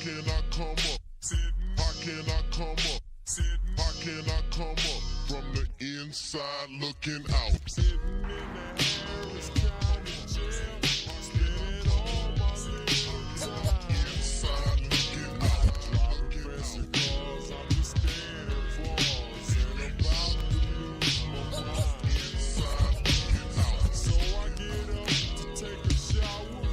can I come up? How can I come up? How can I come up from the inside looking out? Sitting in the Harris County jail, spending all my little time. Inside looking out. Driving fancy cars, understanding flaws, and about to lose my mind. Inside looking out. So I get up to take a shower.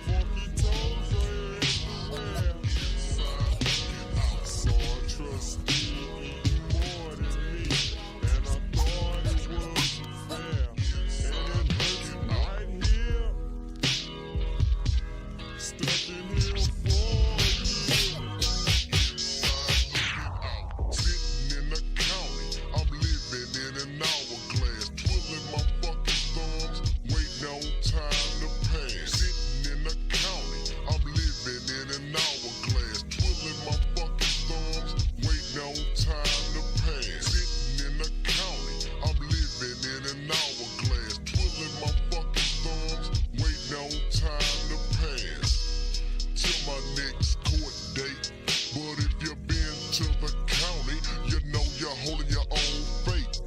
Funky toes are everywhere. Inside looking out. Saw a trustee eating more than me, and I thought it wasn't fair. And it hurts right here, stuck in here for a year. Sitting in the county, I'm living in an hourglass, twiddling my fucking thumbs, waiting on time to pass. Sitting in the county, I'm living in an hourglass, twiddling my fucking thumbs, waiting on time to pass. Sitting in the county, I'm living in an hourglass, twiddling my fucking thumbs, waiting on time to pass. Till my next court date. But if you've been to the county, you know you're holding your own fate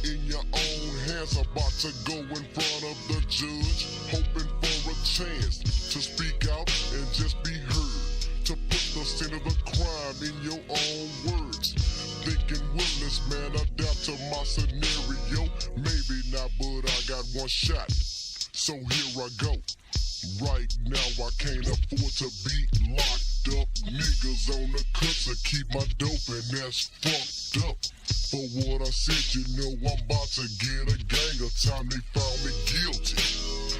in your own hands. About to go in front of the judge, hoping for a chance to speak out and just be heard, to put the sin of the crime in your own words. Thinking, will this man adapt to my scenario? Maybe not, but I got one shot, so here I go. Right now I can't afford to be locked up. Niggas on the cuts to keep my dope, and that's fucked up. For what I said, you know I'm about to get a gang of time. They found me guilty,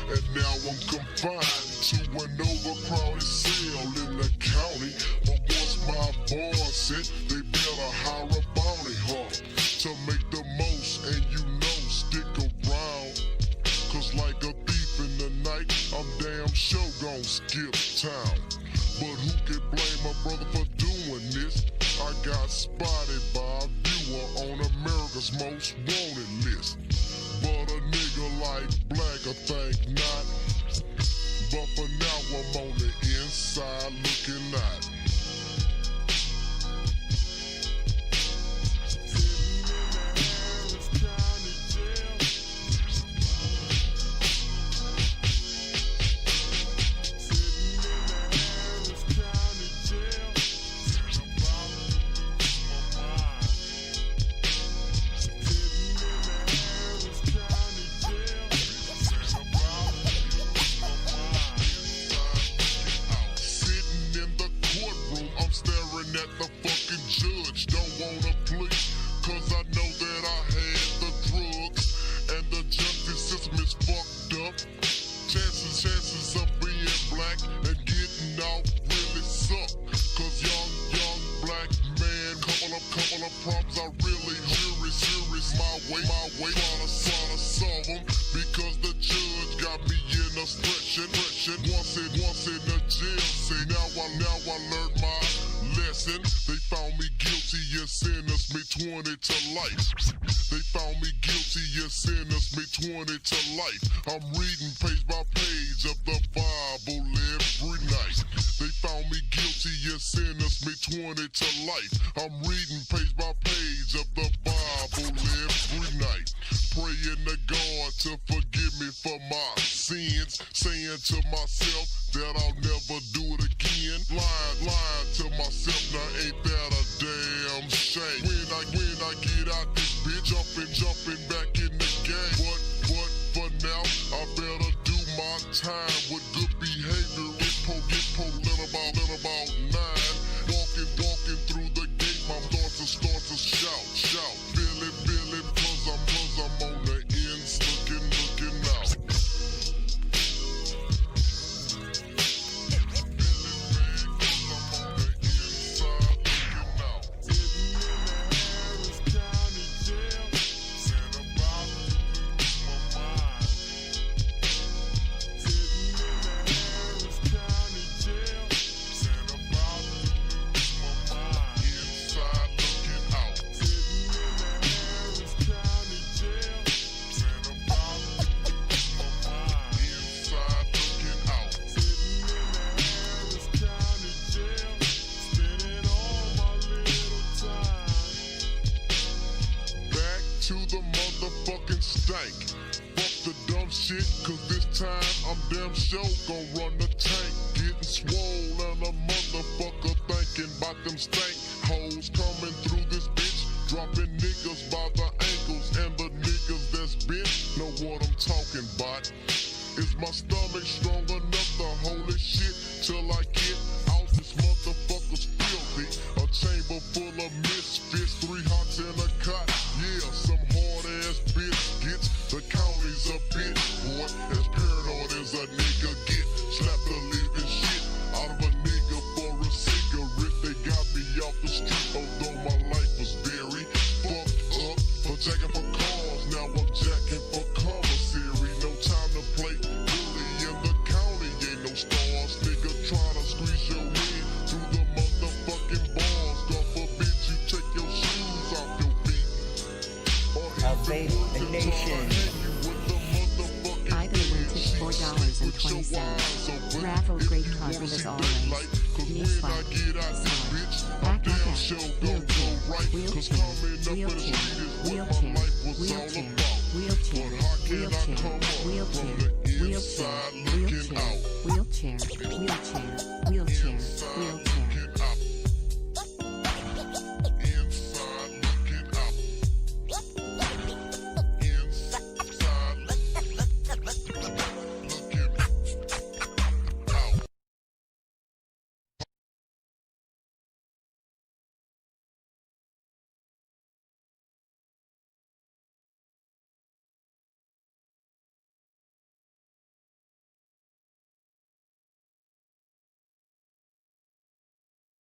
and now I'm confined to an overcrowded cell in the county. But once my boss said they better hire a bounty hunter to make the most, and you know stick around, cause like a thief in the night, I'm damn sure gon' skip town. But who can blame my brother for doing this? I got spotted by a viewer on America's Most Wanted list. But a nigga like Black, I think not. But for now I'm on the inside looking out. At the fucking judge, don't wanna plea, cause I know that I had the drugs, and the justice system is fucked up. Chances of being black and getting out really suck, cause young black man, couple of problems I really serious my way, trying to solve them, because the judge got me in a stretch. Once in the jail, say now I learned my lesson. They found me guilty and sentenced me 20 to life. They found me guilty and sentenced me 20 to life. I'm reading page by page of the Bible every night. They found me guilty and sentenced me 20 to life. I'm reading page by page of the Bible every night. Praying to God to forgive me for my sins, saying to myself that I'll never do it again. Lying to myself, now ain't that a damn shame? When I get out this bitch, jumping back in the game. But for now, I better do my time with good behavior. Get pulled about 9. Walking through the gate, my thoughts start to shout. Feel it, cause I'm on the ends looking out. Feel it, man, cause I'm on the inside. bank. Fuck the dumb shit, cause this time I'm damn sure gon' run the tank. Getting swole and a motherfucker thinking about them stank hoes coming through this bitch. Dropping niggas by the ankles, and the niggas that's bent know what I'm talking about. Is my stomach strong enough to hold this shit till I get out? This motherfucker's filthy. A chamber full of misfits, 3 hots in a cot. Yeah, some hard ass biscuits. The county's a bitch, boy. As paranoid as a nigga get. Slap the living shit out of a nigga for a cigarette. They got me off the street, although my life was very fucked up. For jacking for cars, now I'm jacking for commissary. No time to play bully in the county, ain't no stars. Nigga try to squeeze your head through the motherfucking bars. God forbid you take your shoes off your feet. Evade the nation. Ivan Winted $4.20. Raffle great cover as always. Newsflash. Act like that. Wheelchair. Wheelchair. Wheelchair. Wheelchair. Wheelchair. Wheelchair. Wheelchair. Wheelchair. Wheelchair. Wheelchair. Wheelchair. Wheelchair.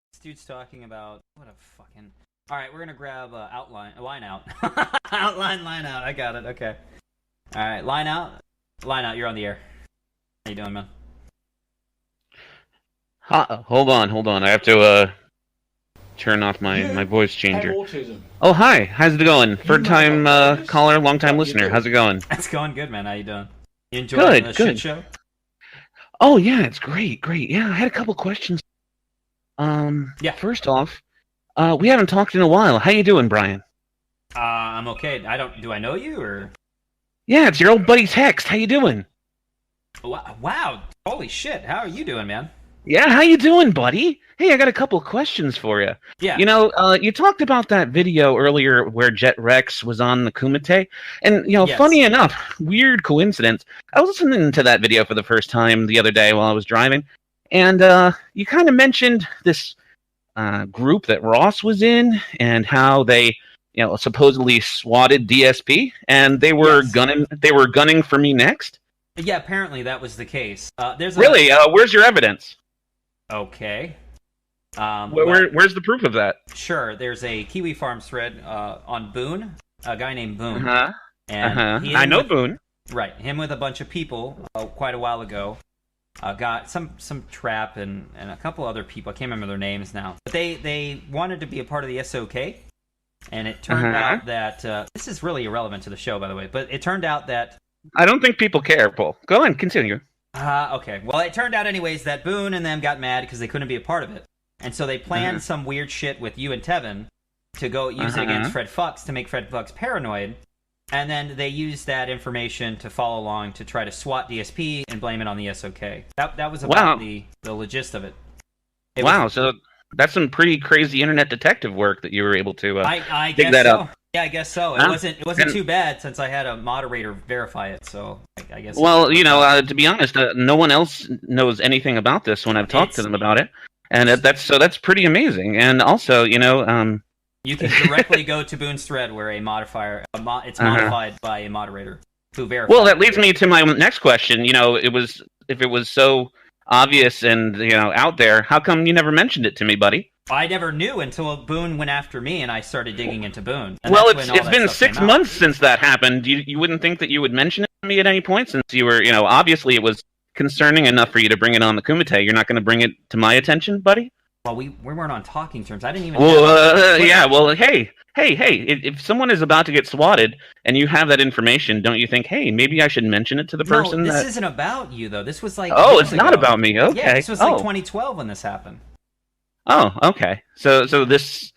This dude's talking about what a fucking. All right, we're gonna grab line out, line out. I got it. Okay. All right, line out. You're on the air. How you doing, man? Hold on. I have to turn off my voice changer. Oh, hi. How's it going? Third time caller, long time listener. How's it going? It's going good, man. How you doing? You enjoying the shit show? Oh yeah, it's great. Yeah, I had a couple questions. Yeah. First off, we haven't talked in a while. How you doing, Brian? I'm okay. Do I know you or? Yeah, it's your old buddy Text. How you doing? Wow. Holy shit. How are you doing, man? Yeah, how you doing, buddy? Hey, I got a couple questions for you. Yeah. You know, you talked about that video earlier where Jet Rex was on the Kumite, and Yes. Funny enough, weird coincidence. I was listening to that video for the first time the other day while I was driving, and you kind of mentioned this group that Ross was in, and how they, supposedly swatted DSP, and they were gunning for me next. Yeah, apparently that was the case. Really? Where's your evidence? Okay. Where's the proof of that? Sure, there's a Kiwi Farms thread on Boone, a guy named Boone. And I know Boone. Right, him with a bunch of people quite a while ago. Got some trap and a couple other people. I can't remember their names now. But they wanted to be a part of the SOK. And it turned out that... this is really irrelevant to the show, by the way. But it turned out that... I don't think people care, Paul. Go on, continue. Okay. Well, it turned out anyways that Boone and them got mad because they couldn't be a part of it. And so they planned some weird shit with you and Tevin to go use it against Fred Fucks to make Fred Fucks paranoid. And then they used that information to follow along to try to swat DSP and blame it on the SOK. That was about the gist of it. So that's some pretty crazy internet detective work that you were able to I dig guess that so. up. Yeah, I guess so. It wasn't too bad since I had a moderator verify it. So I guess. Well, to be honest, no one else knows anything about this when I've talked to them about it, and that's pretty amazing. And also, you can directly go to Boone's thread where it's modified by a moderator who verifies. Well, that leads me to my next question. If it was so obvious and out there, how come you never mentioned it to me, buddy? I never knew until Boone went after me, and I started digging into Boone. Well, it's been 6 months since that happened. You wouldn't think that you would mention it to me at any point, since you were, obviously it was concerning enough for you to bring it on the Kumite. You're not going to bring it to my attention, buddy? Well, we weren't on talking terms. I didn't even. Well, yeah. Well, hey. If someone is about to get swatted and you have that information, don't you think, hey, maybe I should mention it to the person? No, this isn't about you though. This was like. Oh, it's not about me. Okay. Yeah, this was like 2012 when this happened. Oh, okay. So this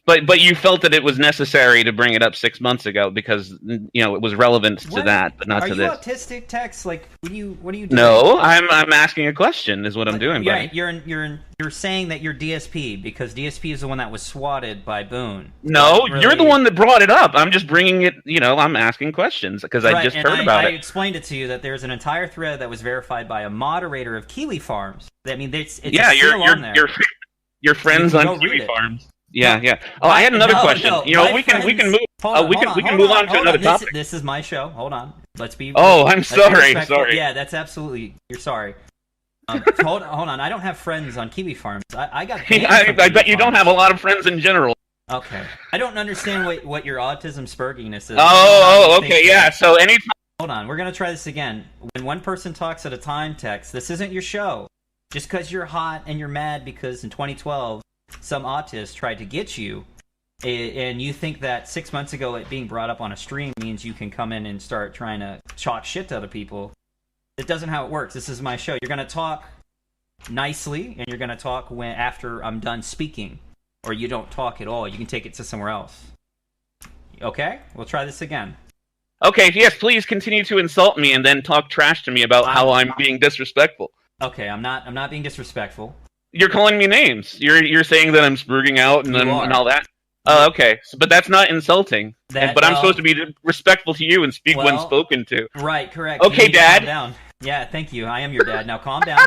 But you felt that it was necessary to bring it up 6 months ago because it was relevant to that, but not to this. Are you autistic, Tex? Like, what are you doing? No, I'm asking a question. Is what I'm doing, buddy. You're saying that you're DSP because DSP is the one that was swatted by Boone. No, really... you're the one that brought it up. I'm just bringing it. I'm asking questions because I just heard about it. I explained it to you that there's an entire thread that was verified by a moderator of Kiwi Farms. I mean, it's still on there. Your friends on Kiwi Farms. Yeah. Oh, I had another question. We can move. We can move on to another topic. This is my show. Hold on. Let's be. Oh, I'm sorry. Sorry. Yeah, that's absolutely. You're sorry. Hold on. I don't have friends on Kiwi Farms. I got. I bet you don't have a lot of friends in general. Okay. I don't understand what your autism spurginess is. Oh, okay, yeah. So anytime. Hold on. We're gonna try this again. When one person talks at a time, Tex, this isn't your show. Just because you're hot and you're mad because in 2012. Some autist tried to get you, and you think that 6 months ago it being brought up on a stream means you can come in and start trying to talk shit to other people. It doesn't how it works. This is my show. You're going to talk nicely, and you're going to talk after I'm done speaking, or you don't talk at all. You can take it to somewhere else. Okay? We'll try this again. Okay, yes, please continue to insult me and then talk trash to me about how I'm being disrespectful. Okay, I'm not being disrespectful. You're calling me names. You're saying that I'm sprugging out and all that. Okay. But that's not insulting. But I'm supposed to be respectful to you and speak when spoken to. Right, correct. Okay, Dad. Calm down. Yeah, thank you. I am your dad. Now calm down.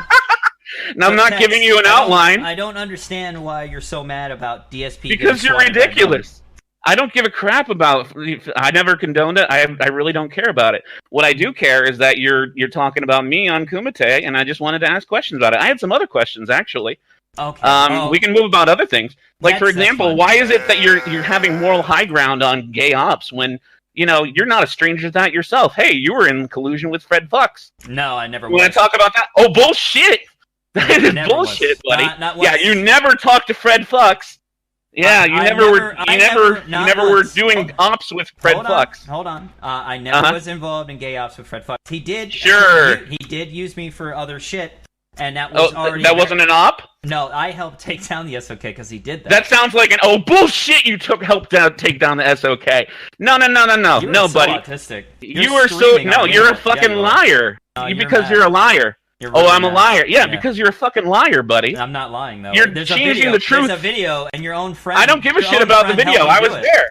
Now, I'm not giving you an outline. I don't understand why you're so mad about DSP. Because you're ridiculous. I don't give a crap about. I never condoned it. I really don't care about it. What I do care is that you're talking about me on Kumite, and I just wanted to ask questions about it. I had some other questions actually. Okay. We can move about other things. Like for example, why is it that you're having moral high ground on gay ops when you're not a stranger to that yourself? Hey, you were in collusion with Fred Fox. No, I never. Want to talk about that? Oh, bullshit! That is bullshit, buddy. Yeah, you never talked to Fred Fox. Yeah, you never were doing ops with Fred Fox. Hold on. I never was involved in gay ops with Fred Fox. He did. Sure. He did use me for other shit, and that was already. That wasn't an op? No, I helped take down the SOK because he did that. That sounds like bullshit. You helped take down the SOK. No, buddy. Autistic. You're a fucking liar. Because you're a liar. Really I'm a liar. Yeah, because you're a fucking liar, buddy. I'm not lying, though. You're changing the truth. There's a video, and your own friend... I don't give a shit about the video. I was there.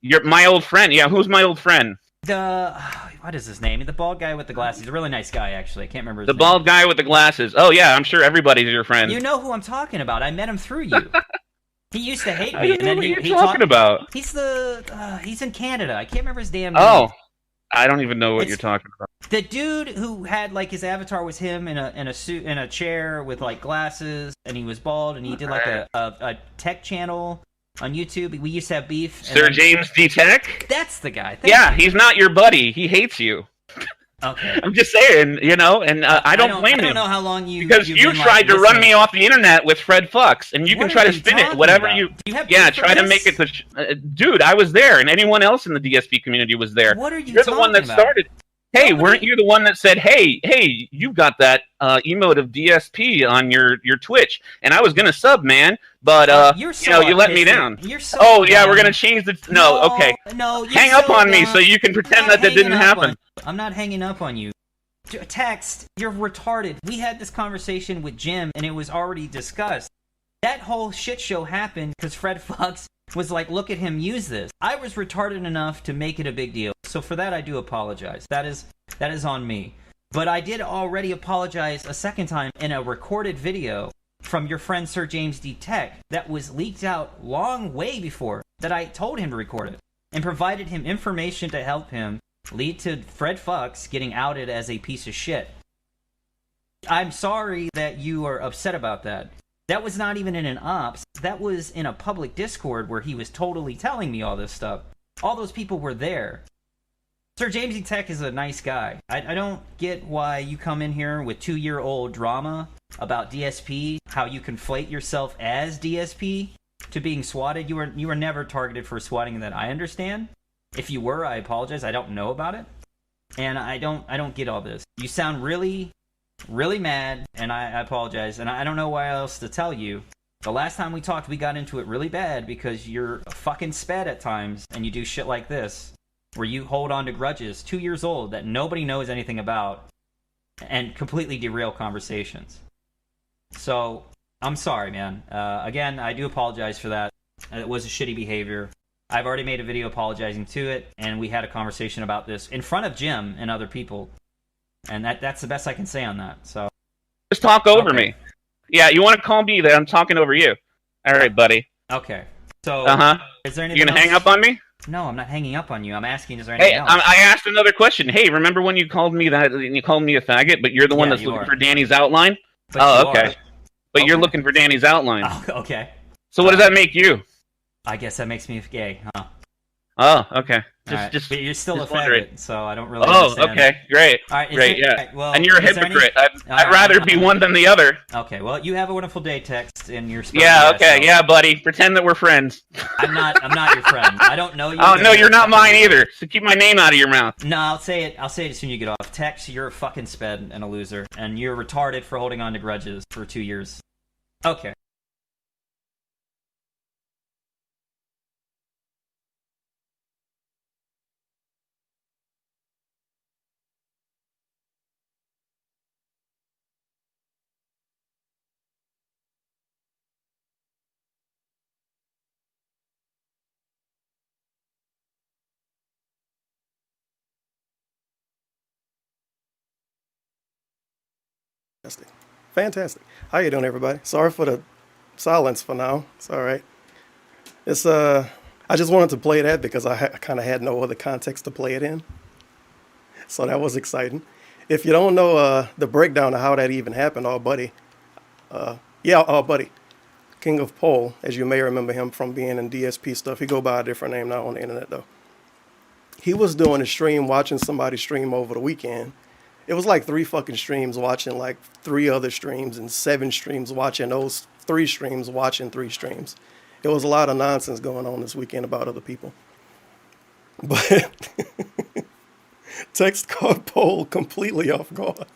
You're my old friend. Yeah, who's my old friend? What is his name? The bald guy with the glasses. He's a really nice guy, actually. I can't remember his name. The bald guy with the glasses. Oh, yeah, I'm sure everybody's your friend. You know who I'm talking about. I met him through you. He used to hate me. I don't know what you're talking about. He's in Canada. I can't remember his damn name. Oh. I don't even know what you're talking about. The dude who had his avatar was him in a suit in a chair with glasses, and he was bald, and he did a tech channel on YouTube. We used to have beef. Sir James D Tech. That's the guy. He's not your buddy. He hates you. Okay. I'm just saying, and I don't blame him. I don't know how long because you tried to run me off the internet with Fred Fox, and you can try to spin it whatever you. Try to make it dude, I was there, and anyone else in the DSP community was there. What are you? You're the one that started. Hey, weren't you the one that said, "Hey, you got that emote of DSP on your Twitch?" And I was gonna sub, man, but you let me down. You're so we're gonna change the. Okay. No, hang up on me so you can pretend that didn't happen. I'm not hanging up on you. Text, you're retarded. We had this conversation with Jim, and it was already discussed. That whole shit show happened because Fred Fox was like, look at him use this. I was retarded enough to make it a big deal. So for that, I do apologize. That is on me. But I did already apologize a second time in a recorded video from your friend Sir James D. Tech that was leaked out long way before that I told him to record it and provided him information to help him lead to Fred Fox getting outed as a piece of shit. I'm sorry that you are upset about that. That was not even in an ops. That was in a public Discord where he was totally telling me all this stuff. All those people were there. Sir James E. Tech is a nice guy. I don't get why you come in here with 2-year-old drama about DSP, how you conflate yourself as DSP to being swatted. You were never targeted for swatting that I understand. If you were, I apologize. I don't know about it. And I don't get all this. You sound really, really mad, and I apologize. And I don't know what else to tell you. The last time we talked, we got into it really bad because you're a fucking sped at times and you do shit like this, where you hold on to grudges 2 years old that nobody knows anything about and completely derail conversations. So, I'm sorry, man. Again, I do apologize for that. It was a shitty behavior. I've already made a video apologizing to it, and we had a conversation about this in front of Jim and other people. And that's the best I can say on that. So just talk over me. Yeah, you want to call me that I'm talking over you. All right, buddy. Okay. So, is there anything You gonna else? hang up on me? No, I'm not hanging up on you. I'm asking, is there anything Hey, else? I asked another question. Hey, remember when you called me that? You called me a faggot, but you're the one that's looking for Danny's outline. But okay. But you're looking for Danny's outline. Oh, okay. So what does that make you? I guess that makes me gay, huh? Oh, okay. Just but you're still a wondering. faggot, so I don't really understand. Okay, great. All right, great, yeah. Right, well, and you're a is there hypocrite. any- I'd rather be one than the other. Okay, well, you have a wonderful day, text, and you're Yeah, okay, yeah, buddy. Pretend that we're friends. I'm not your friend. I don't know you. Oh, no, you're not mine either. So keep my name out of your mouth. No, I'll say it as soon as you get off. Tex, you're a fucking sped and a loser, and you're retarded for holding on to grudges for 2 years. Okay. Fantastic. How you doing, everybody? Sorry for the silence for now. It's all right. It's I just wanted to play that because I kind of had no other context to play it in. So that was exciting. If you don't know the breakdown of how that even happened, our buddy, King of Pole, as you may remember him from being in DSP stuff. He go by a different name now on the internet though. He was doing a stream, watching somebody stream over the weekend. It was like 3 fucking streams watching like 3 other streams and 7 streams watching those 3 streams watching 3 streams. It was a lot of nonsense going on this weekend about other people. But Text caught Pole completely off guard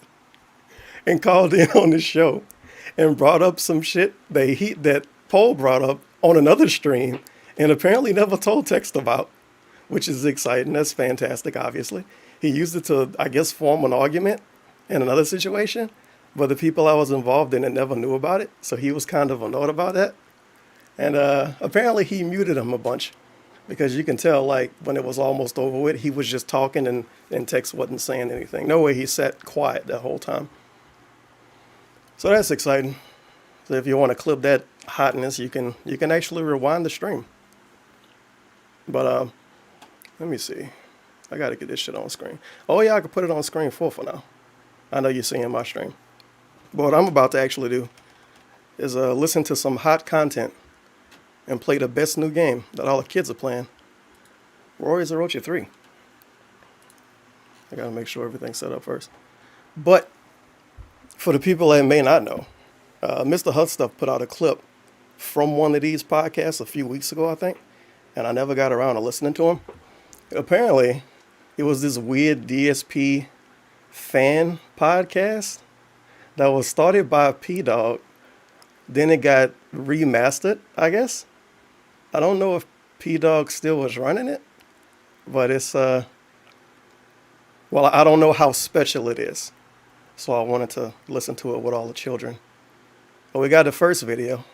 and called in on the show and brought up some shit that Pole brought up on another stream and apparently never told Text about, which is exciting. That's fantastic, obviously. He used it to, I guess, form an argument in another situation, but the people I was involved in it never knew about it, so he was kind of annoyed about that. And apparently he muted him a bunch, because you can tell, like, when it was almost over with, he was just talking and Tex wasn't saying anything. No way he sat quiet that whole time. So that's exciting. So if you want to clip that hotness, you can actually rewind the stream. But let me see. I got to get this shit on screen. Oh, yeah, I can put it on screen full for now. I know you're seeing my stream. But what I'm about to actually do is listen to some hot content and play the best new game that all the kids are playing. Warriors of Rocha 3. I got to make sure everything's set up first. But for the people that may not know, Mr. Hutstuff put out a clip from one of these podcasts a few weeks ago, I think. And I never got around to listening to him. Apparently, it was this weird DSP fan podcast that was started by P-Dog. Then it got remastered, I guess. I don't know if P-Dog still was running it, but it's, well, I don't know how special it is. So I wanted to listen to it with all the children. But we got the first video,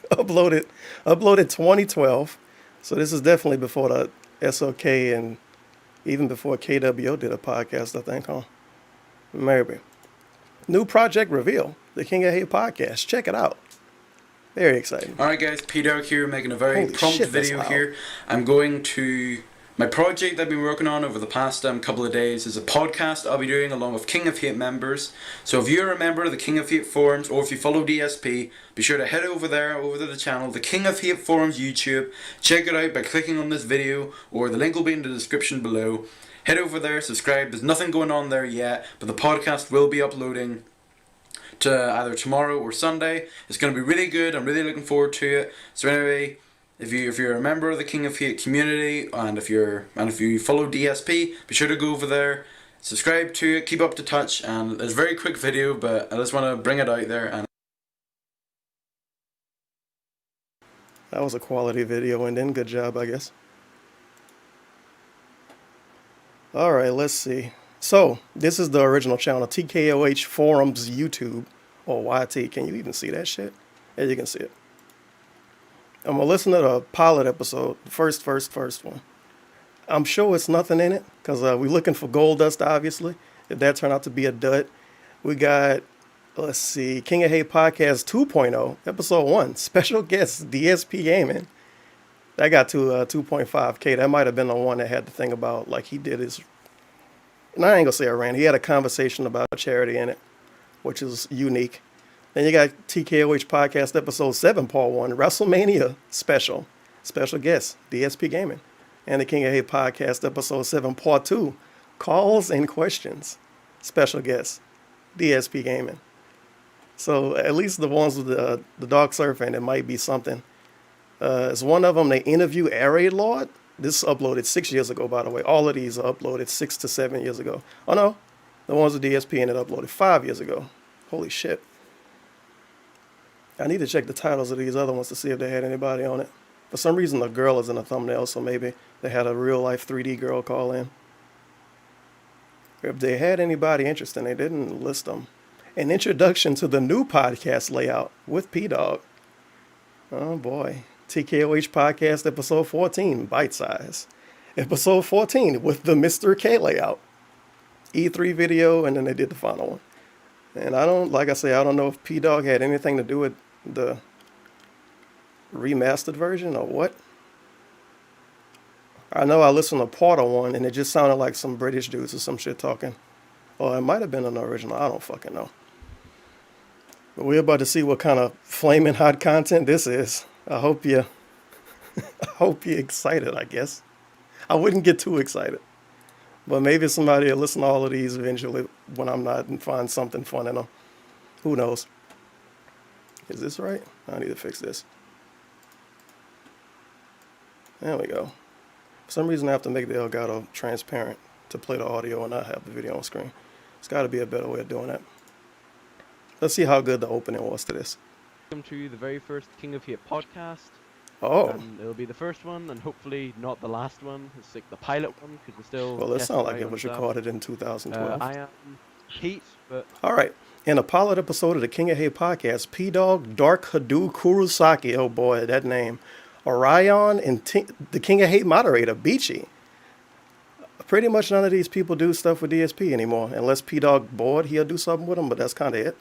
uploaded 2012. So this is definitely before the SOK and even before KWO did a podcast, I think, huh? Maybe. New project reveal, the King of Hate podcast. Check it out. Very exciting. Alright guys, P-Dog here, making a very Holy prompt shit, that's video loud. here. I'm going to... My project I've been working on over the past couple of days is a podcast I'll be doing along with King of Hate members. So if you're a member of the King of Hate forums or if you follow DSP, be sure to head over there, over to the channel, the King of Hate forums YouTube. Check it out by clicking on this video or the link will be in the description below. Head over there, subscribe. There's nothing going on there yet, but the podcast will be uploading to either tomorrow or Sunday. It's going to be really good. I'm really looking forward to it. So anyway, if you're a member of the King of Hate community and if you follow DSP, be sure to go over there, subscribe to it, keep up to touch, and it's a very quick video, but I just want to bring it out there and That was a quality video, and then good job, I guess. All right, let's see. So, this is the original channel, TKOH Forums YouTube, or YT. Can you even see that shit? Yeah, you can see it. I'm gonna listen to the pilot episode, first one. I'm sure it's nothing in it, because we're looking for gold dust, obviously. If that turned out to be a dud. We got, let's see, King of Hate Podcast 2.0, episode 1, special guest, DSP Gaming. That got to 2.5K. That might have been the one that had the thing about, like, he did his, and I ain't gonna say a rant. He had a conversation about charity in it, which is unique. Then you got TKOH Podcast episode 7, Part 1, WrestleMania special guest, DSP Gaming. And the King of Hate Podcast episode 7, Part 2, Calls and Questions, special guest, DSP Gaming. So at least the ones with the Dark Surfing, it might be something. As one of them, they interview aireaidlord. This is uploaded 6 years ago, by the way. All of these are uploaded 6 to 7 years ago. Oh no, the ones with DSP and it uploaded 5 years ago. Holy shit. I need to check the titles of these other ones to see if they had anybody on it. For some reason, the girl is in the thumbnail, so maybe they had a real-life 3D girl call in. If they had anybody interesting, they didn't list them. An introduction to the new podcast layout with P-Dog. Oh boy. TKOH Podcast episode 14, Bite Size. Episode 14 with the Mr. K layout. E3 video, and then they did the final one. And I don't know if P-Dog had anything to do with the remastered version or what. I know I listened to part of one and it just sounded like some British dudes or some shit talking. Or it might have been an original. I don't fucking know. But we're about to see what kind of flaming hot content this is. I hope you're excited, I guess. I wouldn't get too excited. But maybe somebody will listen to all of these eventually when I'm not and find something fun in them. Who knows? Is this right? I need to fix this. There we go. For some reason, I have to make the Elgato transparent to play the audio and not have the video on screen. There's got to be a better way of doing that. Let's see how good the opening was to this. Welcome to the very first King of Hate podcast. Oh. And it'll be the first one, and hopefully not the last one. It's like the pilot one, because we're still... Well, it sounds like it was recorded in 2012. I am Heat, but... All right. In a pilot episode of the King of Hate podcast, P-Dog, Dark Hadu Kurosaki, oh boy, that name, Orion, and the King of Hate moderator, Beachy. Pretty much none of these people do stuff with DSP anymore. Unless P-Dog bored, he'll do something with them, but that's kind of it.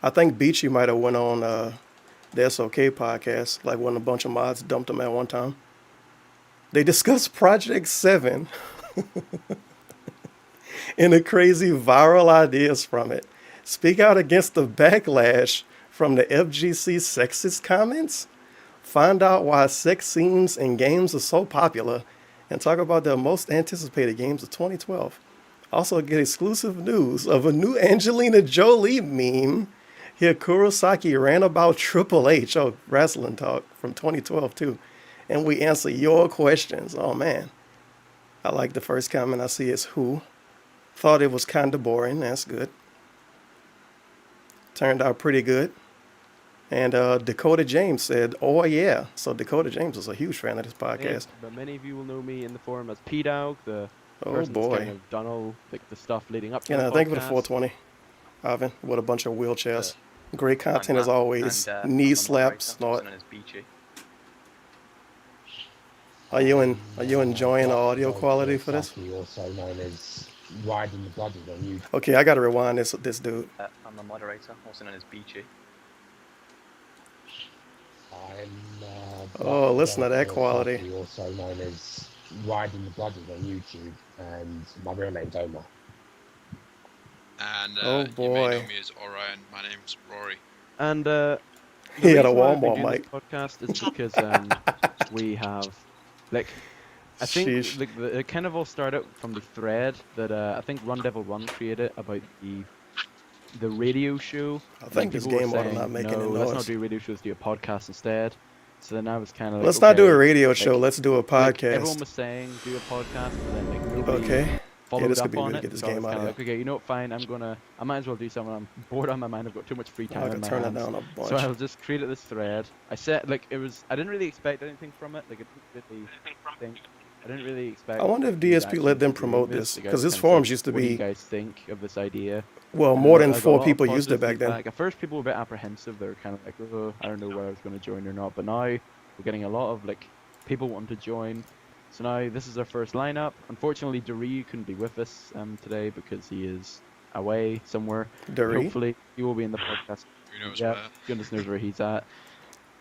I think Beachy might have went on the SOK podcast, like when a bunch of mods dumped him at one time. They discussed Project 7 and the crazy viral ideas from it. Speak out against the backlash from the FGC sexist comments. Find out why sex scenes in games are so popular. And talk about the most anticipated games of 2012. Also get exclusive news of a new Angelina Jolie meme. Here, Kurosaki ran about Triple H, wrestling talk from 2012 too. And we answer your questions. Oh man. I like the first comment I see is who. Thought it was kind of boring. That's good. Turned out pretty good. And Dakota James said, oh yeah. So Dakota James was a huge fan of this podcast. Yeah, but many of you will know me in the forum as P-Dog, the Oh person boy. that's kind of done all like, the stuff leading up to Yeah, the thank you for the podcast. 420, Ivan, with a bunch of wheelchairs. Great content as always. And, Knee I'm slaps. the moderator, Not. also known as Beachy. Are you enjoying the audio quality for this? Also known as Riding the Blooded on YouTube. Okay, I gotta rewind this dude. I'm the moderator, also known as Beachy. I'm Oh, listen to that quality. Also known as Riding the Blooded on YouTube, and my real name's Omar. And Oh, you may boy. know me as Orion. My name's Rory. And He had a reason why I've been Walmart doing mic. this podcast is because we have like I think Sheesh. like, it kind of all started from the thread that I think Run Devil Run created about the radio show. I think this people were game ought to saying, not make no, any let's not noise. do radio shows, do a podcast instead. So then I was kind of like, Let's not do a okay, radio like, show. Let's do a like, everyone podcast. was saying do a podcast, but then like nobody Okay. followed this could up be on really it. get this So I game was out kind of of like, okay, you know what, fine, I might as well do something. I'm bored on my mind. I've got too much free time I in can my turn it hands. down a bunch. So I'll just create this thread. I said, like, I didn't really expect anything from it. Like, I didn't really expect. I wonder if people would DSP actually let them be doing promote this. this, Like, I because just his kinda said, forums used to what do you be, guys think of this idea? well, And more than I got a 4 lot of people used it positive back then. feedback. At first, people were a bit apprehensive. They were kind of like, oh, I don't know whether I was going to join or not. But now we're getting a lot of like people wanting to join. So now this is our first lineup. Unfortunately, Doree couldn't be with us today because he is away somewhere. Doree? Hopefully, he will be in the podcast. Who knows Yeah, where? goodness knows where he's at.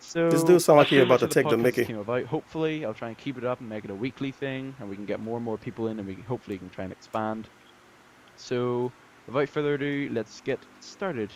So This dude sound like that's he pretty about much to how take the podcast Mickey. came about. Hopefully, I'll try and keep it up and make it a weekly thing, and we can get more and more people in, and we hopefully can try and expand. So, without further ado, let's get started.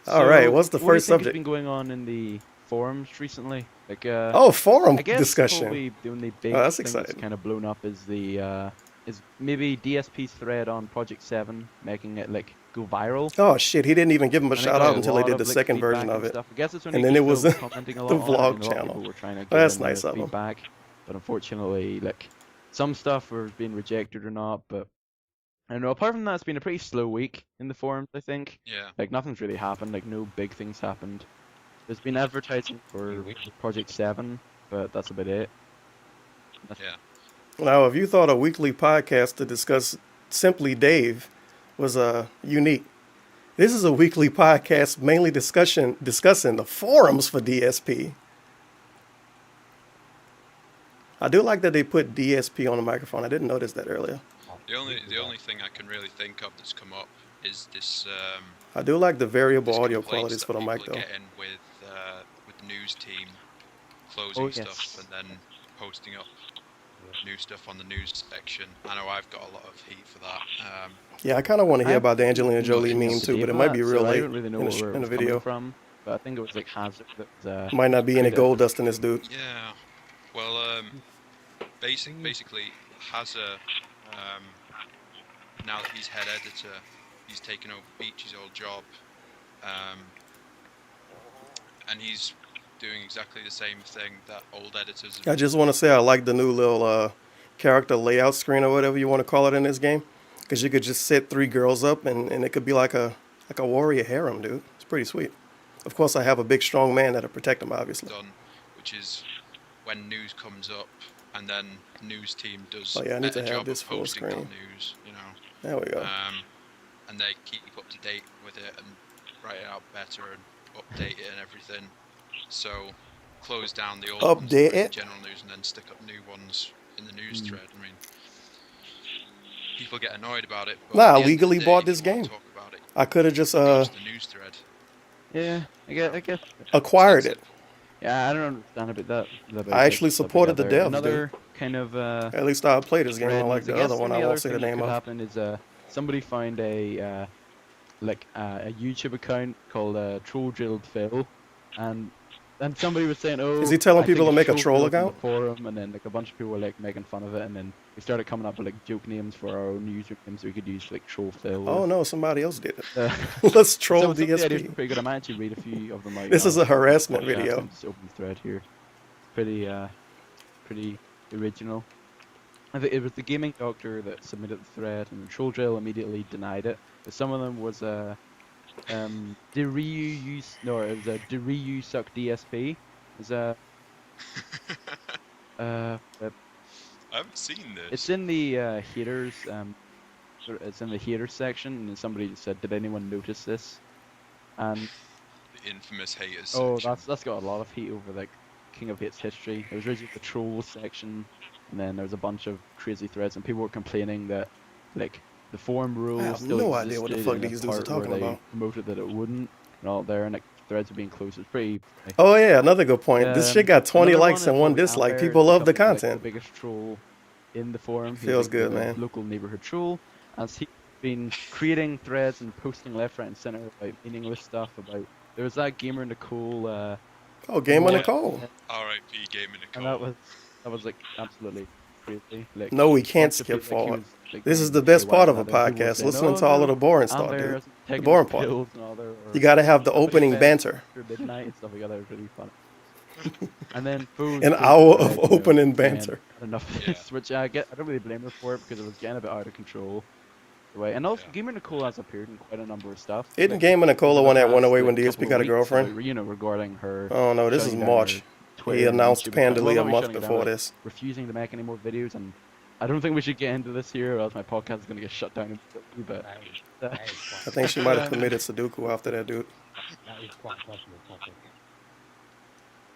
All right, So, what's the what do you first think has subject? been going on in the forums recently? Like, Oh, forum I guess discussion. probably the only big Oh, that's thing that's exciting. kind of blown up is the is maybe DSP's thread on Project 7 making it like go viral. Oh shit, he didn't even give him a And it shout got out a until they lot did of the like second feedback version of and it. stuff. I guess it's only And then it because was Phil commenting a the lot on it, vlog and a lot of channel. people were trying to Oh, give that's him nice the of him. feedback. But unfortunately, like some stuff was being rejected or not. But I don't know. Apart from that, it's been a pretty slow week in the forums, I think. Yeah. Like nothing's really happened. Like no big things happened. There's been advertising for Project 7, but that's about it. Yeah. Now, if you thought a weekly podcast to discuss Simply Dave was unique, this is a weekly podcast mainly discussing the forums for DSP. I do like that they put DSP on the microphone. I didn't notice that earlier. The only thing I can really think of that's come up is this I do like the variable this audio complaints qualities for the that mic people though. are getting with the news team closing stuff and then posting up new stuff on the news section. I know I've got a lot of heat for that. Yeah, I kind of want to hear about the I've Angelina been Jolie watching meme too, but it might be real so I late don't really know in where it the was video. coming from. But I think it was like Hazard that was. Might not be any created. gold dust in this dude. Yeah. Well, basically, Hazza, now that he's head editor, he's taken over Beach's old job, and he's doing exactly the same thing that old editors have I just want to say I like the new little character layout screen or whatever you want to call it in this game, because you could just set 3 girls up and it could be like a warrior harem, dude. It's pretty sweet. Of course, I have a big, strong man that'll protect him, obviously. done, which is when news comes up, and then news team does Oh yeah, I need a to job have this of full posting that screen. news, you know. There we go. And they keep up to date with it and write it out better and update it and everything. So close down the old ones Update that are in it? general news and then stick up new ones in the news thread. I mean, people get annoyed about it. But Nah, at I the end of the legally day, bought if this you wanna game. talk about it, I could have just go to the news thread. Yeah, I guess. acquired it. Yeah, I don't understand about that. I actually supported the devs, Another dude. kind of At least I'll play this game. I thread like is, the guess other one. I only won't other say the thing that name could of. happen is somebody found a YouTube account called Troll Drilled Phil, and somebody was saying, "Oh, Is he telling I think people to it's make a troll drilled" on account? the forum, and then like a bunch of people were like making fun of it, and then we started coming up with like joke names for our own usernames we could use, like Troll Phil. Oh no, somebody else did it. Uh, Let's troll some of the ideas DSP. were pretty good. I might actually read a few of them out. This is now a harassment on the podcast. video. I'm just open the thread here. Pretty original. I think it was the gaming doctor that submitted the thread, and Troll Drill immediately denied it. But some of them was do you no, it was a do you suck DSP? It was a I haven't seen this. it's in the haters it's in the haters section, and then somebody said, did anyone notice this? And The infamous haters oh, section. that's got a lot of heat over like King of Hate's history. It was originally the trolls section, and then there was a bunch of crazy threads, and people were complaining that like the forum rules have still no idea what the existed fuck in a these dudes are part where talking they about. promoted that it wouldn't, and all there, and like threads are being closed. It's pretty. Oh yeah, another good point. This shit got 20 Another likes one and is 1 probably dislike. Amber, People love the like, the content. biggest troll in the forum. He's, Feels like, good, the man. Local neighborhood troll, as he's been creating threads and posting left, right, and center about meaningless stuff. About there was that gamer Nicole. Oh, Gamer Yeah. Nicole. R.I.P. Gaming And Nicole. that was like absolutely crazy. Like, No, we can't bunch of skip people, like, he forward. was, like, This is going the best KY part of and a other people were podcast. saying, Listening "Oh, to all no, of the boring I'm stuff, there, dude. I'm The taking boring my part. pills and all there, or You gotta have the somebody opening fed banter. after midnight and stuff like that. That was really funny. And then Food. An hour of opening banter. Enough of this, which I don't really blame her for it because it was getting a bit out of control. And also, Gamer Nicole has appeared in quite a number of stuff. Isn't Gamer Nicole the one that went away when DSP got a girlfriend? Regarding her. Oh no, this is March. He announced Pandally a month before this. Refusing to make any more videos, and I don't think we should get into this here, or else my podcast is going to get shut down. But I think she might have committed Sudoku after that, dude. That is quite a personal topic.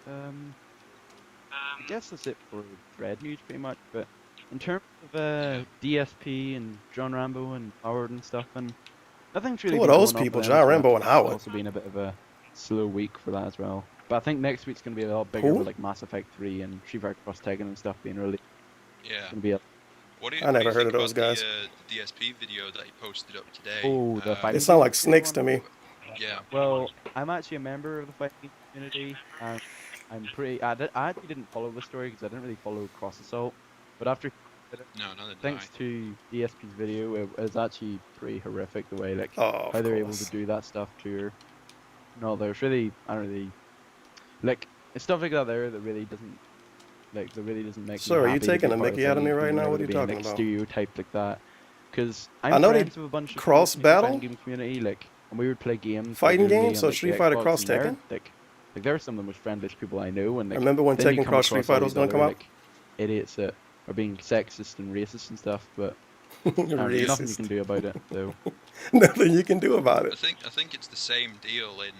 I guess that's it for Red News, pretty much. But in terms of DSP and John Rambo and Howard and stuff, and nothing's really. Who are those people, John Rambo and Howard? It's also been a bit of a slow week for that as well. But I think next week's going to be a lot bigger with like Mass Effect 3 and Street Fighter Cross Tekken and stuff being released. Yeah. It's gonna be I never heard of those guys. The DSP video that he posted up today. Oh, the fighting. They sound like snakes to me. Yeah. Well, I'm actually a member of the fighting community, and I'm pretty. I actually didn't follow the story because I didn't really follow Cross Assault, but after thanks to DSP's video, it was actually pretty horrific the way how they're able to do that stuff to her. No, there's really I don't really like it's stuff like that there that really doesn't make. Sir, are you taking a mickey out of me right now? What are you talking about? Stereotyped like that, because I know friends with a bunch of cross battle in the fighting community, and we would play games. Fighting games, so Street Fighter Cross Tekken. Like there are some of the most friendliest people I know, and remember when Tekken Cross Street Fighter was gonna come out? Idiots that are being sexist and racist and stuff, but there's nothing you can do about it. So nothing you can do about it. I think it's the same deal in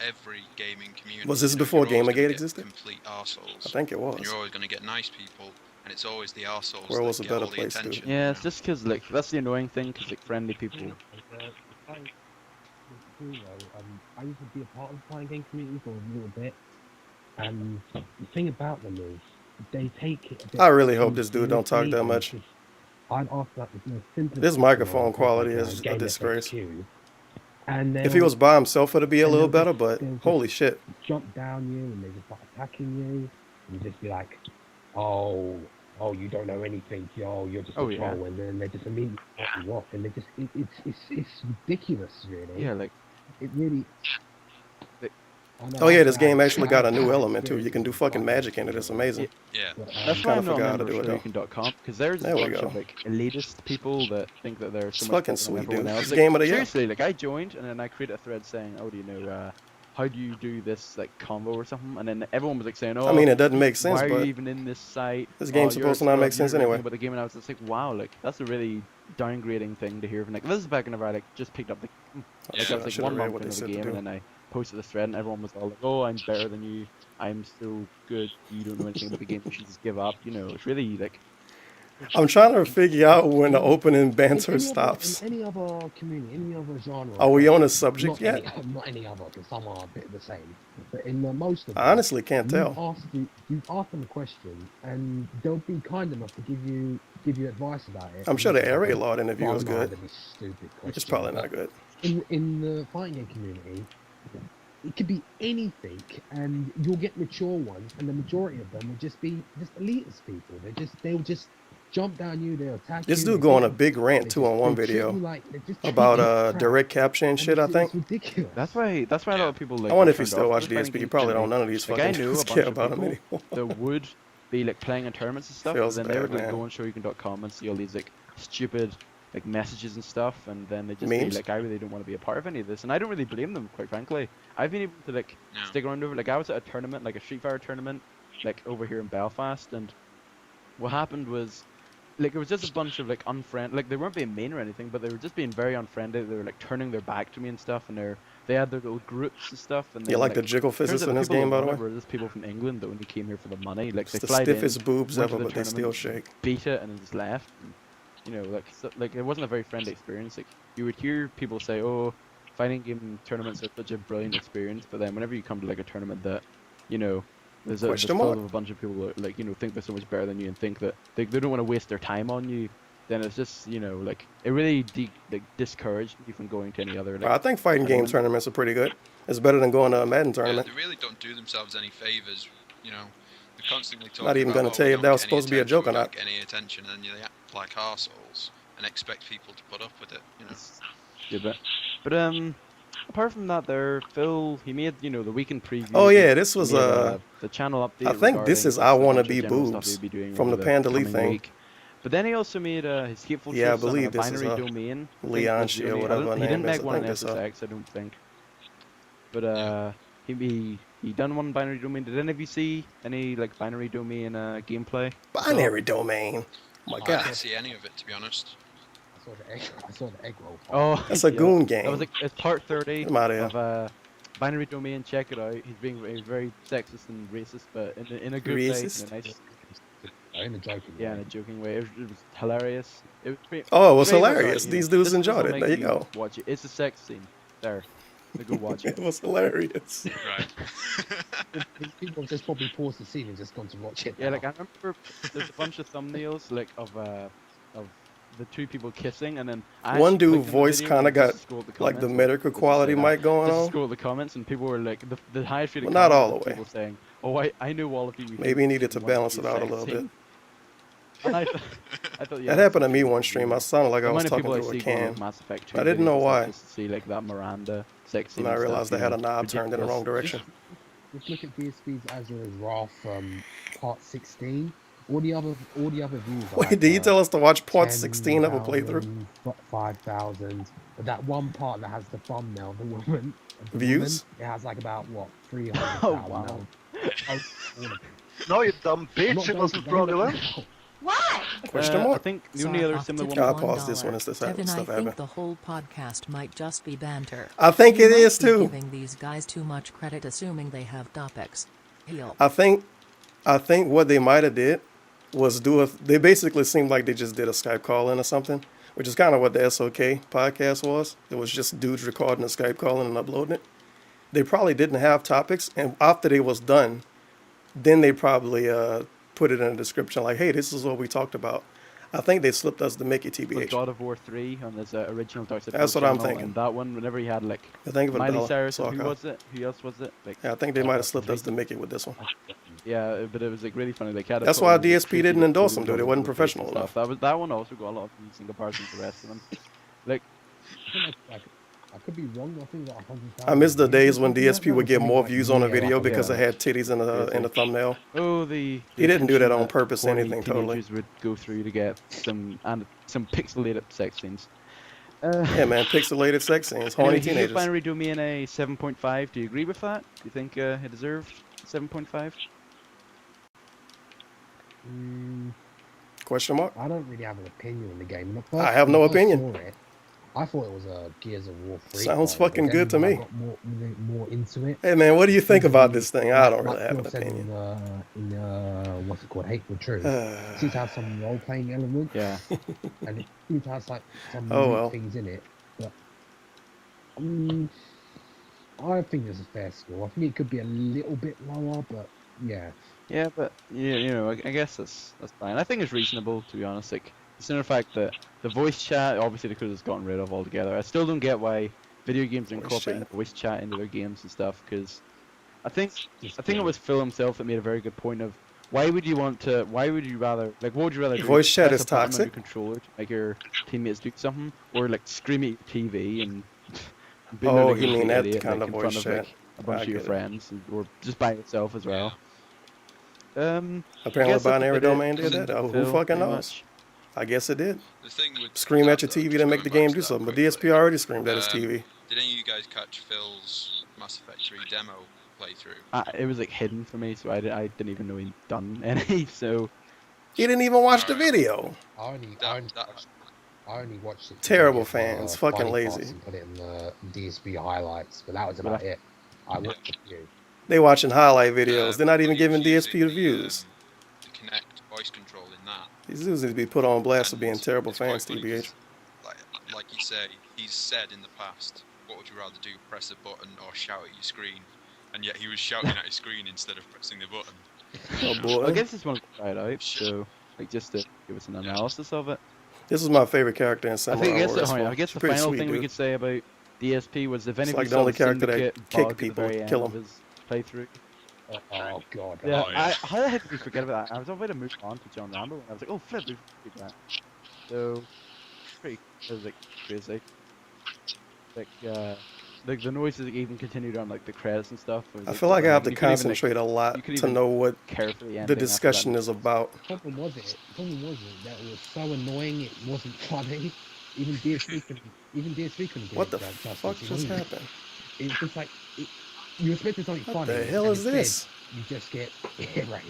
every gaming community. Was this before Gamergate existed? Complete arseholes. I think it was. And you're always going to get nice people, and it's always the arseholes Where was that a get better all the place, attention. dude? Yeah, it's just because that's the annoying thing, because friendly people. I used to be a part of the fighting game community for a little bit, and the thing about them is they take it. A bit I really hope this dude don't talk that much. I'd ask that the most simplest This microphone quality is a disgrace. If he was by himself, it'd be a little better, but holy shit. Jump down you and they just start attacking you, and you just be like, oh, you don't know anything, yo, you're just a troll, and then they just immediately cut you off, and they just, it's ridiculous, really. Yeah, like, it really. Oh yeah, this game actually got a new element too. You can do fucking magic in it. It's amazing. Yeah. That's why I'm not a forgot how to member do of it lOokin.com, because there's a bunch of elitist people that think that they're so much fucking better sweet, than everyone dude. else. It's game of the year. Seriously, I joined and then I created a thread saying, oh, do you know, how do you do this combo or something? And then everyone was saying, oh, I mean, it doesn't make sense, why are but you even in this site? this game's supposed to not make sense anyway. But the game, and I was just like, wow, that's a really downgrading thing to hear from. This is back whenever I just picked up the game. I was 1 month into the game, and then I posted this thread, and everyone was all like, oh, I'm better than you. I'm so good. You don't know anything about the game. You should just give up. It's really I'm trying to figure out when the opening banter stops. In any other community, any other genre. Are we on a subject yet? Not any other, because some are a bit the same. But in most of them, I honestly can't tell. You ask them a question, and they'll be kind enough to give you advice about it. I'm sure the aireaidlord interview was good. Stupid It's probably not good. In the fighting game community, it could be anything, and you'll get mature ones, and the majority of them will just be elitist people. They'll just jump down you, they'll attack you. This dude go on a big rant 2-on-1 video about direct capture and shit, I think. Ridiculous. That's why a lot of people I wonder if he still watch DSP. You probably don't. None of these fucking dudes care about him anymore. That would be playing in tournaments and stuff, Feels and then they bad, would man. go on lOokin.com and see all these stupid messages and stuff, and then they just Memes? be I really don't want to be a part of any of this, and I don't really blame them, quite frankly. I've been able to stick around over I was at a tournament, a Street Fighter tournament, over here in Belfast, and what happened was it was just a bunch of unfriendly, they weren't being mean or anything, but they were just being very unfriendly. They were turning their back to me and stuff, and they had their little groups and stuff. And You like the jiggle physics in this game, by the way? Were just people from England that only came here for the money. They It's the fly stiffest in, boobs went ever, to the but they still tournament, shake. beat it, and then just left. And, it wasn't a very friendly experience. You would hear people say, "Oh, fighting game tournaments are such a brilliant experience," but then whenever you come to a tournament that, there's full of a bunch of people that think they're so much better than you and think that they don't want to waste their time on you, then it's just it really discouraged you from going to any other. I think fighting game tournaments are pretty good. It's better than going to a Madden tournament. Yeah, they really don't do themselves any favors. They're constantly talking Not even about, gonna tell you if that was don't supposed to be a get joke or any not. attention, Any attention, and then they act like arseholes and expect people to put up with it. Yeah, but apart from that, there, Phil, he made, the weekend preview. Oh yeah, this was the channel update. I think this is I Wanna Be Boobs from the Panda Lee thing. Week. But then he also made his Hateful Yeah, I Truths on believe a this is binary domain. Leon Shi or whatever her He name didn't is. make I one think on this SSX, I don't think. But he done one binary domain. Did any of you see any like binary domain gameplay? Binary domain. Oh my I god. didn't see any of it, to be honest. I saw the egg roll. Oh, That's a goon game. That was it's part 30 I'm outta here. of binary domain. Check it out. He's very sexist and racist, but in a good way, Racist? in a nice. In a joking way. Yeah, in a joking way. It was hilarious. It was Oh, it was very much hilarious. like, These dudes this will enjoyed it. make There you go. Watch it. It's a sex scene. There. So go watch It it. was hilarious. Right. People have just probably paused the scene and just gone to watch it. Yeah, now. like I remember there's a bunch of thumbnails like of the two people kissing, and then I One actually dude clicked on the voice video kind of and just got scrolled the like the comments, medical let's just quality say that. mic going Just on. scroll the comments, and people were like, the highest rated Well, not comment all was the way. people saying, "Oh, I know all of you." Maybe he needed to balance it out a little bit. And I thought, yeah, That happened to me one stream. I sounded like I the was amount of talking people I to a see going can. with Mass Effect 2 I didn't know videos and why. stuff just to see like that Miranda sex scene And I and stuff, realized they you had a know, knob turned in the wrong direction. Just look at DSP's Azure Wrath part 16. All the other views. Are Wait, like, did you tell us to watch part 16 of a 10,000, playthrough? 5,000. But that one part that has the thumbnail, the woman. Views? It has like about what 300,000. Oh, wow. No, you dumb bitch, it wasn't fraudulent. Why? Question I mark? think the Sorry, only other off similar tip one. I'll $1. pause this one as this Tevin, stuff I happen. think the whole podcast might just be banter. I think You it might is be too. Giving these guys too much credit, assuming they have topics. Heal. I think what they might have did was they basically seemed like they just did a Skype call in or something, which is kind of what the SOK podcast was. It was just dudes recording a Skype call in and uploading it. They probably didn't have topics, and after they was done, then they probably put it in a description like, hey, this is what we talked about. I think they slipped us the Mickey With TBH. God of War 3 on this original Dark Side That's Pro what I'm channel, thinking. And that one, whenever he had like I think of Miley Adele, Cyrus, and who Sokka. was it? Who else was it? Like, Yeah, I think they might have slipped us the Mickey with this one. yeah, but it was like really funny. Like, had That's why DSP didn't endorse him, dude. It wasn't professional enough. That one also got a lot of views in comparison to the rest of them. Like, I could be wrong. I think like 100,000. I miss the days when views. DSP would get more Like, views on a yeah, video like, because yeah. it had titties in the thumbnail. oh, He didn't do that on purpose or horny anything, totally. teenagers would go through to get some pixelated sex scenes. Yeah, man, pixelated sex scenes, horny Anyway, he gave teenagers. Binary Domain a 7.5. Do you agree with that? Do you think it deserved 7.5? Question mark? I don't really have an opinion on the game. I have no opinion. I thought it was a Gears of War 3. Sounds but fucking then good to when I me. got more into it. Hey, man, what do you think about this thing? I don't Like really have an Phil said opinion. in what's it called, Hateful Truth. It seems to have some role-playing element. Yeah. And it seems to have like some Oh, unique well. things in it. But I think there's a fair score. I think it could be a little bit lower, but yeah. Yeah, but I guess that's fine. I think it's reasonable, to be honest. Like, considering the fact that the voice chat, obviously they could have gotten rid of altogether. I still don't get why video games are incorporating voice chat into their games and stuff. Because I think it was Phil himself that made a very good point of why would you rather what would you rather do? Voice chat Press is a button on your toxic. controller to make your teammates do something, or like scream at your TV and be Oh, like a you mean complete that idiot, kind like, of in voice front chat. of like, a bunch I of your get it. friends, or just by yourself as well. Apparently, guess that's Binary about it. Domain did that. Oh, who Phil, fucking pretty knows? much. I guess it did. The thing with Scream at your that, though, TV just to make the going game back do to that something. But quickly, DSP already screamed at his TV. Did any of you guys catch Phil's Mass Effect 3 demo playthrough? It was like hidden for me, so I didn't even know he'd done any. So He didn't even watch the video. I only watched it. Terrible because, fans, fucking Funny lazy. Parts and put it in the DSP highlights, but that was about it. I watched a few. They watching highlight videos. They're not even giving DSP the views. The Kinect voice control in that. These dudes need to be put on blast for being terrible fans, TBH. Like you say, he's said in the past, what would you rather do, press a button or shout at your screen? And yet he was shouting at his screen instead of pressing the button. Oh boy. I guess this one try it out. So like just to give us an analysis of it. This is my favorite character in Samurai I Warriors. guess the Pretty final sweet, thing we dude. could say about DSP was if any It's of like you the saw only the character that Syndicate kick bug at the people, very end kill of 'em. his playthrough. Oh god. Yeah, Oh, yeah. how the heck did we forget about that? I was about to move on to John Rambo, and I was like, oh flip, we forget that. So, it was like crazy. Like, like the noises even continued on like the credits and stuff. I feel like I have to concentrate a lot to know what the discussion is about. The problem was it that it was so annoying. It wasn't funny. Even DSP couldn't get What it the done fuck justice. just happened? It's just like you expected something What funny. the hell and is instead this? You just get right.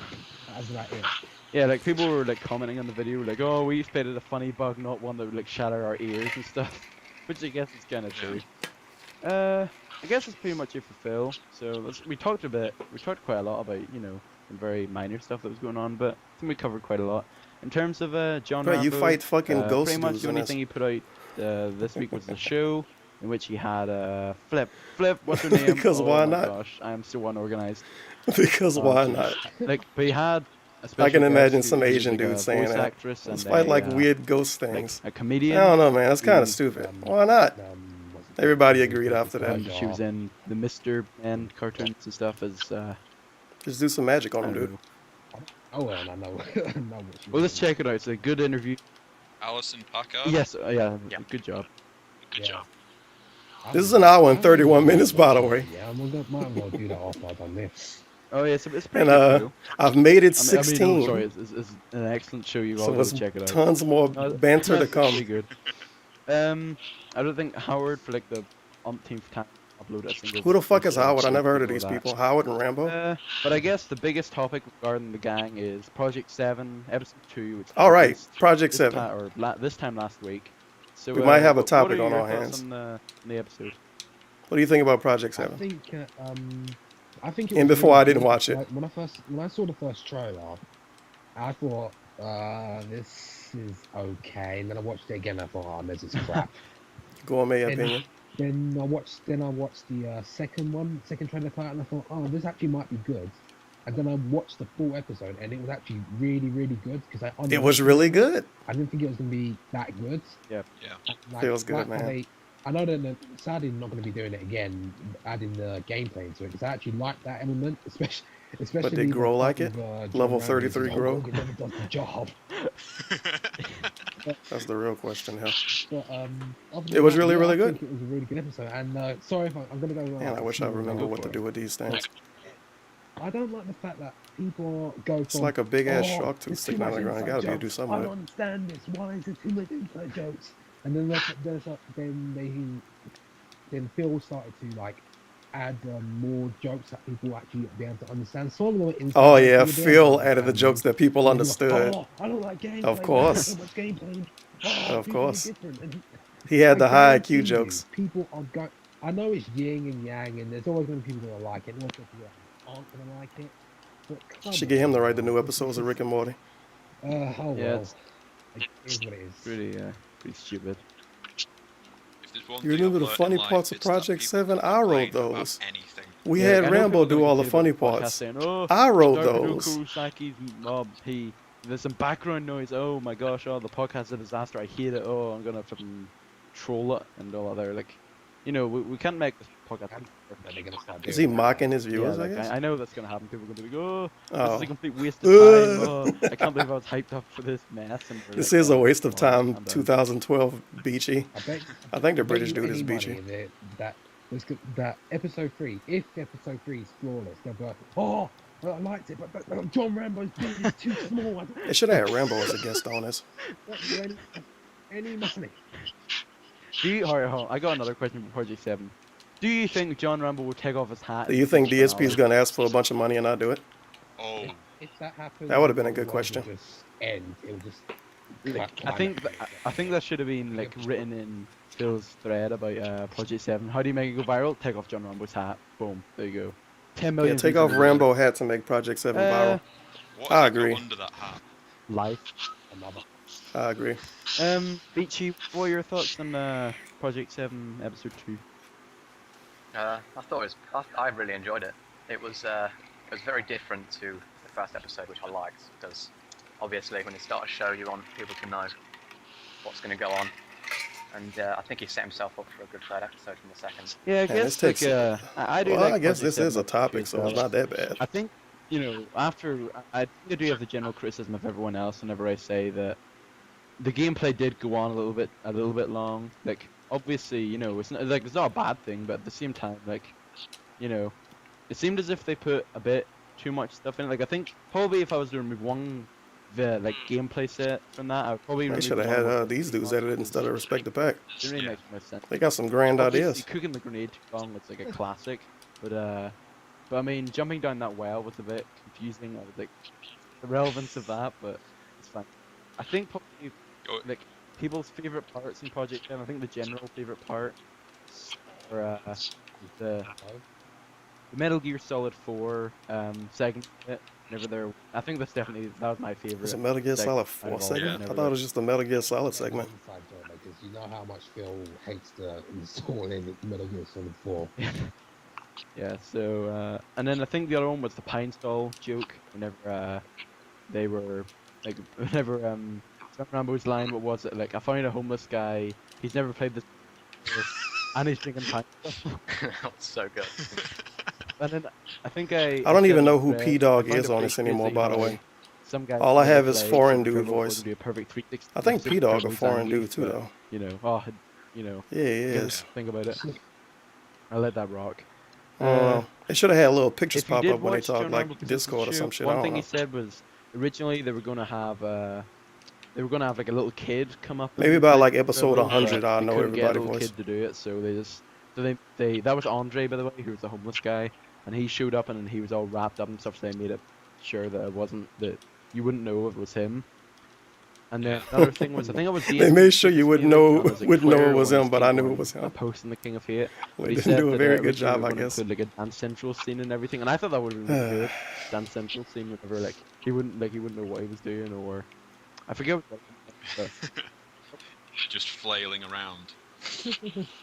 That's like it. Yeah, like people were like commenting on the video, like, "Oh, we expected a funny bug, not one that would like shatter our ears and stuff," which I guess is kind of true. I guess that's pretty much it for Phil. So we talked quite a lot about some very minor stuff that was going on, but I think we covered quite a lot. In terms of John Bro, Rambo, you fight fucking ghost pretty much dudes the in only this. thing he put out this week was the show in which he had Flip. What's her name? Because oh why my not? gosh, I am so unorganized. Because why not? Like, but he had. I can imagine guest some who's Asian like a dude saying voice that. actress Let's and fight a, like weird ghost like things. a comedian. I don't know, man. That's kind of who, stupid. Why not? Everybody agreed after that. She was in the Mr. Man cartoons and stuff as. Just do some magic on him, dude. Oh well, I know. What she Well, let's check it out. It's a good interview. Alison Packard. Yes, yeah, good job. Good job. This is an hour and 31 minutes, by the way. Yeah, I'm gonna might as well do that after I've done this. Oh yeah, it's pretty And good show. I've made it I mean, 16. no, sorry, it's an excellent show. You all So got there's to check it out. tons more banter to It's pretty come. good. I don't think Howard for like the umpteenth time uploaded a single. Who the fuck is show, Howard? I so never heard of ignore these that. people. Howard and Rambo? But I guess the biggest topic regarding the gang is Project 7, Episode 2. Which All right, released Project this 7. This time last week. So We might have a what topic are on your our thoughts hands. on the episode? What do you think about Project I 7? think it And was before really I didn't good. watch it. Like, when I saw the first trailer, I thought this is okay, and then I watched it again. I thought, oh, this is crap. Gourmet Then- opinion. Then I watched the second trailer part, and I thought, oh, this actually might be good. And then I watched the full episode, and it was actually really, really good because It was really good. I didn't think it was gonna be that good. Yeah. Feels good, like how man. I know that sadly they're not going to be doing it again, adding the gameplay into it because I actually like that element, especially. But they grow like it? Level 33 grow? It never does the job. That's the real question here. But, other It than was that, really, yeah, really I good. think it was a really good episode. And sorry if I'm going to go. Man, I wish I remember what to do with these things. I don't like the fact that people go. It's like a big ass shark tooth there's sticking too out of the much ground. You inside gotta do jokes. something I with don't it. understand this. Why is there too much inside jokes? And then Phil started to like add more jokes that people actually be able to understand. Some of them were inside Oh jokes yeah, you would be able Phil to added the understand. jokes that people And you'd be like, understood. "Oh, I don't like gameplay. Of There's course. so much gameplay. Of People are course. different." And He had the I high guarantee IQ you, jokes. People are going. I know it's yin and yang, and there's always going to be people that like it, and there's people that aren't going to like it. But come Should get him to on, write the new episodes of Rick and Morty. Oh well. Yeah, It is what it is. Pretty stupid. If there's one You thing remember I've the learned funny in life, parts of it's that Project people 7? can I wrote complain about those. anything. We Yeah, had I know Rambo people do gonna all the complain funny about the podcast parts. saying, "Oh, I wrote Dr. those. Kurosaki's mob. There's some background noise. Oh my gosh! Oh, the podcast's a disaster. I hate it. Oh, I'm gonna fucking troll it and all other like, we can't make this podcast. Is he mocking his viewers, Yeah, I like, guess? I know that's gonna happen. People are gonna be oh, this Oh. is a complete waste of time. Oh, I can't believe I was hyped up for this mess. And we're This like, is a oh, waste of come on, time, I'm done. 2012 Beachy. I think the bet British you dude is any money Beachy. that episode 3, if episode 3 is flawless, they'll be like, oh, I liked it, but John Rambo's bit is too small. They should have had Rambo as a guest on this. Any money. Hold on, I got another question for Project 7. Do you think John Rambo will take off his hat? Do you think DSP is going to ask for a bunch of money and not do it? Oh. If that happens, That would have been a good it question. will just end. It will just. I think that should have been like written in Phil's thread about Project 7. How do you make it go viral? Take off John Rambo's hat. Boom. There you go. 10 million. Yeah, take views off on the Rambo hat to make Project 7 viral. What's I it got agree. under that hat? Life. I agree. Beachy, what are your thoughts on Project 7 Episode 2? I really enjoyed it. It was very different to the first episode, which I liked, because obviously when you start a show, you want people to know what's going to go on. And I think he set himself up for a good third episode from the second. Yeah, I Man, guess this takes- I do. Well, like I guess Project this 7 is a topic, so it's not that bad. I think after I think I do have the general criticism of everyone else whenever I say that the gameplay did go on a little bit long. Like, obviously, you know, it's not a bad thing, but at the same time, like, you know, it seemed as if they put a bit too much stuff in. Like, I think probably if I was to remove the gameplay set from that, I would probably They remove should have one had with these dudes edited instead of Respect the Pack. It really makes no sense. They got some grand Obviously, ideas. cooking the grenade too long was like a classic, but I mean, jumping down that well was a bit confusing. I was like, the relevance of that, but it's fine. I think probably like people's favorite parts in Project 10. I think the general favorite part are the Metal Gear Solid 4 segment. Whenever they're, I think that was my favorite. Was it Metal Gear Solid 4 segment? I thought it was just the Metal Gear Solid segment. Because you know how much Phil hates to install in Metal Gear Solid 4. Yeah, so, and then I think the other one was the Pine Stall joke, whenever, they were, like, whenever, Rambo's line, what was it, like, I found a homeless guy, he's never played this before, and he's drinking Pine Stall. That's so good. And then, I think I don't even know who P-Dog is on this anymore, by the way. All I have is foreign dude voice. I think P-Dog a foreign dude, too, though. You know, you know. Yeah, he is. Think about it. I'll let that rock. They should have had little pictures If you pop did up when they watch talk John like Rambo Discord or Show, some shit. One I don't thing know. he said was originally they were gonna have like a little kid come up. Maybe and by play like the episode role, 100, but I'll they know couldn't get a everybody little voice. kid to do it, so they that was Andre, by the way, who was the homeless guy, and he showed up and he was all wrapped up and stuff, so they made it sure that that you wouldn't know if it was him. And then another thing was, I think it was They made sure you wouldn't know it was him, but I knew it was him. A post in the King of Hate. Well, But he they said do a that, very good originally job, they were I gonna guess. include, like, a Dance Central scene and everything, and I thought that would have been really good. Dance Central scene, whenever like he wouldn't know what he was doing, or I forget what. But Just flailing around.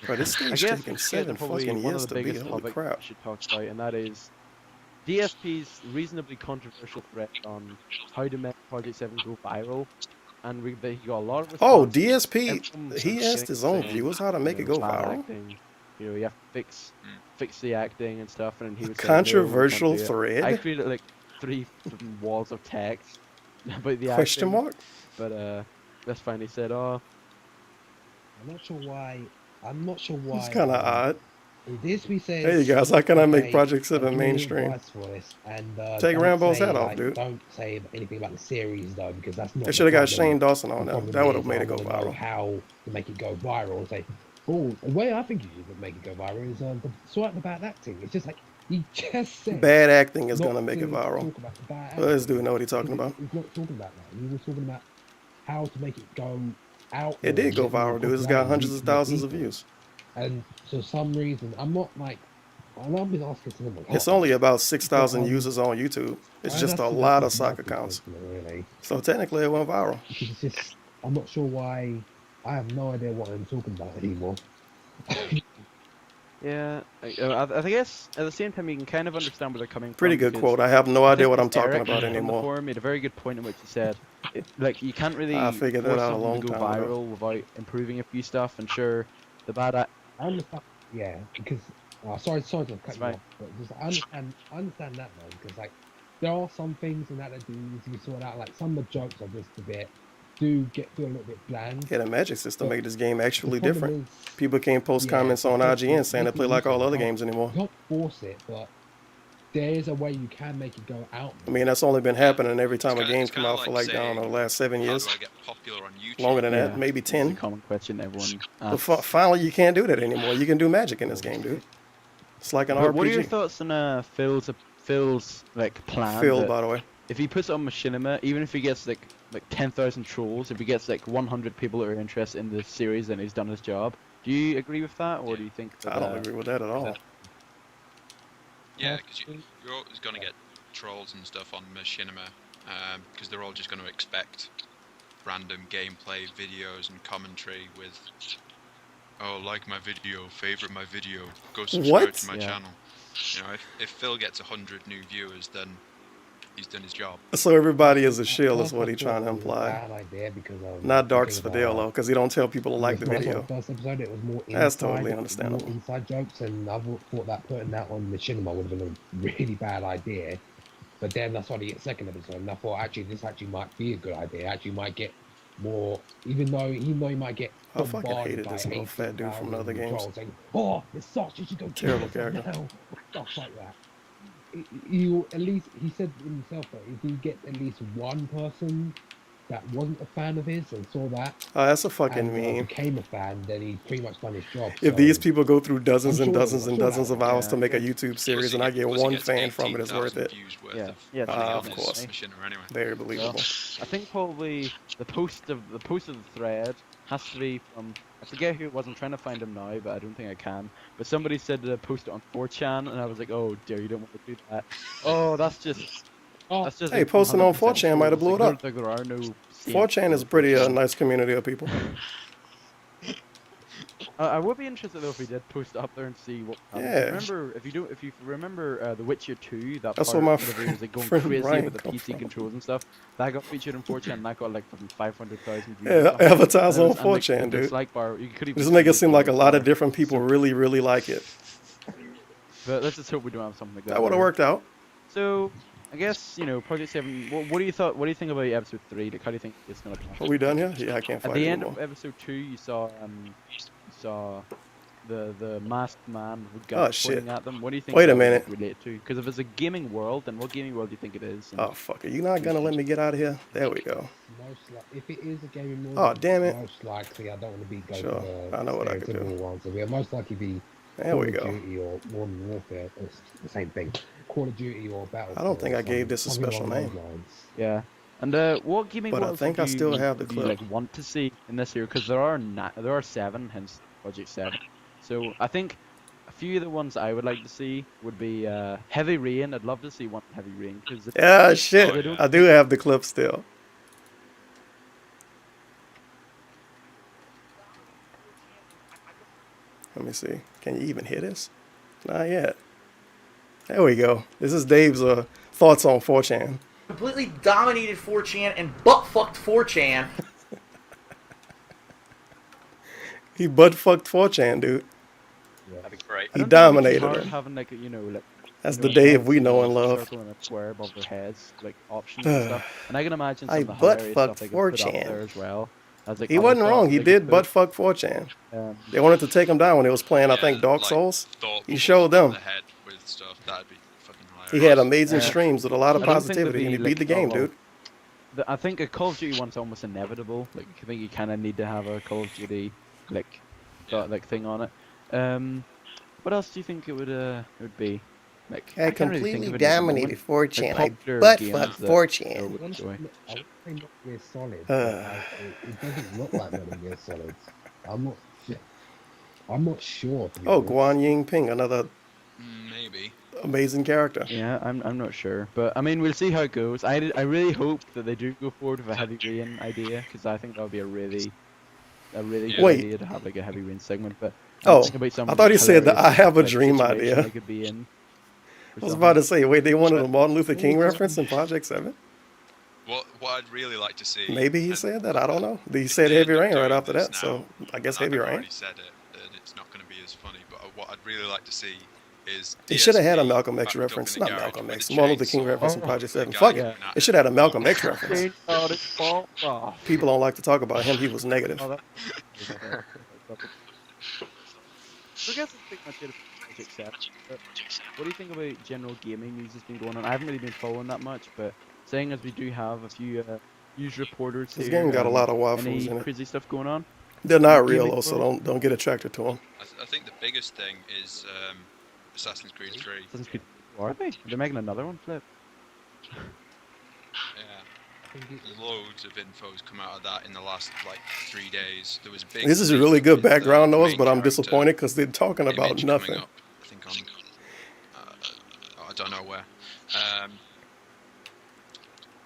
Bro, this I thing's guess taking let's get to 7 probably fucking one years of the to beat. biggest Holy topics crap. we should talk about, and that is DSP's reasonably controversial threat on how to make Project 7 go viral. And he got a lot of Oh, responses. DSP, Everyone he was asked his own saying, viewers how to make you it know, go bad viral. acting. You know, you have to fix the acting and stuff, and he was saying, Controversial no, we can't do it. thread? I created like 3 fucking walls of text about the Question acting, mark? but that's fine. He said, "Oh, I'm not sure why. It's kind of odd. DSP says, Hey, you guys, how can I make okay, Project I'll 7 give you mainstream? advice for this, and, Take don't Rambo's say, hat off, like, dude. Don't say anything about the series, though, because that's not. They the should have got problem. Shane Dawson on The there. problem That would have is, made I it go wanna know viral. how to make it go viral. And say, oh, the way I think you should make it go viral is sort of bad acting. It's just like he just said. Bad acting is not going to make it to viral. talk about the bad Well, this acting. dude know what he's talking about. He's not talking about that. He was talking about how to make it go out. It did go viral, dude. It's got hundreds of thousands of views. And for some reason, I'm not like, I've been asking to them. It's only about 6,000 users on YouTube. It's just a lot of soccer accounts. Really. So technically, it went viral. It's just, I'm not sure why. I have no idea what I'm talking about anymore. yeah." I guess at the same time, you can kind of understand where they're coming Pretty from. good quote. I have no idea what I'm talking about Eric anymore. Forum made a very good point in which he said, like, you can't really I figured that force out a something long to go time ago. viral without improving a few stuff. And sure, the bad act. I understand, yeah, because sorry to cut you fine. off, but just I understand that though, because like there are some things in that do need to be sorted out. Like some of the jokes are just a bit do a little bit bland. Yeah, the magic system But made this game actually the problem different. is- People can't post Yeah, comments on because IGN saying they you play like all also other can't- games anymore. You can't force it, but there is a way you can make it go out. I mean, that's only been happening every time a kinda- game it's come kinda out for like like, I don't know, the last 7 How years. do I get popular on YouTube? Longer than that, Yeah, maybe it's a 10. common question everyone But asks. finally, you can't do that anymore. You can do magic in this game, dude. It's like an But what are your RPG. thoughts on Phil's like plan? Phil, that by the way. if he puts it on Machinima, even if he gets like 10,000 trolls, if he gets like 100 people that are interested in the series, then he's done his job. Do you agree with that, or do you think that, I don't agree with that at all. Yeah, because you're always going to get trolls and stuff on Machinima, because they're all just going to expect random gameplay videos and commentary with, oh, like my video, favorite my video, go subscribe What? to my Yeah. channel. You know, if Phil gets 100 new viewers, then he's done his job. So everybody is a shill, is what he's trying to imply. Bad idea because Not Darks Fidel, though, because he don't tell people to like the video. First episode, it was more That's inside, totally more understandable. inside jokes, and I thought that putting that on Machinima would have been a really bad idea. But then that's why they get second episode, and I thought actually this actually might be a good idea. Actually, might get more, even though he might get I fucking bombarded hated by this little fat dude from the other 18,000 games. trolls saying, "Oh, it sucks. You should go kill Terrible yourself character. now," stuff like that. You at least, he said himself that if he gets at least one person that wasn't a fan of his and saw that Oh, that's a fucking and meme. became a fan, then he's pretty much done his job. If So these people go through dozens I'm and sure dozens I'm and sure dozens that of hours to Yeah, make a yeah. YouTube series and I get Plus he one gets fan from it, it's worth 18,000 it. views worth Yeah, of yeah, videos of on his course. Machinima anyway. Very Well, believable. I think probably the post of the thread has to be from, I forget who it was. I'm trying to find him now, but I don't think I can. But somebody said to post it on 4chan, and I was like, oh dear, you don't want to do that. Oh, that's just Hey, posting on 100% 4chan might have true. blew it It's up. there are no 4chan is a pretty nice community of people. I would be interested though if we did post it up there and see what happens. Yeah. Remember, if you remember The Witcher 2, that That's part where my whenever he was like going friend crazy Brian with the come PC from. controls and stuff, that got featured in 4chan, and that got like fucking 500,000 views. Yeah, advertise on 4chan, the dude. dislike bar, you could even Just make see it seem like a dislike lot of bar. different people really, really like it. But let's just hope we don't have something like that. That would have later. worked out. So, I guess Project 7. What do you think about episode 3? Like, how do you think it's gonna play? Are we done here? Yeah, I can't At fight the end anymore. of episode 2, you saw the masked man with Oh, guns shit. pointing at them. What do you think? Wait a that would minute. relate to? Because if it's a gaming world, then what gaming world do you think it is? And Oh, fuck. Are you not going to let me get out of here? There we go. if it is a gaming mode, Oh, damn it. most likely I don't want to be going Sure, to the I know what I could do. stereotypical ones. It'll most likely be There Call we of go. Duty or Modern Warfare. It's the same thing. Call of Duty or Battlefield. I don't think I or gave this a something special along those name. lines. yeah. And what gaming But I worlds think would I still have the would you, clip. like want to see in this year? Because there are 7, hence Project 7. So I think a few of the ones I would like to see would be Heavy Rain. I'd love to see one Heavy Rain because Yeah, shit. I do have the clip still. Let me see. Can you even hear this? Not yet. There we go. This is Dave's thoughts on 4chan. Completely dominated 4chan and butt-fucked 4chan. He butt-fucked 4chan, dude. That'd be great. He dominated hard him. having like That's the Dave we know and love. Circle and a square above their heads, like options and stuff. And I can imagine some I of the hilarious butt-fucked stuff they could put up 4chan. there as well. As, like, He other wasn't wrong. thoughts He they did could put. butt-fuck 4chan. They wanted to take him down when he was playing, I think, Dark Souls. He showed them. The head with stuff, that'd be fucking hilarious. He had amazing Yeah. streams with a lot of I don't think there'd positivity, and he be, beat the game, well, dude. I think a Call of Duty one's almost inevitable. Like I think you kind of need to have a Call of Duty like thing on it. What else do you think it would be? Like I can't really think completely of it at the dominated moment. 4chan. Like, I popular butt-fucked games that 4chan. I would enjoy. I would say Metal Gear Solid. but it doesn't look like Metal Gear Solid. I'm not sure. to be Oh, honest. Guan Ying Ping, another Maybe. amazing character. Yeah, I'm not sure, but I mean we'll see how it goes. I really hope that they do go forward with a Heavy Rain idea because I think that would be a really good Wait. idea to have like a Heavy Rain segment. But Oh, thinking about some I thought he said that I hilarious, have a like, dream situation idea. they could be in. I was about to say, wait, they wanted a Martin Luther King reference in Project 7? What I'd really like to see. Maybe he said that. I don't know. He said Heavy Rain right after that, so I guess Heavy I've Rain. already said it, and it's not going to be as funny. But what I'd really like to see is. It should have had a DSP Malcolm X backed up reference. in a Not garage Malcolm with X. a Martin Luther King chainsaw. reference in Project 7. guy Fuck it. going at It should have had a Malcolm X reference. Chainsaw. People don't like to talk about him. He was negative. So I guess that's pretty much it for Project 7. But what do you think about general gaming news that's been going on? I haven't really been following that much, but saying as we do have a few news reporters This here, game got a lot of any waffles in it. crazy stuff going on? They're not in the real gaming though, so world? don't get attracted to them. I think the biggest thing is Assassin's Creed 3. Assassin's Creed. Are they? They're making another one, Flip. Yeah. Loads of info's come out of that in the last like 3 days. There was a big. This is a leak really good with the background noise, main but I'm character disappointed because they're talking about image nothing. coming up, I think on. I don't know where.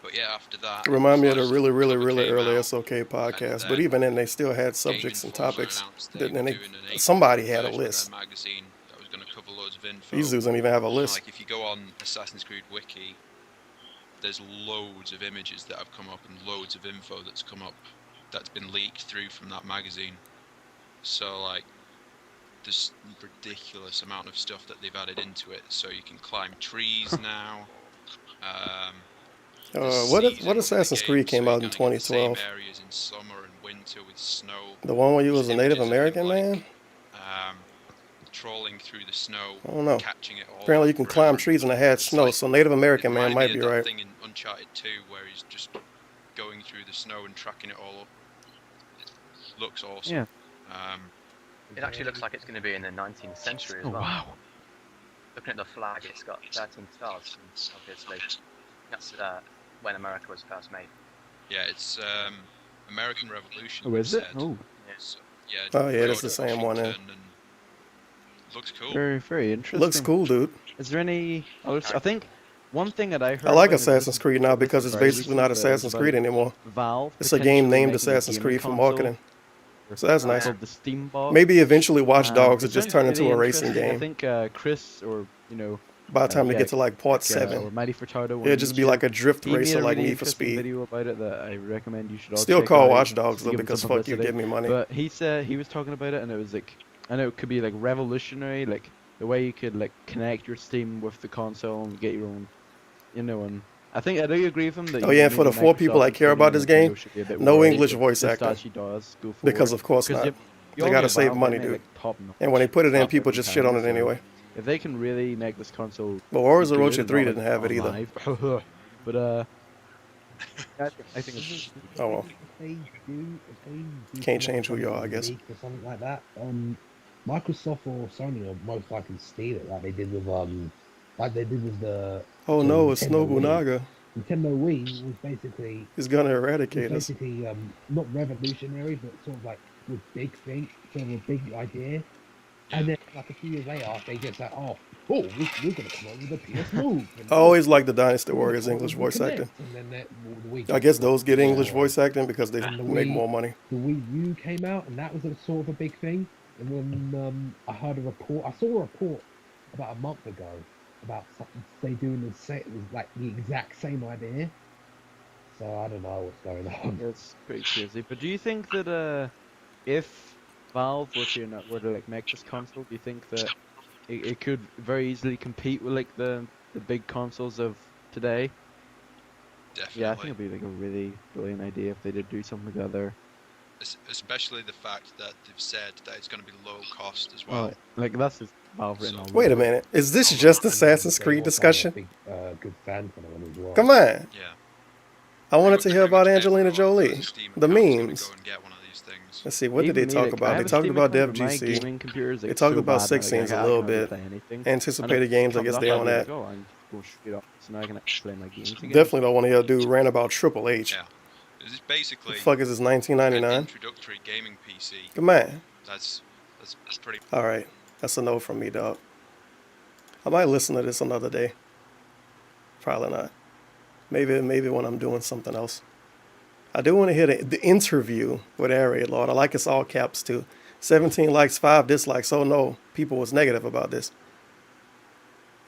But yeah, after that. Remind me of the first really, really, cover really came early out, SOK podcast, then but even then they still had subjects and Informer topics. announced they were And they, doing an somebody had a version of their list. magazine that was going to cover loads of info. These dudes don't even have a And, list. Like if you go on Assassin's Creed Wiki, there's loads of images that have come up and loads of info that's come up that's been leaked through from that magazine. So like, there's ridiculous amount of stuff that they've added into it. So you can climb trees now. What Assassin's Creed came out in 2012? Areas in summer and winter with snow. The one where you was a Native American man? Trolling through the snow, I don't know. catching it all. Apparently you can climb trees and it had snow, like, so Native American man might be that right. Thing in Uncharted 2 where he's just going through the snow and tracking it all up. It looks awesome. Yeah. It actually looks like it's going to be in the 19th century as well. Wow. Looking at the flag, it's got 13 stars, and obviously that's when America was first made. Yeah, it's American Revolution. Oh, is it? Said. Oh. So, yeah, Oh yeah, that's George the same one. Washington and looks cool. Very, very interesting. Looks cool, dude. Is there any? I think one thing that I heard. I like about Assassin's Creed now because it's basically not Assassin's Creed anymore. Valve. It's a game named potentially making a Assassin's gaming Creed for console marketing. So that's nice. called the Steam Box. Maybe eventually Watch Dogs will It just sounds turn into really a racing interesting. game. I think Chris or by the time they get to like part 7, or Mighty Furtado, it'll just be like a drift he made racer a like really Need for interesting Speed. video about it that I recommend you should all Still check call out. Watch Dogs Just though give it because some fuck you, publicity. give me money. But he said he was talking about it and it was like, I know it could be like revolutionary, like the way you could like connect your Steam with the console and get your own, and I think I do agree with him that. Oh yeah, and for the 4 people that care about this game, no English voice acting. Because of course not. They gotta save money, dude. And when they put it in, people just shit on it anyway. If they can really make this console. But Warriors of good Rocha and 3 not, didn't have it either. live, but I think it's. Oh well. If they Can't change who you are, I guess. Or something like that. Microsoft or Sony will most likely steal it, like they did with the. Oh no, it's Nintendo Wii. Nobunaga. Nintendo Wii was basically. He's gonna eradicate us. Basically, not revolutionary, but sort of like with big thing, sort of a big idea. And then, like a few years later, they just like, we're gonna come up with a PS Move. I always like the Dynasty Warriors English voice acting. And then the Wii I guess those get English voice acting because they make more money. The Wii U came out, and that was a sort of a big thing. And when I heard a report, I saw a report about a month ago about something they doing the same, it was like the exact same idea. So I don't know what's going on. It's pretty crazy. But do you think that if Valve were to like make this console, do you think that it could very easily compete with like the big consoles of today? Definitely. Yeah, I think it'd be like a really brilliant idea if they did do something together. Especially the fact that they've said that it's going to be low cost as well. Like that's just Valve written all Wait a minute, is this just Assassin's Creed discussion? Good fan for them as well. Come on. Yeah. I wanted to hear about Angelina Jolie. The memes. Let's see, what did they talk about? They talked about Dev GC. They talked about sex scenes a little bit. Anticipated games, I guess they on that. Definitely don't want to hear a dude rant about Triple H. Yeah. It's basically The fuck is this, 1999? introductory gaming PC. Come on. That's pretty. All right, that's a no from me, dog. I might listen to this another day. Probably not. Maybe when I'm doing something else. I do want to hear the interview with aireaidlord. I like it's all caps too. 17 likes, 5 dislikes. Oh no, people was negative about this.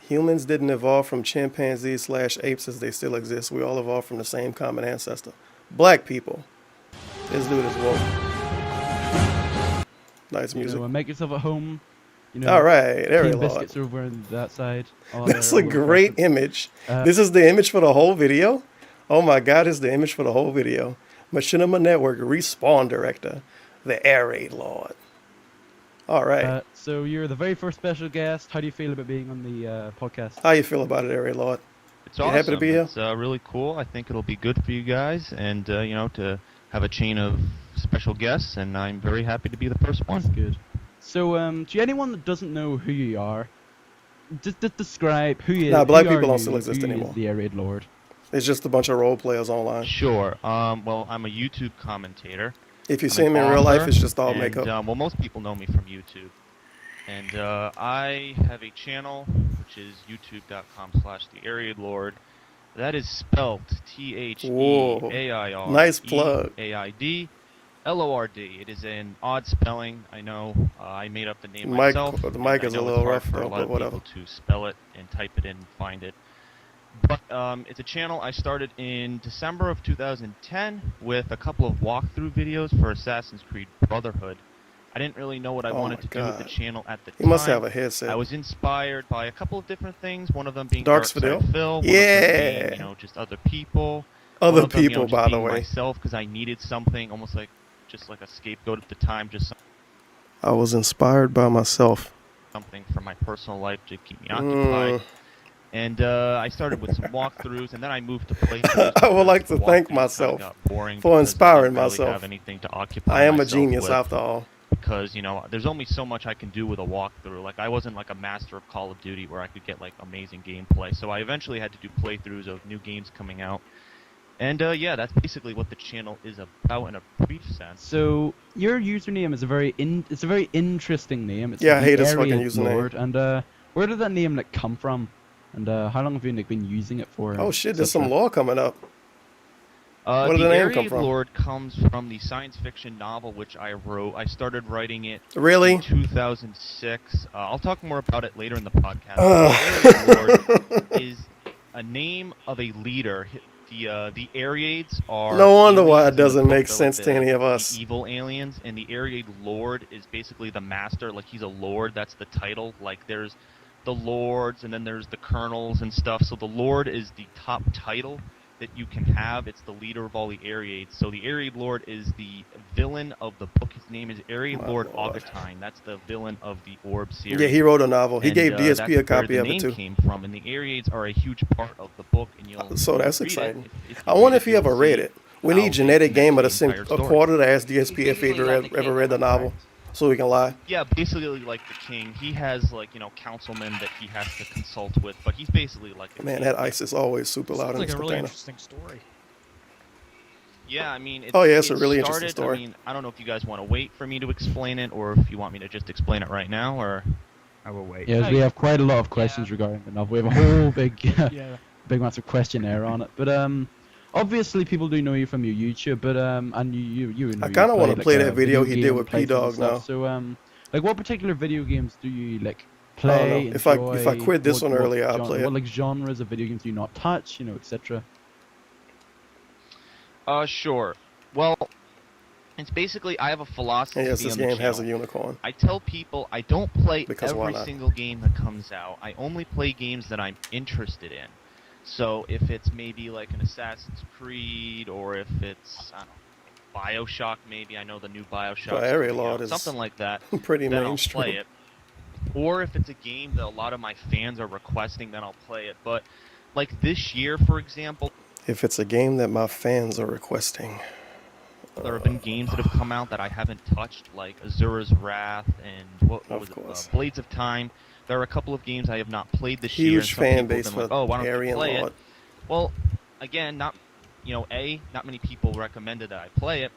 Humans didn't evolve from chimpanzees/apes as they still exist. We all evolved from the same common ancestor. Black people. This dude is woke. Nice music. Make yourself at home. All right, aireaidlord. Biscuits over on that side. That's a great image. This is the image for the whole video? Oh my god, this is the image for the whole video. Machinima Network Respawn Director, the aireaidlord. All right. So you're the very first special guest. How do you feel about being on the podcast? How you feel about it, aireaidlord? It's you awesome. happy to be here? It's really cool. I think it'll be good for you guys, and to have a chain of special guests, and I'm very happy to be the first one. That's good. So, to anyone that doesn't know who you are, just describe who you. Nah, black who are people don't you, still exist who is anymore. The aireaidlord. It's just a bunch of role players online. Sure. Well, I'm a YouTube commentator. If you see him in real life, it's just all and, makeup. Well, most people know me from YouTube. And I have a channel, which is youtube.com/theaireaidlord. That is spelled TheAireaidlord. Nice plug. It is an odd spelling. I know. I made up the name Mike, myself. the mic is a little rough, for a though, lot but of whatever. people to spell it and type it in and find it. But it's a channel I started in December of 2010 with a couple of walkthrough videos for Assassin's Creed Brotherhood. I didn't really know what I Oh wanted my to do with the God. channel at the He time. must have a headset. I was inspired by a couple of different things. One of them being Darks Darkside Fidel? Phil. One Yeah. of them being, you know, just other people. Other One of them, you know, people, just by the being way. myself because I needed something, almost like just like a scapegoat at the time, just I was inspired by myself. something from my personal life to keep me occupied. And I started with some walkthroughs, and then I moved to playthroughs. I would like to because thank walkthroughs kinda myself got boring for because I inspiring didn't really myself. have anything to occupy I am a myself genius with. after all. Because, you know, there's only so much I can do with a walkthrough. Like, I wasn't like a master of Call of Duty where I could get like amazing gameplay. So I eventually had to do playthroughs of new games coming out. And yeah, that's basically what the channel is about in a brief sense. So your username is a very interesting name. It's Yeah, I the hate this fucking aireaidlord. username. And where did that name like come from? And how long have you like, been using it for? Oh shit, there's etc.? some lore coming up. Where did The the name come from? aireaidlord comes from the science fiction novel which I wrote. I started writing it Really? in 2006. I'll talk more about it later in the podcast. The aireaidlord is a name of a leader. The Aireids are No wonder why it aliens in the doesn't book. make They're sense like to any of the us. evil aliens, and the Aireid Lord is basically the master. Like, he's a lord. That's the title. Like, there's the lords, and then there's the colonels and stuff. So the lord is the top title that you can have. It's the leader of all the Aireids. So the Aireid Lord is the villain of the book. His name is Aireaidlord Augustine. That's the villain of the Orb series. Yeah, he wrote a novel. He And, gave DSP that's a copy where of the it name too. came from, and the Aireids are a huge part of the book, and you'll So that's read exciting. it. If I you wonder read if he you'll ever read see it. We how need they Genetic connect Gamer to the send entire a story. quarter to ask DSP if he ever read the novel, so we can lie. Yeah, basically like the king. He has, like, you know, councilmen that he has to consult with, but he's basically like a Man, king. that ice is always super loud in Sounds like this a really container. interesting story. Yeah, I mean, Oh, yeah, it's a it really started, interesting story. I mean, I don't know if you guys want to wait for me to explain it, or if you want me to just explain it right now, or I will wait. Yes, we have quite a lot of questions regarding the novel. We have a whole big, big massive questionnaire on it. But obviously people do know you from your YouTube. But and you know I kind of want to play that video he did game with playthroughs and P-Dog now. stuff. So like what particular video games do you like I don't play? know. Enjoy? If I quit this what, one earlier, I'll play it. What like genres of video games do you not touch? You know, etc. Sure. Well, it's basically, I have a philosophy And yes, this on the game has a channel. unicorn. I tell people I don't play Because why every not? single game that comes out. I only play games that I'm interested in. So if it's maybe like an Assassin's Creed, or if it's, I don't know, BioShock maybe. I know the new BioShock. Well, aireaidlord is something like that. pretty then mainstream. I'll play it. Or if it's a game that a lot of my fans are requesting, then I'll play it. But like this year, for example, If it's a game that my fans are requesting. there have been games that have come out that I haven't touched, like Azura's Wrath and what was it, Blades of Time. There are a couple of games I have not played this year. Huge And some fan people have base been for like, oh, why don't you play aireaidlord. it? Well, again, not not many people recommended that I play it.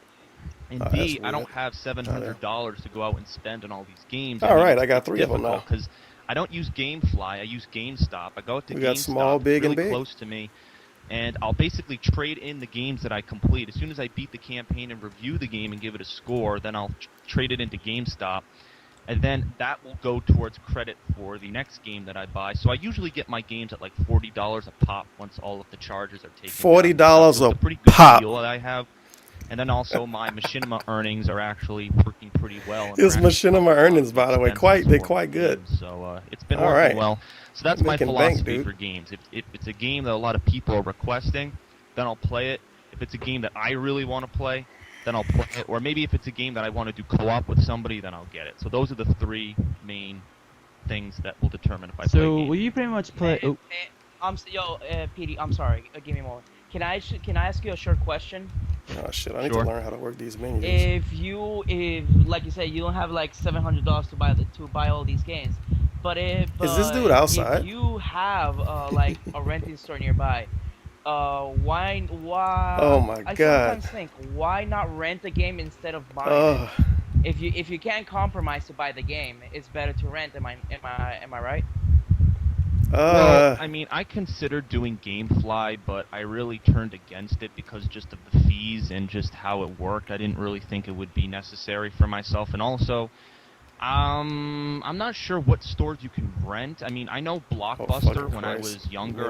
And Oh, B, that's I don't weird. have $700 to go out and spend on all these games. All right, I got 3 of them now. Because I don't use GameFly, I use GameStop. I go out to We GameStop, got small, big, really and big. close to me, and I'll basically trade in the games that I complete. As soon as I beat the campaign and review the game and give it a score, then I'll trade it into GameStop, and then that will go towards credit for the next game that I buy. So I usually get my games at like $40 a pop once all of the charges are taken. $40 down. So a it's a pretty good pop. deal that I have. And then also my machinima earnings are actually working pretty well. and His they're actually machinima earnings, by the way, expenses they're for quite good. games. So it's been All working right. well. So that's You're my making philosophy bank, dude. for games. If it's a game that a lot of people are requesting, then I'll play it. If it's a game that I really want to play, then I'll play it. Or maybe if it's a game that I want to do co-op with somebody, then I'll get it. So those are the 3 main things that will determine if I play So games. will you pretty much play? Oh, PD, I'm sorry. Give me a moment. Can I ask you a short question? Oh shit! I need Sure. to learn how to work these menus. If like you said, you don't have like $700 to buy all these games, but if Is this dude outside? if you have like a renting store nearby, why? Oh my I God. sometimes think, why not rent a game instead of buying Ugh. it? If you can't compromise to buy the game, it's better to rent. Am I right? Well, I mean, I considered doing GameFly, but I really turned against it because just of the fees and just how it worked. I didn't really think it would be necessary for myself. And also, I'm not sure what stores you can rent. I mean, I know Blockbuster, when I was younger,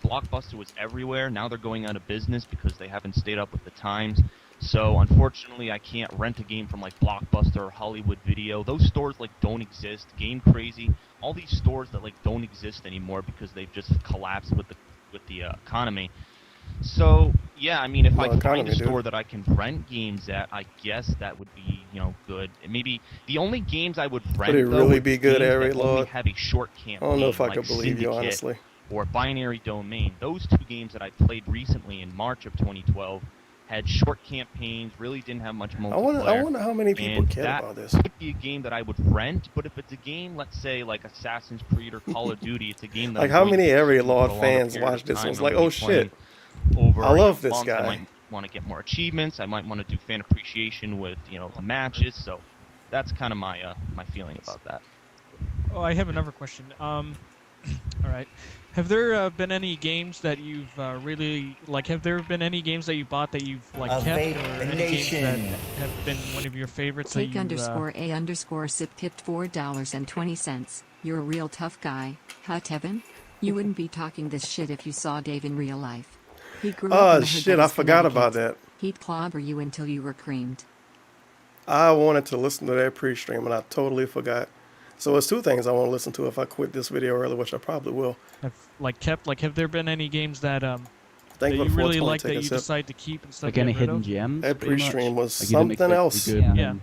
Blockbuster was everywhere. Now they're going out of business because they haven't stayed up with the times. So unfortunately, I can't rent a game from like Blockbuster or Hollywood Video. Those stores like don't exist. Game Crazy, all these stores that like don't exist anymore because they've just collapsed with the economy. So yeah, I mean, if I find a store that I can rent games at, I guess that would be, you know, good. Maybe the only games I would rent Would it really be good, Airy aireaidlord? Lord? Have a short campaign. I don't know if I like could believe you, Syndicate honestly. Or Binary Domain. Those two games that I played recently in March of 2012 had short campaigns, really didn't have much multiplayer. I wonder how many people and care that about this. would be a game that I would rent, but if it's a game, let's say like Assassin's Creed or Call of Duty, it's a game that Like, I'm how going many to aireaidlord for a longer fans period of watch this time. and was I'm like, gonna oh be playing shit, over I love this month. I guy. might want to get more achievements. I might want to do fan appreciation with, you know, the matches. So that's kind of my my feeling about that. Oh, I have another question. All right. Have there been any games that you've really like? Have there been any games that you bought that you've like kept, or any games that have been one of your favorites? Take that you, _A_sip tipped $4.20. You're a real tough guy, huh, Tevin? You wouldn't be talking this shit if you saw Dave in real life. He grew up in the shit, Hillbillies, I forgot about Connecticut. that. He'd clobber you until you were creamed. I wanted to listen to that pre-stream and I totally forgot. So it's two things I want to listen to if I quit this video early, which I probably will. Have there been any games that that Thank you you for really 420 like that take a you sip. decide to keep instead Like of any get rid hidden of? gems. That pretty pre-stream much. was Like, you didn't something expect it to else. be good, and Yeah. then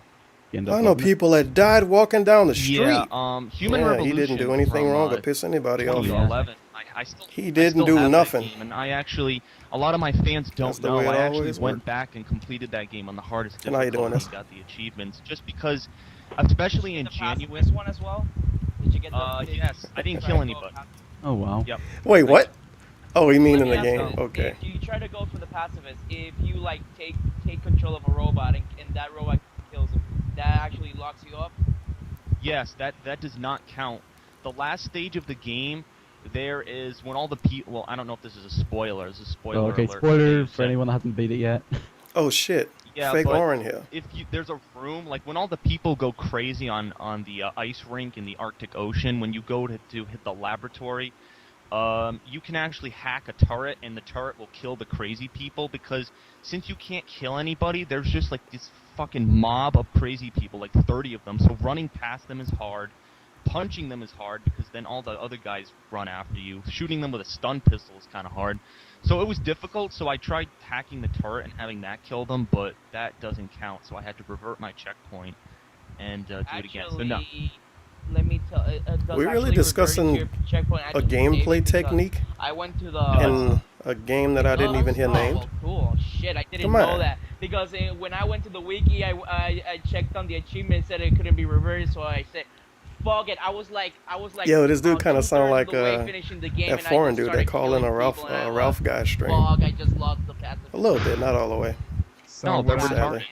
you end up I know loving it. people that died walking down the street. Yeah, Human Yeah, Revolution. he didn't do anything from, wrong or piss anybody off. 2011. I still, He I didn't still do have nothing. That game, and I actually, a lot of my fans don't That's the know. way it I actually always went worked. back and completed that game on the hardest And how you difficulty doing this? and got the achievements, just because, especially in January. This one as well? Did you get the Yes, I didn't kill anybody. Oh wow. Yep. Wait, what? Oh, you mean Let in me the ask game? you, Okay. If you try to go for the pacifist, if you like take control of a robot and that robot kills him, that actually locks you up? Yes, that does not count. The last stage of the game, there is when all the people. Well, I don't know if this is a spoiler. This is a spoiler Oh, okay, alert. spoiler for anyone that hasn't beat it yet. Oh shit. Yeah, Fake but Orin here. if there's a room, like when all the people go crazy on the ice rink in the Arctic Ocean, when you go to hit the laboratory, you can actually hack a turret, and the turret will kill the crazy people, because since you can't kill anybody, there's just like this fucking mob of crazy people, like 30 of them, so running past them is hard. Punching them is hard because then all the other guys run after you. Shooting them with a stun pistol is kind of hard. So it was difficult, so I tried hacking the turret and having that kill them, but that doesn't count, so I had to revert my checkpoint and do it again. So no. Let me tell. We're really discussing a gameplay technique I went to the in a game that I didn't even hear named. Oh, cool. Shit, I didn't Come know on. that. Because when I went to the wiki, I checked on the achievement, said it couldn't be reversed, so I said, fuck it. I was like. Yo, this dude kind of sound like finishing the game, that and I foreign just dude started that called in a killing Ralph people, and I Ralph guy stream. Fuck, I just lost the passive. A little bit, not all the way. No, they're Sadly. retarded.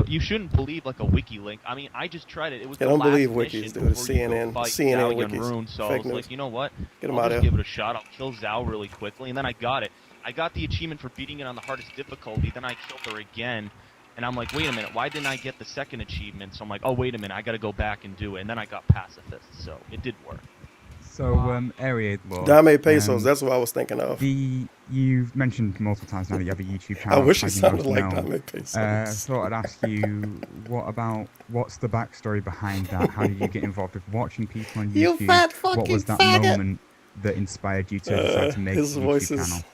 You shouldn't believe like a wiki link. I mean, I just tried it. It was Yeah, the don't last believe mission wikis, dude. It's before you go CNN fight CNN Zhao wikis. Yunrun, so I Fake was news. like, you know what? Get 'em I'll out just of give here. it a shot. I'll kill Zhao really quickly, and then I got it. I got the achievement for beating it on the hardest difficulty. Then I killed her again, and I'm like, wait a minute, why didn't I get the second achievement? So I'm like, oh wait a minute, I got to go back and do it. And then I got pacifist, so it did work. So, aireaidlord. Dame Pesos, that's what I was thinking of. You've mentioned multiple times now that you have a YouTube channel. I wish it as you sounded both like know. Dame Pesos. I thought I'd ask you, what's the backstory behind that? How did you get involved with watching people on YouTube? You fat What was that fucking faggot. moment that inspired you to decide to make a His YouTube voice is channel?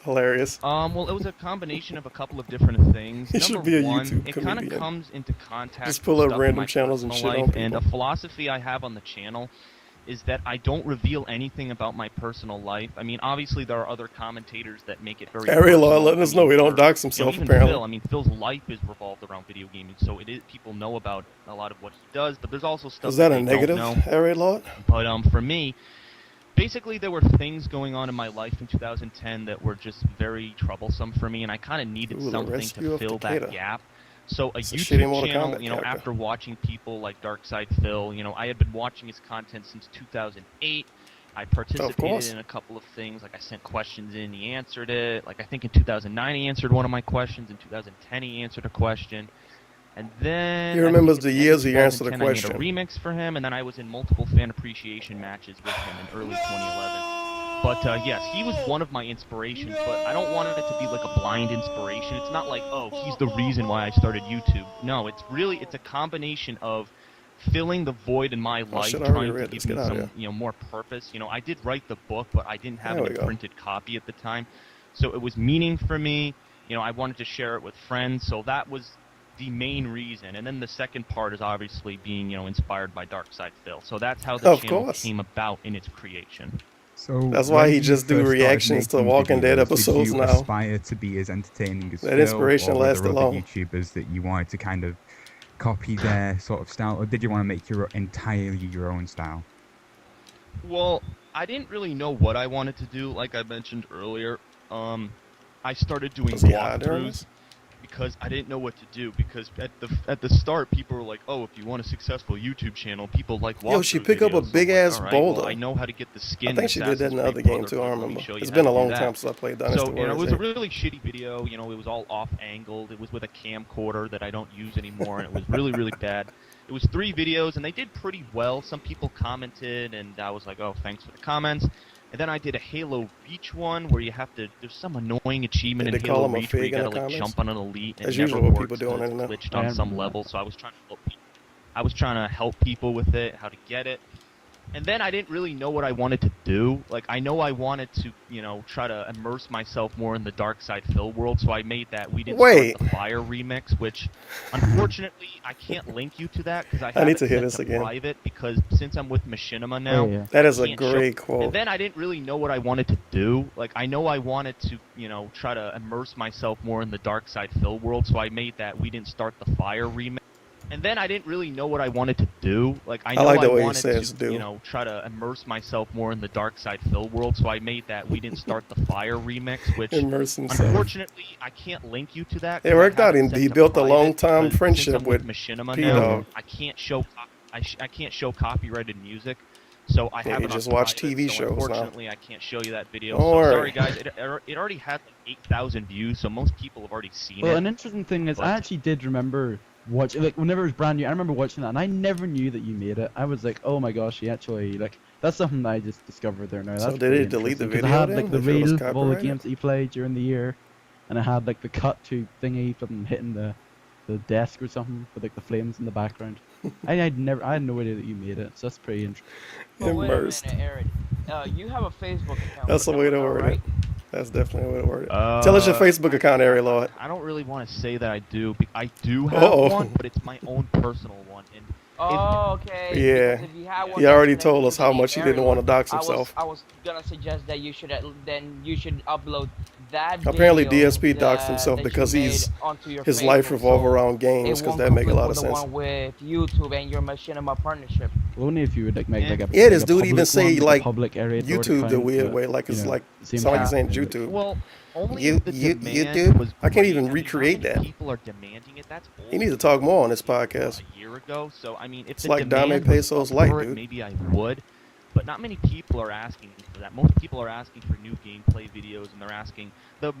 hilarious. Well, it was a combination of a couple of different things. He should Number be a one, YouTube it kind of comedian. comes into contact Just pull with up stuff in random my channels and personal shit on life, and a people. philosophy I have on the channel is that I don't reveal anything about my personal life. I mean, obviously there are other commentators that make it very Ariel personal. letting us know he don't dox himself, even apparently. Phil, I mean, Phil's life is revolved around video gaming, so people know about a lot of what he does, but there's also stuff Is that a they negative, don't know. Ariel Lord? But for me, basically there were things going on in my life in 2010 that were just very troublesome for me, and I kind of needed Ooh, the something rescue to of fill Takeda. that gap. So It's a shitty YouTube Mortal channel, Kombat character. after watching people like Darkside Phil, I had been watching his content since 2008. I participated course. in a couple of things, like I sent questions in, he answered it. Like I think in 2009 he answered one of my questions, in 2010 he answered a question. And then He I think remembers at the end of years he answered a 2010, I made question. a remix for him, and then I was in multiple fan appreciation matches with him in early 2011. But yes, he was one of my inspirations, but I don't want it to be like a blind inspiration. It's not like, oh, he's the reason why I started YouTube. No, it's a combination of filling the void in my life, shit, I already trying to read give this. me Get out of some, here. more purpose. I did write the book, but I didn't have There a we go. printed copy at the time. So it was meaning for me. I wanted to share it with friends, so that was the main reason. And then the second part is obviously being, inspired by Darkside Phil. So that's how the Of channel course. came about in its creation. So That's why when he you just do first started reactions to making Walking Dead videos, episodes did you now. aspire to be as entertaining as That Phil, inspiration or were lasted there other long. YouTubers that you wanted to kind of copy their sort of style, or did you want to make your entirely your own style? Well, I didn't really know what I wanted to do. Like I mentioned earlier, I started doing Was he high during walkthroughs this? because I didn't know what to do. Because at the start, people were like, "Oh, if you want a successful YouTube channel, people like walkthrough Yo, she pick up a videos." So I'm big like, ass "All right, boulder. well, I know how to get the skin." I think she did that in the other game too. I remember. It's been a long time since I played Dynasty So, it Warriors was a 8. really shitty video. It was all off-angled. It was with a camcorder that I don't use anymore, and it was really, really bad. It was 3 videos, and they did pretty well. Some people commented, and I was like, oh, thanks for the comments. And then I did a Halo Reach one where you have to, there's some annoying achievement Did in they call Halo him a Reach where you fig in gotta the like comments? jump on an elite, and As it never usual, what people works doing 'cause in it's there. glitched I on some remember that. level. So I was trying to help people. I was trying to help people with it, how to get it. And then I didn't really know what I wanted to do. Like, I know I wanted to, try to immerse myself more in the Darkside Phil world, so I made that We Didn't Wait. Start the Fire remix, which, unfortunately, I can't link you to that because I I have need it to hear set this to again. private because since I'm with Machinima now, yeah. That is I a can't show- great quote. And then I didn't really know what I wanted to do. Like, I know I wanted to, try to immerse myself more in the Darkside Phil world, so I made that We Didn't Start the Fire remix. And then I didn't really know what I wanted to do. Like, I know like the way he wanted says to, do. try to immerse myself more in the Darkside Phil world, so I made that We Didn't Start the Fire remix, which, Immerse himself. unfortunately, I can't link you to that. It 'cause I worked have out. it set He to built a private long-time because friendship since I'm with with Machinima P now, Dog. I can't show I can't show copyrighted music. So I Yeah, have you it on just watch private, TV so shows now. unfortunately I can't show you that video. Don't So worry. sorry guys, it already had like 8,000 views, so most people have already seen Well, it. an interesting thing is, But- I actually did remember watching, like, whenever it was brand new, I remember watching that, and I never knew that you made it. I was like, oh my gosh, he actually, like, that's something that I just discovered there now. So That's did pretty he delete the interesting, 'cause video I had, then, like, the if it was reel of all the copyrighted? games that he played during the year, and I had, like, the cut to thingy from hitting the desk or something, with, like, the flames in the background. I had no idea that you made it, so that's pretty interesting. But wait a Immersed. minute, Aaron. You have a Facebook account. That's the for way that, to word right? it. That's definitely the way to word it. Tell us your Facebook account, aireaidlord. I don't really want to say that I do. I do have Uh-oh. one, but it's my own personal one. And Oh, okay. Yeah. Because if you had one He already that's connected told us how the much he didn't want to aireaidlord, dox himself. I was gonna suggest that you should upload that. Apparently video DSP doxed himself that you because made he's onto your his life Facebook, revolve so around games, it because won't that make a conflict lot of with sense. the one with YouTube and your Machinima partnership. Well, only if you would, like, make, like, a Yeah, this like a dude even public say one, like a public aireaidlord YouTube the account, weird but, way, like you it's know, like same sound like he's saying content. YouTube. Well, only You if the demand YouTube? was I can't great. even I mean, recreate not many that. People are demanding it. That's He needs to talk more on this podcast. a year ago. So I mean, if It's the like Dame demand was Pesos up light, for it, dude. maybe I would. But not many people are asking for that. Most people are asking for new gameplay videos, and they're asking the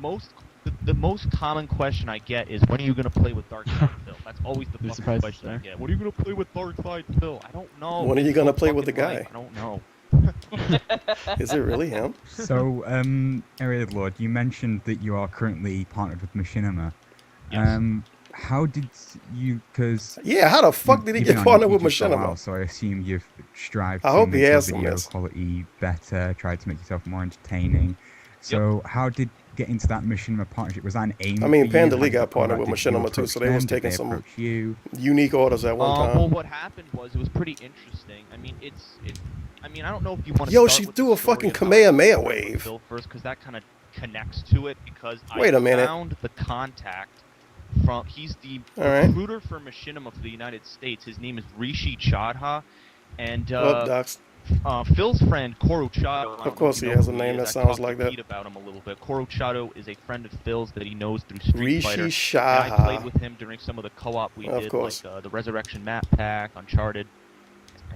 most common question I get is, when are you gonna play with Darkside Phil? That's always the fucking surprises question I there. get. When are you gonna play with Darkside Phil? I don't know. When are you It's gonna so play with the fucking guy? ripe. I don't know. Is it really him? So, aireaidlord, you mentioned that you are currently partnered with Machinima. Yes. How did you? Because Yeah, how the fuck did he get partnered with Machinima? So I assume you've strived I to hope he make your has some video this. quality better, tried to make yourself more entertaining. So how did get into that Machinima partnership? Was that an aim? I mean, for you? Panda How Lee did got that partnered with come about? Machinima Did you too, so they approach was them? Did taking they some approach you? unique orders at one time. Well, what happened was, it was pretty interesting. I mean, I mean, I don't know if you want to. Yo, start she with threw the a story fucking about Kamehameha Phil wave. first, because that kind of connects to it. Because Wait I a minute. found the contact from. He's the All right. recruiter for Machinima for the United States. His name is Rishi Chadha, and Well, docs. Phil's friend Koro Chado. Of course he has a name that sounds like that. I talked to Pete about him a little bit. Koro Chado is a friend of Phil's that he knows through Street Rishi Fighter. Shaha. And I played with him during some of the co-op we Of did, course. like the Resurrection Map Pack, Uncharted,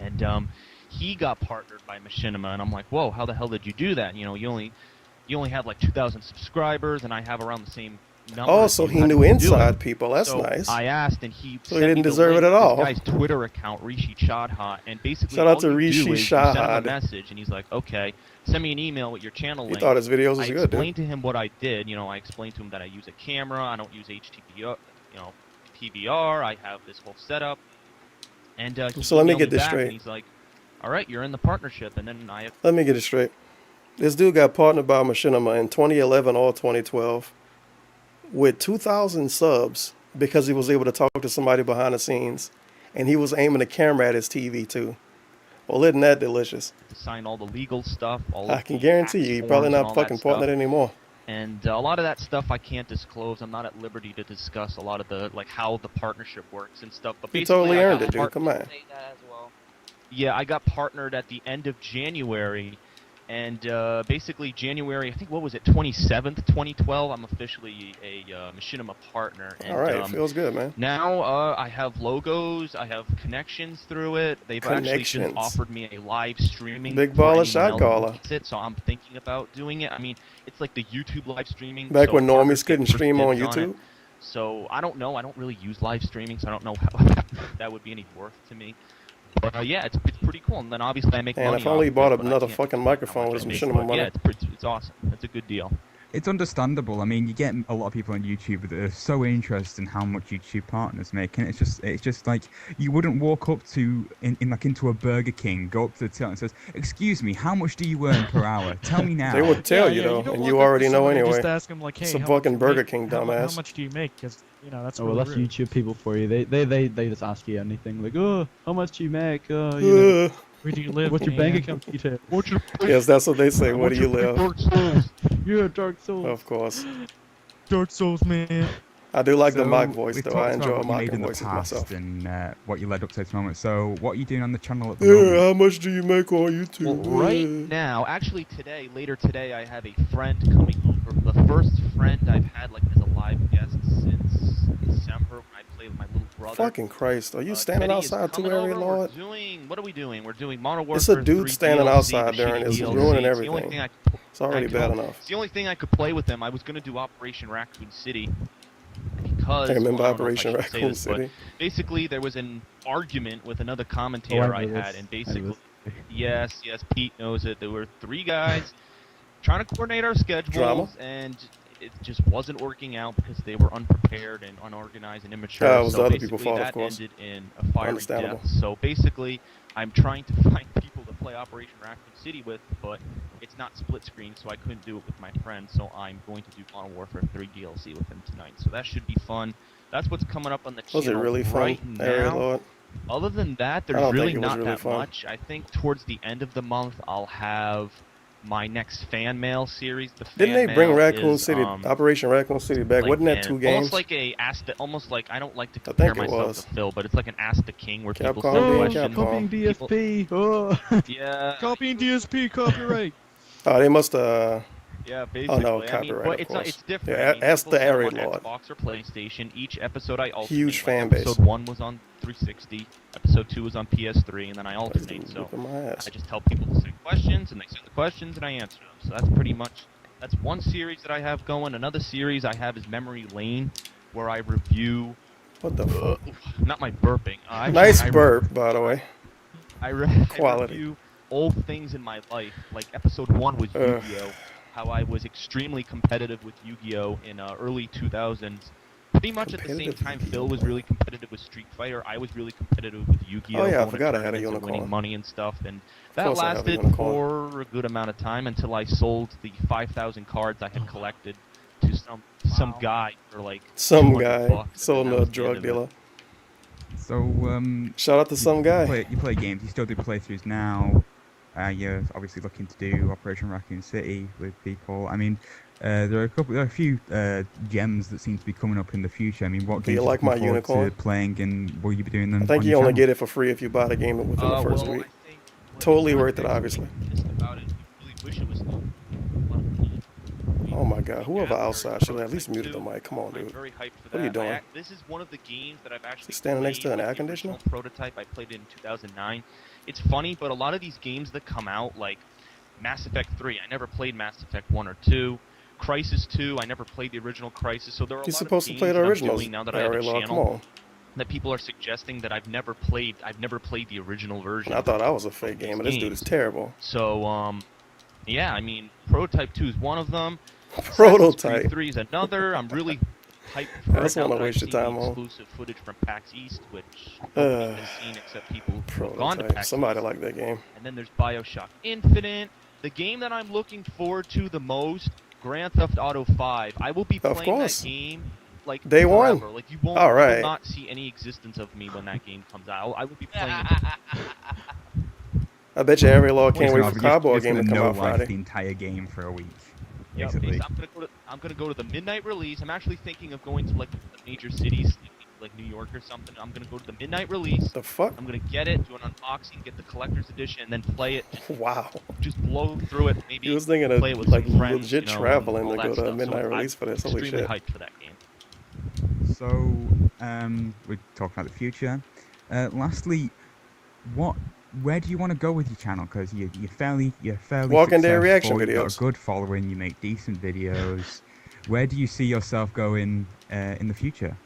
and he got partnered by Machinima, and I'm like, whoa, how the hell did you do that? You know, you only have like 2,000 subscribers, and I have around the same number Oh, of so you, he how knew did you do inside it? people. That's So nice. I asked, and he So he sent didn't me the deserve link it at to all. this guy's Twitter account, Rishi Chadha, and basically Shout out all to you Rishi do is you send him a Shahad. message, and he's like, okay, send me an email with your channel He link. thought his videos was I good, dude. explained to him what I did. You know, I explained to him that I use a camera, I don't use HTTP, PVR, I have this whole setup. And he So let me emailed get this back, straight. and he's like, all right, you're in the partnership, and then I... Let me get it straight. This dude got partnered by Machinima in 2011 or 2012 with 2,000 subs because he was able to talk to somebody behind the scenes, and he was aiming the camera at his TV too. Well, isn't that delicious? to sign all the legal stuff, all I of can the guarantee tax you, you're forms probably and not all that fucking stuff. partnered anymore. And a lot of that stuff I can't disclose. I'm not at liberty to discuss a lot of the, like, how the partnership works and stuff. But You basically, totally I earned got it, dude. Come on. Say that as well. Yeah, I got partnered at the end of January, and basically January, I think, what was it, 27th, 2012, I'm officially a Machinima partner. And, All right, feels good, man. Now I have logos, I have connections through it. They've actually just Connections. offered me a live streaming Big for baller anyone shot else caller. who wants it, so I'm thinking about doing it. I mean, it's like the YouTube live streaming. Back so when partners normies get couldn't first stream on dibs it. YouTube? So I don't know. I don't really use live streaming, so I don't know how that would be any worth to me. But yeah, it's pretty cool. And then obviously I make And money if only he off bought it, up but I another can't fucking disclose how microphone much with I some make. Machinima But yeah, money. it's awesome. It's a good deal. It's understandable. I mean, you get a lot of people on YouTube that are so interested in how much YouTube partners make, and it's just like you wouldn't walk up to into a Burger King, go up to the till and says, "Excuse me, how much do you earn per hour? Tell me now." They would tell you, you though, don't and walk you up to already know someone and anyway. Just ask them like, hey, It's a how much fucking you Burger make? King, How dumbass. much do you make? Because that's Oh well, really that's rude. YouTube people for you. They just ask you anything like, oh, how much do you make? You know, Where do you live? what's your man? bank account detail? What's your Yes, that's what they say. Where do you live? Dark Souls. Yeah, Dark Souls. Of course. Dark Souls, man. I do like the So, mock voice, we've though. I talked about enjoy what you made mocking in the voices past myself. and what you led up to this moment. So, what are you doing on the channel at the moment? Yeah, how much do you make on YouTube? Well, right now, actually today, later today, I have a friend coming over. The first friend I've had like as a live guest since December when I played with my little brother. Fucking Christ. Are you standing Teddy is outside too, coming Area over. Lord? What are we doing? We're doing Modern Warfare It's a dude 3 standing DLC, outside the during shitty this, DLC. ruining It's the only everything. thing It's already bad enough. It's the only thing I could play with him. I was gonna do Operation Raccoon City because I remember well, I don't know if I Operation should say Raccoon this, but City. basically there was an argument with another commentator I remember had, this. and I basically, remember yes, Pete knows it. There were three guys trying to coordinate our schedules, Drama. and it just wasn't working out because they were unprepared and unorganized and immature. Yeah, it was so the other basically people's fault, of that course. ended in a fiery Understandable. death. So basically, I'm trying to find people to play Operation Raccoon City with, but it's not split screen, so I couldn't do it with my friend. So I'm going to do Modern Warfare 3 DLC with him tonight. So that should be fun. That's what's coming up on the channel Was it really fun, right Area now. Lord? Other than that, I there's don't really think it was not really that fun. much. I think towards the end of the month, I'll have my next fan mail series. The Didn't fan they bring mail Raccoon is, City, Operation Raccoon City back? like Wasn't that an- 2 games? almost like I don't like to I compare think it myself was. to Phil, but it's like an Ask the King where people Capcom send being questions. Capcom. Copying DSP. Oh. Yeah. Copying DSP copyright. Oh, they must Yeah, basically. Oh no, I mean, copyright, but of it's course. it's different. Yeah, I mean, ask people the send them Airy on Lord. Xbox or PlayStation. Each episode I alternate. Huge like fan base. Episode 1 was on 360. Episode 2 was on PS3, and then I alternate. So whipping my ass. I just tell people to send questions, and they send the questions, and I answer them. So that's pretty much that's one series that I have going. Another series I have is Memory Lane, where I review. What the fuck? Not my burping. Nice burp, by the way. I Quality. review old things in my life. Like episode 1 was Yu-Gi-Oh! How I was extremely competitive with Yu-Gi-Oh! In early 2000s. Pretty much at the same time Phil was really competitive with Street Fighter, I was really competitive with Yu-Gi-Oh! Oh, yeah, I going to forgot I had a tournaments and winning unicorn. money and stuff, and Of that course I have a lasted unicorn. for a good amount of time until I sold the 5,000 cards I had collected to some guy for like Some 200 guy bucks, sold and him that a was the end drug of it. dealer. So, shout out to some guy. You play games. You still do playthroughs now. You're obviously looking to do Operation Raccoon City with people. I mean, there are a few gems that seem to be coming up in the future. I mean, what Do you games like are my you looking forward unicorn? to playing, and will you be doing them? I think on you your only channel? get it for free if you buy the game within the first week. Totally worth it, obviously. About it, you really wish it was Oh my god, whoever outside should have at least muted the mic. Come on, I'm dude. very hyped for What are you that. doing? This is one of the games that I've actually Standing next to played an with air the conditioner? original prototype. I played it in 2009. It's funny, but a lot of these games that come out, like Mass Effect 3, I never played Mass Effect 1 or 2. Crisis 2. I never played the original Crisis, so there are a You're lot supposed of to games play the that originals, I'm doing now that I have a aireaidlord, come channel on. that people are suggesting that I've never played. I've never played the original version. I thought that was a fake game, but this dude is terrible. So, yeah, I mean, Prototype 2 is one of them. Prototype. Assassin's Creed 3 is another. I'm really hyped for That's it now one to that I've waste your seen time the on. exclusive footage from PAX East, which nobody has seen except people who have gone to Prototype. PAX Somebody East. like that game. And then there's BioShock Infinite. The game that I'm looking forward to the most, Grand Theft Auto 5. I will be playing that game like Day one. forever. Like you won't, All you right. will not see any existence of me when that game comes out. I will be playing it. I bet you aireaidlord can't Listen, wait I'll for be Cowboy just game to gonna come no out life Friday. the entire game for a week. Yep, Basically. I'm gonna go to the midnight release. I'm actually thinking of going to like the major cities, like New York or something. I'm gonna go to the midnight release. The fuck? I'm gonna get it, do an unboxing, get the collector's edition, and then play it. Wow. Just blow through it. Maybe He was thinking of play it with like some friends, legit you know, traveling and all to that go to stuff. midnight So release for this. Holy extremely shit. hyped for that game. So, we're talking about the future. Lastly, where do you want to go with your channel? Because you're fairly Walking Dead successful, reaction you've got videos. a good following, you make decent videos. Where do you see yourself going in the future?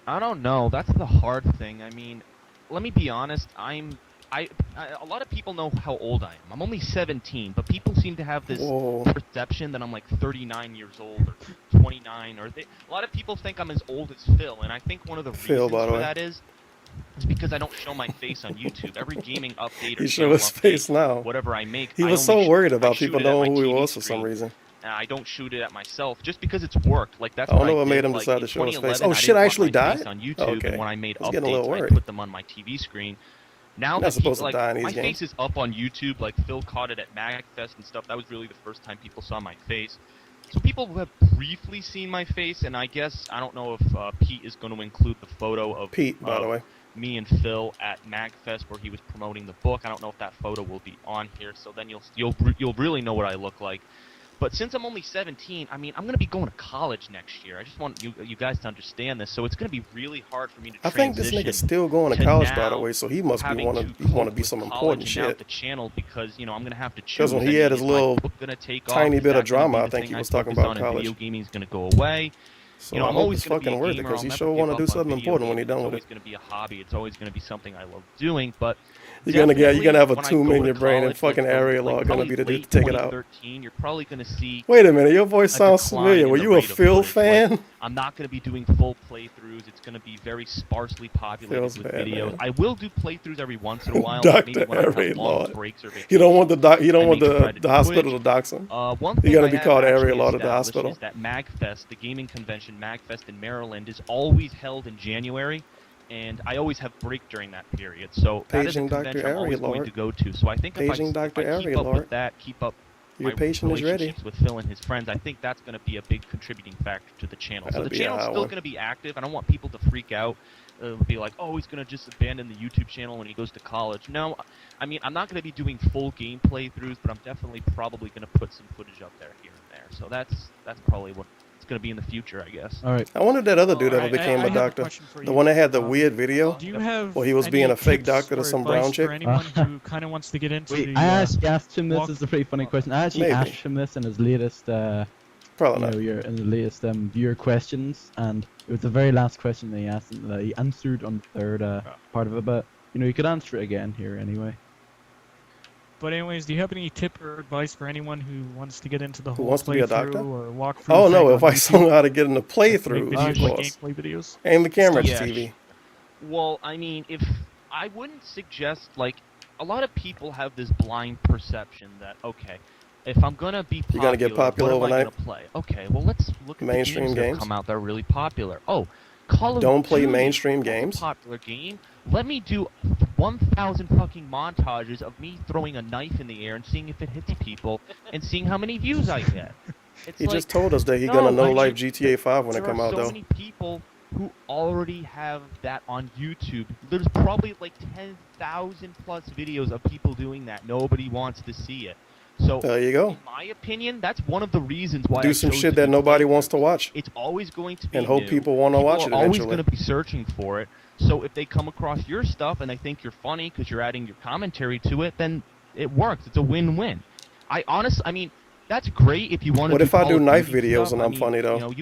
I don't know. That's the hard thing. I mean, let me be honest. A lot of people know how old I am. I'm only 17, but people seem to have this perception that I'm like 39 years old or 29, or a lot of people think I'm as old as Phil, and I think one of the reasons by the for way. that is because I don't show my face on YouTube. Every gaming update or He channel showed his face update, now. whatever I make, He I was only so worried I about shoot people it at knowing my who he TV was for some screen. reason. I don't shoot it at myself just because it's work. Like that's I don't what know what did. made him Like, decide in to show his face. 2011, Oh, shit, I I didn't actually want my died? face on YouTube, Okay. and when I made I was getting a updates, little I worried. put them on my TV screen. Now You're not that supposed people, to die in these my games. face is up on YouTube. Like Phil caught it at MagFest and stuff. That was really the first time people saw my face. So people have briefly seen my face, and I guess I don't know if Pete is going to include the photo of Pete, by the way. me and Phil at MagFest where he was promoting the book. I don't know if that photo will be on here, so then you'll really know what I look like. But since I'm only 17, I mean, I'm going to be going to college next year. I just want you guys to understand this. So it's going to be really hard for me to I think this transition nigga's still going to college, by the now way, so he must be having want to to be cope some with important college and now shit. the channel because, you know, I'm going to have to choose. Because when I he mean, had his is my little book gonna take off? tiny Is bit that of gonna drama, be I the think thing he I was talking focus about on and college. video gaming is going to go away. So You know, I I'm hope always it's going to be a fucking worth it, gamer. because I'll he never sure give want to up do on something video important when gaming. he's done It's with always it. going to be a hobby. It's always going to be something I love doing. But You're gonna have a when I tomb go in to your brain, and college, fucking like, aireaidlord gonna probably be the dude late to take it out. 2013, you're probably going to see Wait a minute, your voice a sounds decline familiar. in Were the you a rate of Phil footage. fan? Like, I'm not going to be doing full playthroughs. It's going to be very sparsely populated Phil's with bad, videos. man. I will do playthroughs every once in a while, like maybe Dr. when I have long aireaidlord. breaks or You don't want vacations. the I may try to the do hospital Twitch. to dox him. One You're thing gonna I be have called actually aireaidlord at the established hospital. is that MagFest, the gaming convention MagFest in Maryland, is always held in January, and I always have break during that period. So that is a Paging Dr. convention I'm always going aireaidlord. to go to. So I think if I Paging Dr. keep up aireaidlord. with that, keep up Your my patient is ready. relationships with Phil and his friends, I think that's going to be a big contributing factor to the channel. So That'd the be a channel's hot still one. going to be active. I don't want people to freak out, be like, oh, he's going to just abandon the YouTube channel when he goes to college. No, I mean, I'm not going to be doing full game playthroughs, but I'm definitely probably going to put some footage up there here and there. So that's probably what it's going to be in the future, I guess. All right. I wonder if that other dude ever Alright, became I a have a doctor. question for The you. one that had the weird video. Do you have Where he was any being a fake tips doctor to or some advice brown chick. for anyone who kind of wants to get into Wait, the I actually asked him this. walk- It's a pretty funny question. I actually Maybe. asked him this in his latest, Probably not. in the latest viewer questions, and it was the very last question that he asked, and that he answered on the third part of it. But you could answer it again here anyway. But anyways, do you have any tip or advice for anyone who wants to get into the Who whole wants to be a playthrough doctor? or walkthrough? Oh no, thing if on I YouTube? saw how to get in the Make playthrough, videos, of like course. gameplay videos. Aim the camera at Yeah, the TV. Well, I mean, if I wouldn't suggest, like, a lot of people have this blind perception that, okay, if I'm gonna be popular, You're gonna get popular what am I overnight? gonna play? Okay, well, let's look at Mainstream the games that games? come out that are really popular. Oh, Call of Don't play Duty, mainstream that's a games. popular game. Let me do 1,000 fucking montages of me throwing a knife in the air and seeing if it hits people and seeing how many views I get. It's He like, just told us that he's no, gonna know like, life GTA 5 when it there come are out so though. many people who already have that on YouTube. There's probably like 10,000 plus videos of people doing that. Nobody wants to see it. So There you go. in my opinion, that's one of the reasons why Do I some chose shit to that do nobody playthroughs. wants to watch. It's always going to be And hope new. people wanna watch it are always eventually. going to be searching for it. So if they come across your stuff and they think you're funny because you're adding your commentary to it, then it works. It's a win-win. I mean, that's great if you want to. What do if I Call do of knife Duty videos stuff. and I I'm mean, funny though? You know,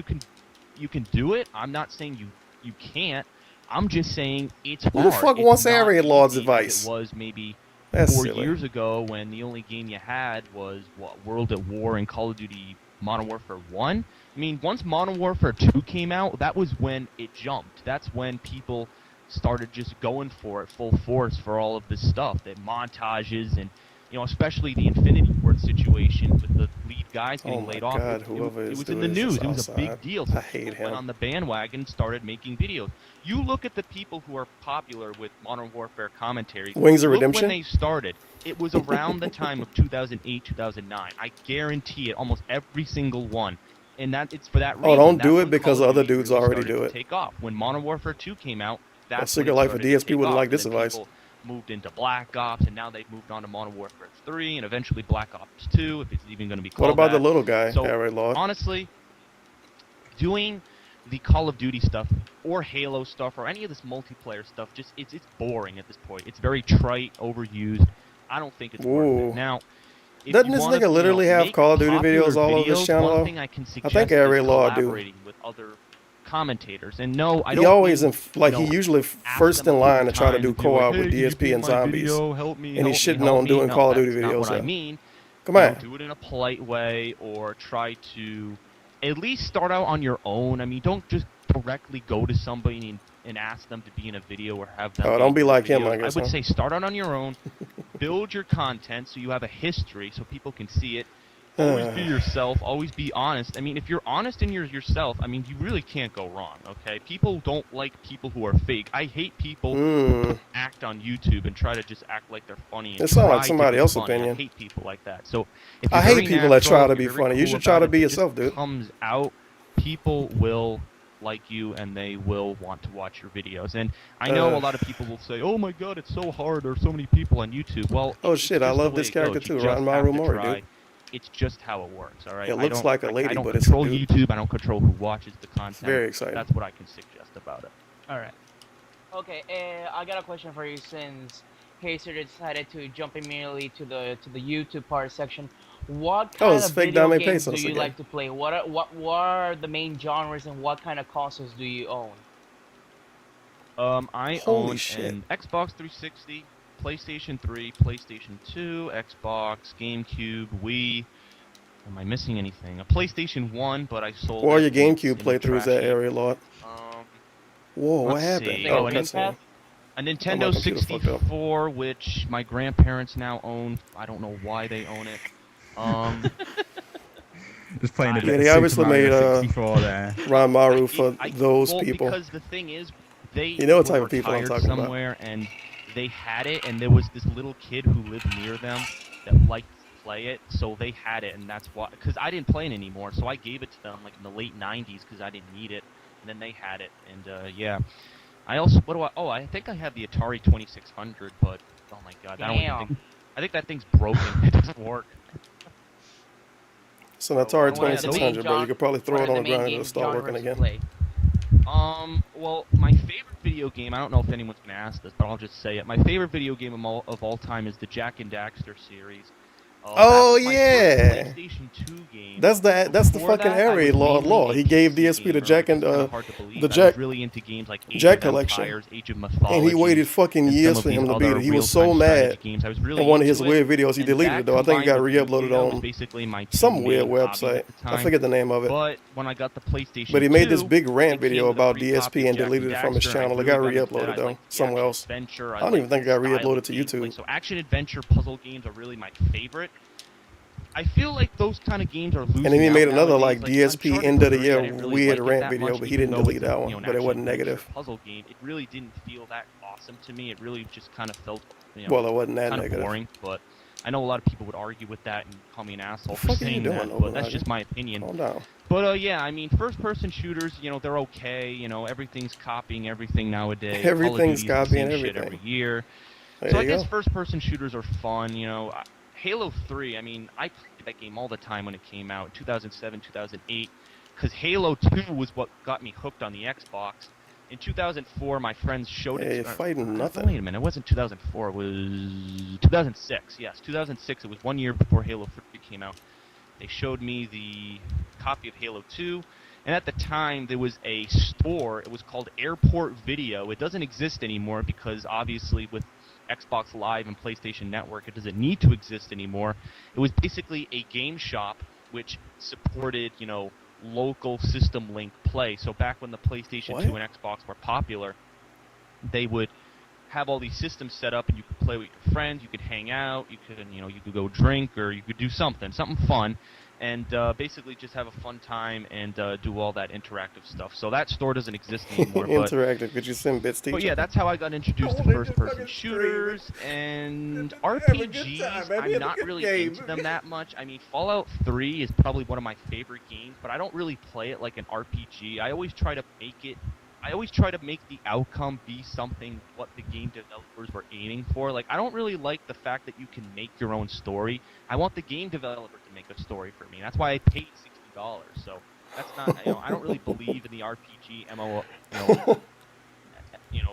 you can do it. I'm not saying you can't. I'm just saying it's hard. Who the fuck It's wants not Air Raid Lord's easy as advice? It was maybe That's 4 silly. years ago when the only game you had was World at War and Call of Duty Modern Warfare 1. I mean, once Modern Warfare 2 came out, that was when it jumped. That's when people started just going for it full force for all of this stuff, that montages and, you know, especially the Infinity Ward situation with the lead guys getting laid off. God, It whoever was this in the dude is news. just It was a big outside. deal. So I hate people went him. on the bandwagon and started making videos. You look at the people who are popular with Modern Warfare commentary. Wings of Look Redemption? when they started. It was around the time of 2008, 2009. I guarantee it, almost every single one. And that it's for that reason. Oh, don't That's do when it because Call of other Duty dudes really already started do to it. take off. When Modern Warfare 2 came out, that's when Secret it Life of started to DSP take wouldn't off. like And this then advice. people moved into Black Ops, and now they've moved on to Modern Warfare 3, and eventually Black Ops 2, if it's even going to be called What about that. the little guy, So, Air Raid Lord? honestly, doing the Call of Duty stuff or Halo stuff or any of this multiplayer stuff, just it's boring at this point. It's very trite, overused. I don't think it's worth Ooh. it. Now, if Doesn't you this wanna, nigga literally you know, have make Call of Duty popular videos all over his videos, channel? One thing I can suggest think Air Raid is Lord do. collaborating with other commentators. And no, I He don't always, mean, like, you he know, usually ask first them in a few line to try to times do and be like, co-op with "Hey, can you DSP be in and my zombies. video? Help me, And he's help me, shitting help on me." doing No, Call of Duty that's not videos. what I though. mean. Come You know, on. do it in a polite way, or try to at least start out on your own. I mean, don't just directly go to somebody and ask them to be in a video or have them. Oh, don't be in like him, videos. I guess, would huh? say start out on your own, build your content so you have a history so people can see it. Always be yourself. Always be honest. I mean, if you're honest and you're yourself, I mean, you really can't go wrong, okay? People don't like people who are fake. I hate people who act on YouTube and try to just act like they're funny. And It sounds like try somebody to be else's funny. opinion. I hate people like that. So if I you're hate very people that try natural, to if be you're very funny. You cool should try about to it, be if it yourself, just dude. comes out, people will like you and they will want to watch your videos. And I know a lot of people will say, "Oh my God, it's so hard. There's so many people on YouTube." Well, Oh it's shit, I just the love way this it character goes. You too, just Ron have Maru to Mori, try. dude. It's just how it works, all right? It looks like a lady, I don't but it's a control dude. YouTube. I don't control who watches the content. very exciting. That's what I can suggest about it. All right. Okay, I got a question for you since Pacer decided to jump immediately to the YouTube part section. What Oh, kind it's of fake video Dame games do Pesos you again. like to play? What are the main genres and what kind of consoles do you own? I Holy own shit. an Xbox 360, PlayStation 3, PlayStation 2, Xbox, GameCube, Wii. Am I missing anything? A PlayStation 1, but I sold What are it. your and it's GameCube in the playthroughs trash at heap. Air Raid Lord? Whoa, what Let's happened? see. Oh, a that's Nintendo my 64, which my grandparents now own. I don't know why they own it. Just playing a bit Yeah, of they Super obviously made Mario 64 there. Ron Maru for those well, people. because the thing is, they You know what were type of people I'm retired talking about. somewhere, and they had it, and there was this little kid who lived near them that liked to play it, so they had it, and that's why. Because I didn't play it anymore, so I gave it to them like in the late '90s because I didn't need it, and then they had it, and yeah. I also I think I have the Atari 2600, but oh my God, I don't even think. I think that thing's broken. It doesn't work. It's an Atari what are the 2600, main bro. You could probably throw what it are on the the main ground and game it'll start working genres you again. play? Well, my favorite video game, I don't know if anyone's going to ask this, but I'll just say it. My favorite video game of all time is the Jak and Daxter series. Oh that was my yeah, first PlayStation 2 game. that's the Before fucking that, Air I Raid was Lord mainly law. a He gave PC DSP the gamer, Jack which and is kinda hard to believe. the I Jack was really into games like Age Jack of collection. Empires, Age of Mythology, And he waited fucking and years some for of him these to beat other it. He was so real-time mad. strategy games. I was really In one of his into it, weird videos, he and deleted that it though. I think it got combined with re-uploaded YouTube was on basically my two some weird main hobbies website. at the I time. forget the name of it. But when I got the PlayStation But he made this 2, big rant it came video with a about free copy DSP of and Jak deleted it from his Daxter, and I channel. It really got got into that. re-uploaded I though liked the somewhere action else. adventure. I don't even think it got style of re-uploaded to gameplay. YouTube. So action adventure puzzle games are really my favorite. I feel like those kind of games are losing And then he made out another nowadays. like DSP Uncharted end of the 3, I year didn't really weird like it rant that video, much, but he even didn't though delete it's that a, one. you know, But it an wasn't action-adventure negative. puzzle game. It really didn't feel that awesome to me. It really just kind of felt, you know, Well, it wasn't that kind of negative. boring. But I know a lot of people would argue with that and call me an asshole for fuck are you saying doing, that. But Open that's Roger? just my opinion. Calm down. But yeah, I mean, first-person shooters, you know, they're okay. You know, everything's copying everything nowadays. Everything's Call of Duty is copying the same shit everything. every year. There So I you guess go. first-person shooters are fun. You know, Halo 3. I mean, I played that game all the time when it came out, 2007, 2008, because Halo 2 was what got me hooked on the Xbox. In 2004, my friends showed Hey, it. you're fighting nothing. Wait a minute, it wasn't 2004. It was 2006. Yes, 2006. It was 1 year before Halo 3 came out. They showed me the copy of Halo 2, and at the time there was a store. It was called Airport Video. It doesn't exist anymore because obviously with Xbox Live and PlayStation Network, it doesn't need to exist anymore. It was basically a game shop which supported, local system link play. So back when the PlayStation 2 and Xbox were popular, they would have all these systems set up, and you could play with your friends, you could hang out, you could go drink, or you could do something fun, and basically just have a fun time and do all that interactive stuff. So that store doesn't exist anymore. Interactive. Could you send bits to each But yeah, other? that's how I got introduced to first-person shooters and RPGs. I'm not really into them that much. I mean, Fallout 3 is probably one of my favorite games, but I don't really play it like an RPG. I always try to make the outcome be something what the game developers were aiming for. Like, I don't really like the fact that you can make your own story. I want the game developer to make a story for me. That's why I paid $60. So that's not, I don't really believe in the RPG MMO,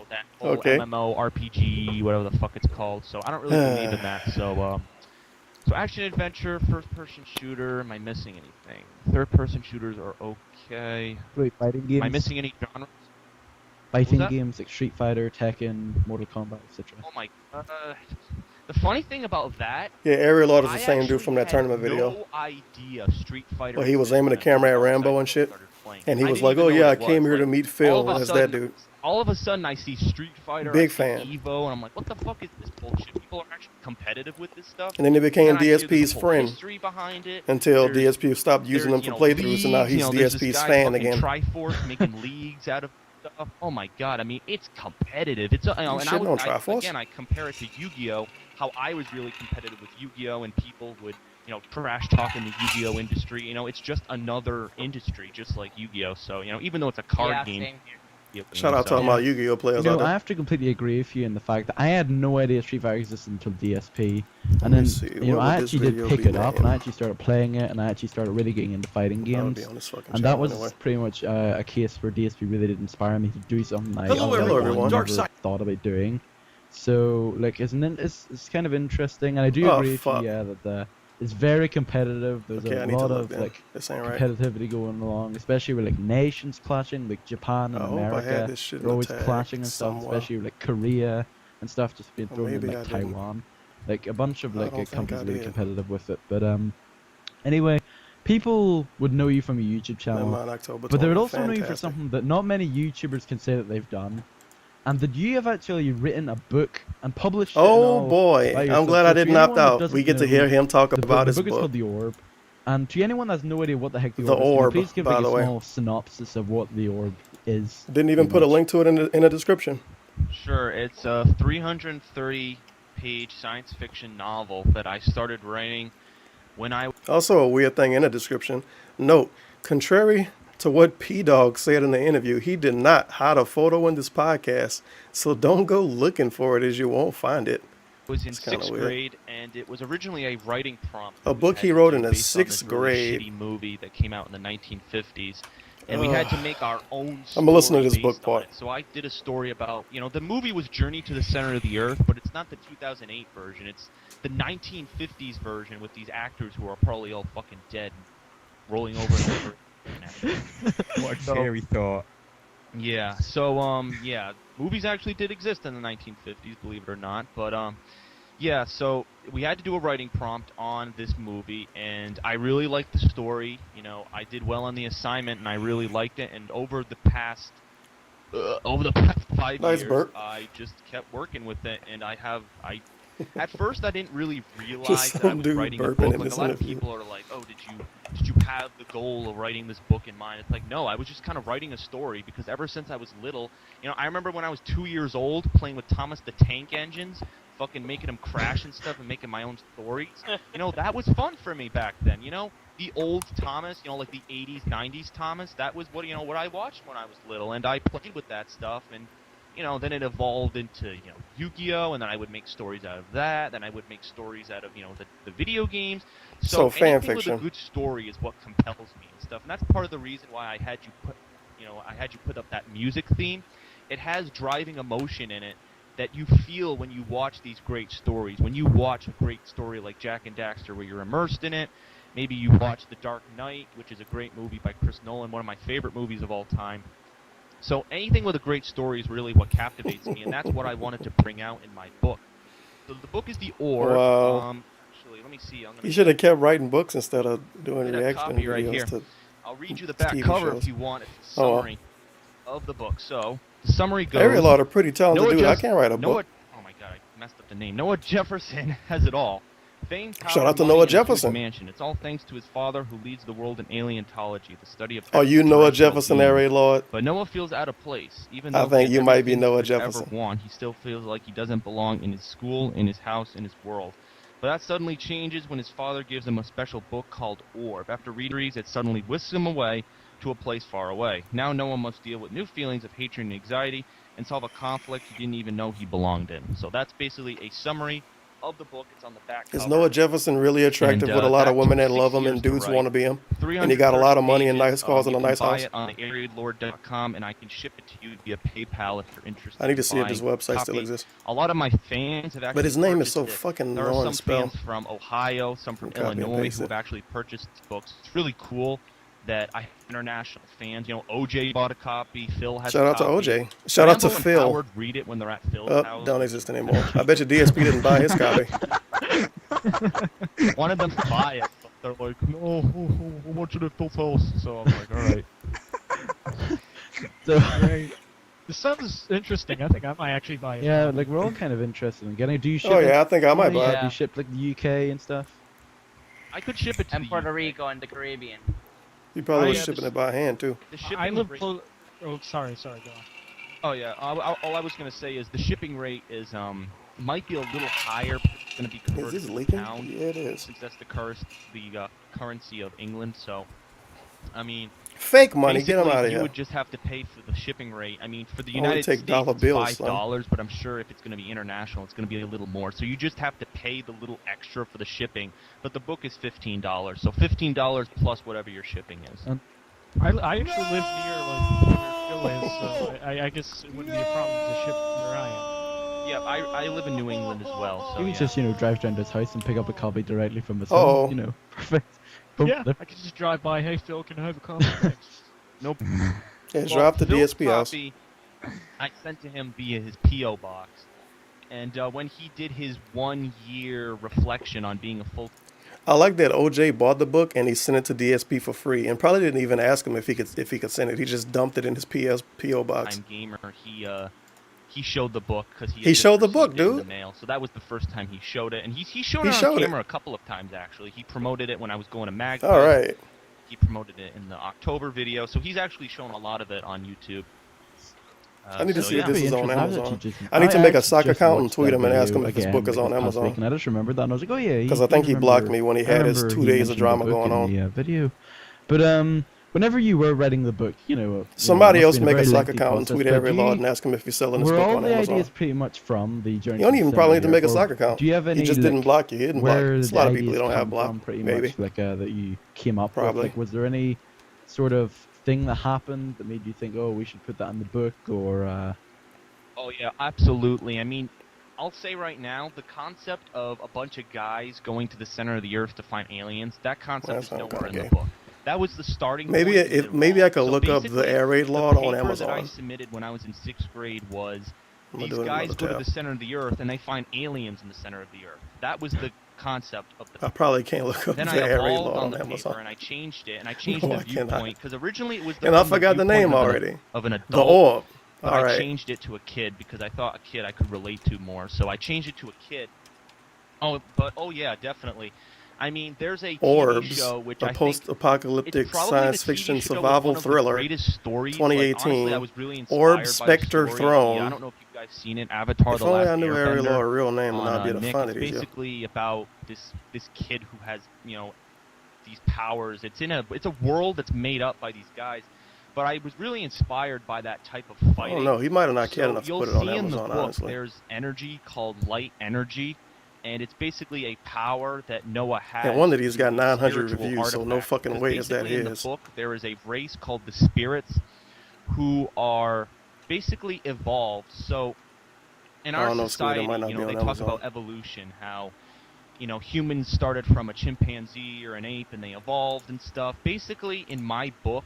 that whole MMO RPG, whatever the fuck it's called. So I don't really believe in that. So action adventure, first-person shooter. Am I missing anything? Third-person shooters are okay. Wait, fighting games? Am I missing any genres? Fighting games like Street Fighter, Tekken, Mortal Kombat, etc. Oh my god. The funny thing about that... Yeah, aireaidlord is the same dude from that tournament video. No idea Street Fighter... Well, he was aiming the camera at Rambo and shit. And he was like, oh yeah, I came here to meet Phil. That's that dude. All of a sudden, I see Street Fighter, Big fan. Evo, and I'm like, what the fuck is this bullshit? People are actually competitive with this stuff. And then he became And then I see DSP's there's a whole friend history behind it. until There's- DSP stopped using them for playthroughs, and now he's there's this DSP's guy fan fucking again. Triforce making leagues out of stuff. Oh my god! I mean, it's competitive. It's and shitting on Triforce? again, I compare it to Yu-Gi-Oh. How I was really competitive with Yu-Gi-Oh, and people would trash talk in the Yu-Gi-Oh industry. It's just another industry, just like Yu-Gi-Oh. So even though it's a card game. Same here. Shout out to all my Yu-Gi-Oh players out I there. have to completely agree with you in the fact that I had no idea Street Fighter existed until DSP, and then I actually did pick it up, and I actually started playing it, and I actually started really getting into fighting games, and that was pretty much a case where DSP really did inspire me to do something I never thought about doing. So it's kind of interesting, and I do agree with you, that it's very competitive. There's a lot of competitivity going along, especially with nations clashing, like Japan and America. They're always clashing and stuff, especially with Korea and stuff just being thrown in Taiwan. Like a bunch of countries really competitive with it. But anyway, people would know you from a YouTube channel, but they would also know you for something that not many YouTubers can say that they've done. And that you have actually written a book and published it. Oh boy, I'm glad I didn't opt out. We get to hear him talk about his book. The book is called The Orb. And to anyone that's no idea what the heck The Orb is, please give by a the way. small synopsis of what The Orb is. Didn't even put a link to it in the description. Sure, it's a 330-page science fiction novel that I started writing when I... Also a weird thing in the description. Note, contrary to what P-Dog said in the interview, he did not hide a photo in this podcast, so don't go looking for it as you won't find it. was in 6th grade, and it was originally a writing prompt. A book he wrote in the 6th grade. Really shitty movie that came out in the 1950s, and we had to make our own story. I'm gonna listen to this book based part. on it. So I did a story about, the movie was Journey to the Center of the Earth, but it's not the 2008 version. It's the 1950s version with these actors who are probably all fucking dead, and rolling over and over. What a scary thought. Yeah, so, movies actually did exist in the 1950s, believe it or not, but, yeah, so we had to do a writing prompt on this movie, and I really liked the story. I did well on the assignment, and I really liked it, and over the past 5 years, I just kept working with it, and at first I didn't really realize that I was writing a book. Like, a lot of people are like, oh, did you have the goal of writing this book in mind? It's like, no, I was just kind of writing a story, because ever since I was little, I remember when I was 2 years old playing with Thomas the Tank Engines, fucking making them crash and stuff and making my own stories. That was fun for me back then. The old Thomas, like the 80s, 90s Thomas, that was what I watched when I was little, and I played with that stuff, and then it evolved into, Yu-Gi-Oh, and then I would make stories out of that, then I would make stories out of, the video games. So fan anything fiction. with a good story is what compels me and stuff, and that's part of the reason why I had you put up that music theme. It has driving emotion in it that you feel when you watch these great stories. When you watch a great story like Jack and Daxter, where you're immersed in it, Maybe you watch The Dark Knight, which is a great movie by Chris Nolan, one of my favorite movies of all time. So anything with a great story is really what captivates me, and that's what I wanted to bring out in my book. So the book is The Orb. Wow. Actually, let me see. You should have kept writing books instead of doing a reaction copy right here. videos to I'll read you the back TV cover shows. if you want. It's a Oh, well. summary of the book. So the summary goes. Aireaidlord, a pretty talented dude. I can't write a book. Oh my god, I messed up the name. Noah Jefferson has it all. Fame, power, Shout out to money, Noah and a huge Jefferson. Mansion. It's all thanks to his father, who leads the world in aleontology, the study of. Are you Noah Jefferson, beings. Aireaidlord? But Noah feels out of place, even I though think he you has might be everything Noah he could Jefferson. Ever want, he still feels like he doesn't belong in his school, in his house, in his world. But that suddenly changes when his father gives him a special book called Orb. After reading it suddenly whisks him away to a place far away. Now Noah must deal with new feelings of hatred and anxiety and solve a conflict he didn't even know he belonged in. So that's basically a summary of the book. It's on the back cover. Is Noah Jefferson really attractive with a lot of women that love him and dudes want to be him? And he got a lot of money and nice cars and a nice house? You can buy it on aireaidlord.com, and I can ship it to you via PayPal if you're interested. I need to see if in this buying website a still copy. exists. A lot of my fans have actually But his name is so purchased it. fucking There are annoying some to spell. fans from Ohio, some from Copy and Illinois paste who it. have actually purchased books. It's really cool that I have international fans. You know, OJ bought a copy. Phil has Shout a out to copy. OJ. Shout out to Rambo and Phil. Howard read it when they're at Phil's Oh, house. don't exist anymore. I bet you DSP didn't buy his copy. Wanted them to buy it, but they're like, no, I want you to Phil's house. So I'm like, all right. So, This sounds interesting. I think I might actually buy it. yeah, like we're all kind of interested in getting. Do you ship? Oh, it? yeah, I think I might buy it. Do you ship like the UK and stuff? I could ship it to And the Puerto Rico and the Caribbean. You probably was yeah, shipping this- it by hand, too. The shipping I live rate- close. Oh, sorry, go on. Oh yeah. All I was gonna say is the shipping rate is might be a little higher. But it's gonna be converted this to leaking? pound. Yeah, it is. Since that's the currency of England. So, I mean. Fake money, get 'em basically, outta You here. would just have to pay for the shipping rate. I mean, for the I only United take States, dollar it's bills, son. $5, but I'm sure if it's going to be international, it's going to be a little more. So you just have to pay the little extra for the shipping. But the book is $15, so $15 plus whatever your shipping is. I actually live near like where Phil is, so I guess it wouldn't be a problem to ship where I am. Yeah, I live in New England as well. So You can yeah. just drive down to his house and pick up a copy directly from his Uh-oh. home. Perfect. Boom, Yeah, there. I could just drive by. Hey Phil, can I have a copy? Thanks. Nope. Yeah, drop the Phil's DSP house. copy, I sent to him via his P.O. box. And when he did his 1 year reflection on being a full. I like that OJ bought the book and he sent it to DSP for free and probably didn't even ask him if he could send it. He just dumped it in his PO box. Time gamer, he showed the book because He showed the book, received it in dude. the mail. So that was the first time he showed it, and he showed He it on showed it. camera a couple of times actually. He promoted it when I was going to Mag. All right. He promoted it in the October video, so he's actually shown a lot of it on YouTube. I need to so see if yeah. this is on Interesting. Amazon. I need to make a sock actually just account and watched tweet that him and ask him video if his again book is on this past Amazon. week, and I just remembered that, and I was like, oh yeah, Because I think he blocked me when he had his 2 days of drama going on. Yeah, video. But whenever you were writing the book, Somebody it must else have been a make a very sock lengthy account and process, tweet but every do lord you- and ask him if he's selling his were book all on the Amazon. ideas pretty much from the journey? You don't even probably need to make a or sock account. Do you have any? He just didn't block you. He didn't block. where There's a the lot of people ideas that don't have come block. from pretty Maybe. much, that you came up Probably. with? Like, was there any sort of thing that happened that made you think, oh, we should put that in the book, or? Oh yeah, absolutely. I mean, I'll say right now, the concept of a bunch of guys going to the center of the earth to find aliens, that concept is nowhere in the book. That was the starting Maybe point. maybe I could So look up the basically, aireaidlord the on paper that I Amazon. submitted when I was in 6th grade was I'm gonna these do it in guys another go to tab. the center of the earth and they find aliens in the center of the earth. That was the concept of the I probably can't look up the Then I evolved aireaidlord on on the Amazon. paper and I changed it and I changed No, the I cannot. viewpoint because originally it was the And I from the forgot the viewpoint name of an- already. of an adult. The orb. But All I right. changed it to a kid because I thought a kid I could relate to more. So I changed it to a kid. Oh yeah, definitely. I mean, there's a TV Orbs, show which a I think post-apocalyptic it's probably science the TV fiction show with survival one of the thriller, greatest stories. Like, 2018. honestly, I was really inspired Orb by the Spectre story. Throne. Yeah, I don't know if you guys seen it. Avatar: If The only Last I knew Airbender Aireaidlord's real name, and on, I'd be able to Nick. find It's it easier. basically about this kid who has these powers. It's a world that's made up by these guys. But I was really inspired by that type of fighting. I don't know. He might have not cared enough to You'll put it on see in the Amazon, book, honestly. there's energy called light energy, and it's basically a power that Noah has. And one of these got 900 spiritual reviews, so no artifact. fucking 'Cause way is that basically in his. the book, there is a race called the spirits who are basically evolved. So in I our don't know, Squid, it society, might not be they on talk Amazon. about evolution, how humans started from a chimpanzee or an ape and they evolved and stuff. Basically, in my book,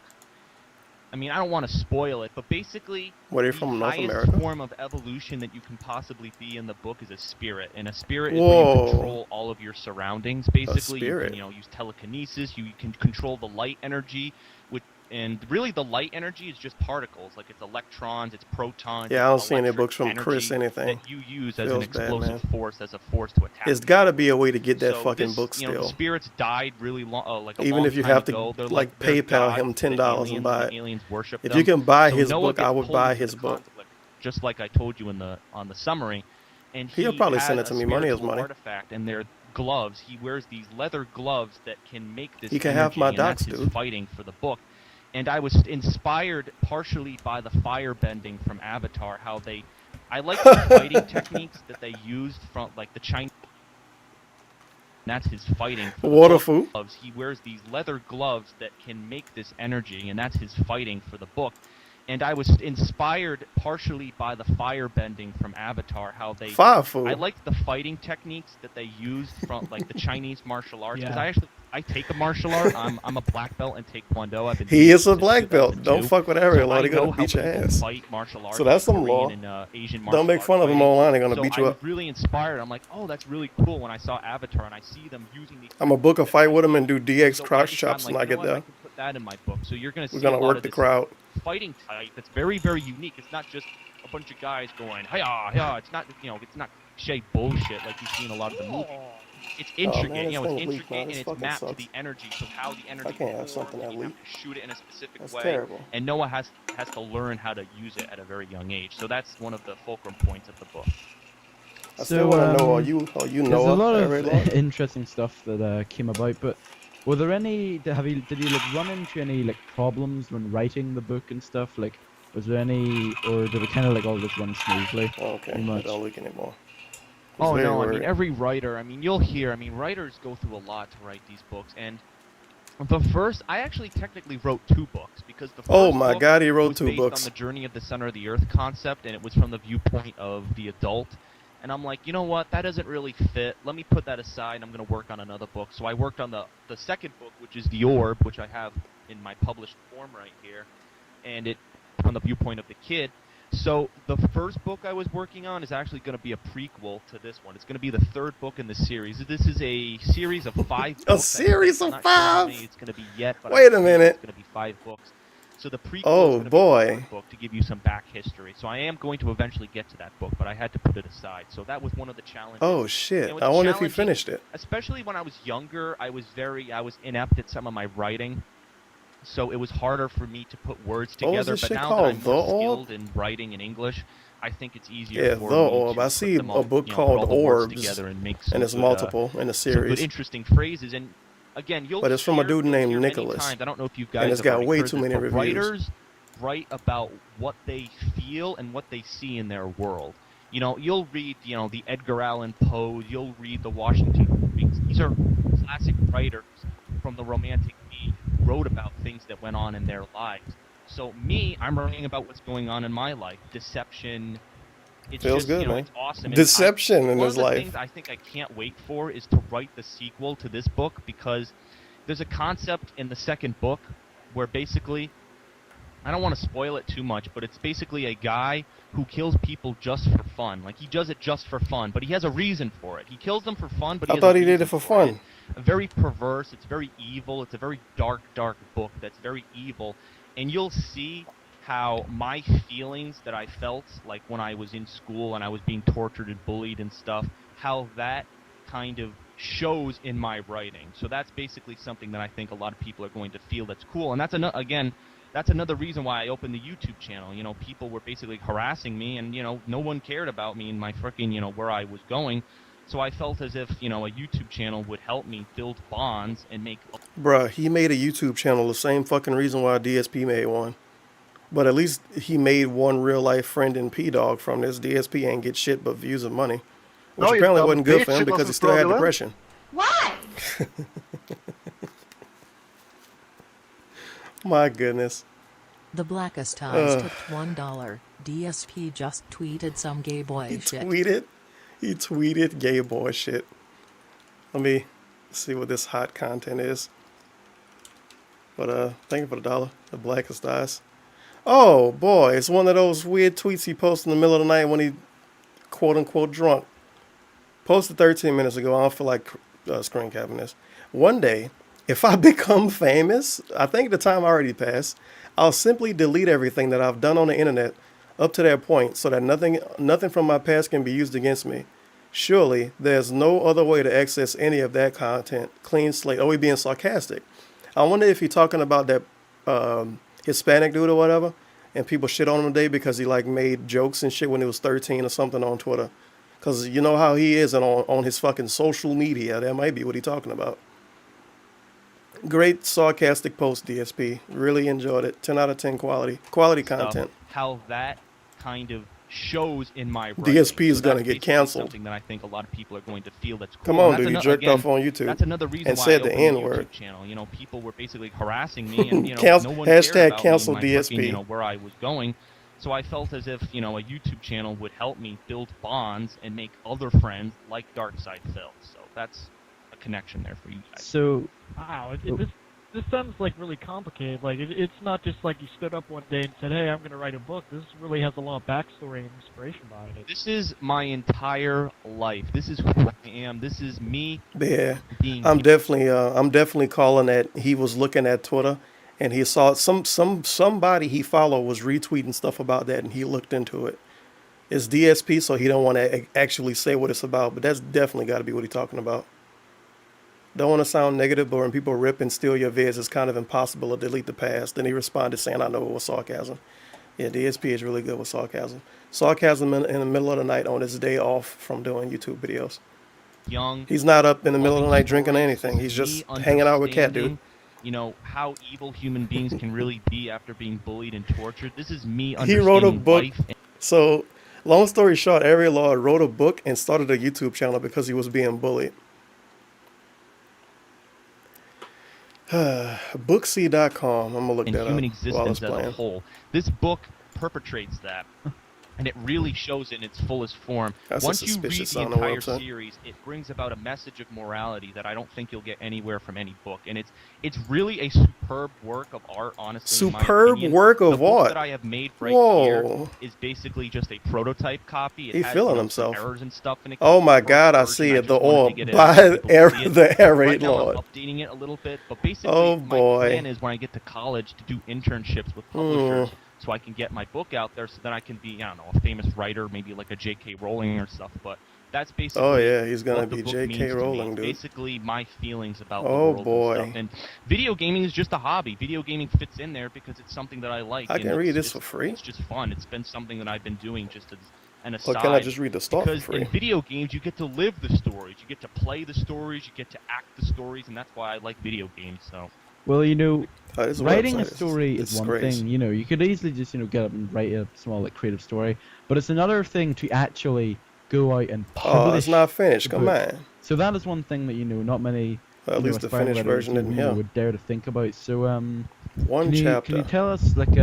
I mean, I don't want to spoil it, but basically, What, are you the from North highest America? form of evolution that you can possibly be in the book is a spirit. And a spirit is Whoa. where you control all of your surroundings. Basically, you spirit. can, use telekinesis. You can control the light energy, and really the light energy is just particles. Like, it's electrons, it's protons. Yeah, I don't it's see any books from energy Chris anything. that you use as Feels an bad, explosive man. force, as a force to attack. It's got to be a way to get that So fucking this, book the still. spirits died really long, like a Even long if you time have ago. to They're like they're PayPal gods him to the $10 aliens, and buy the it. aliens worship If them. you can buy So his Noah book, gets I would pulled buy into his the book. conflict, just like I told you on the summary. And He'll he probably has send it to me. Money is spiritual money. artifact, and they're gloves. He wears these leather gloves that can make this He can energy, have my and that's docs, his dude. fighting for the book. And I was inspired partially by the fire bending from Avatar. I like the fighting techniques that they used from like the Chinese. That's his fighting for the Waterfoo. gloves. He wears these leather gloves that can make this energy, and that's his fighting for the book. And I was inspired partially by the fire bending from Avatar. I liked the fighting techniques that they used from like the Chinese martial arts. Because I take a martial art. I'm a black belt in Taekwondo. I've been He is a black belt. Don't fuck with aireaidlord. They're gonna beat your ass. Fight martial arts. So that's some Korean law. and, Asian martial Don't make arts fun of him fighting. online. They're gonna So beat you I up. was really inspired. I'm like, oh, that's really cool. When I saw Avatar and I see them using these. I'm gonna book a fight with him and do DX So crouch I'm chops when I like, you get know what? I there. can put that in my book. So you're gonna see We're gonna a lot work of the this crowd. fighting type that's very, very unique. It's not just a bunch of guys going, hiya, hiya. It's not, it's not cliche bullshit like you see in a lot of the movies. It's intricate, man, this it's thing is weak, intricate man. and This it's fucking mapped to sucks. the energy. So how the energy I can't have forms, something that and you have weak. to shoot it in a specific That's way. terrible. And Noah has to learn how to use it at a very young age. So that's one of the fulcrum points of the book. I still want to know, are you there's Noah? a lot aireaidlord? of interesting stuff that came about, but were there any? Did you like run into any like problems when writing the book and stuff? Like, was there any, or did it kind of like all just run smoothly? Okay, Pretty I much. don't leak anymore. Oh very no, I mean worried. every writer, you'll hear, writers go through a lot to write these books, and I actually technically wrote 2 books, because the first Oh my book God, he wrote was 2 based books. on the journey of the center of the earth concept, and it was from the viewpoint of the adult. And I'm like, you know what, that doesn't really fit. Let me put that aside, I'm going to work on another book. So I worked on the second book, which is The Orb, which I have in my published form right here, and it from the viewpoint of the kid. So the first book I was working on is actually going to be a prequel to this one. It's going to be the 3rd book in the series. This is a series of 5 books. A series of I'm not sure how 5? many it's going to be yet, but Wait a I'm minute. It's going to be 5 books. So the prequel Oh, is going to boy. be the 3rd book to give you some back history. So I am going to eventually get to that book, but I had to put it aside. So that was one of the challenges. Oh shit! It was I wonder if he challenging, finished it. Especially when I was younger, I was inept at some of my writing. So it was harder for me to put words What was together, this but shit now called? that I'm The more Orb? skilled in writing in English, I think it's easier Yeah, for The me Orb. to I put see them a all, book put called all the words Orbs, together and make and it's good, multiple in a some good series. interesting phrases. And again, you'll But it's from a dude you'll named hear many Nicholas, times, I don't know if you and guys it's have got already way heard too this, many but reviews. writers write about what they feel and what they see in their world. You'll read, the Edgar Allan Poe, you'll read the Washington Irvings. These are classic writers from the Romantic Age who wrote about things that went on in their lives. So I'm writing about what's going on in my life. Deception. It's Feels just, good, man. it's awesome. Deception in one his of the life. things I think I can't wait for is to write the sequel to this book, because there's a concept in the second book where basically, I don't want to spoil it too much, but it's basically a guy who kills people just for fun. Like, he does it just for fun, but he has a reason for it. He kills them for fun, but he I has thought a he did reason it for fun. Very perverse, it's very evil, it's a very dark, dark book that's very evil, and you'll see how my feelings that I felt, like when I was in school and I was being tortured and bullied and stuff, how that kind of shows in my writing. So that's basically something that I think a lot of people are going to feel that's cool, and that's another reason why I opened the YouTube channel. People were basically harassing me, and no one cared about me and my freaking where I was going. So I felt as if a YouTube channel would help me build bonds and make. Bruh, he made a YouTube channel the same fucking reason why DSP made one. But at least he made one real life friend in P-Dog from this. DSP ain't get shit but views and money. Which No, you apparently dumb wasn't good for bitch, him it because he wasn't still had fraudulent. depression. Why? My goodness. The Blackest Eyes tipped $1. DSP just tweeted some gay boy shit. He tweeted gay boy shit. Let me see what this hot content is. But thank you for the $1. The blackest eyes. Oh boy, it's one of those weird tweets he posted in the middle of the night when he quote unquote drunk. Posted 13 minutes ago. I don't feel like screen capping this. One day, if I become famous, I think the time already passed, I'll simply delete everything that I've done on the internet up to that point so that nothing from my past can be used against me. Surely, there's no other way to access any of that content. Clean slate. Oh, he being sarcastic. I wonder if he's talking about that Hispanic dude or whatever, and people shit on him today because he like made jokes and shit when he was 13 or something on Twitter. Because you know how he is on his fucking social media. That might be what he's talking about. Great sarcastic post, DSP. Really enjoyed it. 10 out of 10 quality. Quality content. How that kind of shows in my writing. DSP is So going that's to get basically canceled. something that I think a lot of people are going to feel that's cool. Come on, And dude. that's You jerked again, off on YouTube That's another reason and why said I the opened a N-word. YouTube channel. You know, people were basically harassing me, and you know, Cancel- no one cared hashtag about cancel me and my DSP. fucking, you know, where I was going. So I felt as if, you know, a YouTube channel would help me build bonds and make other friends like Darkside Phil. So that's a connection there for you guys. So, Wow, this sounds like really complicated. Like it's not just like you stood up one day and said, "Hey, I'm going to write a book." This really has a lot of backstory and inspiration behind it. This is my entire life. This is who I am. This is me. Yeah, being I'm definitely calling that he was looking at Twitter and he saw somebody he followed was retweeting stuff about that and he looked into it. It's DSP, so he don't want to actually say what it's about, but that's definitely got to be what he's talking about. Don't want to sound negative, but when people rip and steal your vids, it's kind of impossible to delete the past. Then he responded saying, "I know it was sarcasm." Yeah, DSP is really good with sarcasm. Sarcasm in the middle of the night on his day off from doing YouTube videos. Young. He's not up in the middle of the night drinking anything. He's just hanging out with Cat Dude. You know, how evil human beings can really be after being bullied and tortured. This is me He understanding wrote a book. life. So, long story short, aireaidlord wrote a book and started a YouTube channel because he was being bullied. Booksy.com. I'm gonna look and that human up while it's existence as a playing. whole. This book perpetrates that, and it really shows in its fullest form. That's a Once you read suspicious the sounding entire website. series, it brings about a message of morality that I don't think you'll get anywhere from any book, and it's really a superb work of art. Honestly, in my Superb opinion. work The of book art. that I have made right Whoa. here is basically just a prototype copy. It He has, feeling you know, some himself. errors and stuff in it. Oh my The God, I first see version, it. The just wanted to orb get it out by so people could see it. the air Right now, I'm lord. updating it a little bit, but basically, Oh my boy. plan is when I get to college to do internships with publishers, so I can get my book out there, so then I can be, I don't know, a famous writer, maybe like a J.K. Rowling or stuff. But that's basically. Oh yeah, he's gonna what the be book J.K. means to me. Rowling, dude. Basically, my feelings about the Oh world boy. and stuff. And video gaming is just a hobby. Video gaming fits in there because it's something that I like. I and can read it's this just- for free. It's just fun. It's been something that I've been doing just as an Or aside. can I just read the stuff for Because free? in video games, you get to live the stories, you get to play the stories, you get to act the stories, and that's why I like video games. So. well, you know, this writing a website is story is one disgrace. thing. You know, you could easily just, you know, get up and write a small, like, creative story. But it's another thing to actually go out and publish. Oh, it's not finished. the Come book. on. So that is one thing that, you know, not many. Well, at you know, least the aspiring finished writers, version isn't you know, here. would dare to think about. So One can you, chapter. Can you tell us like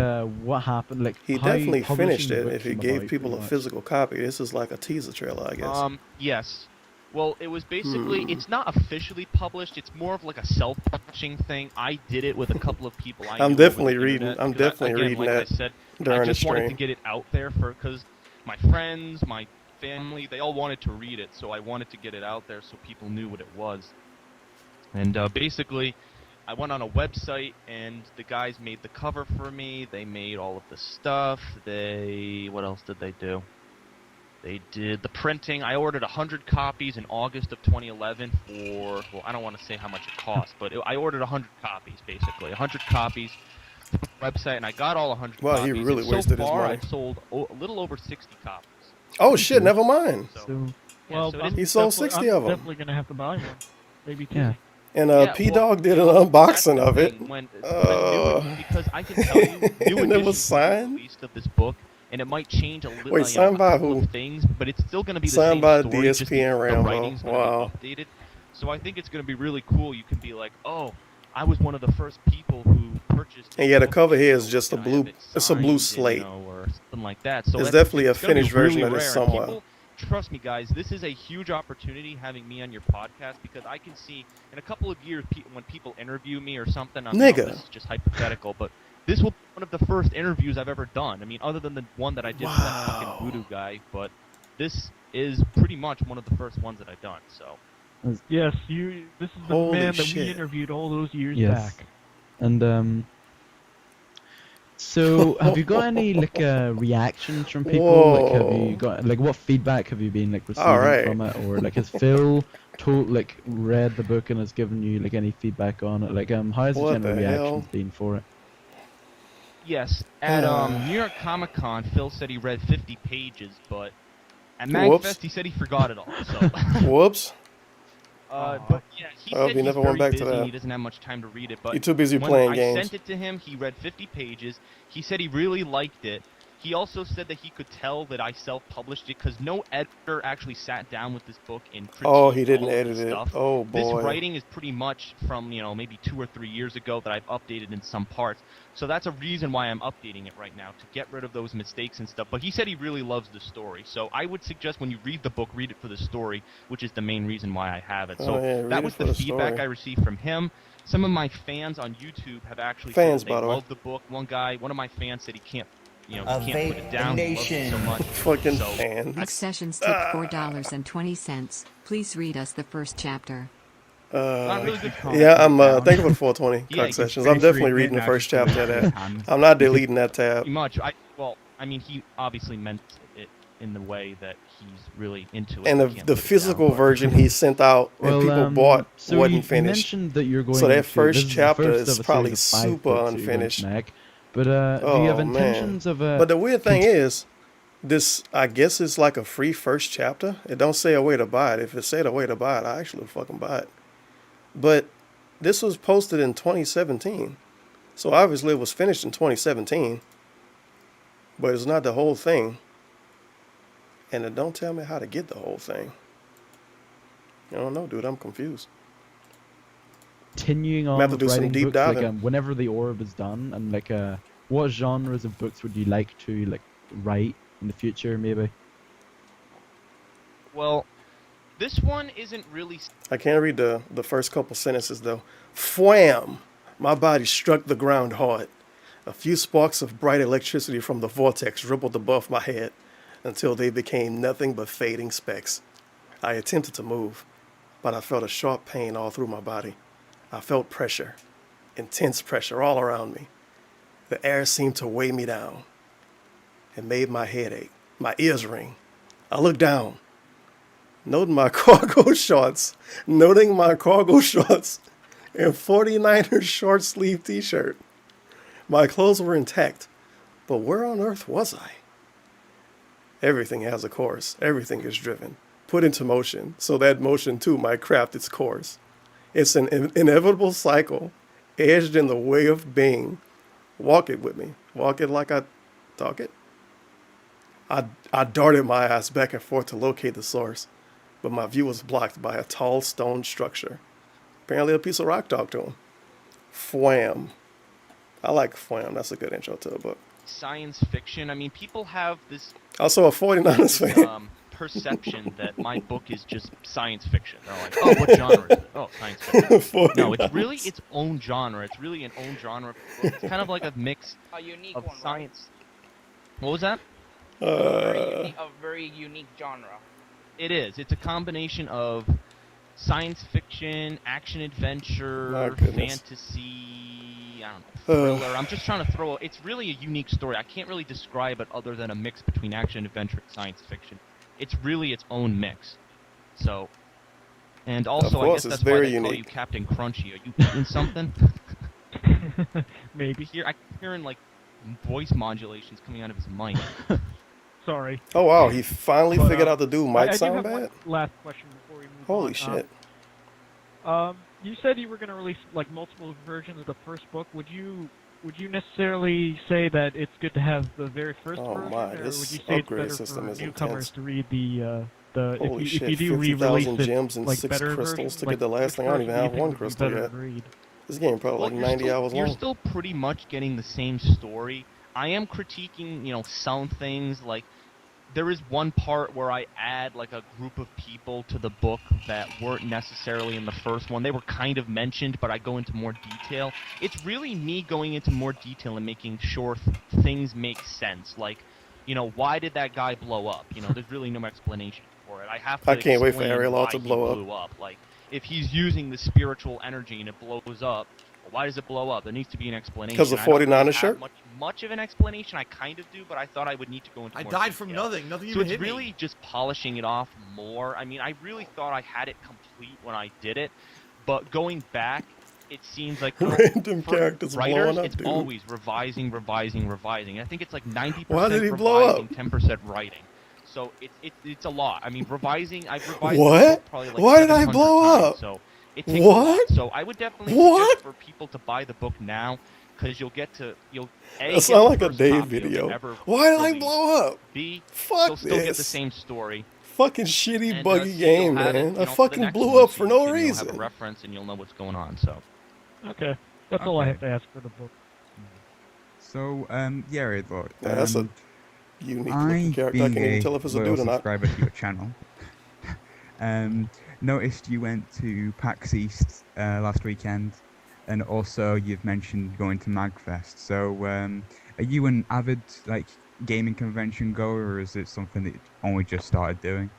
what happened? Like He how definitely publishing finished the it book if he came gave about, people a pretty much? physical copy. This is like a teaser trailer, I guess. Yes. Well, it was basically, it's not officially published, it's more of like a self-publishing thing. I did it with a couple of people I I'm knew definitely over the reading- internet, I'm 'cause I- definitely again, reading like that I said, during I the just wanted to stream. get it out there because my friends, my family, they all wanted to read it, so I wanted to get it out there so people knew what it was. And basically, I went on a website, and the guys made the cover for me, they made all of the stuff, what else did they do? They did the printing. I ordered 100 copies in August of 2011 for, well, I don't want to say how much it cost, but I ordered 100 copies, basically. 100 copies from the website, and I got all 100 Wow, copies. he really and so wasted his far, money. I've sold a little over 60 copies. Oh shit, never mind. Well, so I'm He sold definitely- 60 I'm of 'em. definitely gonna have to buy one, maybe two. Yeah. And Yeah, P-Dog did an unboxing of it. Because I can tell you, new and it was editions will be signed. released of this book, and it might change a little, Wait, signed by couple who? of things, but it's still going to be the Signed same by story. DSP just and the Rambo. writing's gonna Wow. be updated. So I think it's going to be really cool. You can be like, oh, I was one of the first people who purchased. And yeah, the cover here is just a blue. It's a blue slate. Or something like that. So It's that's- definitely a it's gonna be finished version really of this rare, and somewhere. trust me, guys, this is a huge opportunity having me on your podcast, because I can see in a couple of years when people interview me or something, this is just hypothetical, but this will be one of the first interviews I've ever done. I mean, other than the one that I did with that fucking voodoo guy, but this is pretty much one of the first ones that I've done. So. Yes, this is the man that we interviewed all those years back. And so have you got any reactions from people? Like, have you got what feedback have you been receiving from it, or has Phil read the book and has given you any feedback on it? How has the general reactions been for it? Yes, at New York Comic Con, Phil said he read 50 pages, but at MagFest he said he forgot it all. So. Whoops. But yeah, he said he's never very went back busy to that. and he doesn't have much time to read it. But You're too busy when playing I games. sent it to him, he read 50 pages. He said he really liked it. He also said that he could tell that I self-published it because no editor actually sat down with this book and critiqued he didn't all of edit the it. stuff. Oh, boy. This writing is pretty much from, maybe 2 or 3 years ago that I've updated in some parts. So that's a reason why I'm updating it right now, to get rid of those mistakes and stuff. But he said he really loves the story. So I would suggest when you read the book, read it for the story, which is the main reason why I have it. So that was the feedback I received from him. Some of my fans on YouTube have actually said they love the book. One of my fans said he can't can't put it down. He loves it so much. Fucking fan. Accessions tipped $4.20. Please read us the first chapter. Really yeah, I'm thank you for the 420 Accessions. I'm definitely reading the first chapter of that. I'm not deleting that tab. Pretty much. He obviously meant it in the way that he's really into it. And the physical version he sent out and people bought wasn't finished. You mentioned that you're going so that to, first chapter is probably super unfinished. But do you have intentions of But the weird thing is, this, I guess it's like a free first chapter. It don't say a way to buy it. If it said a way to buy it, I actually would fucking buy it. But this was posted in 2017. So obviously it was finished in 2017. But it's not the whole thing. And it don't tell me how to get the whole thing. I don't know, dude. I'm confused. Continuing on with writing books, whenever the orb is done, and what genres of books would you like to write in the future, maybe? Well, this one isn't really. I can't read the first couple sentences though. Fwam! My body struck the ground hard. A few sparks of bright electricity from the vortex rippled above my head until they became nothing but fading specks. I attempted to move, but I felt a sharp pain all through my body. I felt pressure, intense pressure all around me. The air seemed to weigh me down. It made my head ache, my ears ring. I looked down, noting my cargo shorts and 49ers short sleeve t-shirt. My clothes were intact, but where on earth was I? Everything has a course. Everything is driven, put into motion, so that motion too might craft its course. It's an inevitable cycle, edged in the way of being. Walk it with me. Walk it like I talk it. I darted my eyes back and forth to locate the source, but my view was blocked by a tall stone structure. Apparently a piece of rock talked to him. Fwam. I like Fwam. That's a good intro to the book. Science fiction. I mean, people have this. Also a 49ers fan. Perception that my book is just science fiction. They're like, oh, what genre is it? Oh, science fiction. No, it's really its own genre. It's really an own genre. It's kind of like a mix of science. Right? What was that? A very unique genre. It is. It's a combination of science fiction, action adventure, fantasy, I don't know, thriller. I'm just trying to throw. It's really a unique story. I can't really describe it other than a mix between action adventure and science fiction. It's really its own mix. So, and also I guess that's why they call you Captain Crunchy. Are you eating something? Maybe. I'm hearing voice modulations coming out of his mic. Sorry. Oh wow, he finally figured out to do mic sound bad? One last question before we move on. Holy shit. You said you were going to release multiple versions of the first book. Would you necessarily say that it's good to have the very first version, my, or this would you say it's upgrade better system for is newcomers intense. to read the Holy if shit, you do re-release 50,000 gems and 6 better crystals versions, to get the last thing? I don't even have one crystal yet. This game probably 90 hours long. You're still pretty much getting the same story. I am critiquing, some things there is one part where I add like a group of people to the book that weren't necessarily in the first one. They were kind of mentioned, but I go into more detail. It's really me going into more detail and making sure things make sense. Like, you know, why did that guy blow up? You know, there's really no explanation for it. I have to I can't wait for explain aireaidlord why to he blow blew up. Like, if he's using the spiritual energy and it blows up, well, why does it blow up? There needs to be an explanation. Because of I don't 49er really shirt? have much of an explanation. I kind of do, but I thought I would need to go into I more died from detail. nothing. Nothing So even it's hit really me. just polishing it off more. I mean, I really thought I had it complete when I did it, but going back, it seems like Random for characters writers, blowing up, it's dude. always revising. I think it's like 90% Why did he blow revising, up? 10% writing. So it's a lot. I mean, revising. I've revised What? the book probably like Why did I 700 blow times, up? so it takes a lot. What? So I would definitely What? suggest for people to buy the book now, because you'll A, That get sounds the like a first Dave copy of it video. ever Why did I released. blow up? B, Fuck you'll still get the this. same story. Fucking shitty And, buggy C, game, you'll have man. it, you I know, for the fucking next blew one, up so for you no can, You'll reason. have a reference and you'll know what's going on. So. Okay, that's all I have to ask for the book. So, yeah, aireaidlord. Yeah, that's a unique looking character. I can't even tell if it's a loyal dude or not. subscriber to your channel, noticed you went to PAX East last weekend, and also you've mentioned going to MagFest. So, are you an avid like gaming convention goer, or is it something that you only just started doing?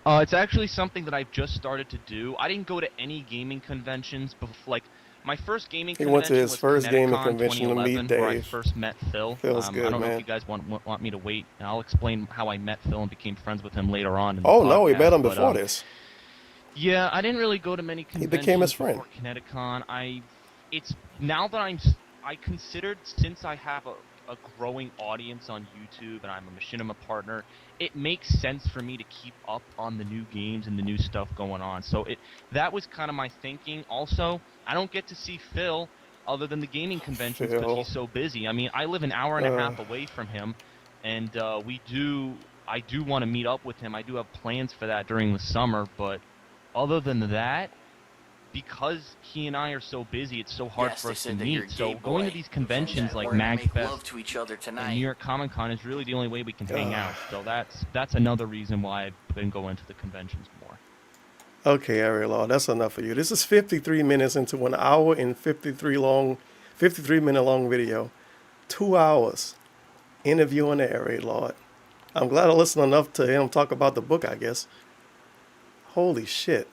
It's actually something that I've just started to do. I didn't go to any gaming conventions before. Like, my first gaming He convention went to his was first gaming Kineticon convention to meet 2011, where I Dave. first met Phil. Feels I good, don't know man. if you guys want me to wait, and I'll explain how I met Phil and became friends with him later on in the Oh no, we podcast, met him but, before this. Yeah, I didn't really go to many He conventions became his friend. before Kineticon. It's now that I considered, since I have a growing audience on YouTube and I'm a machinima partner, it makes sense for me to keep up on the new games and the new stuff going on. So that was kind of my thinking. Also, I don't get to see Phil other than the gaming conventions because Phil. he's so busy. I mean, I live an hour and a half away from him, and I do want to meet up with him. I do have plans for that during the summer, but other than that, because he and I are so busy, it's so hard Yes, for they us to said that you're a meet. gay So boy. going to these conventions like We're gonna make MagFest love to each other and tonight. New York Comic Con is really the only way we can hang out. So that's another reason why I've been going to the conventions more. Okay, aireaidlord, that's enough for you. This is 53 minutes into an hour and 53-minute long video. 2 hours interviewing the aireaidlord. I'm glad I listened enough to him talk about the book, I guess. Holy shit.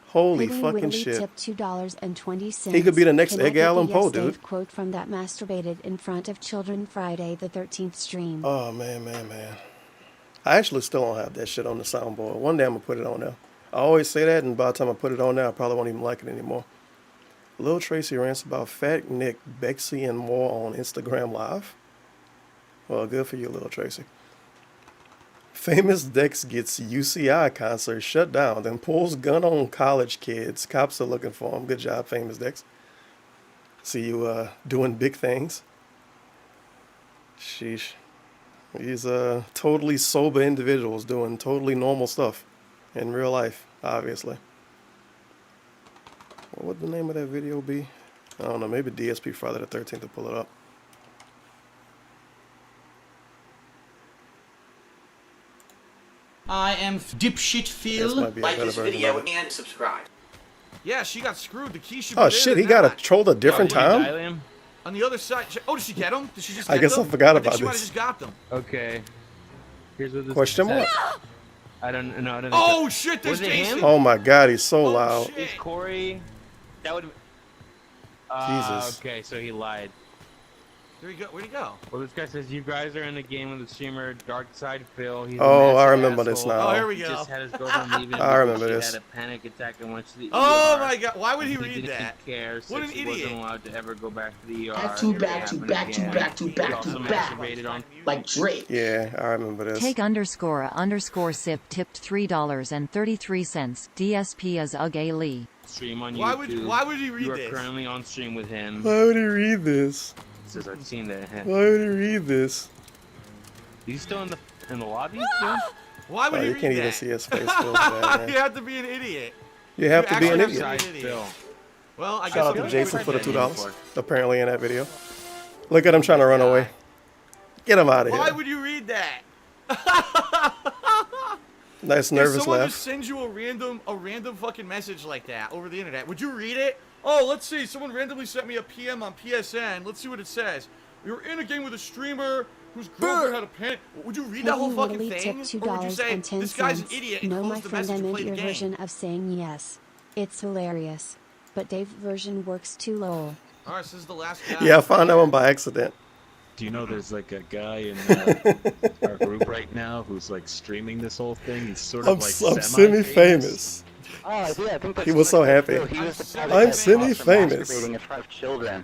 Holy Wiggly fucking Wiggly shit. tipped $2.20. He could be the next Can I Edgar get Allan the Poe, Yes dude. Dave quote from that masturbated in front of children Friday the 13th stream. Oh, man. I actually still don't have that shit on the soundboard. One day I'm going to put it on there. I always say that, and by the time I put it on there, I probably won't even like it anymore. Lil Tracy rants about Fat Nick, Bexy, and more on Instagram Live. Well, good for you, Lil Tracy. Famous Dex gets UCI concert shut down, then pulls gun on college kids. Cops are looking for him. Good job, Famous Dex. See you doing big things. Sheesh. These totally sober individuals doing totally normal stuff in real life, obviously. What would the name of that video be? I don't know, maybe DSP Friday the 13th to pull it up. I am dipshit Phil. Like this video and subscribe. Yeah, she got screwed. The key should Oh be shit, he there. got a troll a different time? On the other side. Oh, did she get them? Did she just I get guess I them? forgot I think about she might have this. just got them. Okay. Here's what this Question says. mark? I don't know. I don't Oh, know. shit, there's Was it Jason. him? Oh my god, he's so loud. Is Corey? That would. Jesus. Okay, so he lied. There you go. Where'd he go? Well, this guy says you guys are in a game with the streamer Dark Side Phil. He's a Oh, I massive remember this asshole. now. Oh, here we He go. just had his girlfriend leave him I remember because this. She had a panic attack and went to the Oh ER. my god, why would he And read didn't that? care, so What an she idiot. wasn't allowed to ever go back to the ER. Back to It back to happened back to again. back to He back also to back. masturbated on Like Drake. Yeah, I remember this. Take__sip tipped $3.33. DSP as Ugay Lee. stream on Why YouTube. why would he read You are this? currently on stream with him. Why would he read this? Says I've seen that. Why would he read this? He's still in the lobby, dude? Why would Oh, he you read can't that? even see his face. Feels bad, You man. have to be an idiot. You have to be an actually idiot. have to be an idiot. Well, I guess Shout out I'm to Jason for the gonna- $2. Apparently in that video. Look at him trying to run away. Get him out of Why here. would you read that? Nice nervous if someone laugh. just sends you a random fucking message like that over the internet, would you read it? Oh, let's see. Someone randomly sent me a PM on PSN. Let's see what it says. We were in a game with a streamer whose girlfriend had a panic. Would you read that whole fucking thing? Or would you say, this guy's an idiot and No, my close the friend, message I and meant play the your game? version of saying yes. It's hilarious. But Dave's version works too lol. Alright, so this is the last guy. Yeah, I found that one by accident. Do you know there's like a guy in our group right now who's like streaming this whole thing? He's sort of I'm semi-famous. Oh, yeah, I think that's He was so happy. He was the I'm semi-famous. masturbating in front of children.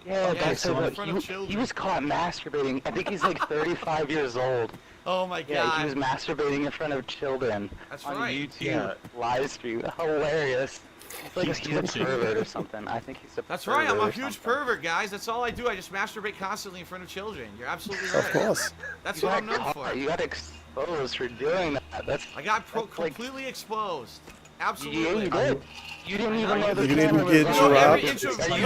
Yeah, Yeah, that's so so in look, front of children. he was caught masturbating. I think he's like 35 years old. Oh my god. Yeah, he was masturbating in front of children. That's on right. YouTube live stream. Hilarious. It's like he's a pervert or something. I think he's a That's right, I'm pervert a or huge something. pervert, guys. That's all I do. I just masturbate constantly in front of children. You're absolutely right. Of course. That's You what I'm got known caught. for. You got exposed for doing that. That's I got that's like- completely exposed. Absolutely. Yeah, you did. You didn't even know the You camera didn't get was on. dropped.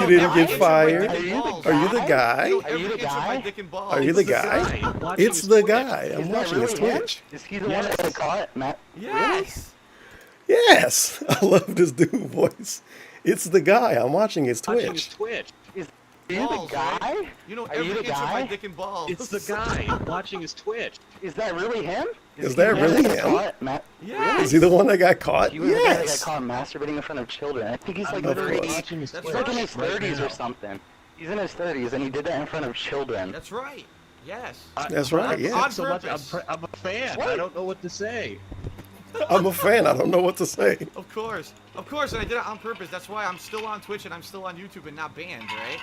You didn't get fired. Are you the guy? Are you the guy? Are you the guy? It's the guy. I'm watching his Twitch. Is he the one that got caught, Matt? Yes. Yes. I love this dude voice. It's the guy. I'm watching his Twitch. Is you the guy? You know Are you every the inch of my guy? dick and balls. It's the guy. I'm watching his Twitch. Is that really him? Is that he the one really that got him? caught, Matt? Yes. Is he the one that got caught? He was the guy that got Yes. caught masturbating in front of children. I think he's like Of literally course. he's That's like in right. his 30s or something. He's in his 30s and he did that in front of children. That's right. Yes. That's right. On Yeah. So much, purpose. I'm a fan. What? I don't know what to say. I'm a fan. I don't know what to say. Of course. Of course, and I did it on purpose. That's why I'm still on Twitch and I'm still on YouTube and not banned, right?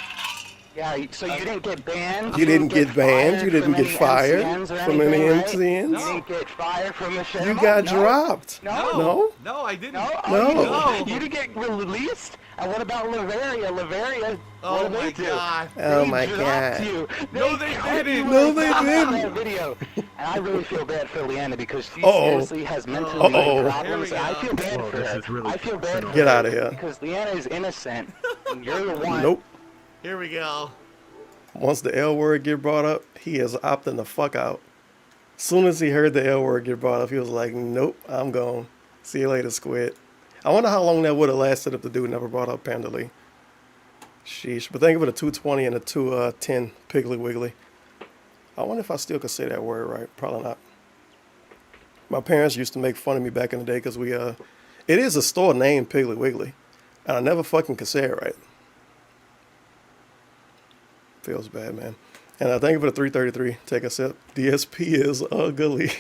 Yeah, so you didn't get banned. You didn't get banned. You didn't get fired from any MCNs. MCNs. You didn't get fired from the show. You got dropped. No. No, I didn't. No. No. You didn't get released. And what about Lavaria? Lavaria. Oh what did my they do? god. Oh They my dropped God. You. No, they cut didn't. you No, with they that didn't. video. And I really feel bad for Leanna because she Uh-oh. seriously has mentally Uh-oh. problems. Here we I go. feel bad Whoa, for this her. is really I feel bad for Get her out of here. because Leanna is innocent. And you're the one. Nope. Here we go. Once the L word get brought up, he is opting the fuck out. Soon as he heard the L word get brought up, he was like, nope, I'm gone. See you later, Squid. I wonder how long that would have lasted if the dude never brought up Panda Lee. Sheesh. But think of it, a 220 and a 210 Piggly Wiggly. I wonder if I still could say that word right. Probably not. My parents used to make fun of me back in the day because it is a store named Piggly Wiggly. And I never fucking could say it right. Feels bad, man. And I thank you for the 333. Take a sip. DSP is ugly.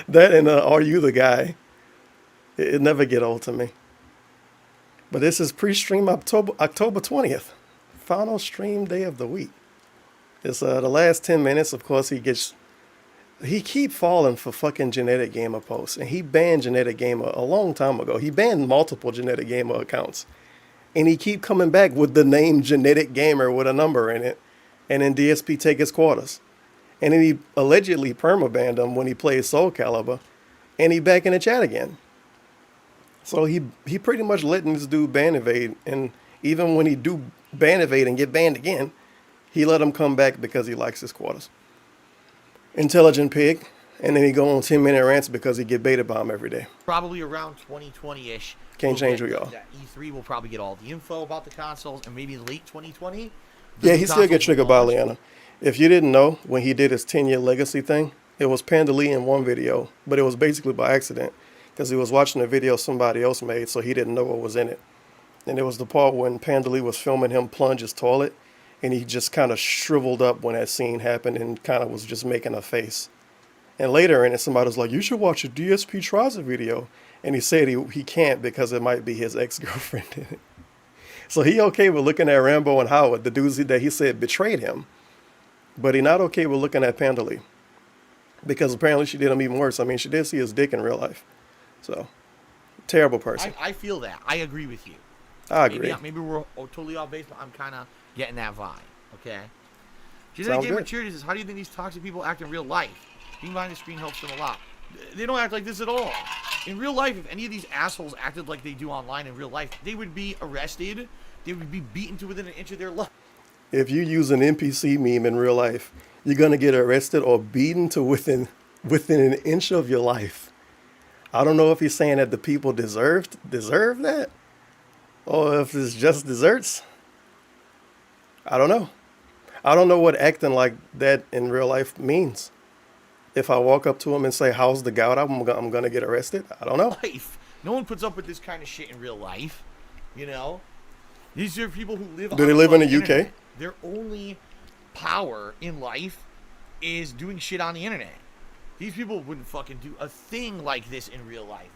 That and Are You the Guy? It never get old to me. But this is pre-stream October 20th. Final stream day of the week. It's the last 10 minutes. Of course, he keep falling for fucking Genetic Gamer posts. And he banned Genetic Gamer a long time ago. He banned multiple Genetic Gamer accounts. And he keep coming back with the name Genetic Gamer with a number in it. And then DSP take his quarters. And then he allegedly permabanned him when he played Soul Calibur. And he back in the chat again. So he pretty much letting this dude ban evade. And even when he do ban evade and get banned again, he let him come back because he likes his quarters. Intelligent pig. And then he go on 10-minute rants because he get beta bomb every day. Probably around 2020-ish. Can't change who y'all. E3 will probably get all the info about the consoles, and maybe late 2020. Yeah, he still get triggered by Liana. If you didn't know, when he did his 10-year legacy thing, it was Panda Lee in one video, but it was basically by accident because he was watching a video somebody else made, so he didn't know what was in it. And it was the part when Panda Lee was filming him plunge his toilet, and he just kind of shriveled up when that scene happened and kind of was just making a face. And later in it, somebody was like, you should watch a DSP Tries It video. And he said he can't because it might be his ex-girlfriend in it. So he okay with looking at Rambo and Howard, the dudes that he said betrayed him. But he not okay with looking at Panda Lee. Because apparently she did him even worse. I mean, she did see his dick in real life. So, terrible person. I feel that. I agree with you. I agree. Maybe we're totally off base, but I'm kind of getting that vibe. Okay. Sounds Genetic Gamer good. Maturity says, how do you think these toxic people act in real life? Being behind the screen helps them a lot. They don't act like this at all. In real life, if any of these assholes acted like they do online in real life, they would be arrested. They would be beaten to within an inch of their life. if you use an NPC meme in real life, you're gonna get arrested or beaten to within an inch of your life. I don't know if he's saying that the people deserve that, or if it's just desserts. I don't know. I don't know what acting like that in real life means. If I walk up to him and say, "How's the gout?" I'm gonna get arrested. I don't know. Life. No one puts up with this kind of shit in real life. You know, these are people who live. Do they live in the UK? Their only power in life is doing shit on the internet. These people wouldn't fucking do a thing like this in real life.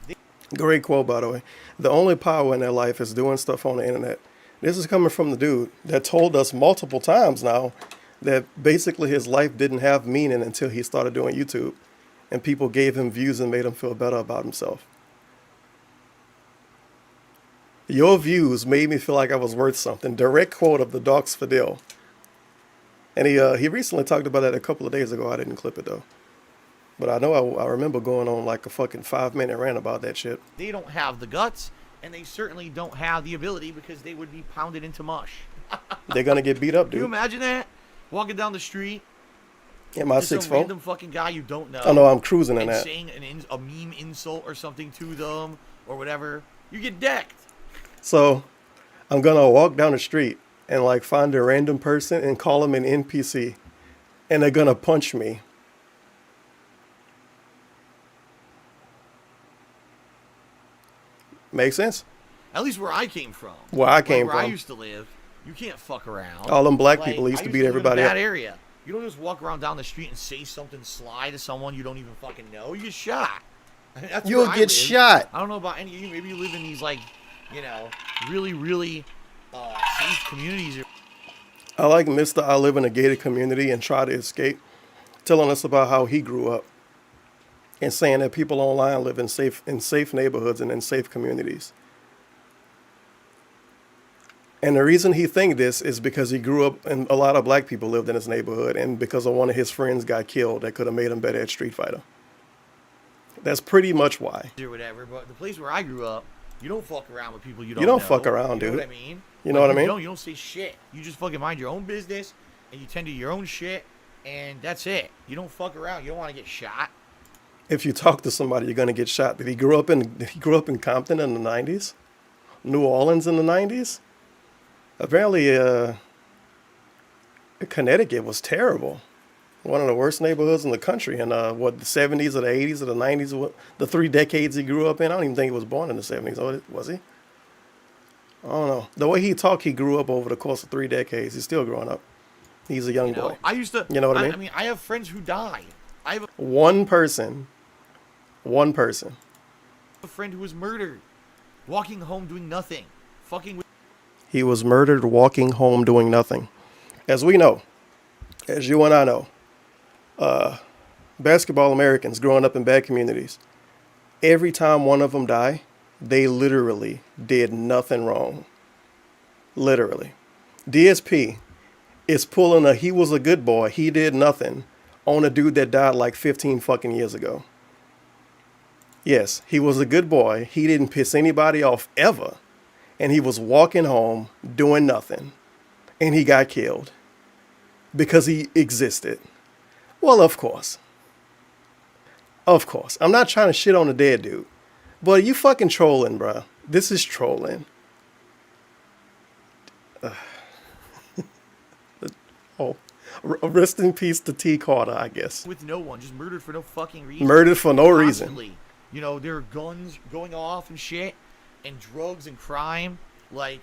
Great quote, by the way. The only power in their life is doing stuff on the internet. This is coming from the dude that told us multiple times now that basically his life didn't have meaning until he started doing YouTube, and people gave him views and made him feel better about himself. Your views made me feel like I was worth something. Direct quote of the Docs Fidel. And he recently talked about that a couple of days ago. I didn't clip it though. But I know I remember going on like a fucking 5-minute rant about that shit. They don't have the guts, and they certainly don't have the ability because they would be pounded into mush. They're gonna get beat up, dude. Can you imagine that? Walking down the street. In my 6'4". Some random fucking guy you don't know. I know I'm cruising in that. Saying a meme insult or something to them or whatever. You get decked. So I'm gonna walk down the street and like find a random person and call them an NPC, and they're gonna punch me. Make sense? At least where I came from. Where I came where I from. used to live, you can't fuck around. All them black people used to beat everybody up. up. That area. You don't just walk around down the street and say something sly to someone you don't even fucking know. You get shot. That's You'll where I get live. shot. I don't know about any of you. Maybe you live in these like, you know, really, really safe communities. I like Mr. I live in a gated community and try to escape, telling us about how he grew up and saying that people online live in safe neighborhoods and in safe communities. And the reason he think this is because he grew up and a lot of black people lived in his neighborhood, and because of one of his friends got killed that could have made him better at Street Fighter. That's pretty much why. Or whatever, but the place where I grew up, you don't fuck around with people you don't You don't know. fuck around, dude. You know what I mean? You know what I mean? You don't say shit. You just fucking mind your own business, and you tend to your own shit, and that's it. You don't fuck around. You don't want to get shot. If you talk to somebody, you're gonna get shot. Did he grow up in Compton in the 90s? New Orleans in the 90s? Apparently, Connecticut was terrible. One of the worst neighborhoods in the country. In the 70s or the 80s or the 90s, the 3 decades he grew up in. I don't even think he was born in the 70s. Oh, was he? I don't know. The way he talked, he grew up over the course of 3 decades. He's still growing up. He's a young boy. I used to. You know what I mean? I mean, I have friends who died. I have One person. a friend who was murdered, walking home doing nothing, fucking with. He was murdered walking home doing nothing. As we know, as you and I know, basketball Americans growing up in bad communities, every time one of them die, they literally did nothing wrong. Literally. DSP is pulling he was a good boy, he did nothing, on a dude that died like 15 fucking years ago. Yes, he was a good boy, he didn't piss anybody off ever, and he was walking home doing nothing, and he got killed because he existed. Well, of course. Of course. I'm not trying to shit on a dead dude, but you fucking trolling, bruh. This is trolling. Oh, rest in peace to T. Carter, I guess. With no one, just murdered for no fucking reason. Murdered for no reason. Constantly. You know, there are guns going off and shit, and drugs and crime. Like,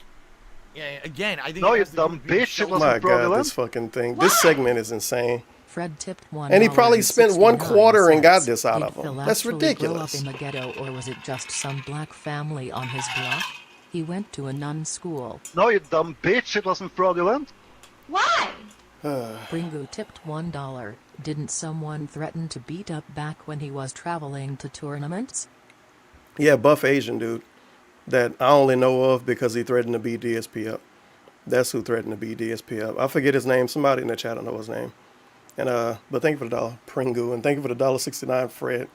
yeah, again, I think. No, you dumb bitch! It Oh wasn't my fraudulent. God, this fucking thing. This segment is insane. Fred tipped $1. And he probably spent $1/4 and got this out Did of him. Phil That's actually ridiculous. grow up in the ghetto, or was it just some black family on his block? He went to a nun school. No, you dumb bitch! It wasn't fraudulent. Why? Bringo tipped $1. Didn't someone threaten to beat up back when he was traveling to tournaments? Yeah, buff Asian dude that I only know of because he threatened to beat DSP up. That's who threatened to beat DSP up. I forget his name. Somebody in the chat, I know his name. And but thank you for the $1, Pringu, and thank you for the $1.69, Fred.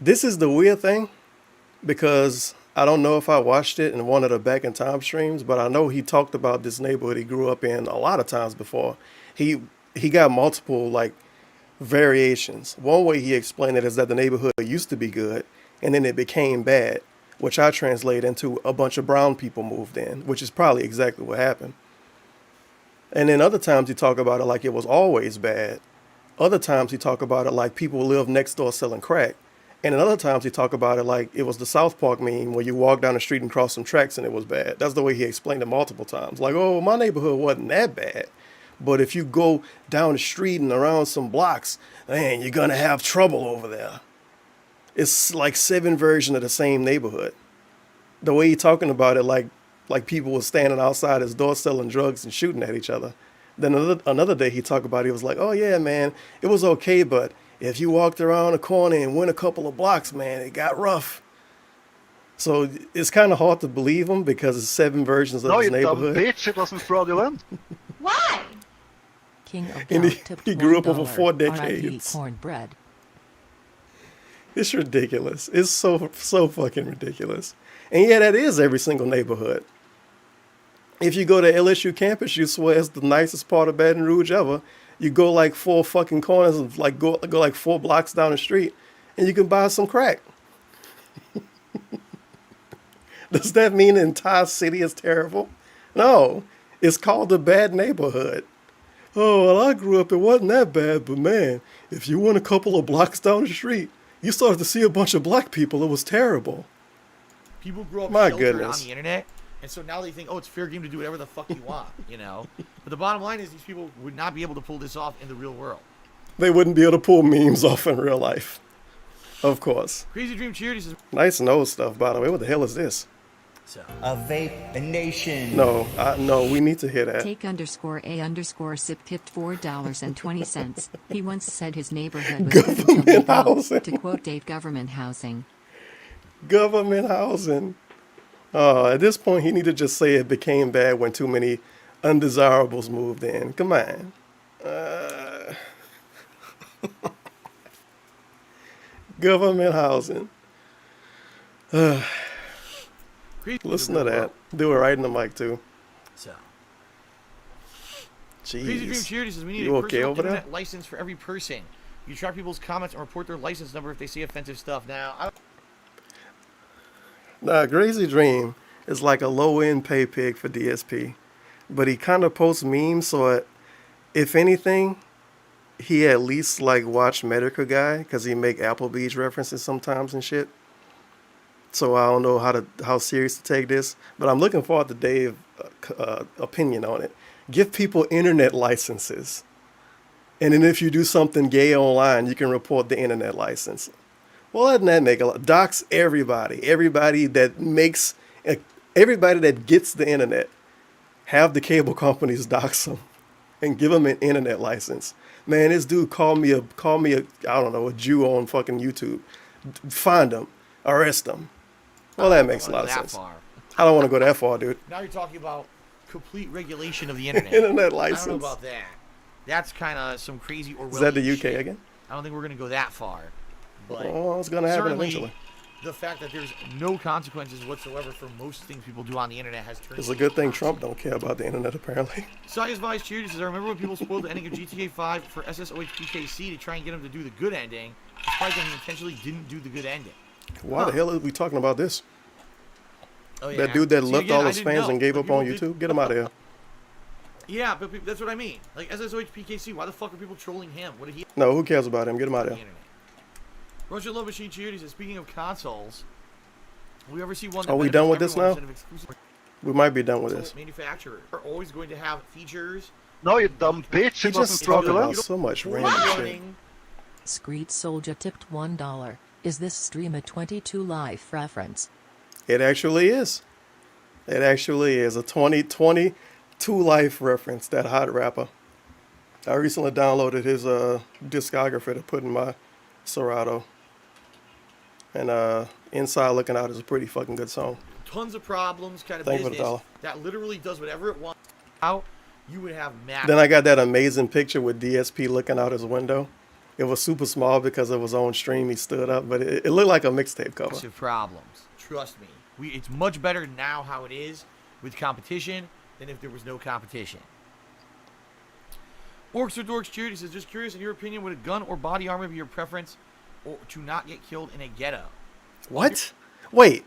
This is the weird thing, because I don't know if I watched it in one of the Back in Time streams, but I know he talked about this neighborhood he grew up in a lot of times before. He got multiple like variations. One way he explained it is that the neighborhood used to be good, and then it became bad, which I translate into a bunch of brown people moved in, which is probably exactly what happened. And then other times he talk about it like it was always bad. Other times he talk about it like people live next door selling crack. And in other times he talk about it like it was the South Park meme where you walk down the street and cross some tracks and it was bad. That's the way he explained it multiple times. Like, oh, my neighborhood wasn't that bad. But if you go down the street and around some blocks, man, you're going to have trouble over there. It's like 7 versions of the same neighborhood. The way he talking about it like people were standing outside his door selling drugs and shooting at each other. Then another day he talked about it, he was like, oh yeah, man, it was okay, but if you walked around a corner and went a couple of blocks, man, it got rough. So it's kind of hard to believe him because it's 7 versions of his neighborhood. No, you dumb bitch, it wasn't fraudulent. Why? King of And he grew up over 4 RIP decades. cornbread. It's ridiculous. It's so fucking ridiculous. And yeah, that is every single neighborhood. If you go to LSU campus, you swear it's the nicest part of Baton Rouge ever. You go like 4 fucking corners and like go like 4 blocks down the street, and you can buy some crack. Does that mean the entire city is terrible? No, it's called a bad neighborhood. Oh, well, I grew up, it wasn't that bad, but man, if you went a couple of blocks down the street, you started to see a bunch of black people. It was terrible. People grew up My sheltered goodness. on the internet, and so now they think, oh, it's fair game to do whatever the fuck you want, you know? But the bottom line is these people would not be able to pull this off in the real world. They wouldn't be able to pull memes off in real life. Of course. Crazy Dream Cheerleader says, Nice nose stuff, by the way. What the hell is this? A vape nation. No, we need to hear that. Take_A_sip tipped $4.20. He once said his neighborhood was Government housing. To quote Dave, government housing. Government housing. At this point, he need to just say it became bad when too many undesirables moved in. Come on. Government housing. Listen to that. Do it right in the mic, too. So. Jeez. Crazy Dream Cheerleader says we need You a okay personal over there? internet license for every person. You track people's comments and report their license number if they say offensive stuff. Now, Crazy Dream is like a low-end pay pig for DSP. But he kind of posts memes, so if anything, he at least like watch Medical Guy, because he make Applebee's references sometimes and shit. So I don't know how serious to take this, but I'm looking forward to Dave's opinion on it. Give people internet licenses. And then if you do something gay online, you can report the internet license. Well, doesn't that make a lot? Dox everybody. Everybody that gets the internet. Have the cable companies dox them and give them an internet license. Man, this dude called me a I don't know, a Jew on fucking YouTube. Find him. Arrest him. Well, that makes a lot of sense. I don't want to go that far, dude. now you're talking about complete regulation of the internet. Internet I license. don't know about that. That's kind of some crazy Orwellian Is that the UK shit. again? I don't think we're going to go that far. But Oh, it's gonna happen certainly, eventually. the fact that there's no consequences whatsoever for most things people do on the internet has turned. It's a good thing Trump don't care about the internet, apparently. Science Vice Cheerleader says, I remember when people spoiled the ending of GTA 5 for SSOHPKC to try and get him to do the good ending. I'm surprised that he intentionally didn't do the good ending. Why the hell are we talking about this? Oh, yeah. That dude that See, left again, all I his didn't fans know. and gave But up on people YouTube? Get him out of here. Yeah, but that's what I mean. Like, SSOHPKC, why the fuck are people trolling him? What did he... No, who cares about him? Get him out of here. Russian Love Machine Cheerleader says, speaking of consoles, will we ever see one that Are we benefits done with this everyone now? instead of exclusive We might be done with this. manufacturers are always going to have features. No, you dumb bitch, He it wasn't just talked about fraudulent. so much random shit. Screed Soldier tipped $1. Is this stream a 22 life reference? It actually is. It actually is a 2022 life reference, that hot rapper. I recently downloaded his discography to put in my Serato. And Inside Looking Out is a pretty fucking good song. Tons of problems, kind of Thank you for the business dollar. that literally does whatever it wants. Out, you would have massive. Then I got that amazing picture with DSP looking out his window. It was super small because of his own stream. He stood up, but it looked like a mixtape cover. Massive problems. Trust me. It's much better now how it is with competition than if there was no competition. Orcs or Dorks Charity says, just curious, in your opinion, would a gun or body armor be your preference or to not get killed in a ghetto? What? Wait.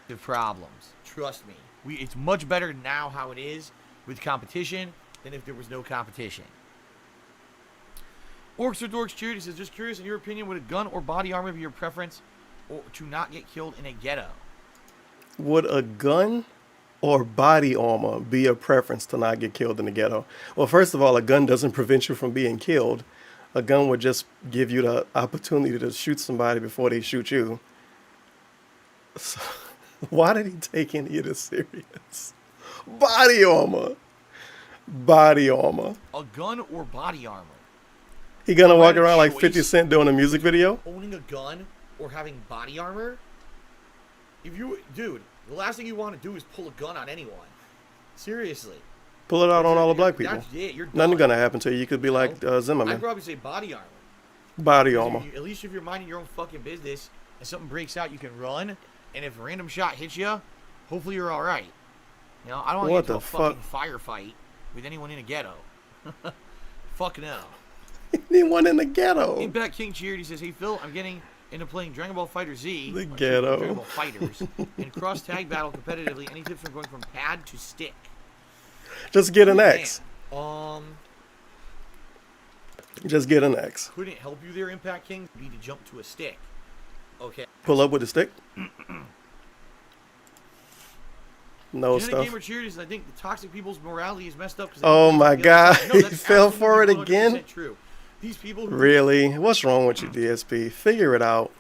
The problems. Trust me. It's much better now how it is with competition than if there was no competition. Orcs or Dorks Charity says, just curious, in your opinion, would a gun or body armor be your preference or to not get killed in a ghetto? Would a gun or body armor be a preference to not get killed in the ghetto? Well, first of all, a gun doesn't prevent you from being killed. A gun would just give you the opportunity to shoot somebody before they shoot you. So, why did he take any of this serious? Body armor. Body armor. A gun or body armor? He gonna walk around like 50 Cent doing a music video? Owning a gun or having body armor? Dude, the last thing you want to do is pull a gun on anyone. Seriously. Pull it out on all the black people. That's it. You're done. Nothing gonna happen to you. You could be like Zimmerman. I'd probably say body armor. Body armor. At least if you're minding your own fucking business and something breaks out, you can run. And if a random shot hits you, hopefully you're all right. You know, I don't want to get into a fucking firefight with anyone in a ghetto. Fuck no. Anyone in the ghetto. Impact King Charity says, hey Phil, I'm getting into playing Dragon Ball Fighter Z. The ghetto. Dragon Ball Fighters. And cross tag battle competitively. Any tips on going from pad to stick? Just get an X. Just get an X. Couldn't help you there, Impact King. You need to jump to a stick. Okay. Pull up with a stick? No Genetic stuff. Gamer Cheers, I think the toxic people's morality is messed up. Oh my God. No, He fell for it again? True. These people who Really? What's wrong with you, DSP? Figure it out.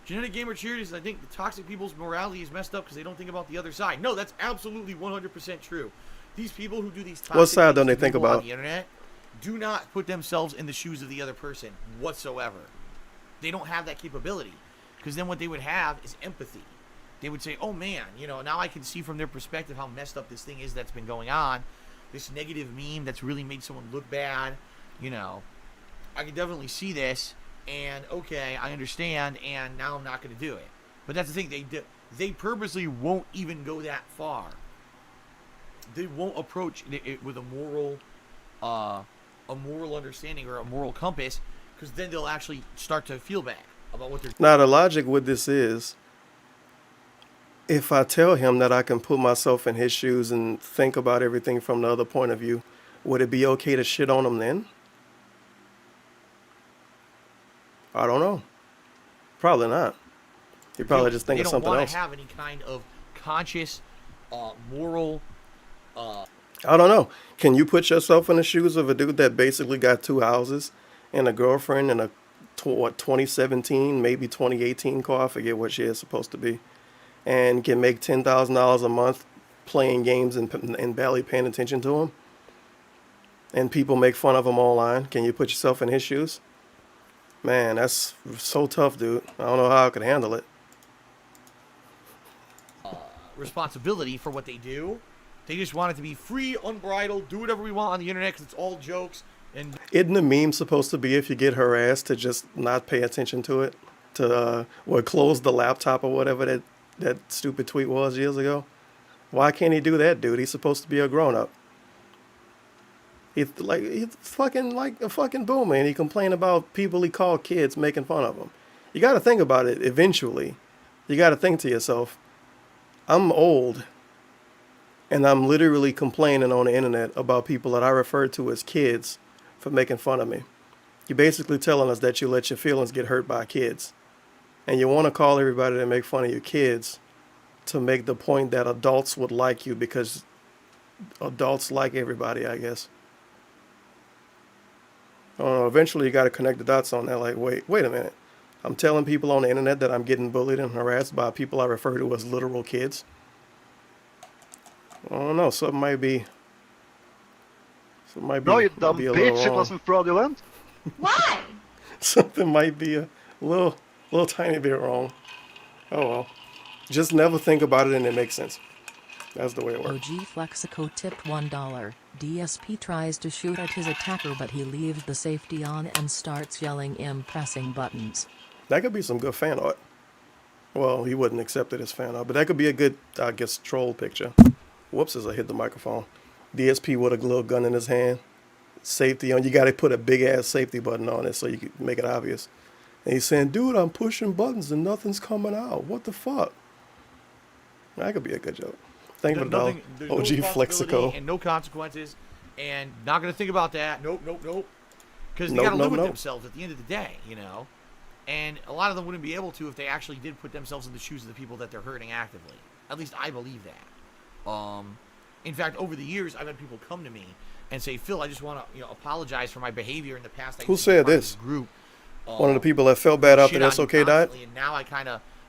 Genetic Gamer Cheers, I think the toxic people's morality is messed up because they don't think about the other side. No, that's absolutely 100% true. These people who do these toxic What side things don't they to think people about? on the internet do not put themselves in the shoes of the other person whatsoever. They don't have that capability because then what they would have is empathy. They would say, oh man, you know, now I can see from their perspective how messed up this thing is that's been going on. This negative meme that's really made someone look bad. You know, I can definitely see this, and okay, I understand, and now I'm not going to do it. But that's the thing, they purposely won't even go that far. They won't approach it with a moral understanding or a moral compass, because then they'll actually start to feel bad about what they're doing. Now, the logic with this is, if I tell him that I can put myself in his shoes and think about everything from the other point of view, would it be okay to shit on him then? I don't know. Probably not. He probably just think of something else. They don't want to have any kind of conscious, moral... I don't know. Can you put yourself in the shoes of a dude that basically got 2 houses and a girlfriend and a 2017, maybe 2018 car? I forget what she is supposed to be. And can make $10,000 a month playing games and barely paying attention to him? And people make fun of him online. Can you put yourself in his shoes? Man, that's so tough, dude. I don't know how I could handle it. Responsibility for what they do. They just want it to be free, unbridled, do whatever we want on the internet because it's all jokes. And isn't the meme supposed to be if you get harassed to just not pay attention to it? To close the laptop or whatever that stupid tweet was years ago? Why can't he do that, dude? He's supposed to be a grown-up. He's fucking like a fucking boomer, and he complained about people he called kids making fun of him. You got to think about it eventually. You got to think to yourself, I'm old, and I'm literally complaining on the internet about people that I refer to as kids for making fun of me. You're basically telling us that you let your feelings get hurt by kids. And you want to call everybody that make fun of your kids to make the point that adults would like you because adults like everybody, I guess. I don't know. Eventually, you got to connect the dots on that. Like, wait a minute. I'm telling people on the internet that I'm getting bullied and harassed by people I refer to as literal kids. I don't know. Something might be. No, you dumb bitch. It wasn't fraudulent. Why? Something might be a little tiny bit wrong. Oh well. Just never think about it and it makes sense. That's the way it works. OG Flexico tipped $1. DSP tries to shoot at his attacker but he leaves the safety on and starts yelling pressing buttons. That could be some good fan art. Well, he wouldn't accept it as fan art, but that could be a good, I guess, troll picture. Whoops, as I hit the microphone. DSP with a little gun in his hand. Safety on. You got to put a big ass safety button on it so you can make it obvious. And he's saying, dude, I'm pushing buttons and nothing's coming out. What the fuck? That could be a good joke. Thank you for the dollar. There's OG no Flexico. and no consequences, and not gonna think about that. Nope. Because they gotta live with themselves at the end of the day, you know. And a lot of them wouldn't be able to if they actually did put themselves in the shoes of the people that they're hurting actively. At least I believe that. In fact, over the years, I've had people come to me and say, Phil, I just want to apologize for my behavior in the past. Who said this? Group. One of the people that felt bad after the SOK died? And now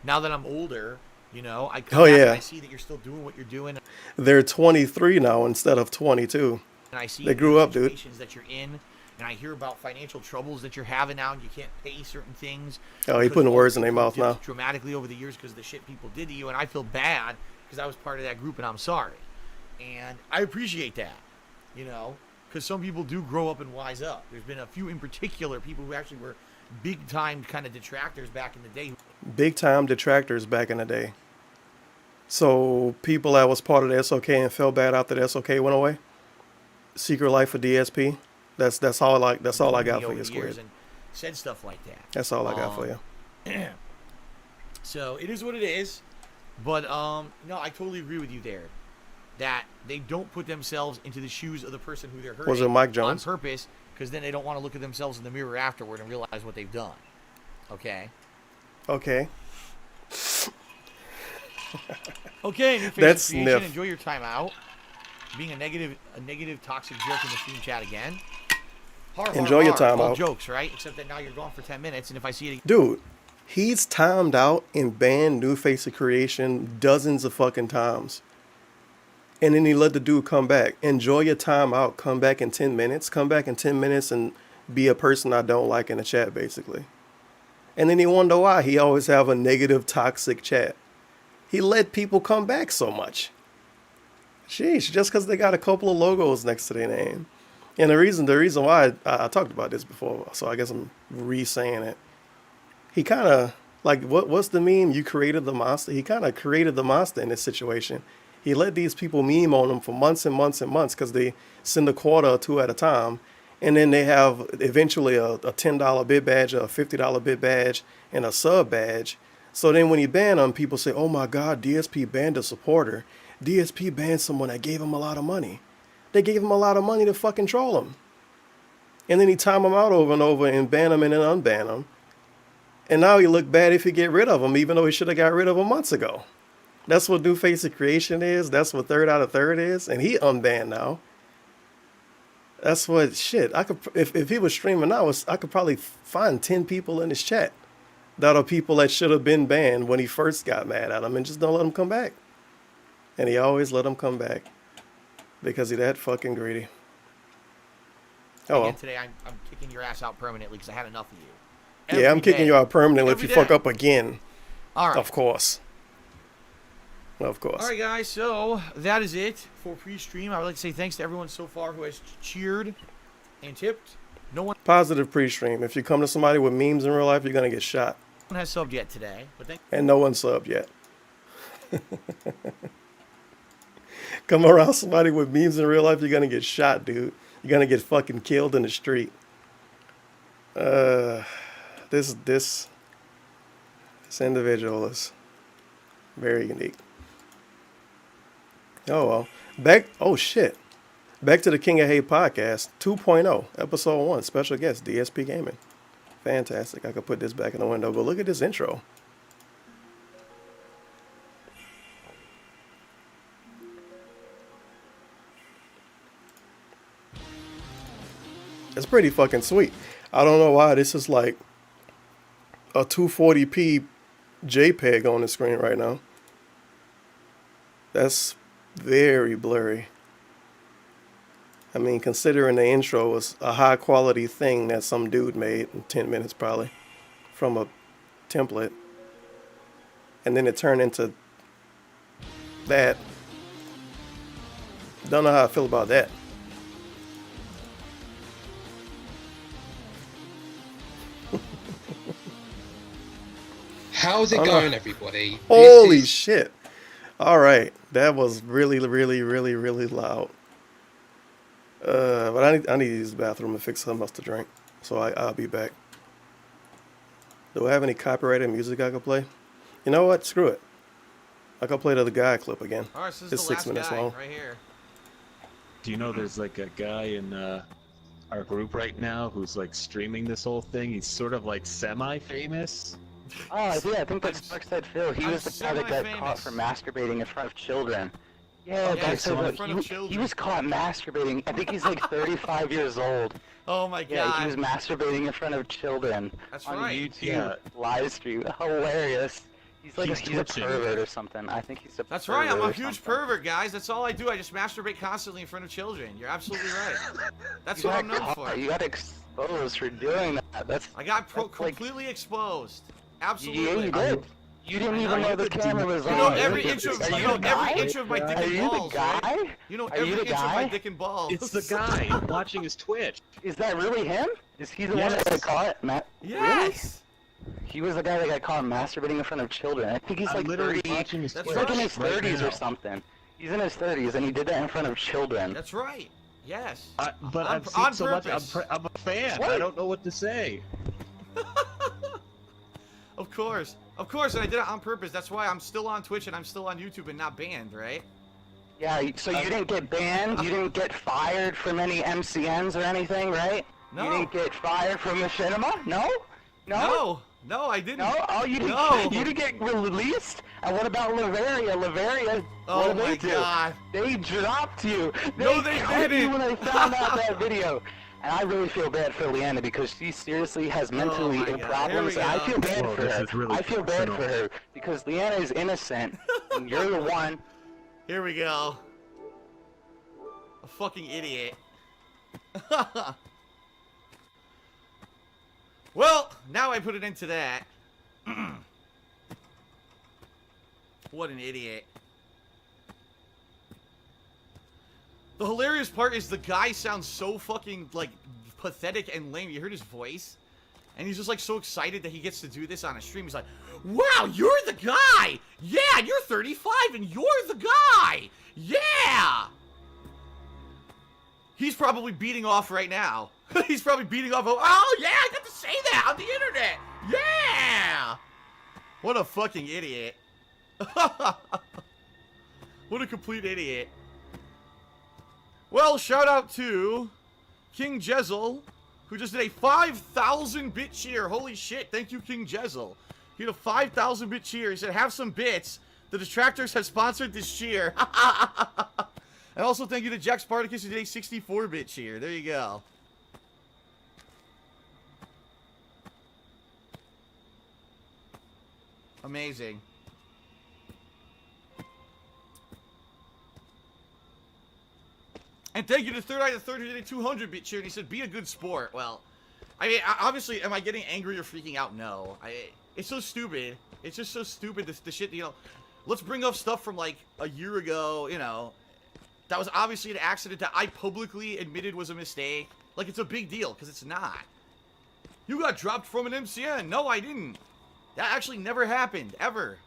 now that I'm older, I come back and I see that you're still doing what you're doing. They're 23 now instead of 22. And I see they grew up, dude. Situations that you're in, and I hear about financial troubles that you're having now, and you can't pay certain things. Oh, he putting words in their mouth now. Dramatically over the years because of the shit people did to you, and I feel bad because I was part of that group, and I'm sorry. And I appreciate that, because some people do grow up and wise up. There's been a few in particular people who actually were big-time kind of detractors back in the day. Big-time detractors back in the day. So people that was part of the SOK and felt bad after the SOK went away. Secret Life of DSP. That's all I got for you, Squid. And said stuff like that. That's all I got for you. So it is what it is, but no, I totally agree with you there. That they don't put themselves into the shoes of the person who they're hurting. Was it Mike Jones? On purpose, because then they don't want to look at themselves in the mirror afterward and realize what they've done. Okay. Okay. Okay, New Face That's Creation, sniff. enjoy your time out. Being a negative, toxic jerk in the stream chat again. Enjoy your time all out. Jokes, right? Except that now you're gone for 10 minutes, and if I see it, Dude, he's timed out and banned New Face of Creation dozens of fucking times. And then he let the dude come back. Enjoy your time out. Come back in 10 minutes. Come back in 10 minutes and be a person I don't like in the chat, basically. And then you wonder why he always have a negative, toxic chat. He let people come back so much. Sheesh, just because they got a couple of logos next to their name. And the reason why I talked about this before, so I guess I'm re-saying it. He kind of, like, what's the meme? You created the monster. He kind of created the monster in this situation. He let these people meme on him for months and months and months because they send a quarter or two at a time. And then they have eventually a $10 bid badge, a $50 bid badge, and a sub badge. So then when he banned them, people say, oh my God, DSP banned a supporter. DSP banned someone that gave him a lot of money. They gave him a lot of money to fucking troll him. And then he timed him out over and over and ban him and then unban him. And now he look bad if he get rid of him, even though he should have got rid of him months ago. That's what New Face of Creation is. That's what Third Out of Third is. And he unbanned now. That's what, shit, I could, if he was streaming now, I could probably find 10 people in his chat that are people that should have been banned when he first got mad at him and just don't let him come back. And he always let him come back because he's that fucking greedy. Oh, well. Today I'm kicking your ass out permanently because I had enough of you. Yeah, I'm kicking you out permanently if you fuck up again. All right. Of course. Of course. All right, guys. So that is it for pre-stream. I would like to say thanks to everyone so far who has cheered and tipped. No one Positive pre-stream. If you come to somebody with memes in real life, you're gonna get shot. has subbed yet today, but and no one subbed yet. Come around somebody with memes in real life, you're gonna get shot, dude. You're gonna get fucking killed in the street. This individual is very unique. Oh well. Oh shit. Back to the King of Hate podcast 2.0, episode 1, special guest DSP Gaming. Fantastic. I could put this back in the window, but look at this intro. It's pretty fucking sweet. I don't know why this is like a 240p JPEG on the screen right now. That's very blurry. I mean, considering the intro was a high quality thing that some dude made in 10 minutes probably from a template. And then it turned into that. Don't know how I feel about that. How's it going, everybody? Holy shit. All right. That was really, really, really, really loud. But I need to use the bathroom and fix something else to drink. So I'll be back. Do I have any copyrighted music I can play? You know what? Screw it. I can play the other guy clip again. All right, so this it's is the 6 last minutes guy long. right here. Do you know there's like a guy in our group right now who's like streaming this whole thing? He's sort of like semi-famous. Oh, yeah, I think that's Darkside Phil. He was the guy that got caught for masturbating in front of children. Yeah, he was caught masturbating. I think he's like 35 years old. Oh my god. Yeah, he was masturbating in front of children. That's on right. YouTube live stream. Hilarious. He's like he's a pervert or something. I think he's a That's pervert right, I'm a or huge something. pervert, guys. That's all I do. I just masturbate constantly in front of children. You're absolutely right. That's what I'm known for. You got exposed for doing that. I got completely exposed. Absolutely. Yeah, you did. You didn't even know the camera was on. You know every inch of my dick Are and you balls. the guy? Right? You know every inch of my dick and balls. It's the guy. I'm watching his Twitch. Is that really him? Is he the one that got caught? Yes. Really? He was the guy that got caught masturbating in front of children. I think he's like 30. He's like in his 30s or something. He's in his 30s and he did that in front of children. That's right. Yes. But I've seen so much. I'm a fan. What? I don't know what to say. Of course, and I did it on purpose. That's why I'm still on Twitch and I'm still on YouTube and not banned, right? Yeah, so you didn't get banned? You didn't get fired from any MCNs or anything, right? No. You didn't get fired from Machinima? No? No, I didn't. No? Oh, you didn't, you didn't get released? And what about Lavaria? Lavaria, Oh what my did they do? god. They dropped you. No, they cut you didn't. when they found out that video. And I really feel bad for Leanna because she seriously has mentally problems. And I feel bad for her. Really I feel bad for her because Leanna is innocent and you're the one. Here we go. A fucking idiot. Well, now I put it into that. What an idiot. The hilarious part is the guy sounds so fucking, like, pathetic and lame. You heard his voice? And he's just, like, so excited that he gets to do this on a stream. He's like, wow, you're the guy! Yeah, you're 35 and you're the guy! Yeah! He's probably beating off right now. He's probably beating off, oh, yeah, I got to say that on the internet! Yeah! What a fucking idiot. What a complete idiot. Well, shout out to King Jezel, who just did a 5,000-bit cheer. Holy shit, thank you, King Jezel. He did a 5,000-bit cheer. He said, have some bits. The Detractors have sponsored this cheer. And also thank you to Jack Spartacus, who did a 64-bit cheer. There you go. Amazing. And thank you to Third Eye the Third, who did a 200-bit cheer, and he said, be a good sport. Well, I mean, obviously, am I getting angry or freaking out? No. It's so stupid. It's just so stupid, the shit, you know. Let's bring up stuff from, like, a year ago, you know. That was obviously an accident that I publicly admitted was a mistake. Like, it's a big deal, because it's not. You got dropped from an MCN. No, I didn't. That actually never happened, ever.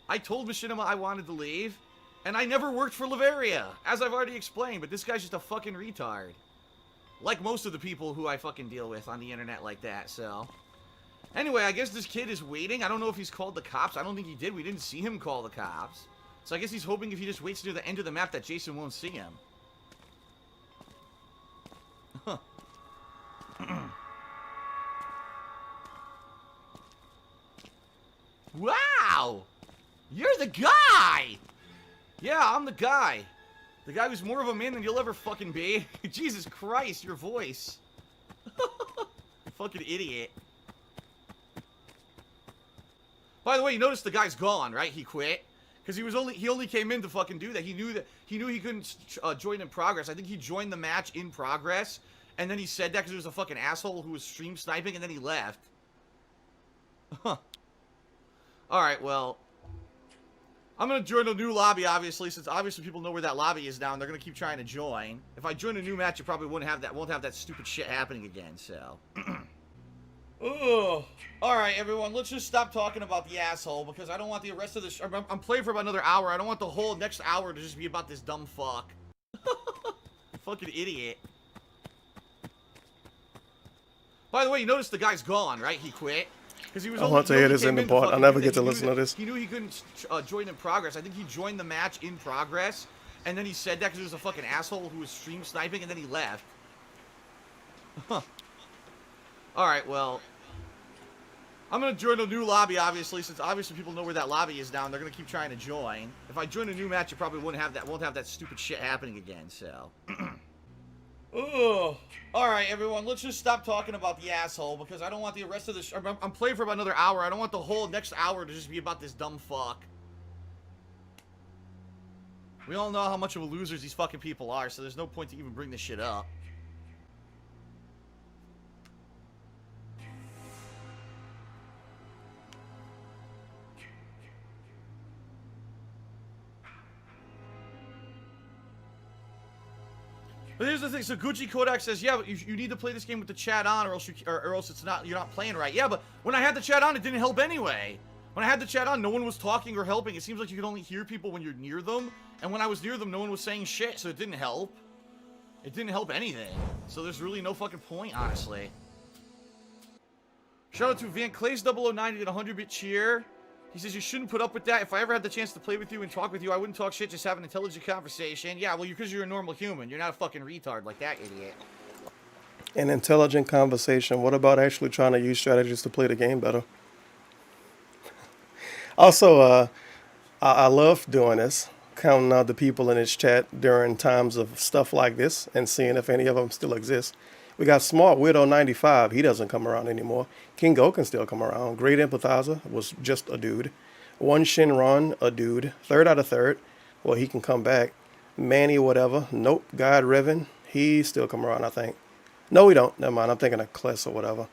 I told Machinima I wanted to leave. And I never worked for Lavaria, as I've already explained, but this guy's just a fucking retard. Like most of the people who I fucking deal with on the internet like that, so. Anyway, I guess this kid is waiting. I don't know if he's called the cops. I don't think he did. We didn't see him call the cops. So I guess he's hoping if he just waits near the end of the map that Jason won't see him. Wow! You're the guy! Yeah, I'm the guy. The guy who's more of a man than you'll ever fucking be. Jesus Christ, your voice. Fucking idiot. By the way, you notice the guy's gone, right? He quit. Because he only came in to fucking do that. He knew he couldn't join in progress. I think he joined the match in progress. And then he said that because he was a fucking asshole who was stream sniping, and then he left. Huh. Alright, well. I'm going to join a new lobby, obviously, since obviously people know where that lobby is now, and they're going to keep trying to join. If I join a new match, you probably won't have that stupid shit happening again, so. Ugh. Alright, everyone, let's just stop talking about the asshole, because I don't want the rest of this... I'm playing for about another hour. I don't want the whole next hour to just be about this dumb fuck. Fucking idiot. By the way, you notice the guy's gone, right? He quit. Because he was I want to hear this in the part. I never get to listen to this. He knew he couldn't join in progress. I think he joined the match in progress, and then he said that because he was a fucking asshole who was stream sniping, and then he left. Huh. Alright, well... I'm gonna join a new lobby, obviously, since obviously people know where that lobby is now, and they're gonna keep trying to join. If I join a new match, you probably won't have that stupid shit happening again, so... Ugh. Alright, everyone, let's just stop talking about the asshole, because I don't want the rest of this... I'm playing for about another hour. I don't want the whole next hour to just be about this dumb fuck. We all know how much of a losers these fucking people are, so there's no point to even bring this shit up. But here's the thing, so Gucci Kodak says, yeah, but you need to play this game with the chat on, or else you're not playing right. Yeah, but when I had the chat on, it didn't help anyway. When I had the chat on, no one was talking or helping. It seems like you could only hear people when you're near them, and when I was near them, no one was saying shit, so it didn't help. It didn't help anything. So there's really no fucking point, honestly. Shout out to Van Clays 009 to get a 100-bit cheer. He says, you shouldn't put up with that. If I ever had the chance to play with you and talk with you, I wouldn't talk shit, just have an intelligent conversation. Yeah, well, because you're a normal human. You're not a fucking retard like that idiot. An intelligent conversation. What about actually trying to use strategies to play the game better? Also, I love doing this, counting out the people in this chat during times of stuff like this and seeing if any of them still exist. We got Smart Widow 95. He doesn't come around anymore. King Go can still come around. Great Empathizer was just a dude. One Shinron, a dude. Third out of third. Well, he can come back. Manny whatever. Nope. God Revan. He still come around, I think. No, he don't. Never mind. I'm thinking of Kless or whatever.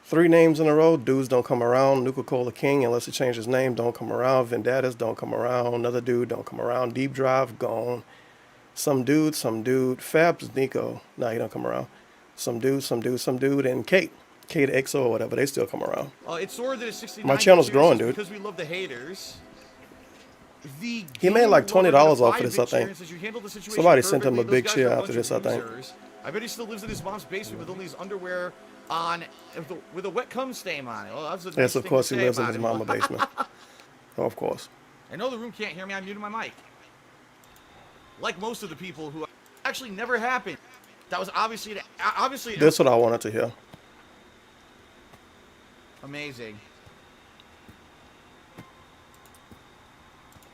3 names in a row. Dudes don't come around. Nuka-Cola King, unless he changed his name, don't come around. Vendettas don't come around. Another dude don't come around. Deep Drive, gone. Some dude. Fabs, Nico. No, he don't come around. Some dude, and Kate. Kate XO or whatever. They still come around. It's Sword that is 69. My channel's growing, dude. Because we love the haters. He made like $20 off of this, I think. Somebody sent him a big cheer after this, I think. I bet he still lives in his mom's basement with only his underwear on, with a wet cum stain on it. Well, that's a nice yes, of course he lives in his his mom's basement. Of course. I know the room can't hear me. I'm muting my mic. Like most of the people who actually never happened. That was obviously. That's what I wanted to hear. Amazing.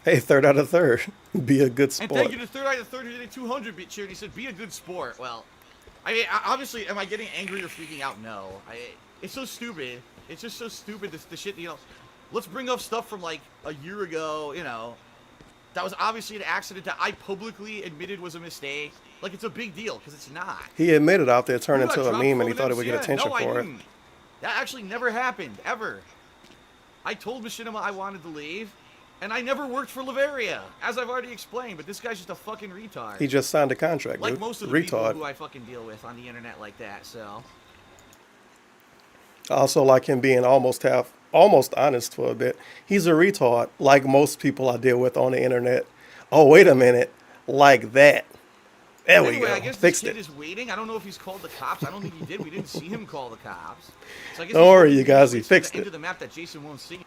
Hey, third out of third. Be a good sport. And thank you to third out of third who did a 200-bit cheer. And he said, "Be a good sport." Well, I mean, obviously, am I getting angry or freaking out? No. It's so stupid. It's just so stupid. The shit, you know. Let's bring up stuff from like a year ago. You know, that was obviously an accident that I publicly admitted was a mistake. Like, it's a big deal, because it's not. He admitted out there, turned into a meme, and he thought he would get attention for it. That actually never happened, ever. I told Machinima I wanted to leave, and I never worked for Lavaria, as I've already explained, but this guy's just a fucking retard. He just signed a contract, like dude. Most of the people who I fucking deal with on the internet like that, so. I also like him being almost honest for a bit. He's a retard, like most people I deal with on the internet. Oh, wait a minute. Like that. There we go. I guess Fixed this it. kid is waiting. I don't know if he's called the cops. I don't think he did. We didn't see him call the cops. So I guess don't worry, you guys. He fixed it. Into the map that Jason won't see.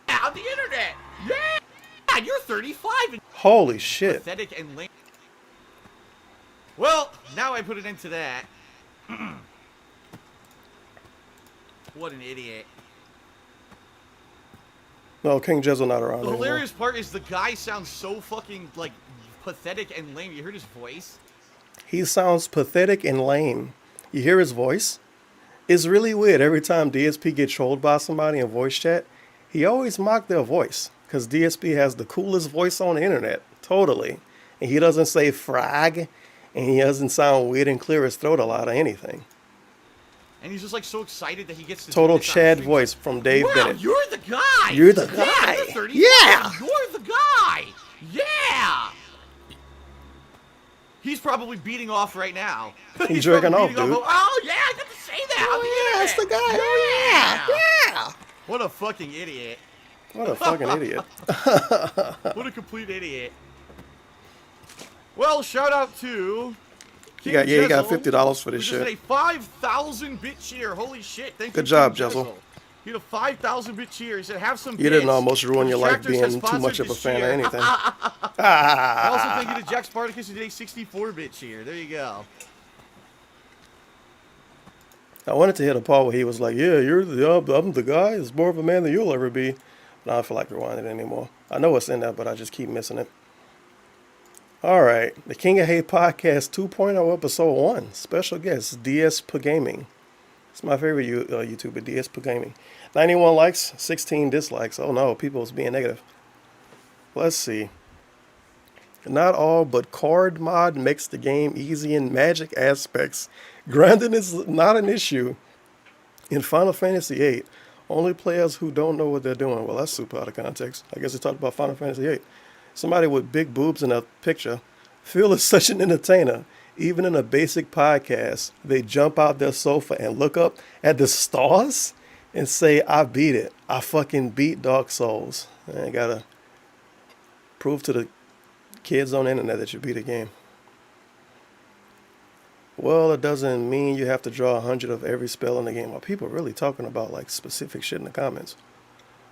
Yeah, on the internet. Yeah, you're 35. And holy shit. Pathetic and lame. Well, now I put it into that. What an idiot. No, King Jezel not around The anymore. hilarious part is the guy sounds so fucking like pathetic and lame. You heard his voice? He sounds pathetic and lame. You hear his voice? It's really weird. Every time DSP gets trolled by somebody in voice chat, he always mock their voice. Because DSP has the coolest voice on the internet. Totally. And he doesn't say frag. And he doesn't sound weird and clear his throat a lot of anything. And he's just like so excited that he gets to total Chad voice from Dave Bennett. You're the guy. You're the guy. Yeah, you're 35. Yeah. You're the guy. Yeah. He's probably beating off right now. He's jerking off, dude. Oh yeah, I got to say That's the guy. Oh, yeah. What a fucking idiot. What a fucking idiot. What a complete idiot. Well, shout out to He got $50 for this shit. Just a 5,000 bit cheer. Holy shit. Thank you. Good job, Jessel. He had a 5,000 bit cheer. He said, have some bits. You didn't almost ruin your life being too much of a fan of anything. I also thank you to Jack Spartacus who did a 64 bit cheer. There you go. I wanted to hit a part where he was like, yeah, I'm the guy. It's more of a man than you'll ever be. But I don't feel like rewinding it anymore. I know it's in there, but I just keep missing it. All right. The King of Hate Podcast 2.0 Episode 1. Special guest, DS Gaming. It's my favorite YouTuber, DS Gaming. 91 likes, 16 dislikes. Oh no, people's being negative. Let's see. Not all, but card mod makes the game easy in magic aspects. Grinding is not an issue. In Final Fantasy VIII, only players who don't know what they're doing. Well, that's super out of context. I guess they talked about Final Fantasy VIII. Somebody with big boobs in a picture. Phil is such an entertainer. Even in a basic podcast, they jump out their sofa and look up at the stars and say, I beat it. I fucking beat Dark Souls. I gotta prove to the kids on the internet that you beat a game. Well, it doesn't mean you have to draw 100 of every spell in the game. Are people really talking about like specific shit in the comments?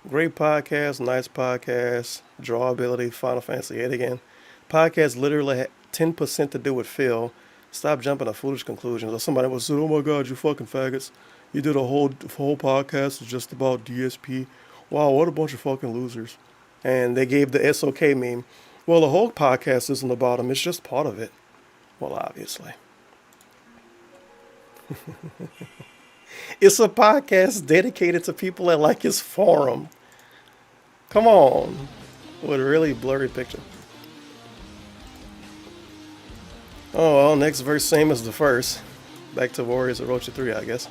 Great podcast, nice podcast, drawability, Final Fantasy VIII again. Podcast literally had 10% to do with Phil. Stop jumping to foolish conclusions. Or somebody was saying, oh my God, you fucking faggots. You did a whole podcast just about DSP. Wow, what a bunch of fucking losers. And they gave the SOK meme. Well, the whole podcast isn't about him. It's just part of it. Well, obviously. It's a podcast dedicated to people that like his forum. Come on. What a really blurry picture. Oh, well, next verse same as the first. Back to Warriors of Rocha 3, I guess.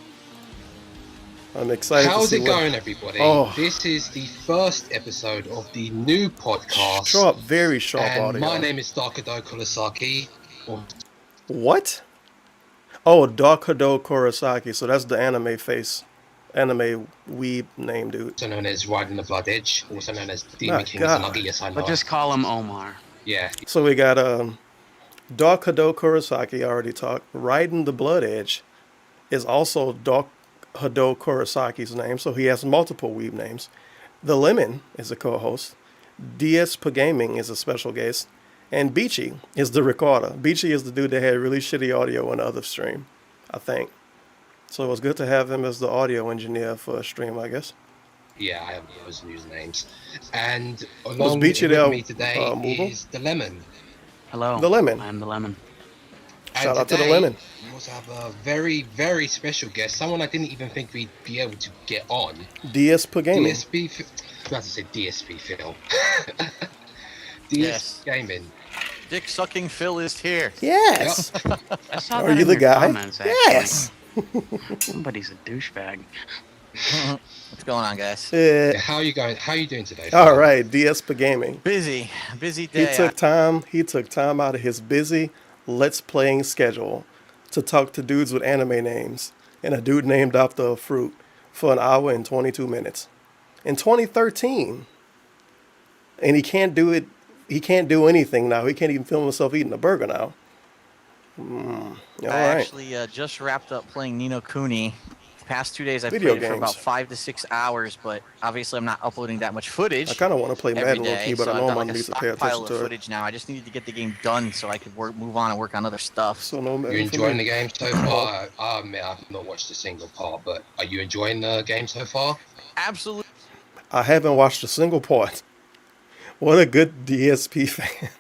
I'm excited How's to see it going, everybody? Oh. This is the first episode of the new podcast. Sharp, very sharp and audio. My name is Darkado Kurosaki. What? Oh, Darkado Kurosaki. So that's the anime weeb name, dude. Also known as Riding the Blood Edge. Also known as Demon King is an ugly, yes I know. But just call him Omar. Yeah. So we got Darkado Kurosaki, I already talked. Riding the Blood Edge is also Darkado Kurosaki's name, so he has multiple weeb names. The Lemon is a co-host. DS Gaming is a special guest. And Beachy is the recorder. Beachy is the dude that had really shitty audio on the other stream, I think. So it was good to have him as the audio engineer for a stream, I guess. Yeah, I have those usernames. And along Beachy with there, me today is the Lemon. Hello. The Lemon. I'm the Lemon. Shout out to the Lemon. We also have a very, very special guest. Someone I didn't even think we'd be able to get on. DS Gaming. I was about to say DSP Phil. DS Gaming. Dick sucking Phil is here. Yes. I saw Are that you in the your guy? comments, actually. Yes. Somebody's a douchebag. What's going on, guys? How are you going? How are you doing today? All right, DS Gaming. Busy day. He took time out of his busy Let's Playing schedule to talk to dudes with anime names and a dude named after a fruit for an hour and 22 minutes. In 2013. And he can't do it. He can't do anything now. He can't even film himself eating a burger now. All I right. actually just wrapped up playing Ni no Kuni. The past 2 days I Video played it for games. about 5 to 6 hours, but obviously I'm not uploading that much footage. I kind of want to play every Madden day, low-key, but so I know I've I'm got going to like need a to pay stockpile attention of to it. footage now. I just needed to get the game done so I could move on and work on other stuff. So no You enjoying the game so far? I admit I've not watched a single part, but are you enjoying the game so far? Absolutely. I haven't watched a single part. What a good DSP fan.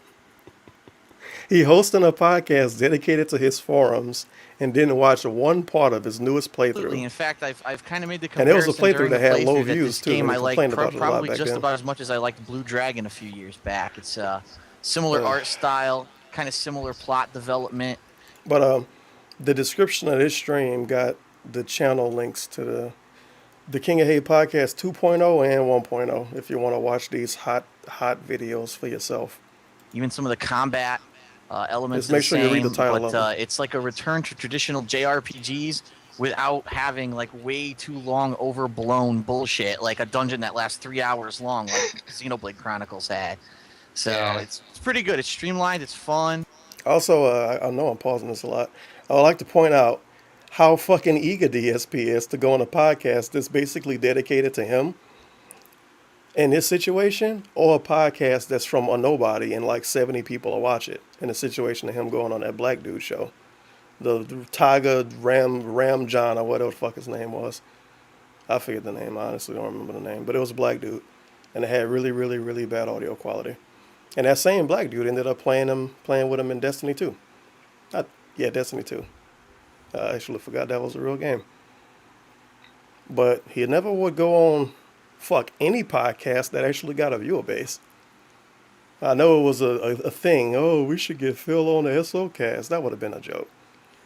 He hosted a podcast dedicated to his forums and didn't watch one part of his newest playthrough. In fact, I've kind of made the And it was comparison a playthrough during that the had low playthrough that views, this too, game and I we like complained about it a lot probably back just then. about as much as I liked Blue Dragon a few years back. It's similar art style, kind of similar plot development. But the description of this stream got the channel links to the King of Hate Podcast 2.0 and 1.0 if you want to watch these hot videos for yourself. Even some of the combat elements Just make are sure the you read same, the title but of it. it's like a return to traditional JRPGs without having like way too long, overblown bullshit, like a dungeon that lasts 3 hours long, like Xenoblade Chronicles had. So it's pretty good. It's streamlined. It's fun. Also, I know I'm pausing this a lot. I would like to point out how fucking eager DSP is to go on a podcast that's basically dedicated to him in his situation, or a podcast that's from a nobody and like 70 people will watch it. In the situation of him going on that black dude show. The Tiger Ram John, or whatever the fuck his name was. I forget the name. I honestly don't remember the name. But it was a black dude. And it had really, really, really bad audio quality. And that same black dude ended up playing with him in Destiny 2. Destiny 2. I actually forgot that was a real game. But he never would go on any podcast that actually got a viewer base. I know it was a thing. Oh, we should get Phil on the SOcast. That would have been a joke.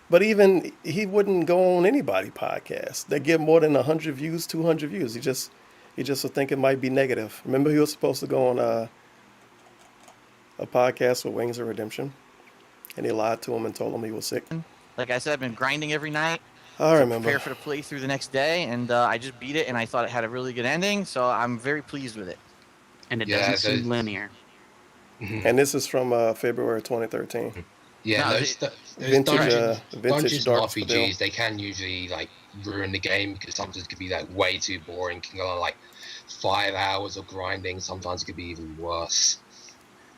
But even he wouldn't go on anybody podcast that get more than 100 views, 200 views. He just would think it might be negative. Remember, he was supposed to go on a podcast with Wings of Redemption, and he lied to him and told him he was sick. Like I said, I've been grinding every night. I remember. Prepare for the playthrough the next day, and I just beat it, and I thought it had a really good ending, so I'm very pleased with it. And it doesn't seem linear. And this is from February 2013. Yeah, No, those vintage dungeons Dark and Steel. RPGs, they can usually like ruin the game because sometimes it could be like way too boring. Can go on like 5 hours of grinding. Sometimes it could be even worse.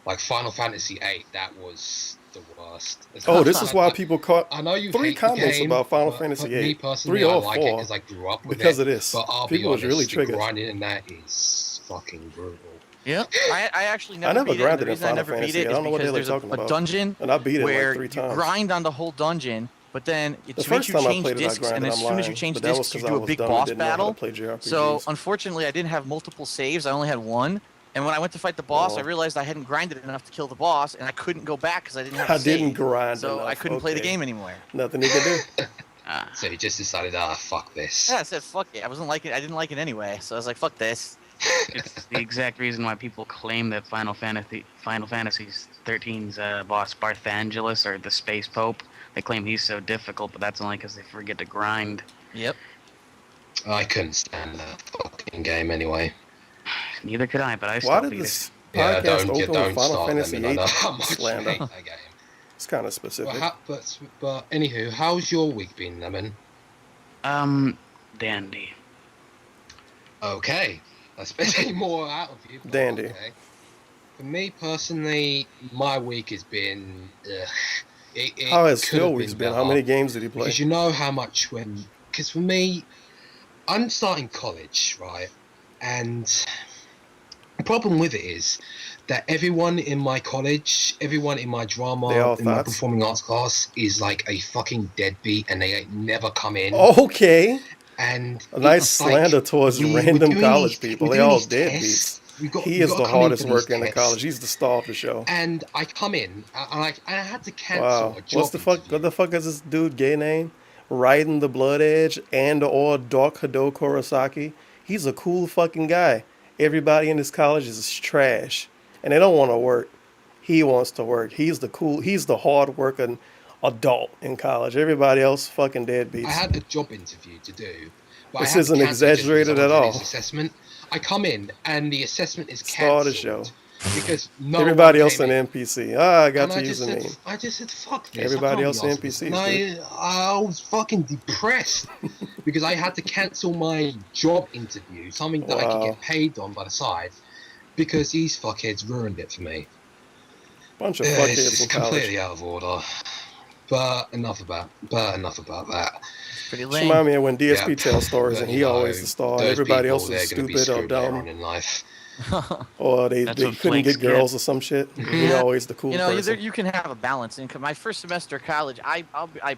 Like Final Fantasy VIII, that was the worst. Oh, this is why people caught I know you 3 hate the comments game, about Final but Fantasy me VIII. personally, 3 I or like it 4 because I grew up with because it. of this. But I'll People be was honest, really the triggered. grinding in that is fucking brutal. Yeah, I actually never I never beat it. grinded The in reason I Final never beat Fantasy. it I is don't know what because they're there's talking a about. dungeon And I beat it where like 3 you times. grind on the whole dungeon, but then it The makes first you time I change played it, I discs, and grinded, as I'm soon as you lying, change but that was discs, you 'cause do I a was big dumb and boss didn't know how to battle. play JRPGs. So unfortunately, I didn't have multiple saves. I only had one. And when I went to fight the boss, I realized I hadn't grinded enough to kill the boss, and I couldn't go back because I didn't have a I didn't save. grind So enough. I couldn't play the Okay. game anymore. Nothing he could do. So he just decided, fuck this. Yeah, I said fuck it. I didn't like it anyway. So I was like, fuck this. It's the exact reason why people claim that Final Fantasy 13's boss Barthangelus, or the Space Pope, they claim he's so difficult, but that's only because they forget to grind. Yep. I couldn't stand that fucking game anyway. Neither could I, but I Why still did beat this it. Yeah, podcast don't open with Final start Fantasy them, I know how VIII much you slander? hate that game. It's kind of specific. But anywho, how's your week been, Lemon? Dandy. Okay, that's basically more out of you. Dandy. Okay. For me personally, my week has been. How has could Phil have week's been? better. How many games did he play? Because you know how much when. Because for me, I'm starting college, right? And the problem with it is that everyone in my college, everyone in my drama, They all in my thoughts? performing arts class is like a fucking deadbeat, and they never come in. Okay. And A nice it's like, slander towards we're random doing college these- people. we're They doing all these deadbeats. tests. We He is the gotta come in hardest for these worker in the tests. college. He's the star of the show. And I come in, and I had to cancel Wow. a job. What the fuck is this dude gay name? Riding the Blood Edge and or Dark Hado Kurosaki. He's a cool fucking guy. Everybody in this college is trash. And they don't want to work. He wants to work. He's the hard working adult in college. Everybody else fucking deadbeats. I had a job interview to do. But This I had to isn't cancel just exaggerated because at I was all. doing this assessment. I come in and the assessment is Star of the cancelled show. because no Everybody one else came an in. NPC. I got And to I use just a said, name. I just said, fuck this. Everybody I else can't be asked for this. NPCs, And I was fucking depressed because I had to cancel my job interview, something that I could Wow. get paid on by the side, because these fuckheads ruined it for me. Bunch of Yeah, fuckheads it's in college. completely out of order. But enough about that. Pretty Just remind me of when DSP Yep. tells stories But, and you he know, always the star. those Everybody people, else they're is gonna be stupid or screwed later on dumb. in life. Or they That's what couldn't flakes get girls get. or some shit. He always the cool You know, person. you can have a balance. In my first semester of college, I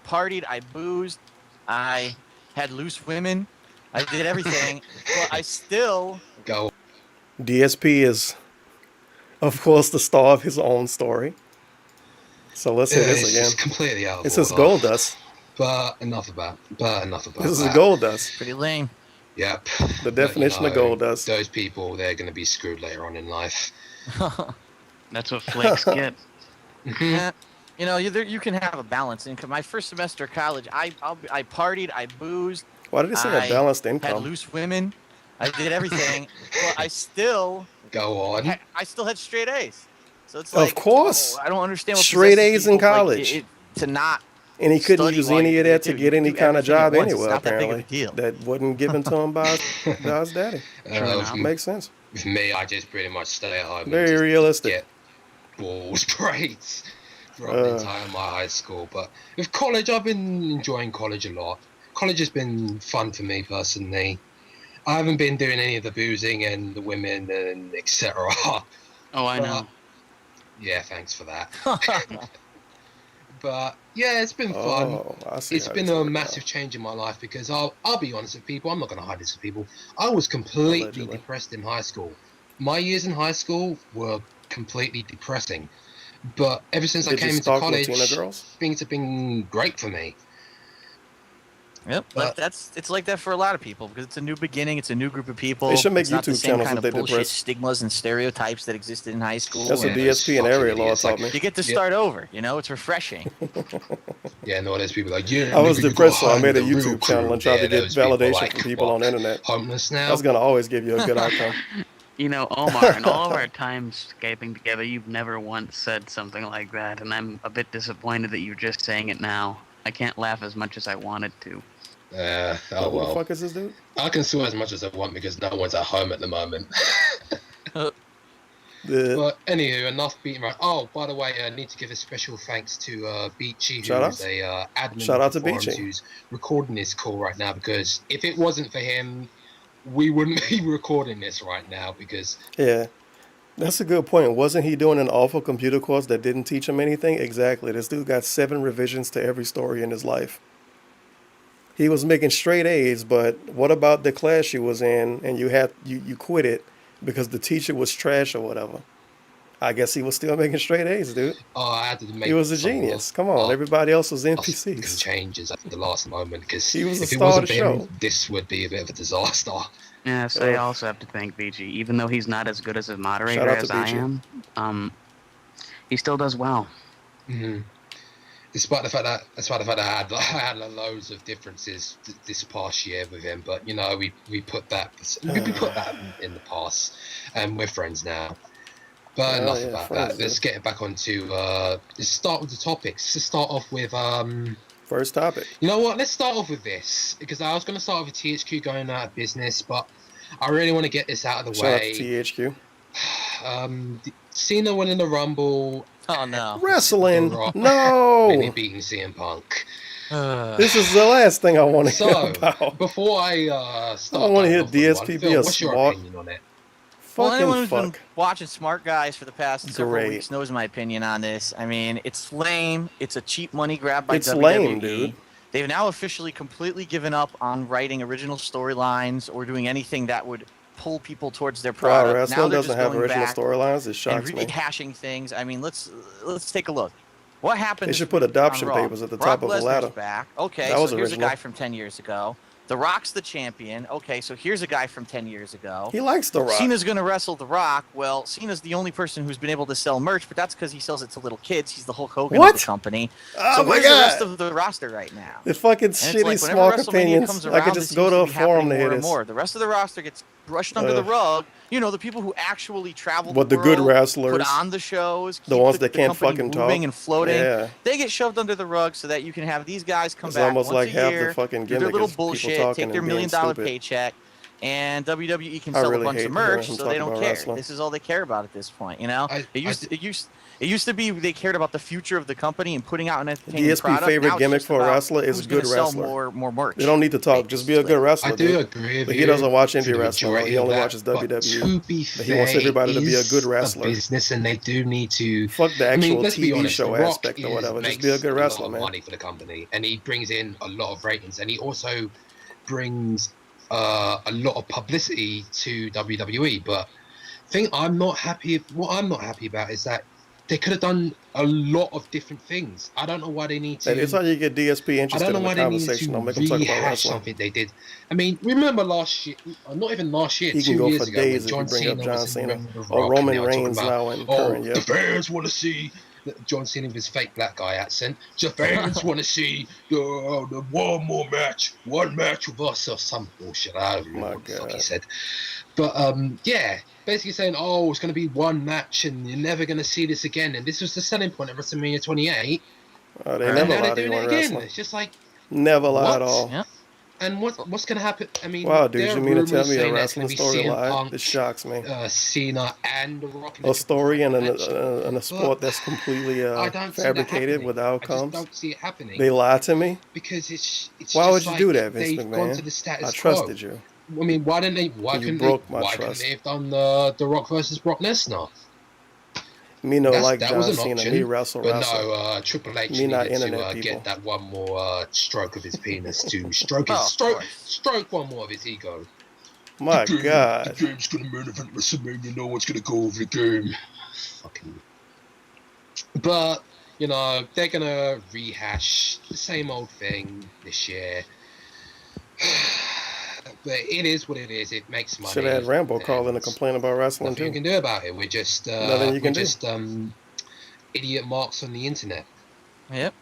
partied, I boozed, I had loose women, I did everything, but I still go. DSP is, of course, the star of his own story. So let's hear Yeah, this it's again. just completely out of It's his order. gold dust. But enough about This is that. gold dust. Pretty lame. Yep. The definition of gold dust. Those people, they're going to be screwed later on in life. That's what flakes get. Yeah. You know, you can have a balance income. My first semester of college, I partied, I boozed. Why did it say a balanced income? Had loose women. I did everything, but I still go on. I still had straight A's. So it's like, of course, I don't understand what straight A's in college. Like, to not. And he couldn't use any of that to get any kind of job anywhere, not that big apparently. of a deal. That wasn't given to him by his daddy. Makes sense. With me, I just pretty much stay at home. Very realistic. Get balls braids for the entire my high school. But with college, I've been enjoying college a lot. College has been fun for me personally. I haven't been doing any of the boozing and the women and etc. Oh, I know. Yeah, thanks for that. But yeah, it's been fun. It's been a massive change in my life because I'll be honest with people. I'm not going to hide this with people. I was completely depressed in high school. My years in high school were completely depressing. But ever since I came into college, things have been great for me. Yep, it's like that for a lot of people because it's a new beginning. It's a new group of people. They should make it's not the YouTube same channels kind if they of bullshit depressed. stigmas and stereotypes that existed in high school. That's what DSP and aireaidlord taught me. You get to start over. You know, it's refreshing. Yeah, no, there's people like you. I was depressed, so I made a YouTube channel and tried to get validation from people on the internet. Homeless now. That's gonna always give you a good outcome. You know, Omar, in all of our time Skyping together, you've never once said something like that, and I'm a bit disappointed that you're just saying it now. I can't laugh as much as I wanted to. Oh Who well. the fuck is this dude? I can swear as much as I want because no one's at home at the moment. But anywho, enough beating around. Oh, by the way, I need to give a special thanks to Beachy, who's a admin Shout out to forums, Beachy, who's recording this call right now. Because if it wasn't for him, we wouldn't be recording this right now. Because Yeah, that's a good point. Wasn't he doing an awful computer course that didn't teach him anything? Exactly. This dude got 7 revisions to every story in his life. He was making straight A's, but what about the class you was in and you quit it because the teacher was trash or whatever? I guess he was still making straight A's, dude. Oh, I had to make. He was a genius. Come on, everybody else was NPCs. Changes at the last moment because he was the if it star wasn't of the for him, show. this would be a bit of a disaster. Yes, I also have to thank BG. Even though he's not as good as a moderator as I am, he still does well. Mm-hmm. Despite the fact that I had loads of differences this past year with him, but you know we put that in the past, and we're friends now. But enough about that. Let's get back onto let's start with the topics. Let's start off with first topic. You know what? Let's start off with this because I was going to start with THQ going out of business, but I really want to get this out of the way. Shout out to THQ. Cena winning the Rumble. Oh no! Wrestling. No. And he beating CM Punk. This is the last thing I want to hear about. Before I start, I want to hear DSP be a what's your smart. opinion on it? Well, anyone who's been watching Smart Guys for the past several Great. weeks knows my opinion on this. I mean, it's lame. It's a cheap money grab by It's WWE. lame, dude. They've now officially completely given up on writing original storylines or doing anything that would pull people towards their product. Wow, now wrestling they're doesn't just have going original back storylines. It shocks and me. rehashing things. I mean, let's take a look. What happened? They should put adoption on Raw? papers at the Brock top of the Lesnar's ladder. Back. Okay, That was so here's original. a guy from 10 years ago. The Rock's the champion. Okay, so here's a guy from 10 years ago. He likes The Rock. Cena's going to wrestle The Rock. Well, Cena's the only person who's been able to sell merch, but that's because he sells it to little kids. He's the Hulk Hogan of the company. Oh so my where's God. the rest of the roster right now? The fucking And it's shitty like, small whenever WrestleMania opinions. comes I around, could it just seems go to a be forum to happening hear more and this. more. The rest of the roster gets brushed under the rug. You know, the people who actually travel What, the the good world, wrestlers, put on the shows, the keep ones that can't company fucking moving talk. and floating. Yeah. They get shoved under the rug so that you can have these guys come It's back almost once like a half the year, fucking do their gimmick little is people bullshit, talking take their and $1 being million stupid. paycheck, and WWE can I sell really a bunch hate of hearing merch, him so talk they don't about care. wrestling. This is all they care about at this point. You know, it used to be they cared about the future of the company and putting out an entertaining DSP product. favorite Now it's gimmick just for a about wrestler is who's good gonna sell wrestler. more merch. They don't need to talk. Just be a good wrestler. I do dude. agree with But you. he doesn't watch to indie the wrestling. majority He of only that, watches but WWE. To be But he wants fair, everybody to be a it good is wrestler. A business, and they do need to. Fuck the I mean, actual let's be TV honest, show The Rock aspect or whatever. Just makes be a good wrestler, lot of man. money for the company, and he brings in a lot of ratings, and he also brings a lot of publicity to WWE. But what I'm not happy about is that they could have done a lot of different things. I don't know why they need to. It's how you get DSP I interested don't know in why the they needed conversation. to Don't make them talk about rehash wrestling. something they did. I mean, remember last year, not even last year, He can 2 go years for ago, when days if you John bring up Cena John was in the Cena ring with or Rock, Roman and they were talking Reigns about, now in current year. the fans want to see John Cena with his fake black guy accent. The fans want to see the one more match, one match with us, or some bullshit. I don't know what the fuck he said. But yeah, basically saying, oh, it's going to be one match and you're never going to see this again. And this was the selling point of WrestleMania 28. Oh, they never lie to you on wrestling. It's just like never lie at all. Yeah. And what's going to happen? I mean, wow, dude, you mean to tell me a saying wrestling story lied? This shocks me. Cena and The Rock. A story in a sport that's completely fabricated with outcomes. I just don't see it happening. They lie to me? Because it's why would just you do like that, Vince they've gone to the McMahon? status I trusted quo. you. I mean, why didn't they? Why couldn't they have done The Rock versus Brock Lesnar? Me no like that John was an Cena. option, Me wrestle. but no, Triple H me not needed internet to people. get that one more stroke of his penis to stroke one more of his ego. My God. The game's gonna main event WrestleMania. No one's gonna go over the game. Fucking. But you know they're gonna rehash the same old thing this year. But it is what it is. It makes money. Should have had Rambo call in to complain about wrestling Nothing too. you can do about it. We're just idiot marks on the internet. Yep.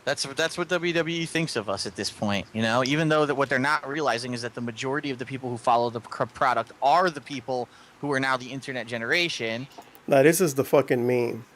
That's what WWE thinks of us at this point, you know. Even though that what they're not realizing is that the majority of the people who follow the product are the people who are now the internet generation. Now this is the fucking meme.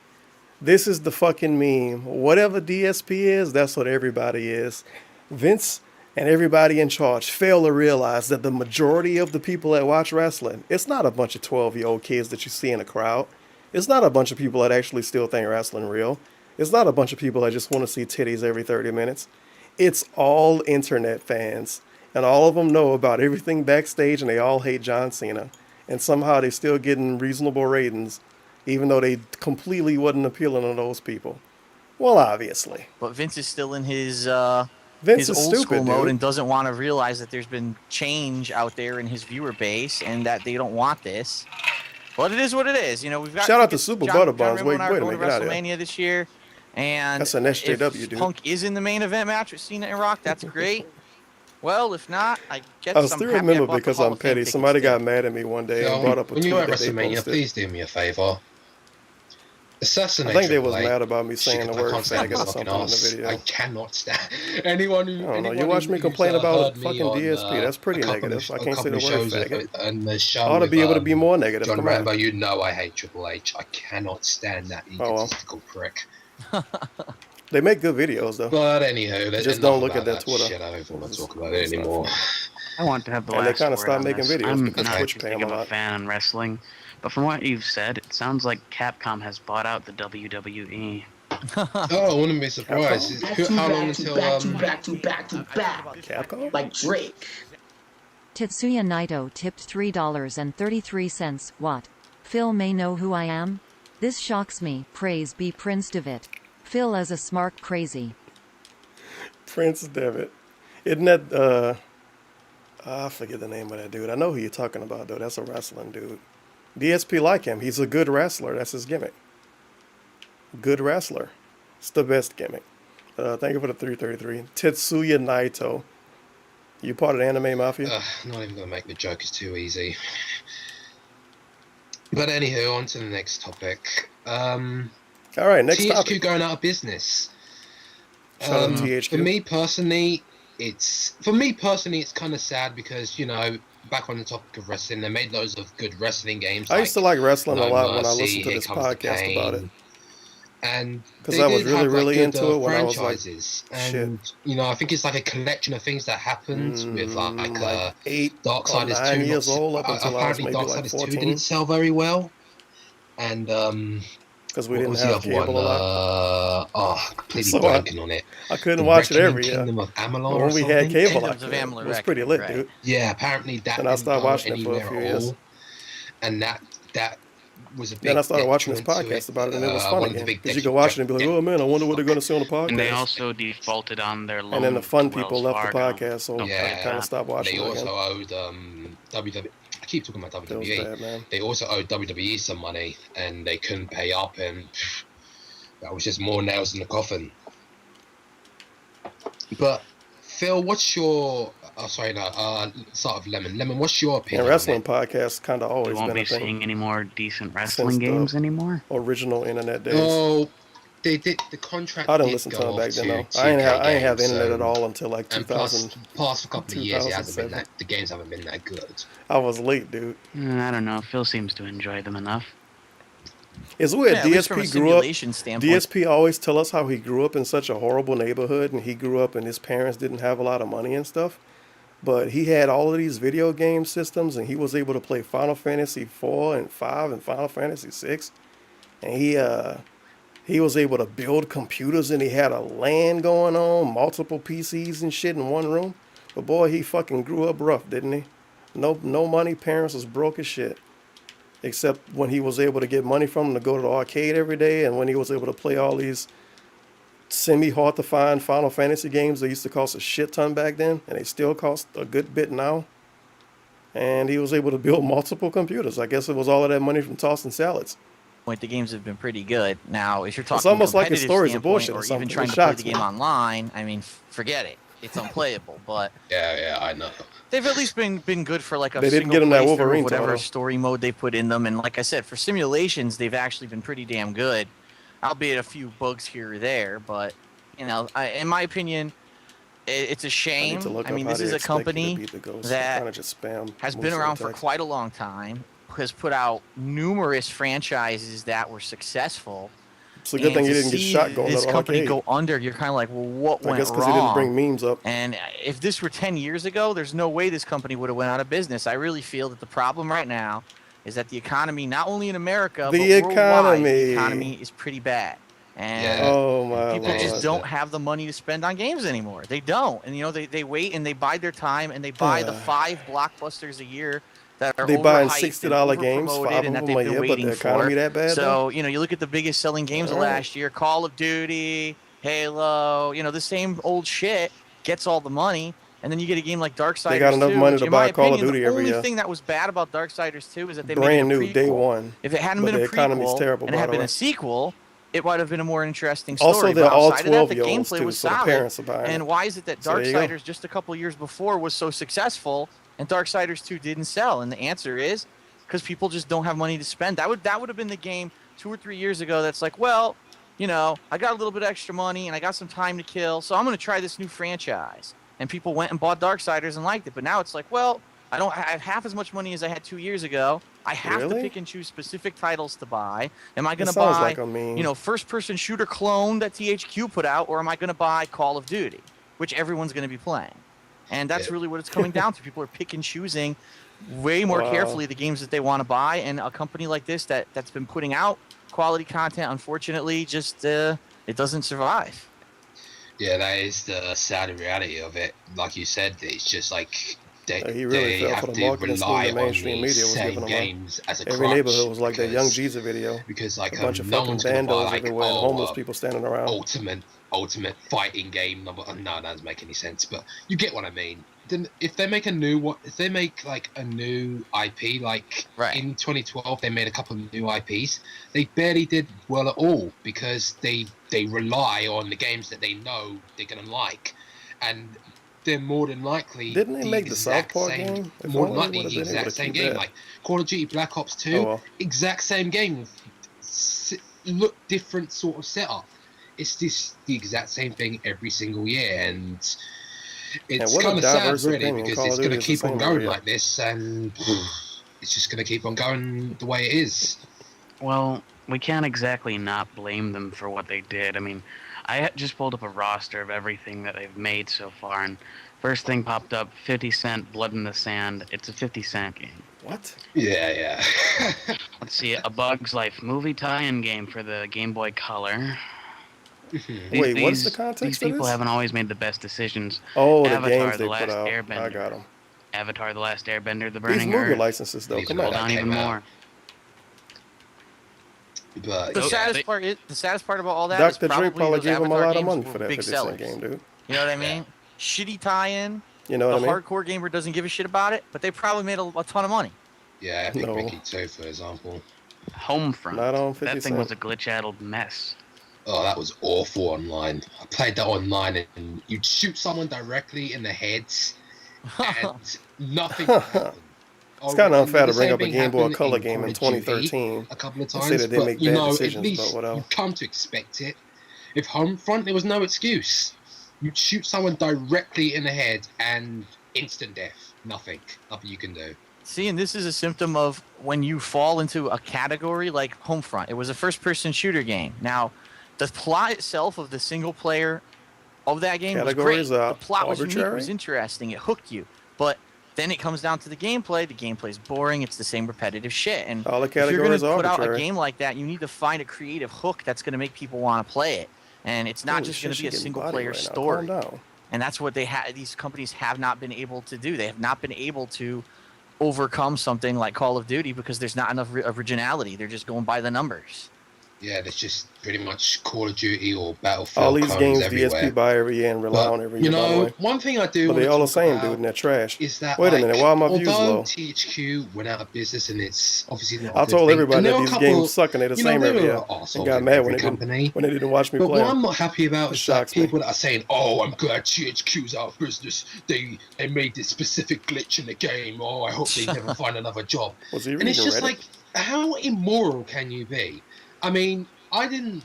This is the fucking meme. Whatever DSP is, that's what everybody is. Vince and everybody in charge fail to realize that the majority of the people that watch wrestling, it's not a bunch of 12-year-old kids that you see in a crowd. It's not a bunch of people that actually still think wrestling real. It's not a bunch of people that just want to see titties every 30 minutes. It's all internet fans. And all of them know about everything backstage and they all hate John Cena. And somehow they're still getting reasonable ratings, even though they completely wasn't appealing to those people. Well, obviously. But Vince is still in his Vince his is old stupid, school mode dude. and doesn't want to realize that there's been change out there in his viewer base and that they don't want this. But it is what it is. You know, we've got Shout out to Super Butterbuns. Wait a minute, get out of here. WrestleMania this year, and that's an SJW, if dude. Punk is in the main event match with Cena and Rock, that's great. Well, if not, I get I some. still remember because I'm petty. Somebody got mad at me one day and brought up a when tweet you're at that they WrestleMania, posted. please do me a favor. Assassinate. I think they was Triple H. mad about me saying Shit, the I word can't stand faggot or fucking something in the arse. video. I cannot stand anyone who. I don't know. anyone You watch me who's, complain about heard me fucking on, DSP. That's pretty a couple negative. of- I a can't say couple the of word shows faggot. and the show I ought to with, be able to be more negative. John Come on. Rambo, you know I hate Triple H. I cannot stand that egotistical prick. They make good videos though. But anywho, let's just enough don't look at about that Twitter. Shit, I don't want to talk about it anymore. I want to have the And they last kinda word stopped on making this. videos I'm because not Twitch too pay big them of a a lot. fan in wrestling, but from what you've said, it sounds like Capcom has bought out the WWE. Oh, I wouldn't be surprised. How long until back to back. Capcom? Like Drake. Tetsuya Naito tipped $3.33. What? Phil may know who I am? This shocks me. Praise be Prince Devitt. Phil is a smart crazy. Prince Devitt. Isn't that I forget the name of that dude. I know who you're talking about though. That's a wrestling dude. DSP like him. He's a good wrestler. That's his gimmick. Good wrestler. It's the best gimmick. Thank you for the 333. Tetsuya Naito. You part of the Anime Mafia? Not even gonna make the joke. It's too easy. But anywho, on to the next topic. All right, next THQ topic. going out of business. Shout out to THQ. For me personally, it's kind of sad because, you know, back on the topic of wrestling, they made loads of good wrestling games. I used to like wrestling a No lot when I Mercy, listened to Here this Comes the podcast about it. Pain. And Because they I was did really, have, really good, into it when I was like, franchises. shit. And, you know, I think it's like a collection of things that happened with like 8 or Darksiders 9 2. years old up until I was apparently maybe like Darksiders 2 14. didn't sell very well. And because we what didn't was the have other cable one? a lot. Completely So blanking on it. I couldn't watch it Reckoning every year. Kingdom of Amalur When or we had something? cable, I Kingdoms of could. Amalur It was pretty lit, Reckoning, dude. Yeah, apparently that Then I didn't started go watching it for a anywhere few at years. all. And that was a big Then I started watching this detriment to podcast about it, and it was one fun of the again. big Because you could watch it and be like, oh man, I wonder what they're going to say on the podcast. And they also defaulted on their loan. And then the fun to people Wells left the Fargo. podcast, so Yeah, I kind of stopped watching they it also again. owed WWE. I keep talking about That was WWE. bad, man. They also owed WWE some money, and they couldn't pay up, and that was just more nails in the coffin. But Phil, what's your? Oh, sorry, no. Start of Lemon. Lemon, what's your opinion? And wrestling podcasts kind of We always won't been be a thing. seeing any more decent Since wrestling games the anymore. original internet days. Oh, they did the contract. I didn't did listen go to him off back then, though. 2K I ain't have games, internet at all until like and 2000. past a couple of years, it hasn't been 2007. that. The games haven't been that good. I was late, dude. I don't know. Phil seems to enjoy them enough. It's weird. Yeah, at least from a DSP grew up. simulation standpoint. DSP always tell us how he grew up in such a horrible neighborhood, and he grew up and his parents didn't have a lot of money and stuff. But he had all of these video game systems, and he was able to play Final Fantasy 4 and 5 and Final Fantasy 6. And he was able to build computers, and he had a LAN going on, multiple PCs and shit in one room. But boy, he fucking grew up rough, didn't he? No money, parents was broke as shit. Except when he was able to get money from them to go to the arcade every day, and when he was able to play all these semi-hard to find Final Fantasy games that used to cost a shit ton back then, and they still cost a good bit now. And he was able to build multiple computers. I guess it was all of that money from tossing salads. The games have been pretty good. Now, if you're talking It's almost like his competitive stories are standpoint bullshit or or something. even It trying to play shocks the game me. online, I mean, forget it. It's unplayable. But Yeah, I know. they've at least been good for like a They didn't single get him that playthrough, Wolverine whatever title. story mode they put in them. And like I said, for simulations, they've actually been pretty damn good, albeit a few bugs here or there. But in my opinion, it's a shame. I mean, this is a company that has been around for quite a long time, has put out numerous franchises that were successful. It's a good thing he didn't get shot going this to the company arcade. go under. You're kind of like, well, what went I guess wrong? because he didn't bring memes up. And if this were 10 years ago, there's no way this company would have went out of business. I really feel that the problem right now is that the economy, not only in America, but worldwide, the economy is pretty bad. And people just don't have the money to spend on games anymore. They don't. And, they wait and they bide their time and they buy the 5 blockbusters a year that are They buying overhyped $60 and games, 5 overpromoted of and that them they've a been year, but waiting the economy for. that bad, So, though? you look at the biggest selling games of Alright. last year, Call of Duty, Halo, the same old shit gets all the money. And then you get a game like Darksiders 2. They got enough money which, to in buy my Call of opinion, Duty the every only year. thing that was bad about Darksiders 2 is that they Brand made it a new, prequel. day one. If it hadn't But been a the economy's prequel terrible, and it by had the been way. a sequel, it would have been a more interesting story. Also, But they're all outside of that, the 12-year-olds, gameplay too, was so the solid. parents are buying it. And why is it that So there you go. Darksiders just a couple years before was so successful and Darksiders 2 didn't sell? And the answer is because people just don't have money to spend. That would have been the game 2 or 3 years ago that's like, well, I got a little bit of extra money and I got some time to kill, so I'm going to try this new franchise. And people went and bought Darksiders and liked it. But now it's like, well, I have half as much money as I had 2 years ago. I have to pick and choose specific titles to buy. Am I going to sounds buy, like a meme. first-person shooter clone that THQ put out, or am I going to buy Call of Duty, which everyone's going to be playing? And that's really what it's coming down to. People are pick and choosing way more carefully the games that they want to buy. And a company like this that's been putting out quality content, unfortunately, just it doesn't survive. Yeah, that is the sad reality of it. Like you said, it's just like He really they fell have for the to marketing scheme rely the on mainstream these media was same giving them. games as a Every crutch neighborhood was like that Young because- Jesus video. Because like a bunch of no fucking one's gonna buy bandos like everywhere and homeless people standing around. ultimate fighting game number. No, that doesn't make any sense. But you get what I mean. Then if they make a new like a new IP, like in 2012 they made a couple of new IPs, they barely did well at all because they rely on the games that they know they're gonna like, and they're more than likely Didn't they make the South exact Park same, game? If more than only likely would've the been able exact to same keep game, that. like Call of Duty Black Ops 2, Oh, well. exact same game, look different sort of setup. It's just the exact same thing every single year, and it's what a kind of sad, diverse really, opinion. because Call of it's Duty going to is the keep on same going every year. like this, and it's just going to keep on going the way it is. Well, we can't exactly not blame them for what they did. I mean, I just pulled up a roster of everything that they've made so far, and first thing popped up, 50 Cent, Blood in the Sand. It's a 50 Cent game. What? Yeah. Let's see, A Bug's Life movie tie-in game for the Game Boy Color. Wait, what's the context These of people this? haven't always made the best decisions. Oh, the Avatar, games the they Last put out. Airbender. I got them. Avatar, The Last Airbender, The These Burning movie Earth. licenses, though, come Hold on. on even more. But The saddest part about all that is Dr. Dre probably those gave him a Avatar lot of games money were for that big 50 Cent sellers. game, dude. You know what I mean? Shitty tie-in. You know what the I mean? hardcore gamer doesn't give a shit about it, but they probably made a ton of money. Yeah, Epic No. Mickey 2, for example. Homefront. Not on 50 That thing Cent. was a glitch-addled mess. Oh, that was awful online. I played that online, and you'd shoot someone directly in the heads, and nothing would happen. It's kind of unfair to The bring same up a thing Game Boy happened Color in game in Call of Duty 2013 a couple of and times, say that they but make you bad know, decisions, at least but whatever. you've come to expect it. With Homefront, there was no excuse. You'd shoot someone directly in the head and instant death. Nothing you can do. See, and this is a symptom of when you fall into a category like Homefront. It was a first-person shooter game. Now, the plot itself of the single player of that game was great. The plot was unique, it was interesting, it hooked you. But then it comes down to the gameplay. The gameplay's boring. It's the same repetitive shit. And all the if you're categories going to put out a arbitrary. game like that, you need to find a creative hook that's going to make people want to play it. And it's not just going to be a single-player story. And that's what these companies have not been able to do. They have not been able to overcome something like Call of Duty because there's not enough originality. They're just going by the numbers. Yeah, there's just pretty much Call of Duty or Battlefield. All these games everywhere. DSP buy every year and rely on every year. You know, one thing I do. But they all the same, dude, and they're trash. Is that wait a minute? Why are my views low? Although THQ went out of business and it's obviously not. I told everybody that these games suck and they're the same every year. And got mad when they didn't watch me play. But what I'm not happy about is that people that are saying, "Oh, I'm glad THQ's out of business. They made this specific glitch in the game. Oh, I hope they never find another job." And it's just like, how immoral can you be? I mean, I'm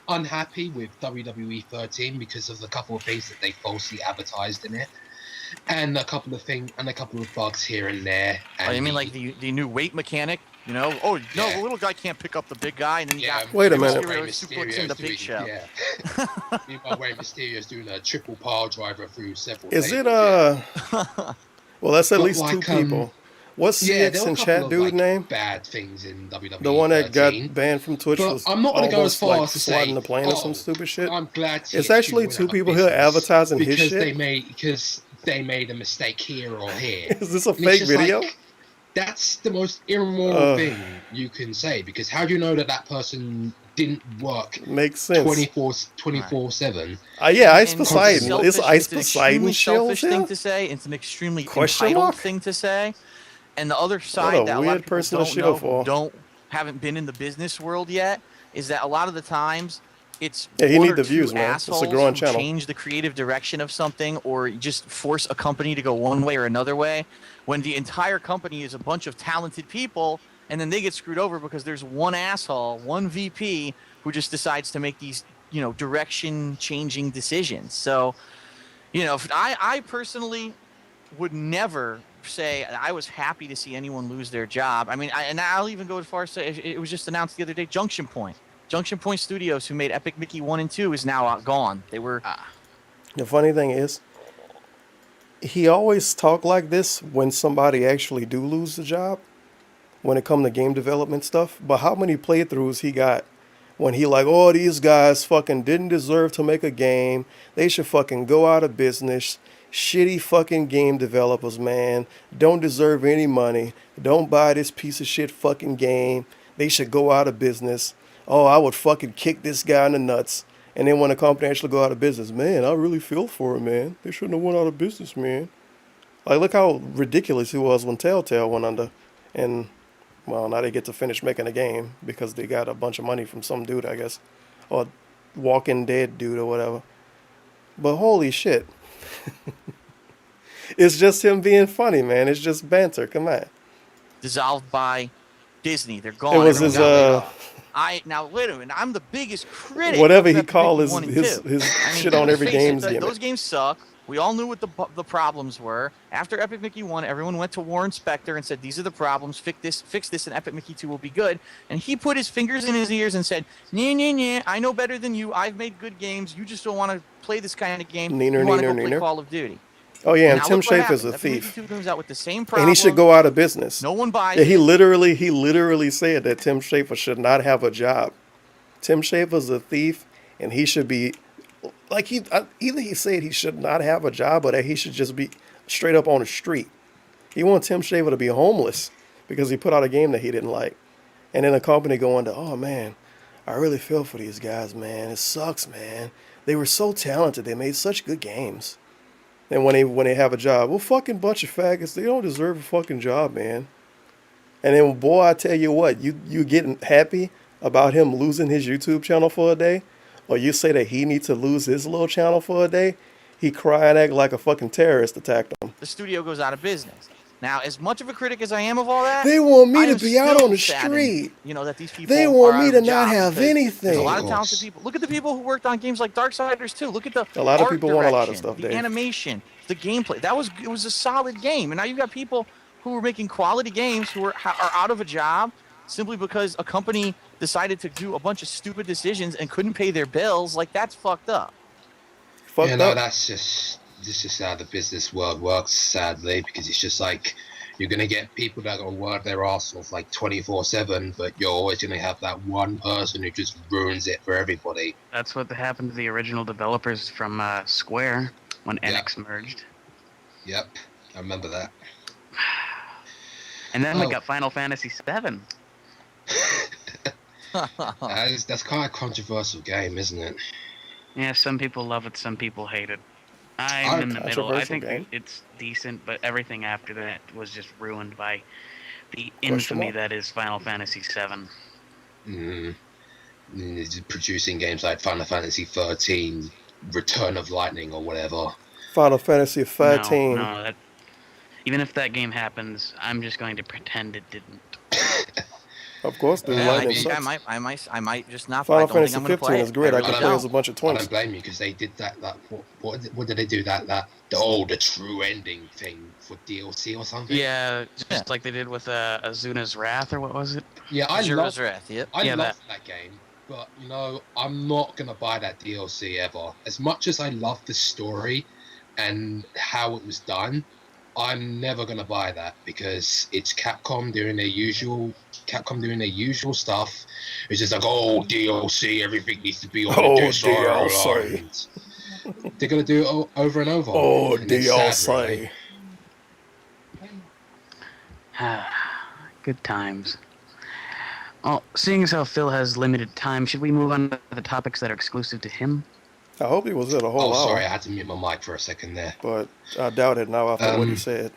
unhappy with WWE 13 because of the couple of things that they falsely advertised in it, and a couple of bugs here and there. And oh, you mean like the new weight mechanic? You know, oh no, the little guy can't pick up the big guy, and then you got wait a minute, suplex in the big show. Yeah. Meanwhile, Rey Mysterio's doing a triple power driver through several. Is it well, that's at least two people. What's CX and chat dude name? Bad things in WWE. The one that got banned from Twitch but was I'm not going to go as far like as to say sliding the plane or some stupid shit. I'm glad it's actually two people here advertising his shit because they made a mistake here or here. Is this a fake video? Like, that's the most immoral thing you can say, because how do you know that person didn't work? Makes sense. 24/7. Yeah, Ice Poseidon. Is Ice Poseidon It's an extremely selfish thing to say. It's an extremely entitled thing to say. And the other side that a lot of people haven't been in the business world yet is that a lot of the times it's you one need or the two views, man. It's a growing channel. Change the creative direction of something or just force a company to go one way or another way when the entire company is a bunch of talented people, and then they get screwed over because there's one asshole, one VP who just decides to make these, direction changing decisions. So, I personally would never say I was happy to see anyone lose their job. I mean, and I'll even go as far as say it was just announced the other day. Junction Point Studios, who made Epic Mickey 1 and 2, is now gone. They were. The funny thing is, he always talk like this when somebody actually do lose the job, when it come to game development stuff. But how many playthroughs he got when he like, oh, these guys fucking didn't deserve to make a game. They should fucking go out of business. Shitty fucking game developers, man. Don't deserve any money. Don't buy this piece of shit fucking game. They should go out of business. Oh, I would fucking kick this guy in the nuts. And then when a company actually go out of business, man, I really feel for him, man. They shouldn't have went out of business, man. Like, look how ridiculous he was when Telltale went under. And, well, now they get to finish making a game because they got a bunch of money from some dude, I guess. Or Walking Dead dude or whatever. But holy shit. It's just him being funny, man. It's just banter. Come on. Dissolved by Disney. They're gone. It was his now wait a minute. I'm the biggest critic. Whatever he called his shit on every game's gimmick. Those games suck. We all knew what the problems were. After Epic Mickey 1, everyone went to Warren Spector and said, these are the problems, fix this, and Epic Mickey 2 will be good. And he put his fingers in his ears and said, nah, I know better than you. I've made good games. You just don't want to play this kind of game. You want to go play Call of Duty. Oh, yeah, and Tim Schafer's a thief. Comes out with the same and he should go out of business. No one buys it. He literally said that Tim Schafer should not have a job. Tim Schafer's a thief, and he should be... Like, either he said he should not have a job or that he should just be straight up on the street. He wants Tim Schafer to be homeless because he put out a game that he didn't like. And then a company going to, oh, man, I really feel for these guys, man. It sucks, man. They were so talented. They made such good games. And when they have a job, well, fucking bunch of faggots, they don't deserve a fucking job, man. And then, boy, I tell you what, you getting happy about him losing his YouTube channel for a day? Or you say that he needs to lose his little channel for a day? He cry and act like a fucking terrorist attacked him. The studio goes out of business. Now, as much of a critic as I am of all that, They want me I to am be out still on the saddened, street. you know, that these people They are want out me of to a not job have because anything. There's a lot of talented people. Look at the people who worked on games like Darksiders 2. Look at the A lot of art people want a lot of direction, stuff, the Dave. animation, the gameplay. It was a solid game. And now you've got people who are making quality games who are out of a job simply because a company decided to do a bunch of stupid decisions and couldn't pay their bills. Like, that's fucked up. You know, this is just how the business world works, sadly, because it's just like you're gonna get people that are gonna work their arse off like 24/7, but you're always gonna have that one person who just ruins it for everybody. That's what happened to the original developers from Square when Enix merged. Yep, I remember that. And then we got Final Fantasy VII. That's kind of a controversial game, isn't it? Yeah, some people love it, some people hate it. I'm in the middle. I think game. it's decent, but everything after that was just ruined by the infamy that is Final Fantasy VII. Producing games like Final Fantasy 13, Return of Lightning, or whatever. Final Fantasy 13. No, that, even if that game happens, I'm just going to pretend it didn't. Of course, the lightning sucks. I might just not. Final Fantasy 15 is great. I can play as a bunch of I twins. don't blame you because they did that. What did they do? The true ending thing for DLC or something. Yeah, just like they did with Azuna's Wrath, or what was it? Yeah, I love Wrath. Yep. I love that game, but you know, I'm not gonna buy that DLC ever. As much as I love the story and how it was done, I'm never gonna buy that because it's Capcom doing their usual stuff. It's just like, oh, DLC, everything needs to be on the disc. DLC. They're gonna do it over and over. Oh, and it's sad, DLC. really. Good times. Well, seeing as how Phil has limited time, should we move on to the topics that are exclusive to him? I hope he was at a whole hour. Sorry, I had to mute my mic for a second there. But I doubt it now after what he said.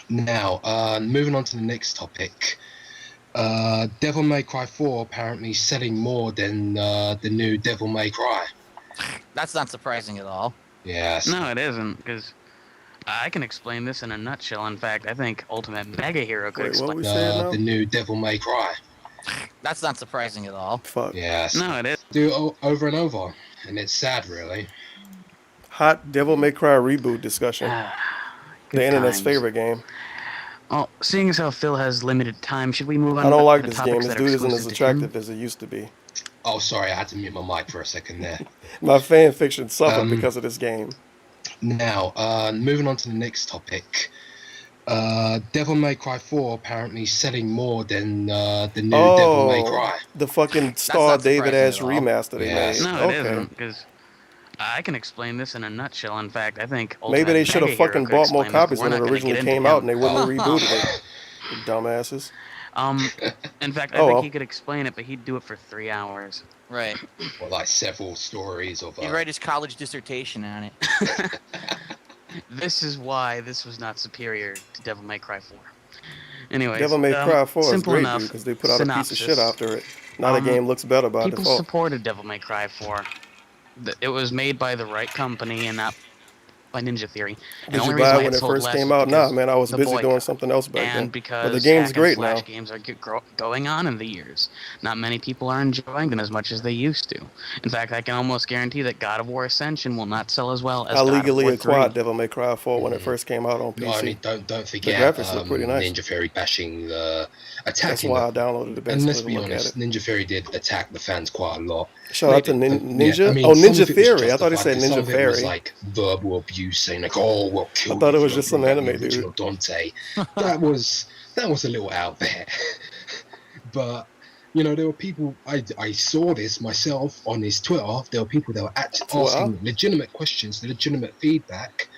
Now, moving on to the next topic. Devil May Cry 4 apparently selling more than the new Devil May Cry. That's not surprising at all. Yes. No, it isn't, because I can explain this in a nutshell. In fact, I think Ultimate Mega Hero could explain the new Devil May Cry. That's not surprising at all. Fuck. Yes. No, it is. Do it over and over, and it's sad, really. Hot Devil May Cry reboot discussion. The internet's favorite game. Well, seeing as how Phil has limited time, should we move on? I don't like to the this game. topics This that are dude isn't as exclusive to him? attractive as it used to be. Oh, sorry, I had to mute my mic for a second there. My fan fiction suffered because of this game. Now, moving on to the next topic. Devil May Cry 4 apparently selling more than the new Devil May Cry. The fucking Star David ass remaster they made. No, it isn't, because I can explain this in a nutshell. In fact, I think Maybe they should have Mega Hero fucking could bought more explain this, copies but when we're it not gonna originally get into came out him. and they wouldn't have rebooted it. You dumbasses. In fact, I think he could explain it, but he'd do it for 3 hours. Right. Or like several stories of. He'd write his college dissertation on it. This is why this was not superior to Devil May Cry 4. Anyways, Devil May Cry 4 is simple great enough. because they put out a piece of Synopsis. shit after it. Now the game looks better by People default. supported Devil May Cry 4. It was made by the right company and not by Ninja Theory. And Did the only you reason buy why it when it sold first less came is out? Nah, because man, I was the busy doing boycott. something else back then. And because But the game's hack great and slash now. games are going on in the years. Not many people are enjoying them as much as they used to. In fact, I can almost guarantee that God of War Ascension will not sell as well as I God legally of War 3. acquired Devil May Cry 4 when it first came out on PC. No, I mean, don't The forget graphics look pretty nice. Ninja Theory bashing That's attacking. why I downloaded it And let's basically be to look at honest, it. Ninja Theory did attack the fans quite a lot. Shout out to Maybe- Ninja? yeah, I mean, Oh, some Ninja of it was Theory. I thought he justified, said but some Ninja of it was Theory. like verbal abuse, saying like, "Oh, we'll kill I thought you it was if just you some don't bring anime the original dude. Dante." That was a little out there. But you know, there were people. I saw this myself on his Twitter. There were people that were asking legitimate questions, legitimate feedback,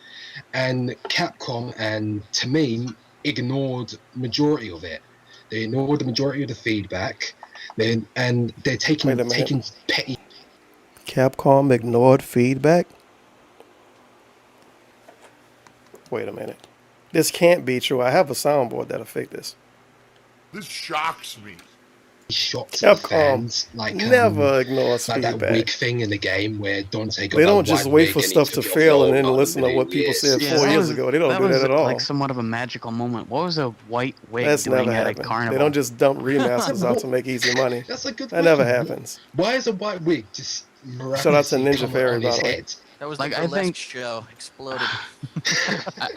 and Capcom and Tevin ignored majority of it. They ignored the majority of the feedback. And they're taking Wait a minute. petty. Capcom ignored feedback? Wait a minute. This can't be true. I have a soundboard that'll fix this. This shocks me. shots at fans, like never ignores like feedback. that wig thing in the game where Dante got They that don't just white wait wig for and he stuff took to it off fail and the then old listen to what people said 4 years ago. They don't do that at all. Like somewhat of a magical moment. What was a white wig That's doing never at a happened. carnival? They don't just dump remasters out to make easy money. That's a good That never question. happens. Why is a white wig just Shout out to miraculously Ninja come Fairy, on by his the way. head? That was Like, the I burlesque think- show exploded.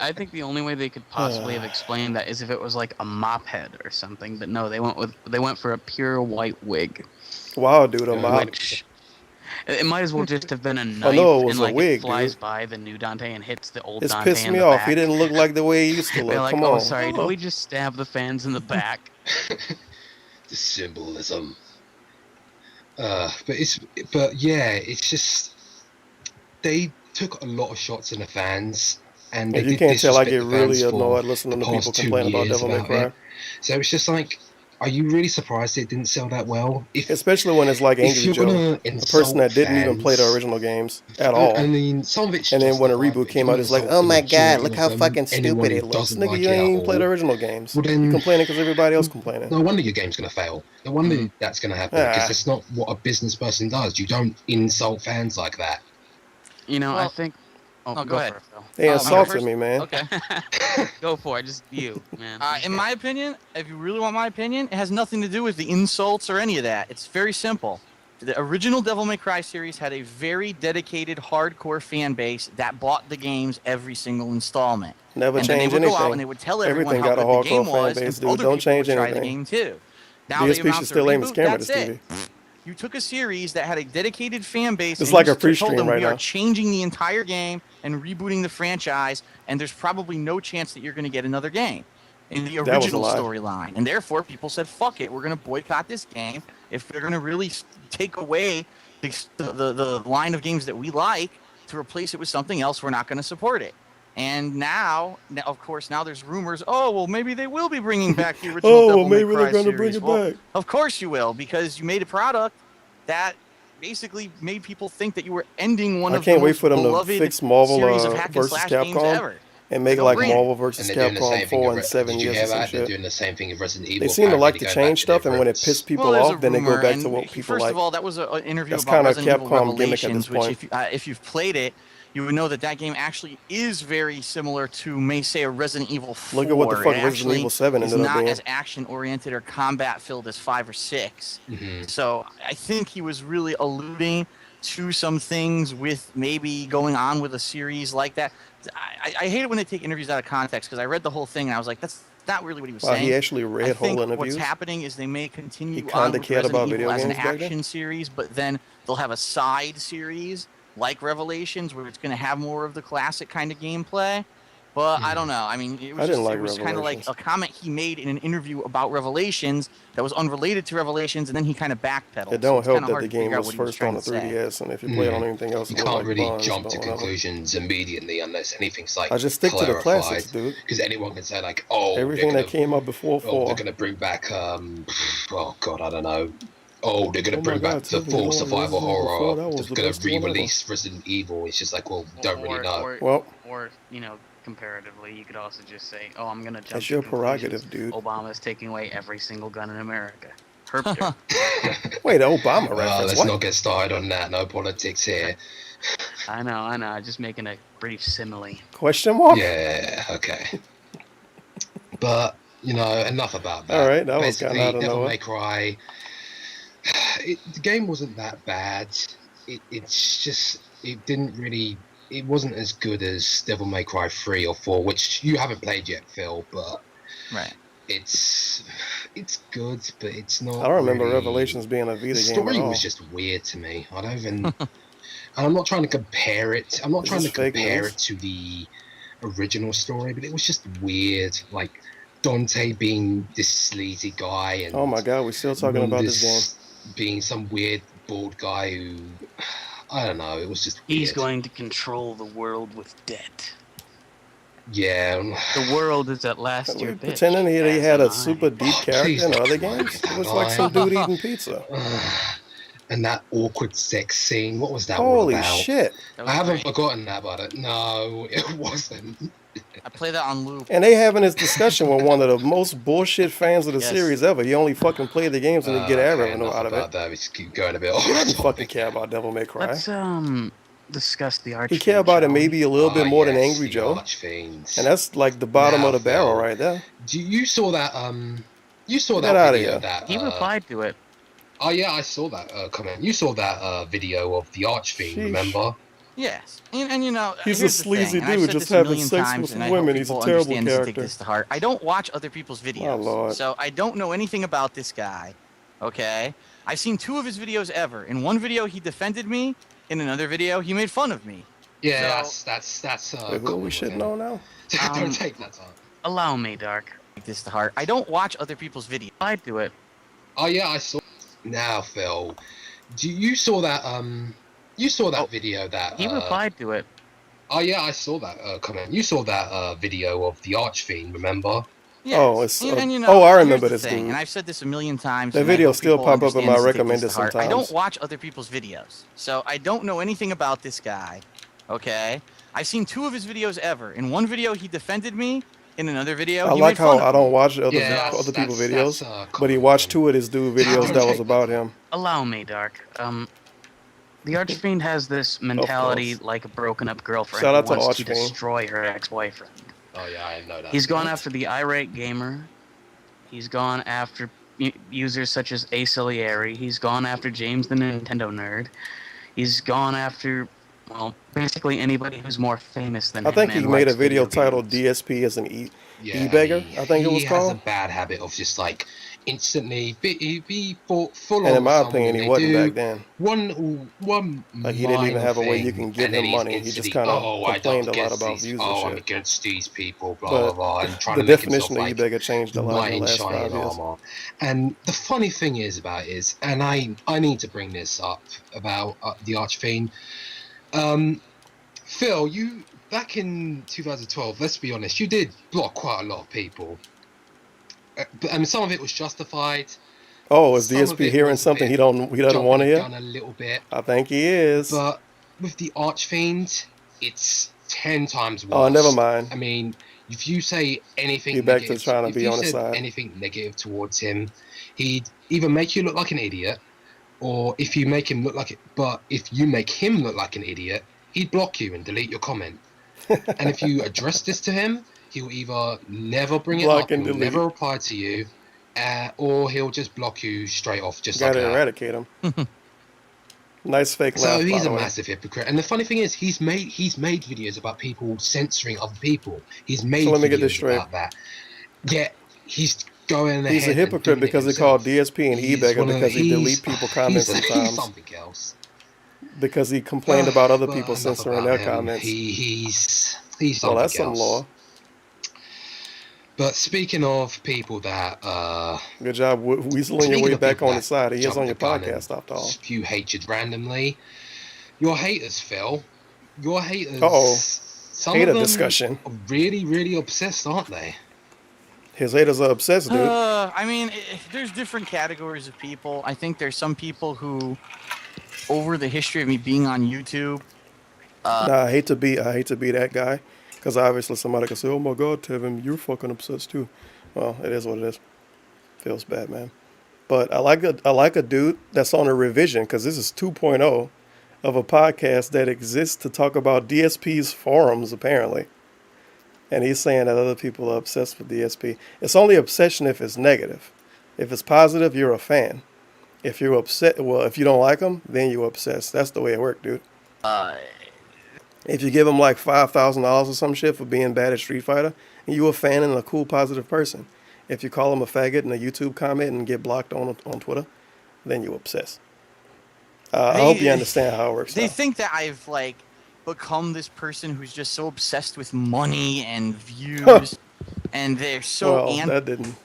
I think the only way they could possibly have explained that is if it was like a mop head or something. But no, they went for a pure white wig. Wow, dude, a mop. Which it might as well just have been a knife. I know it was and a like wig, it flies dude. by the new Dante and hits the old It's Dante pissed in me the off. back. He didn't look like the way he used to They're look. like, Come oh, on. sorry, did we just stab the fans in the back? The symbolism. But yeah, it's just they took a lot of shots in the fans, and Yeah, they you did can't tell I disrespect get the fans really for annoyed listening the to people past 2 complain about years Devil May about Cry. it. So it's just like, are you really surprised it didn't sell that well? Especially when it's like if Angry you're Joe, gonna a person insult that didn't even play the fans- original games at all. I mean, some of it's And then when a justified, reboot but came if out, you're it's like, insulting oh my the god, majority look of how them, fucking anyone stupid who it looks. doesn't Nigga, like you it ain't at even play the all, original games. well then- You're complaining because everybody else complaining. No wonder your game's gonna fail. No wonder that's gonna happen, because that's not what a business person does. You don't insult fans like that. You know, I Well- think. Oh, No, go ahead. for it, Phil. They Oh, insulted first? me, man. Okay. Go for it. Just you, man. In my opinion, if you really want my opinion, it has nothing to do with the insults or any of that. It's very simple. The original Devil May Cry series had a very dedicated, hardcore fan base that bought the games every single installment. Never and then change they would go out anything. and they would tell everyone Everything how got a good the game hardcore fan was, base, and dude. other Don't people change would try the anything. game too. Now they DSP announce should a still aim his reboot, camera at that's his it. TV. You took a series that had a dedicated fan base. It's and like you a free told stream them, right we now. are changing the entire game and rebooting the franchise, and there's probably no chance that you're going to get another game in the That was a original lie. storyline. And therefore, people said, fuck it, we're going to boycott this game. If they're going to really take away the line of games that we like to replace it with something else, we're not going to support it. And now, of course, now there's rumors. Oh, well, maybe they will be bringing back the original Oh, Devil May maybe Cry they're gonna series. bring it Well, back. of course you will, because you made a product that basically made people think that you were ending one I of can't the wait most for them to beloved fix Marvel series of hack and versus slash games Capcom ever. and make It's a like no-brainer. Marvel versus And they're doing the Capcom same thing 4 in in 7 Did you years hear or some that? They're shit. doing the same thing in Resident Evil. They seem to like to apparently, change stuff, and when it pisses people Well, there's off, a then they go rumor, back to and what people first like. of all, that was an interview That's about kinda Resident Evil Capcom gimmick at this Revelations, which point. if you've played it, you would know that game actually is very similar to, may say, a Resident Evil 4. Look at what the fuck It Resident actually Evil 7 is ended up not being. as action-oriented or combat-filled as 5 or 6. Mhm. So I think he was really alluding to some things with maybe going on with a series like that. I hate it when they take interviews out of context, because I read the whole thing and I was like, that's not really what he was Wow, saying. he actually read I think whole interviews? what's happening is they may continue He on kinda with cared Resident about Evil video as an games back then? action series, but then they'll have a side series like Revelations where it's going to have more of the classic kind of gameplay. But I don't know. I mean, it was, I didn't like it was kind of like Revelations. a comment he made in an interview about Revelations that was unrelated to Revelations, and then he kind of backpedaled. It don't so help it's kinda that hard the to figure game out was what he first trying on the to say. 3DS, and if you play it on anything else, You it looked can't like really Bonds, jump but to whatever. conclusions immediately unless anything's like I just stick to the classics, dude. Because anyone can say like, oh, Everything they're that came out before gonna, oh, 4. they're gonna bring back oh god, I don't know. Oh, they're gonna Oh my bring back God, the Tevin, you full know survival Resident Evil 4, that horror. was They're the gonna best one ever. re-release Resident Evil. It's just like, well, don't really know. Or you know, comparatively, you could also just say, "Oh, I'm gonna jump." That's to your conclusions. prerogative, dude. Obama's taking away every single gun in America. Herpster. Wait, Obama Well, reference, let's what? not get started on that. No politics here. I know. Just making a brief simile. Question mark? Yeah, okay. But, you know, enough about that. All right, that was Basically, kinda out of Devil nowhere. May Cry. The game wasn't that bad. It's just, it didn't really, it wasn't as good as Devil May Cry 3 or 4, which you haven't played yet, Phil, but right. It's good, but it's not. I don't remember really... Revelations being a Vita The game story at all. was just weird to me. I don't even. And I'm not trying to compare it. I'm not Is trying to this fake compare news? it to the original story, but it was just weird. Like Dante being this sleazy guy, and Oh my god, we're still talking about this game. being some weird bald guy who, I don't know. It was just He's weird. going to control the world with debt. Yeah. The world is at last your bitch. Pretending he had a super deep please character in don't other make games? it It was that like some way. dude eating pizza. And that awkward sex scene. What was that all Holy about? shit. I haven't forgotten that about it. No, it wasn't. I play that on loop. And they having this discussion with one of the most bullshit fans of the Yes. series ever. You only fucking play the games and you get ad revenue out of it. That. We just keep going a bit He off doesn't fucking care about Devil May Cry. Let's discuss the Archfiend. He care about it maybe a little bit more than Angry the Joe. Archfiends. And that's like the bottom Now, of the barrel Phil, right there. You saw that you saw Get that outta video here. that He replied to it. Oh yeah, I saw that comment. You saw that video of the Archfiend, remember? Yes, and you know, He's a here's the sleazy thing, and I've dude said just this a having million sex times, with and I hope women. He's a people terrible understand this and take character. this to heart. I don't watch other people's videos, Lord. so I don't know anything about this guy. Okay, I've seen 2 of his videos ever. In one video, he defended me. In another video, he made fun of me. Yeah, So- that's Wait, who we should know now? Don't take that time. Allow me, Dark. Take this to heart. I don't watch other people's videos. I do it. Oh yeah, I saw. Now, Phil, you saw that you saw that video that He replied to it. Oh yeah, I saw that comment. You saw that video of the Archfiend, remember? Yes. Oh, it's and you know, oh, I here's remember the this thing, dude. and I've said this a million times. The and I videos hope still people pop up in my understand this and take this recommended to heart. I sometimes. don't watch other people's videos, so I don't know anything about this guy. Okay, I've seen 2 of his videos ever. In one video, he defended me. In another video, I he like made fun how of I me. don't watch other Yeah, other people's that's, videos, but he watched 2 of his dude videos that was about him. Allow me, Dark. The Archfiend has this mentality like a broken-up girlfriend Shout out who to wants to Archfiend. destroy her ex-boyfriend. Oh yeah, I know that. He's gone after the irate gamer. He's gone after users such as Acelieri. He's gone after James the Nintendo nerd. He's gone after, well, basically anybody who's more famous than I him. think he and made a likes video video titled DSP as an Yeah, e-beggar, I think it was He has a called. bad habit of just like instantly be full on. And in my with someone, opinion, he they wasn't do back then. One Like, he didn't even have a way you minor can give thing, him and then money. he's He just instantly, kind of I don't complained a lot against about these, views I'm and shit. against these people, blah But blah blah, and trying the to make himself definition of like e-beggar changed a lot knight in the in last 5 shining years. armor. And the funny thing is about it is, and I need to bring this up about the Archfiend. Phil, you back in 2012, let's be honest, you did block quite a lot of people. And some of it was justified. Oh, is Some of DSP it hearing was a something bit he doesn't want to jumping the hear? gun a little bit. I think he is. But with the Archfiend, it's 10 times worse. Oh, never mind. I mean, if you say anything He back to negative, trying to if be you on his said side. anything negative towards him, he'd either make you look like an idiot, or if you make him look like it. But if you make him look like an idiot, he'd block you and delete your comment. And if you address this to him, he'll either never bring it Block up, and he'll delete. never reply to you, or he'll just block you straight off, just Gotta like that. eradicate him. Nice fake So laugh, by he's the a way. massive hypocrite. And the funny thing is, he's made videos about people censoring other people. He's made So let me get this videos straight. about that. Yet he's going ahead. He's a hypocrite because he called DSP and e-beggar because he delete people comments he's sometimes. something else. Because he complained about other But people enough censoring about their him. comments. He's Well, something that's some else. law. But speaking of people that Good job weaseling your speaking way of back people on that the side. He is jump on your the gun podcast, and after all. spew hatred randomly. Your haters, Phil. Your haters. Uh-oh. Some Hater of them discussion. are really, really obsessed, aren't they? His haters are obsessed, dude. I mean, there's different categories of people. I think there's some people who, over the history of me being on YouTube, Nah, I hate to be that guy, because obviously somebody can say, "Oh my God, Tevin, you're fucking obsessed too." Well, it is what it is. Feels bad, man. But I like a dude that's on a revision, because this is 2.0 of a podcast that exists to talk about DSP's forums apparently, and he's saying that other people are obsessed with DSP. It's only obsession if it's negative. If it's positive, you're a fan. If you're upset, well, if you don't like them, then you're obsessed. That's the way it works, dude. If you give him like $5,000 or some shit for being bad at Street Fighter, you a fan and a cool, positive person. If you call him a faggot in a YouTube comment and get blocked on Twitter, then you obsessed. I hope you understand how it works. They now. think that I've like become this person who's just so obsessed with money and views, and they're so Well, that didn't.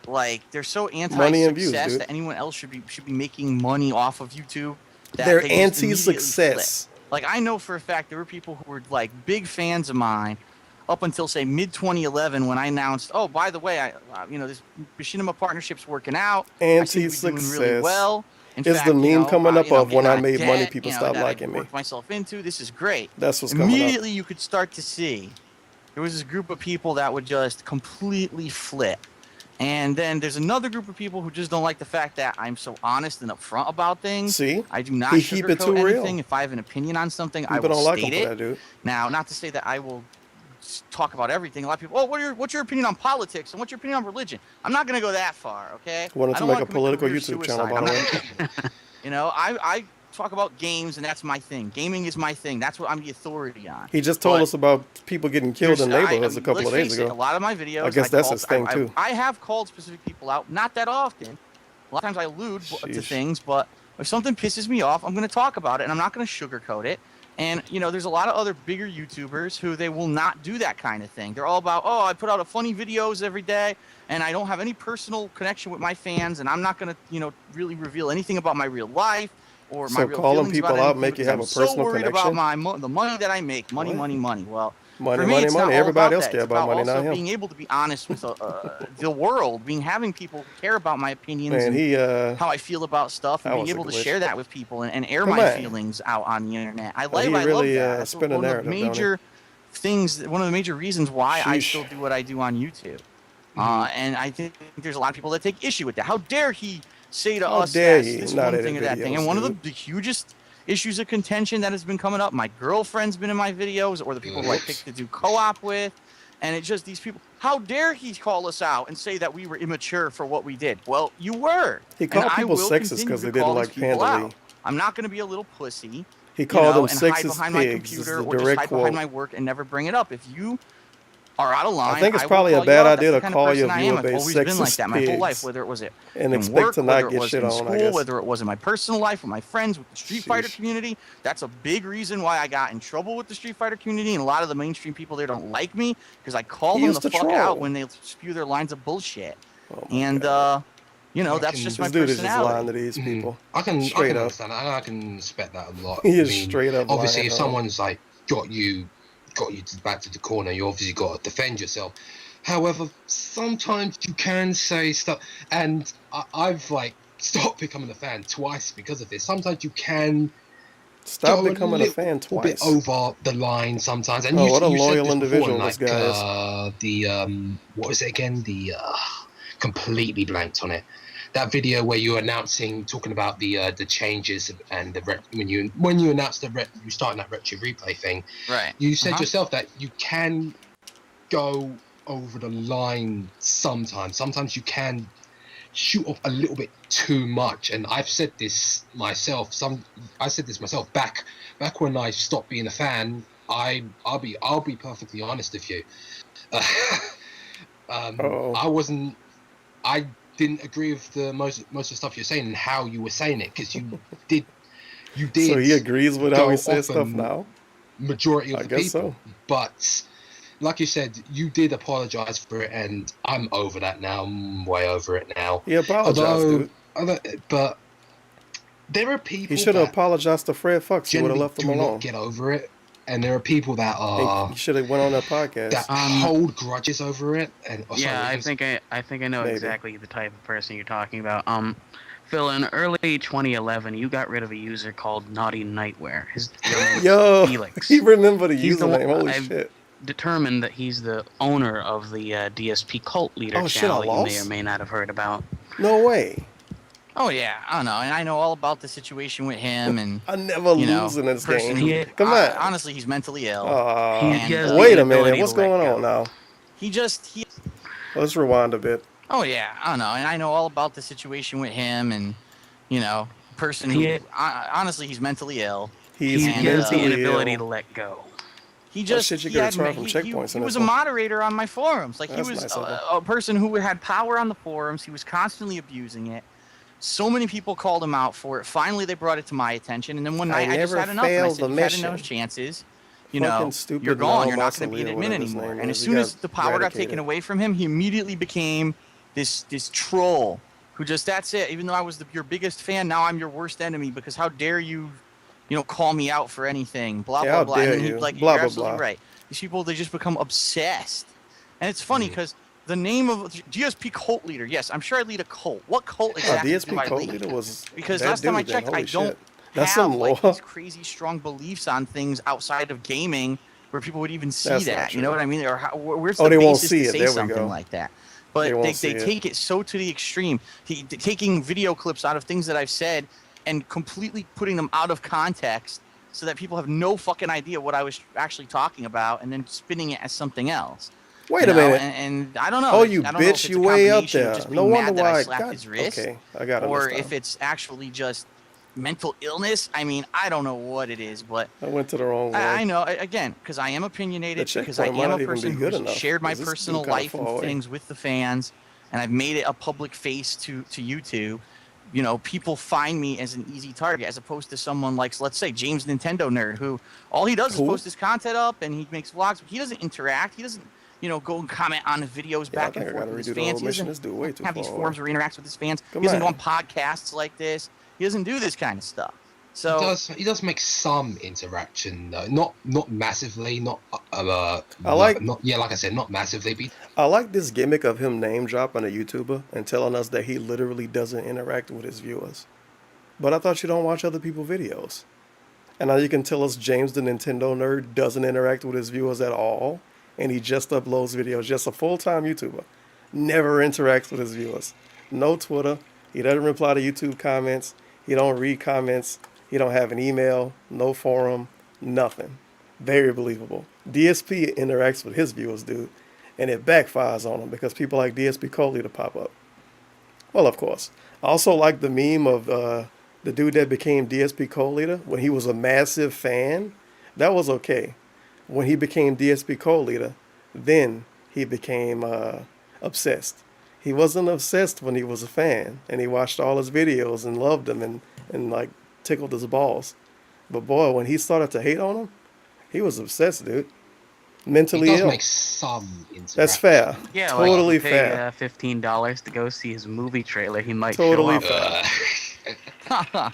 like they're so Money and views, anti-success dude. that anyone else should be making money off of YouTube. That They're they just immediately anti-success. flip. Like, I know for a fact there were people who were like big fans of mine up until say mid 2011 when I announced, oh, by the way, this machinima partnership's working out. I seem to be doing really Anti-success. well. It's the meme coming up of when I made money, people stopped liking me. Worked myself into. This is great. That's what's coming up. Immediately, you could start to see there was this group of people that would just completely flip. And then there's another group of people who just don't like the fact that I'm so honest and upfront about things. See? I do not keep it too sugarcoat real. anything. If I have an opinion on something, I People will don't like state him for it. that, dude. Now, not to say that I will talk about everything. A lot of people, oh, what's your opinion on politics and what's your opinion on religion? I'm not going to go that far, okay? Wanted to make a political YouTube channel, by the way. You know, I talk about games, and that's my thing. Gaming is my thing. That's what I'm the authority on. He just told us about people getting killed in neighborhoods a couple of days ago. A lot of my videos, I guess that's his thing, too. I have called specific people out, not that often. A lot of times I allude to things, but if something pisses me off, I'm going to talk about it, and I'm not going to sugarcoat it. And, you know, there's a lot of other bigger YouTubers who they will not do that kind of thing. They're all about, oh, I put out a funny videos every day, and I don't have any personal connection with my fans, and I'm not going to, you know, really reveal anything about my real life or my real calling feelings people about out make you have a I'm personal so worried connection? about the money that I make. Money. Well, money, for me, money, it's not money. all Everybody about else that. care It's about money, also not him. being able to be honest with the world, having people who care about my opinions Man, and how I feel about stuff, and that being was a able to glitch. share that with people and air Come my on. feelings out on the internet. I he love really, that. That's spin a one of narrative, the don't he? major things. One of the major reasons why I Sheesh. still do what I do on YouTube. And I think there's a lot of people that take issue with that. How dare he say to How us dare this, he this not one edit thing or that thing? videos, And one of dude. the hugest issues of contention that has been coming up, my girlfriend's been in my videos, or the people who I picked to do co-op with, and it's just these people. How dare he call us out and say that we were immature for what we did? Well, you were. He called and I people will sexist continue because to they didn't call like these people Pandely. out. I'm not going to be a little pussy. He called them and hide sexist behind my pigs, is computer the or just direct hide quote. behind my work and never bring it up. If you are out of line, I think it's will probably a call you bad out. idea That's to the kind call of your person I viewer am. I've base always been like sexist that my whole life, pigs whether it was and in expect work, to not whether it get was shit in on, I school, guess. whether it was in my personal life with my friends, with the Street Fighter community. That's a big reason why I got in trouble with the Street Fighter community, and a lot of the mainstream people there don't like me because I call He them used the to fuck troll. out when they spew their lines of bullshit. And you know, that's just my This dude is just lying personality. to these people. I can Straight up. understand that. I can respect that a lot. He is I mean, straight up obviously, lying, if though. someone's like got you back to the corner, you obviously got to defend yourself. However, sometimes you can say stuff, and I've like stopped becoming a fan twice because of this. Sometimes you can Stop go becoming a fan little bit twice. over the line sometimes. And Oh, you, what a you said loyal this individual before, this guy what was it again? Completely blanked on it. That video where you were talking about the changes and when you announced you starting that retro replay thing. Right. You said yourself that you can go over the line sometimes. Sometimes you can shoot off a little bit too much, and I've said this myself. I said this myself back when I stopped being a fan. I'll be perfectly honest with you. I didn't agree with the most of the stuff you're saying and how you were saying it, because you did. So he agrees with how he says off stuff a now? Majority of I the guess people, so. but like you said, you did apologize for it, and I'm over that now. I'm way over it now. He apologized, dude. But there are people. He should have that apologized to Fred Fox. He would have generally left him do alone. not get over it, and there are people that are. He should have went on that podcast. That hold grudges over it, and Yeah, I think I know exactly the type of person you're talking about. Phil, in early 2011, you got rid of a user called Naughty Nightwear. His name was Yo, Felix. he remembered the He's the username. one- Holy I've shit. determined that he's the owner of the DSP Cult Leader Oh, shit, channel I that you may lost? or may not have heard about. No way. Oh yeah, I don't know, and I know all about the situation with him, and I never lose in this person game. who- Come on. honestly, he's mentally ill. has Wait the a minute. inability What's to let going go. on now? He Let's rewind a bit. Oh yeah, I don't know, and I know all about the situation with him, and person who honestly he's mentally ill. He's He has the mentally inability ill. to let go. He just shit you he get had- tried from he- checkpoints he in was this a one. moderator on my forums. Like That's he was nice of him. a person who had power on the forums. He was constantly abusing it. So many people called him out for it. Finally, they brought it to my attention, and then one night I just never had enough. And I failed said, the "You've had mission. enough chances. Fucking stupid You're gone. You're Noel not going to be an Mosley or admin whatever his anymore." name And is. as He soon as got the power got eradicated. taken away from him, he immediately became this troll who just that's it. Even though I was your biggest fan, now I'm your worst enemy because how dare you, call me out for anything? Blah Yeah, blah how blah. dare And then you. like Blah, you're blah, absolutely blah. right. These people they just become obsessed, and it's funny because The name of DSP cult leader. Yes, I'm sure I lead a cult. What cult exactly DSP do I cult lead? leader was Because that last time I dude, then. checked, Holy I don't shit. That's have some like lore. these crazy strong beliefs on things outside of gaming where people would even see That's not that. You know true. what I mean? Or where's Oh, the they won't basis see to it. say There we something go. like that? They But won't they see it. take it so to the extreme, taking video clips out of things that I've said and completely putting them out of context so that people have no fucking idea what I was actually talking about, and then spinning it as something else. Wait a minute. And I don't know. Oh, I you don't know if bitch, it's you a way up combination of there. just No being wonder mad that I why. slapped God, his wrist, okay, I got it. or if it's actually just mental illness. I mean, I don't know what it is, but I went to the wrong one. I know, again, because I am opinionated, because I checkpoint might am a not even person be good who's enough, shared my 'cause this dude personal kinda life and far away. things with the fans, and I've made it a public face to YouTube. You know, people find me as an easy target, as opposed to someone like, let's say, James Nintendo Nerd, who all he does is post his content up and he makes vlogs. He doesn't interact. He doesn't, you know, go and comment on the videos Yeah, I back think and I forth gotta with redo his the whole fans. He mission. doesn't This dude way too have these far forums away. where he interacts with his fans. Come He doesn't go on. on podcasts like this. He doesn't do this kind of stuff. So he does make some interaction though, not massively, not like like I said, not massively. But I like this gimmick of him name dropping a YouTuber and telling us that he literally doesn't interact with his viewers. But I thought you don't watch other people's videos. And now you can tell us James the Nintendo Nerd doesn't interact with his viewers at all, and he just uploads videos, just a full-time YouTuber. Never interacts with his viewers. No Twitter. He doesn't reply to YouTube comments. He don't read comments. He don't have an email, no forum, nothing. Very believable. DSP interacts with his viewers, dude, and it backfires on him because people like DSP Cole to pop up. Well, of course. I also like the meme of the dude that became DSP co-leader when he was a massive fan. That was okay. When he became DSP co-leader, then he became obsessed. He wasn't obsessed when he was a fan, and he watched all his videos and loved them and like tickled his balls. But boy, when he started to hate on him, he was obsessed, dude. Mentally he does ill. make some interaction. That's fair. Yeah, Totally like you fair. pay $15 to go see his movie trailer. He might Totally show up. fair.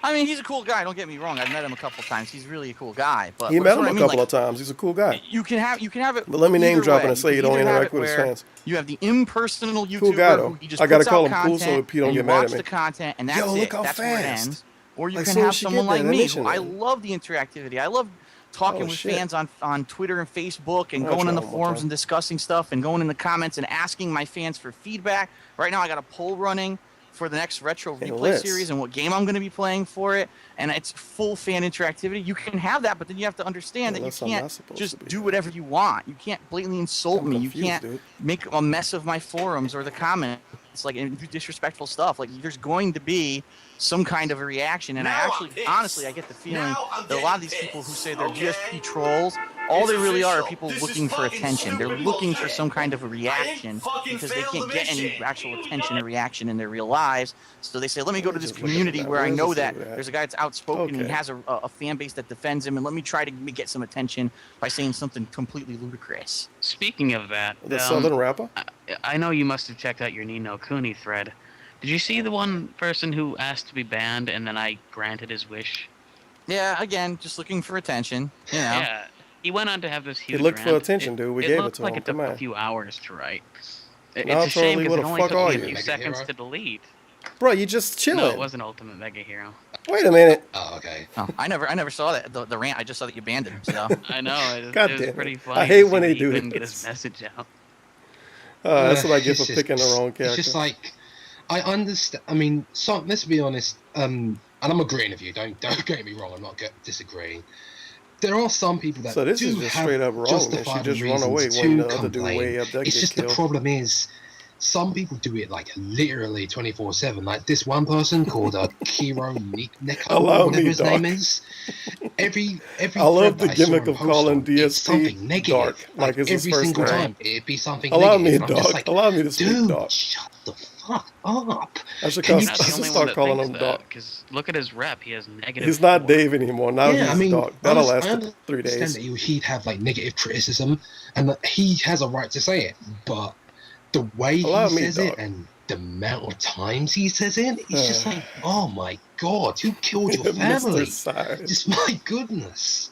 I mean, he's a cool guy. Don't get me wrong. I've met him a couple times. He's really a cool guy. But He met him what I a mean, couple like, of times. He's a cool guy. You can have it. But let me name either drop way. and say you can don't either have interact it with his where fans. You have the impersonal YouTuber Cool guy, though. who he just I gotta puts call out him cool so content, Pete don't and get you mad at watch me. the content, and that's Yo, it. look how That's where it fast. ends. Or you Like, can soon have as she someone get there, like that me. mission Who I ends. love the interactivity. I love talking Oh, with shit. fans on Twitter and Facebook and I'll going try in the one more forums time. and discussing stuff and going in the comments and asking my fans for feedback. Right now, I got a poll running for the next retro replay let's- series and what game I'm going to be playing for it, and it's full fan interactivity. You can have that, but then you have to understand that you Unless I'm not can't supposed just to be. do whatever you want. You can't blatantly insult I'm me. confused, You can't dude. make a mess of my forums or the comments, like, and do disrespectful stuff. Like, there's going to be some kind of a reaction, and I actually, honestly, I get the feeling that a lot of these people who say they're GSP trolls, all they really are people looking for attention. They're looking for some kind of a reaction because they can't get any actual attention or reaction in their real lives. So they say, let me go to this community where I know that there's a guy that's outspoken and he has a fan base that defends him, and let me try to get some attention by saying something completely ludicrous. Speaking of that, The Southern rapper? I know you must have checked out your Ni no Kuni thread. Did you see the one person who asked to be banned and then I granted his wish? Yeah, again, just looking for attention. You know. Yeah. He went on to have this huge looked for rant. attention, dude. We gave it looked to like him. it took Come a on. few hours to write. It's Now, a shame Charlie, because where it the only fuck took are me a you? few Mega seconds Hero? to delete. Bro, you just chilling. No, it wasn't Ultimate Mega Hero. Wait a minute. Oh, okay. Oh, I never saw that the rant. I just saw that you banned him. So I know. It God was damn it. pretty funny. I hate to see when that they he do couldn't get this. his message out. That's what I get It's for picking the wrong character. It's just like, I understand. I mean, so let's be honest. And I'm agreeing with you. Don't get me wrong. I'm not disagreeing. There are some people that So this do is just have straight up wrong, man. She justifiable just run away reasons when to the other dude complain. way up there It's get just killed. the problem is, some people do it like literally 24/7. Like this one person called Kiro Neko, Allow whatever me, his Doc. name is. Every I love thread the that I saw gimmick him of post calling on, it's something DSP negative. dark, like it's his every first single name. time, it'd be something Allow me, negative. And I'm just Doc. like, Allow me to speak, dude, Doc. shut the fuck up. I should, Can you Not the only one start that calling thinks him that, Doc. because look at his rep. He has negative. He's not Dave anymore. Now Yeah, he's I mean, Doc. That'll I last understand 3 days. that he'd have like negative criticism, and that he has a right to say it. But the way Allow he me, says Doc. it and the amount of times he says it, it's just like, oh my god, who killed your family? Mr. Side. Just my goodness.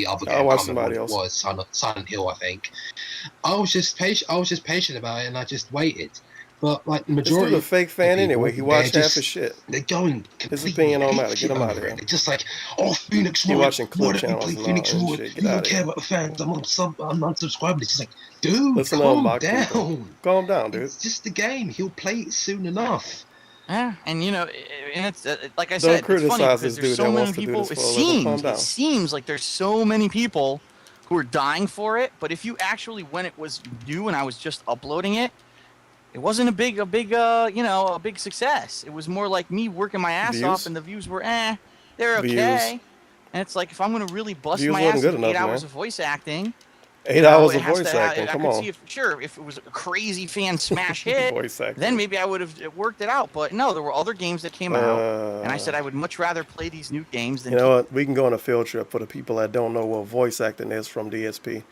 the other I game. watched I can't remember somebody what it was, Silent Hill, I think. I was just patient. I was just patient about it, and I just waited. But like the This majority dude a fake fan anyway. He watched half his shit. They're going His opinion on matter. apeshit Get him out of over here. it. They're just like, oh, Phoenix He Wright, watching why clip don't you channels play and all Phoenix and Wright? shit. Get You out don't of care here. about the fans. I'm unsubscribing. It's just like, dude, Listen to calm mock down. people. Calm down, dude. It's just a game. He'll play it soon enough. Yeah, and you know, and it's like I Don't said, it's funny criticize because this there's dude so that many wants to do people. this It for a living. Calm down. seems like there's so many people who are dying for it. But if you actually, when it was new and I was just uploading it, it wasn't a big success. It was more like me working my ass off, and the views were they're okay. Views. And it's like if I'm gonna really bust Views my wasn't ass good with enough, 8 hours man. of voice acting. 8 hours of voice acting. I Come could on. see if it was a crazy fan smash hit, Voice acting. then maybe I would have worked it out. But no, there were other games that came out, and I said I would much rather play these new games than. You know what? We can go on a field trip for the people that don't know what voice acting is from DSP.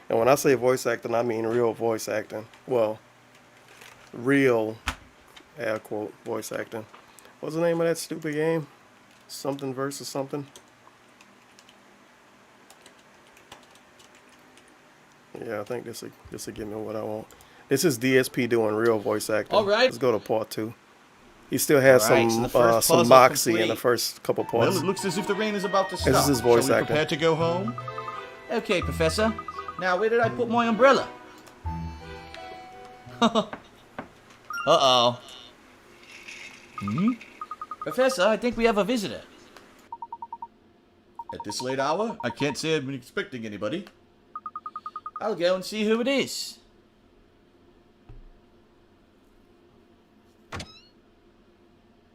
And when I say voice acting, I mean real voice acting. Well, real, air quote, voice acting. What's the name of that stupid game? Something versus something? Yeah, I think this will give me what I want. This is DSP doing real voice acting. All right. Let's go to part 2. He still has All right, so the first some puzzle moxie in complete. the first couple parts. Well, it looks as if the rain is about to stop. This is his voice Shall we acting. prepare to go home? Okay, Professor. Now, where did I put my umbrella? Uh-oh. Professor, I think we have a visitor. At this late hour, I can't say I've been expecting anybody. I'll go and see who it is.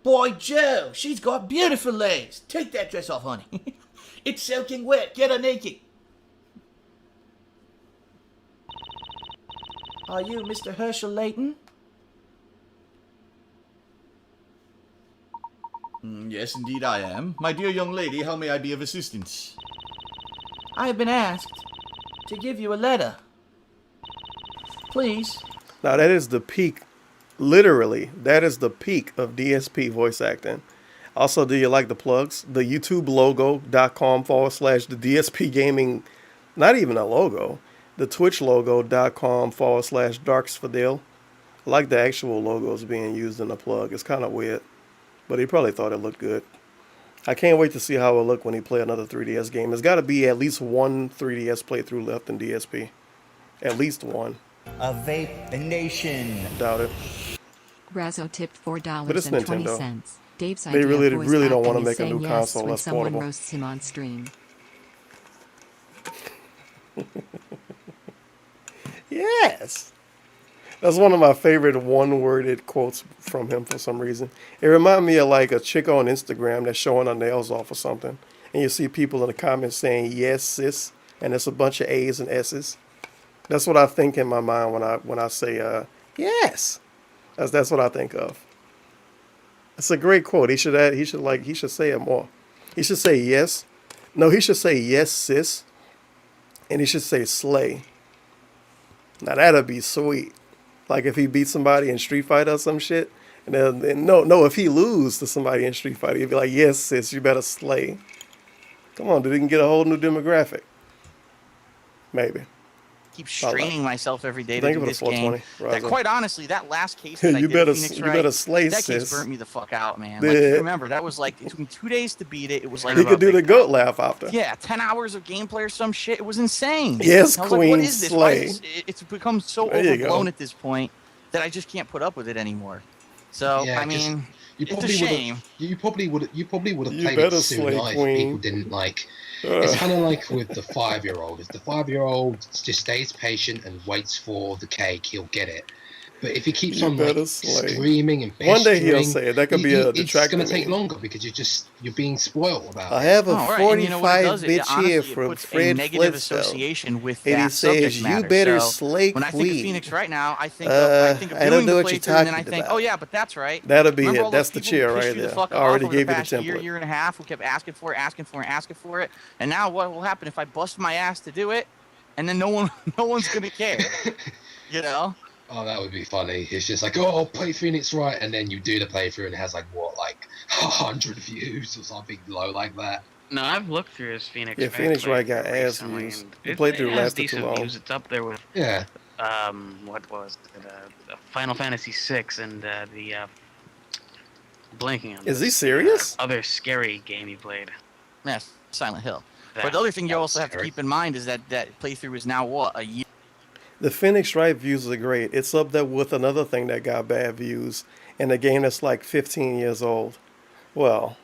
Boy, Joe, she's got beautiful legs. Take that dress off, honey. It's soaking wet. Get her naked. Are you Mr. Herschel Layton? Yes, indeed I am. My dear young lady, how may I be of assistance? I have been asked to give you a letter. Please. Now that is the peak, literally, that is the peak of DSP voice acting. Also, do you like the plugs? The YouTubelogo.com/the DSP Gaming, not even a logo, the TwitchLogo.com/Darksfadil. I like the actual logos being used in the plug. It's kind of weird, but he probably thought it looked good. I can't wait to see how it'll look when he play another 3DS game. There's got to be at least one 3DS playthrough left in DSP. At least one. A vape nation. Doubt it. Razzo tipped But it's $4.20. Nintendo. Dave's They idea really, of voice really don't want to acting is make a new saying yes console when that's someone portable. roasts him on stream. Yes. That's one of my favorite one-worded quotes from him for some reason. It reminded me of like a chick on Instagram that's showing her nails off or something. And you see people in the comments saying, yes, sis. And it's a bunch of A's and S's. That's what I think in my mind when I say, yes. That's what I think of. It's a great quote. He should say it more. He should say yes. No, he should say yes, sis. And he should say slay. Now that'd be sweet. Like if he beat somebody in Street Fighter or some shit. And then no, if he lose to somebody in Street Fighter, he'd be like, yes, sis, you better slay. Come on, dude, he can get a whole new demographic. Maybe. Keep straining myself every day to Thank do you for this the game. 420, That, Raza. quite honestly, that last case that I You did better- with Phoenix you Wright, better slay, that case sis. burnt me the fuck out, man. Yeah. Like, remember, that was like, it took me 2 days to beat it. It was like He could do the goat laugh after. yeah, 10 hours of gameplay or some shit. It was insane. Yes, I was like, Queen, what is this? Why slay. is this? It's become so There you go. overblown at this point that I just can't put up with it anymore. So, Yeah, I mean, You it's a probably shame. You probably would have You played better it soon slay, if Queen. people didn't like. It's kind of like with the 5-year-old. If the 5-year-old just stays patient and waits for the cake, he'll get it. But if he keeps You on better like slay. screaming and One day he'll pestering, say it. That could be a it's detractor going to take meme. longer because you're being spoiled about I it. have a Oh, right. And you know what it 45 does? bitch Honestly, here it from puts a Fred negative Flintstone. association with And he that says, subject you matter. better So, slay when I think of Queen. Phoenix right now, I think of I don't doing know the what you're playthrough, and then I talking think, about. oh yeah, but that's right. That'll be Remember it. all That's those the people cheer who pissed right you the there. fuck I already off over gave the you the past template. year and a half, who kept asking for it, and now what will happen if I bust my ass to do it, and then no one's gonna care, you know? Oh, that would be funny. It's just like, oh, play Phoenix Wright, and then you do the playthrough and it has like 100 views or something low like that. No, I've looked through his Phoenix. Yeah, Wright Phoenix Wright got playthrough ass recently, views. and The it playthrough has lasted too decent long. views. It's up there with Yeah. what was it? Final Fantasy VI and the blanking on Is this, he serious? other scary game he played. Yes, Silent Hill. But the other thing you also have to keep in mind is that playthrough is now what, a year? The Phoenix Wright views are great. It's up there with another thing that got bad views, and a game that's like 15 years old. Well,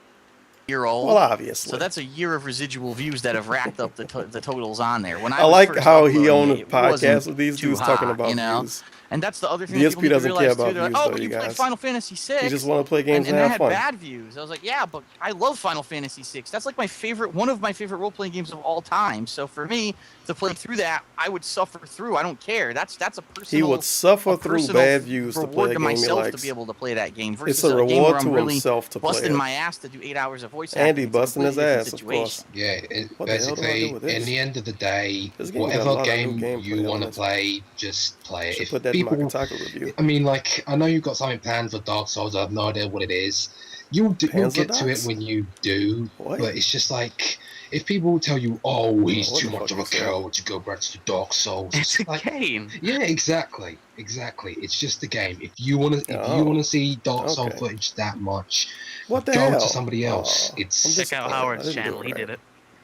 Well, obviously. So that's a year of residual views that have racked up the totals on there. When I was like first how he uploading on it, the it wasn't podcast with these too dudes talking hot, about you know? views. And that's the other thing that DSP people need to doesn't care realize about too. They're like, views, oh, though, but you you played guys. Final Fantasy VI. You just want to play games and and that have had fun. bad views. I was like, yeah, but I love Final Fantasy VI. That's like one of my favorite role-playing games of all time. So for me to play through that, I would suffer through. I don't care. That's a personal. He would suffer through personal bad views to reward play a to game he myself to likes. be able to play that game versus It's a game reward where I'm to really himself to play busting it. my ass to do 8 hours of voice And he acting. It's a busting his completely different ass, of situation. course. Yeah, What the hell do I do basically, with in this? the end of the day, This game got a whatever lot of new game you gameplay want on to it. play, just play it. Should If put that in my people, Kotaku review. I mean, like, I know you've got something planned for Dark Souls. I have no idea what it is. You'll Panzer get to it dots? when you do. What? But it's just like, if people tell you, "Oh, he's what too the much fuck of a is that? coward to go back to Dark Souls," It's a like, game. yeah, exactly. It's just a game. If you wanna see Dark Soul okay. footage that much, What the go hell? to somebody else. Aw, It's Check out Howard's I didn't do channel. it He right. did it.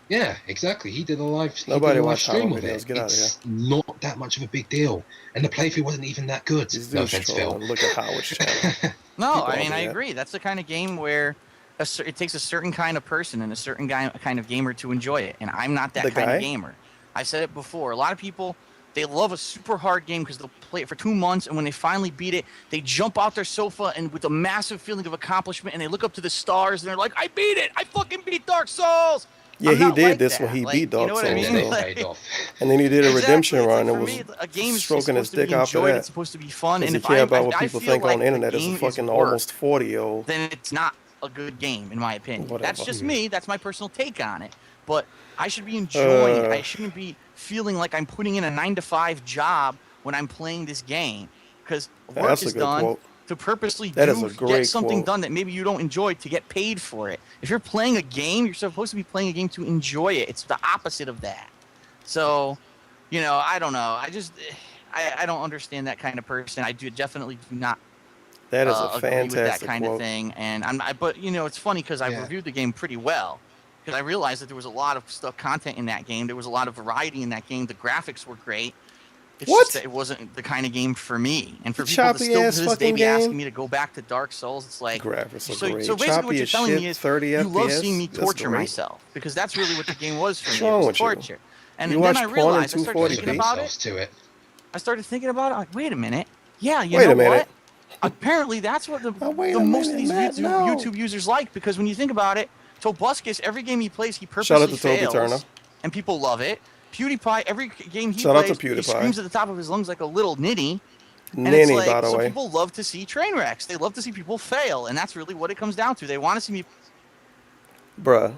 yeah, exactly. He did a live. Nobody he did a live watched stream Howard of videos. it. Get outta It's not that much of a big deal, and the playthrough wasn't even that good. These No dudes offense, Phil. trolling. Look at Howard's channel. No, People I mean, do I that. agree. That's the kind of game where it takes a certain kind of person and a certain kind of gamer to enjoy it. And I'm not that The kind guy? of gamer. I said it before. A lot of people, they love a super hard game because they'll play it for 2 months, and when they finally beat it, they jump off their sofa and with a massive feeling of accomplishment, and they look up to the stars, and they're like, I beat it! I fucking beat Dark Souls! Yeah, I'm he not did like this that. when he Like, beat Dark you know what I Souls, mean? though. Like, And then he did a redemption Exactly. run and For was me, a game is stroking his supposed to be dick after enjoyed. that. It's supposed to be fun. Does And he if care I, about I, what I people feel think like on the the internet as a game is fucking work, almost 40-year-old? then it's not a good game, in my opinion. Whatever. That's just me. That's my personal take on it. But I should be enjoying it. I shouldn't be feeling like I'm putting in a 9-to-5 job when I'm playing this game. Because work That's a is good done quote. to purposely That is a get great something quote. done that maybe you don't enjoy to get paid for it. If you're playing a game, you're supposed to be playing a game to enjoy it. It's the opposite of that. So, you know, I don't know. I don't understand that kind of person. I definitely do not That is a agree with that fantastic kind quote. of thing. And but you know, it's funny because I've reviewed the game pretty well because I realized that there was a lot of content in that game. There was a lot of variety in that game. The graphics were great. It's What? just that it wasn't the kind of game for me. And for The people to choppy still ass to this day fucking be asking game? me to go back to Dark Souls, it's like Graphics are so, great. so basically Choppy what you're as telling shit, me is 30 you love FPS? seeing me That's torture great. myself because that's really what the game was for What's me. It wrong was with you? torture. And You then watch I porn in realized, I started 240p? thinking about it. To it. I started thinking about it. Like, wait a minute. Yeah, you Wait know a minute. what? Apparently, that's what the wait a most of minute, these Matt, no. YouTube users like because when you think about it, Tobuscus, every game he plays, he purposely Shout out to Toby fails, Turner. and people love it. PewDiePie, every game he Shout out plays, to he PewDiePie. screams at the top of his lungs like a little nitty. And Ninny, it's like, by the so way. people love to see train wrecks. They love to see people fail, and that's really what it comes down to. They want to see me. Bruh.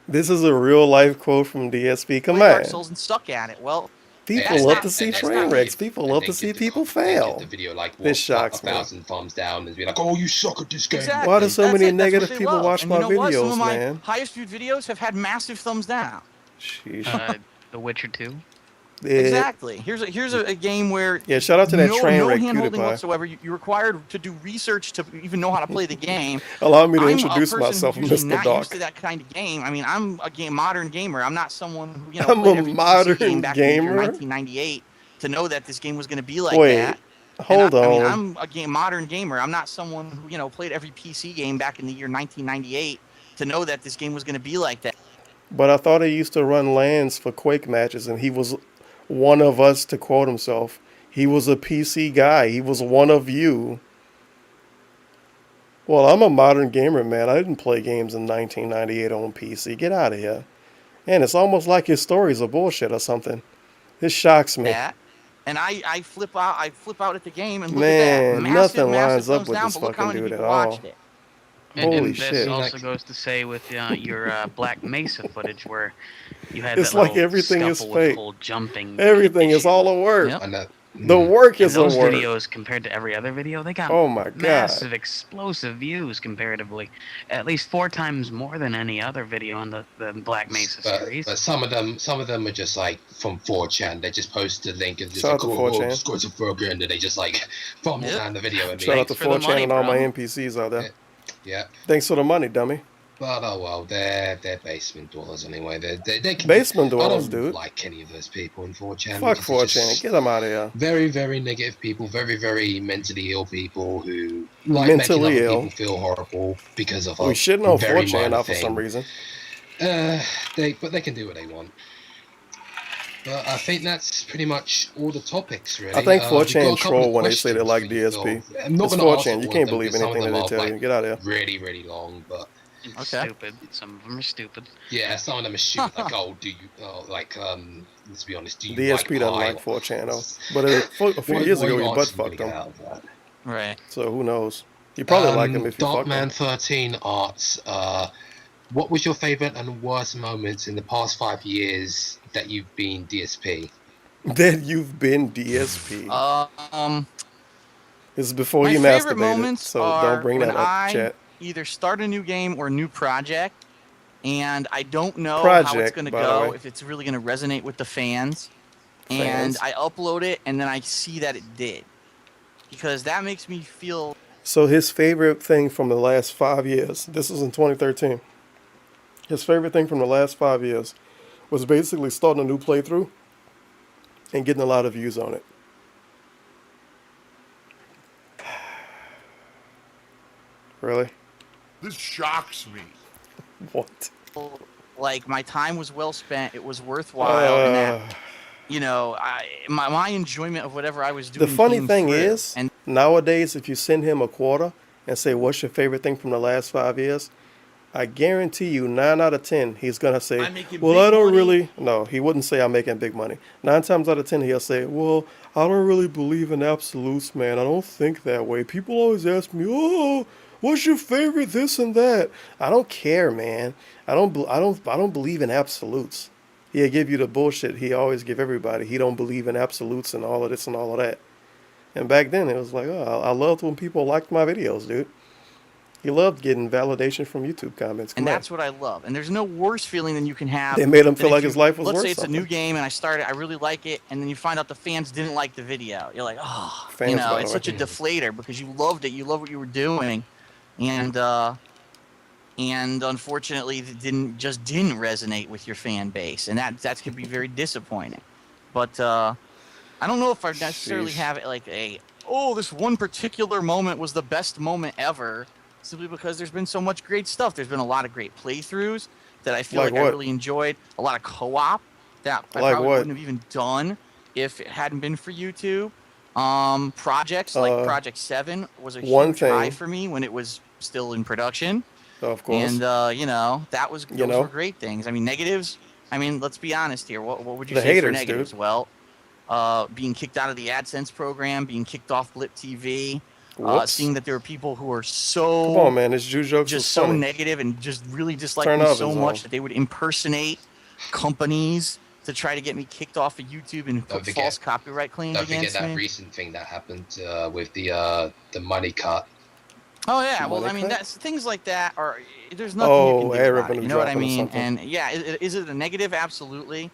This is a real life quote from DSP. Come play on. Dark Souls and stuck at it. Well, People that's love not- to see that's train not- wrecks. People love to see people fail. The video like This what, shocks me. 1,000 thumbs down and be like, "Oh, you suck at this game." Exactly. Why do so That's many it. That's what negative they people love. watch And my you know what? Some videos, of my man? highest viewed videos have had massive thumbs down. Sheesh. The Witcher 2. Yeah. Exactly. Here's a game where Yeah, shout out to that train no wreck hand-holding PewDiePie. whatsoever. You're required to do research to even know how to play the game. Allow me to I'm introduce a person myself, who's usually Mr. not Doc. used to that kind of game. I mean, I'm a modern gamer. I'm not someone who I'm played a every PC modern game back in the year gamer? 1998 to know that this game was going to be like Wait, that. hold I mean, on. I'm a modern gamer. I'm not someone who played every PC game back in the year 1998 to know that this game was going to be like that. But I thought he used to run LANs for Quake matches, and he was one of us, to quote himself. He was a PC guy. He was one of you. Well, I'm a modern gamer, man. I didn't play games in 1998 on PC. Get out of here. And it's almost like his stories are bullshit or something. This shocks me. That. And I flip out at the game and look Man, at that. nothing Massive lines up thumbs with down, this but look how fucking many dude people at all. watched it. Holy and this shit. also goes to say with your Black Mesa footage where you had It's that like little everything is scuffle with the fake. whole jumping. Everything is all a work. Yep. And The work is a those work. videos compared to every other video, they got Oh my God. massive, explosive views comparatively. At least 4 times more than any other video on the Black Mesa series. But some of them are just like from 4chan. They just post the link and just Shout like, out to oh, 4chan. score to program, and they just like thumbs down the video. And Shout out to 4chan and all my NPCs out there. Yeah. Thanks for the money, dummy. But oh well, they're basement dwellers anyway. They can, Basement dwellers, I don't dude. like any of those people in 4chan. Fuck because they're 4chan. just Get them out of here. Very, very negative people. Very, very mentally ill people who like Mentally making other ill. people feel horrible because of We a shitting on very 4chan minor now for thing. some reason. But they can do what they want. But I think that's pretty much all the topics, really. I think We've got 4chan a couple troll of when they say they questions like for you, DSP. so I'm not It's gonna ask 4chan. all You of can't them, believe because some anything of that them they tell are, you. like, Get out of here. Really, really long, but Stupid. Some of them are stupid. yeah, some of them are stupid. Like, oh, do you let's be honest, do you DSP like doesn't pie? like 4chan though. But a few years ago, you butt fucked him. Right. So who knows? You probably like him if you fucked him. Darkman13 Arts, what was your favorite and worst moments in the past 5 years that you've been DSP? That you've been DSP. This is before my he favorite masturbated, moments so are don't bring when that up, I chat. either start a new game or a new project, and I don't know how it's Project, going to by the go, way. if it's really going to resonate with the fans, and I upload it, and then I see that it did, because that makes me feel. So his favorite thing from the last 5 years, this was in 2013, his favorite thing from the last 5 years was basically starting a new playthrough and getting a lot of views on it. Really? This shocks me. What? Like, my time was well spent, it was worthwhile, and that, my enjoyment of whatever I was doing. The funny came thing through. is, nowadays, if you send him a quarter and say, what's your favorite thing from the last 5 years? I guarantee you 9 out of 10, he's going to say, well, I don't really. No, he wouldn't say I'm making big money. 9 times out of 10, he'll say, well, I don't really believe in absolutes, man. I don't think that way. People always ask me, oh, what's your favorite this and that? I don't care, man. I don't believe in absolutes. He'll give you the bullshit he always give everybody. He don't believe in absolutes and all of this and all of that. And back then, it was like, oh, I loved when people liked my videos, dude. He loved getting validation from YouTube comments. And that's what I love. And there's no worse feeling than you can have. They made him than feel if like his life was let's worth say it's something. a new game and I started, I really like it, and then you find out the fans didn't like the video. You're like, oh, Fans, by the it's way. such a deflator because you loved it, you loved what you were doing, and unfortunately, it didn't resonate with your fan base, and that could be very disappointing. But I don't know if I necessarily have it like this one particular moment was the best moment ever. Simply because there's been so much great stuff. There's been a lot of great playthroughs that I feel like I really enjoyed. A lot of co-op that I probably wouldn't have even done if it hadn't been for YouTube. Projects like Project 7 was a huge high for me when it was still in production. Of course. And that was those were great things. I mean, negatives. I mean, let's be honest here. What would you The say haters, for negatives? dude. Well, being kicked out of the AdSense program, being kicked off Blip TV. Seeing that there are people who are so Come on, man, this Jew jokes just was so funny. negative and just really dislike Turn me off so his much own. that they would impersonate companies to try to get me kicked off of YouTube and put false copyright claims Don't forget against that me. recent thing that happened with the money cut. Oh yeah, well I mean that's things like that are there's nothing you can do about it, you know what I mean? And yeah, is it a negative? Absolutely.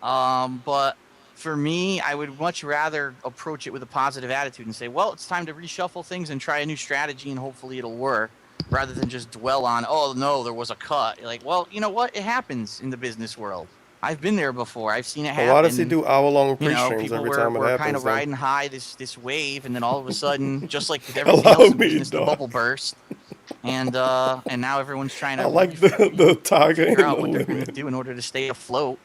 But for me, I would much rather approach it with a positive attitude and say, well, it's time to reshuffle things and try a new strategy and hopefully it'll work, rather than just dwell on, oh, no, there was a cut. You're like, well, you know what? It happens in the business world. I've been there before. I've seen it happen. Why does he do hour-long You know, pre-streams people every were, time it were happens? kind of then? riding high this wave, and then all of a sudden, just like with everything else in business, the bubble burst. And now everyone's trying to I like the tiger figure out in what the they're going to limit. do in order to stay afloat.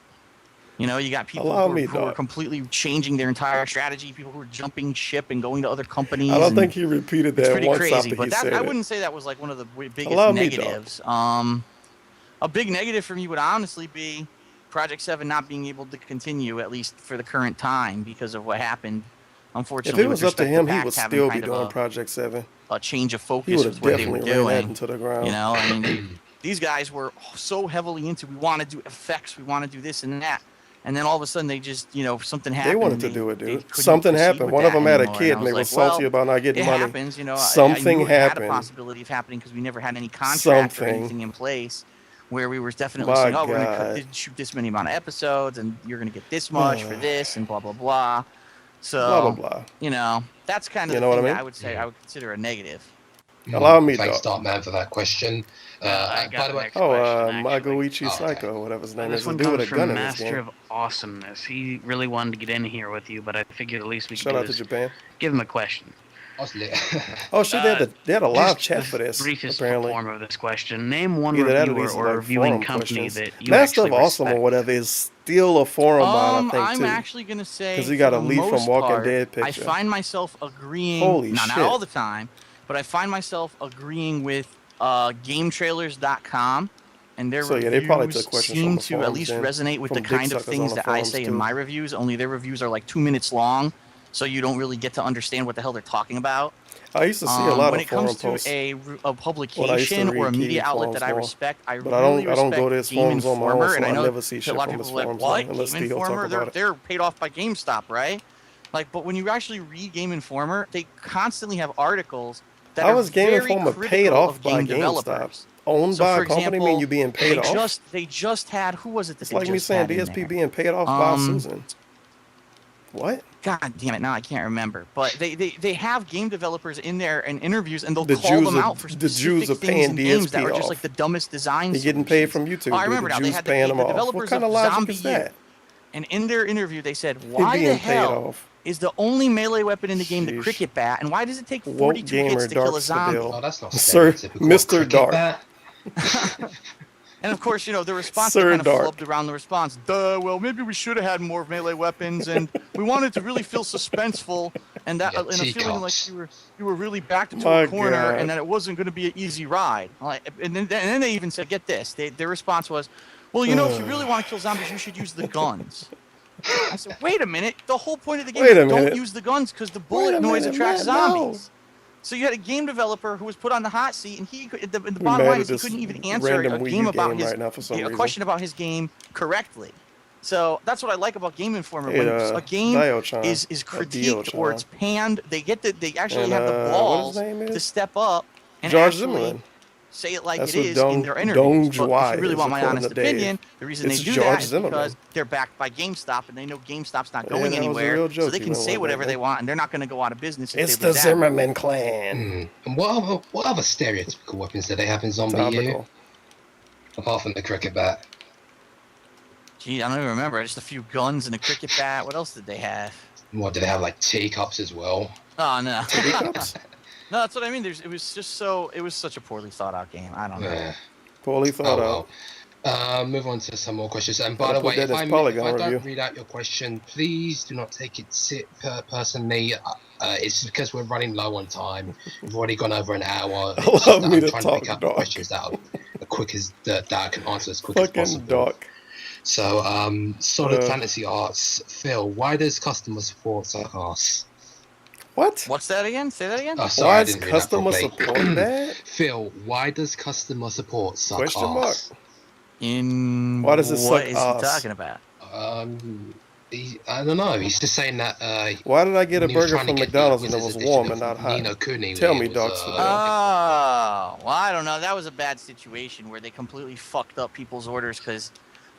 You know, you got people Allow who me, are dog. completely changing their entire strategy, people who are jumping ship and going to other companies. I don't and think he repeated it's that pretty once crazy, after but he said I it. wouldn't say that was like one of the biggest Allow me, dog. negatives. A big negative for me would honestly be Project 7 not being able to continue, at least for the current time, because of what happened. If Unfortunately, it was with up to respect him, he PAX would having still be kind of doing Project 7. a change of He focus would with have what they were definitely ran that doing. into the ground. You know, I mean, these guys were so heavily into, we want to do effects, we want to do this and that. And then all of a sudden they just, something happened. They wanted to do it, dude. Something happened. One of them had a kid and they were salty about not getting money. It happens, Something I knew it had a happened. possibility of happening because we never had any contract or anything in place where we were definitely saying, we're going to shoot this many amount of episodes and you're going to get this much for this and blah, blah, blah. So, blah, blah, blah. That's kind of the thing that I would say I would consider a negative. Allow me, Thanks, Darkman, for that question. I got the next Magoichi Psycho, whatever his name is. This one Dude with comes a gun from in his Master game. of Awesomeness. He really wanted to get in here with you, but I figured at least we could Shout out to Japan. give him a question. Oh shit, they had a live chat for this. Briefest Apparently, form of this question: name one either that or reviewer these or like reviewing forum company questions. that you Master actually of Awesome respect. or whatever is still a forum bot, I think I'm too. actually going to say because he got a for the lead from most Walking part, Dead I picture. find myself agreeing, Holy not shit. all the time, but I find myself agreeing with GameTrailers.com, and their So, yeah, they probably reviews took questions seem from the to at forums least then, resonate with from the big kind of suckers on things the that I forums, say in too. my reviews, only their reviews are like 2 minutes long, so you don't really get to understand what the hell they're talking about. I used to see a lot when of it comes forum to posts. a publication or a media outlet that I respect, I but really I don't go respect to his Game forums on my own, Informer, so and I I know never see that shit a lot from of his people are like, forums what? unless Game Theo talk Informer, about it. they're paid off by GameStop, right? Like, but when you actually read Game Informer, they constantly have articles that How are is Game very Informer critical paid off of by game GameStop? developers. Owned So, by for a company example, mean you being paid off? They just had, who was it that It's they like me just saying had in DSP there? being paid off by Susan. What? God damn it! Now I can't remember. But they have game developers in there and interviews, and they'll The call Jews them are- out for the specific Jews are things paying in games that DSP are just off. like the dumbest designs. They're getting paid from YouTube. Oh, I dude. remember The now. They Jews had paying the them off. developers What kind of of logic Zombie is that? U. And in their interview, they said, "Why being the paid hell off. is the only melee weapon in the game the cricket bat? And why does it take 42 gamer hits to kill a Dark zombie?" Spadil. Oh, that's not Sir, stereotypical. Mr. Cricket Dark. bat? And of course, the response, they Sir kind of Dark. flubbed around the response. Well, maybe we should have had more melee weapons, and we wanted to really feel suspenseful, and that and a feeling like you were really backed into My a corner, God. and that it wasn't going to be an easy ride. And then they even said, get this, their response was, well, if you really want to kill zombies, you should use the guns. I said, wait a minute, the whole point of the game Wait a is don't minute. use the guns because the Wait bullet a noise minute, attracts man, no. zombies. So you had a game developer who was put on the hot seat, and the We bottom mad line at is he this couldn't even answer random a Wii game U about game his right now for some a reason. question about his game correctly. So that's what I like about Game Informer. Hey, When a game Dio-chan, is or critiqued or Dio-chan. it's panned, they actually And, have the what his balls name is? to step up and George actually Zimmerman. say it like That's it what is Dong- in their Dong interviews. But if Juai you really is, want my according honest to Dave. opinion, the reason It's they do George that is Zimmerman. because they're backed by GameStop, and they know GameStop's not Yeah, going that was a anywhere, real so joke they you can went say with whatever that, they man. want, and they're not going to go out of business if It's they the lose that. Zimmerman clan. And what other stereotypical weapons do they have in Zombie U? Topical. Apart from the cricket bat. Gee, I don't even remember. Just a few guns and a cricket bat. What else did they have? What, do they have like teacups as well? Oh no. Teacups? No, that's what I mean. It was such a poorly thought out game. I don't know. Yeah. Poorly thought out. Move on to some more questions. And Gotta by the put way, that if as I Polygon don't review. read out your question, please do not take it personally. It's because we're running low on time. We've already gone over an hour. It's just Allow that me I'm to trying talk, to pick up the dog. questions that I can answer as quick as Fucking possible. Doc. So, Solid Fantasy Arts, Phil, why does customer support suck ass? What? What's that again? Say that again. Oh, sorry, Why I is didn't read that customer properly. support bad? Phil, why does customer support suck Question mark. ass? In Why does it what suck is ass? he talking about? I don't know. He's just saying that. Why did I get a when he was burger trying to from get McDonald's the and it was Wizards warm edition and not of hot? Ni no Kuni, Tell it me, was, Doc. Oh, well, I don't know. That was a bad situation where they completely fucked up people's orders because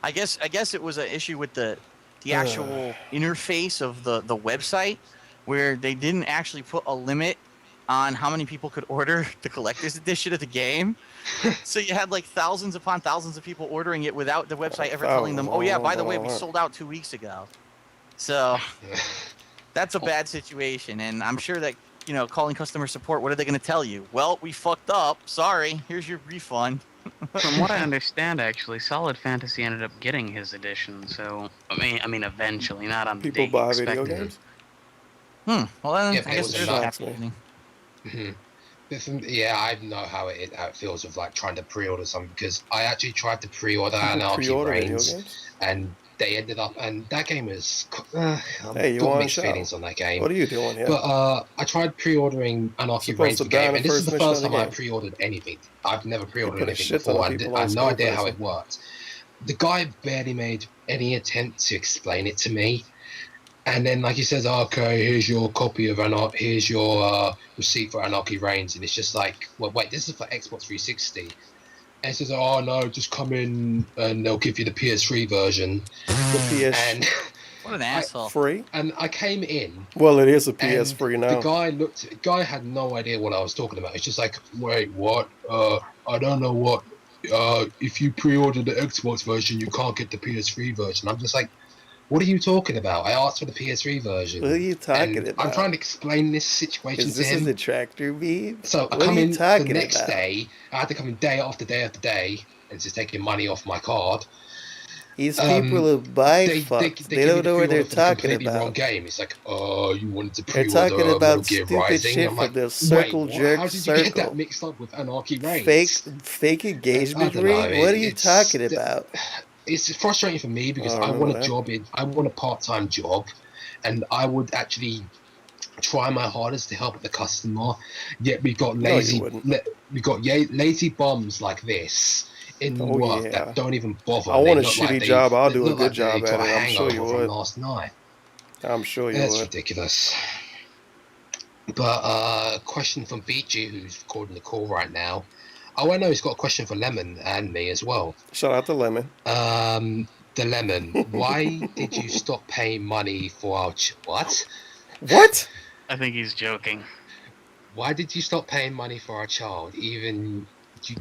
I guess it was an issue with the actual interface of the website where they didn't actually put a limit on how many people could order the collector's edition of the game. So you had like thousands upon thousands of people ordering it without the website ever telling them, oh yeah, by the way, we sold out 2 weeks ago. So that's a bad situation. And I'm sure that, calling customer support, what are they going to tell you? Well, we fucked up. Sorry. Here's your refund. From what I understand, actually, Solid Fantasy ended up getting his edition. So I mean, eventually, not on the People date buy expected. video games? Well, then Yeah, I but it guess was there's not- that happening. Yeah, I know how it feels of like trying to pre-order something because I actually tried to pre-order Anarchy pre-order video Reigns, games? and they ended up, and that game is. Hey, you got want mixed to feelings on that game. What are you doing here? But I tried pre-ordering Anarchy Supposed Reigns to the die in game, the and this is first the mission first of the time I game. pre-ordered anything. I've never pre-ordered put a anything shit ton of before, and people I on had no Skull idea how Person. it worked. the guy barely made any attempt to explain it to me. And then, like, he says, okay, here's your copy of here's your receipt for Anarchy Reigns. And it's just like, well, wait, this is for Xbox 360. And it says, oh, no, just come in and they'll give you the PS3 version. The PS... And what an asshole. Free? And I came in. Well, it is a PS free now. The guy had no idea what I was talking about. It's just like, wait, what? I don't know what. If you pre-order the Xbox version, you can't get the PS3 version. I'm just like, what are you talking about? I asked for the PS3 version. What are you talking about? I'm trying to explain this situation to him. Is this a tractor beat? So I come in the next day. I had to come in day after day after day, and just taking money off my card. These people who buy fucks, they don't know what they're talking about. Wrong game. It's like, oh, you wanted to pre-order they're talking about Gear stupid Rising. shit I'm for like, the circle jerk how did you circle. get that mixed up with Anarchy Reigns? Fake engagement ring? What are you talking about? It's frustrating for me because I want a job I want a part-time job, and I would actually try my hardest to help the customer. Yet we got lazy bums like this in work that don't even bother. I want a shitty job. I'll do a good job at it. I'm sure you would. Last night. I'm sure you would. That's ridiculous. But question from Beachy, who's recording the call right now. Oh, I know he's got a question for Lemon and me as well. Shout out to Lemon. The Lemon, why did you stop paying money for our what? What? I think he's joking. Why did you stop paying money for our child?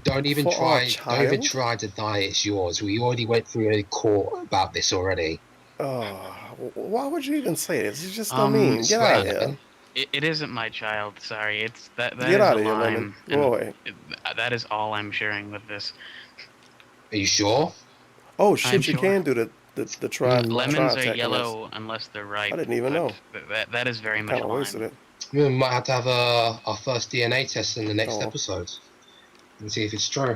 Don't even try to deny it's yours. We already went through a court about this already. Why would you even say this? It's just so mean. Get out of here. It isn't my child. Sorry, it's that. Get out of here, Lemon. Boy. That is all I'm sharing with this. Are you sure? Oh shit! You can do the try. Lemons are yellow unless they're ripe. I didn't even know. That is very much lime. We might have to have our first DNA test in the next episode and see if it's true.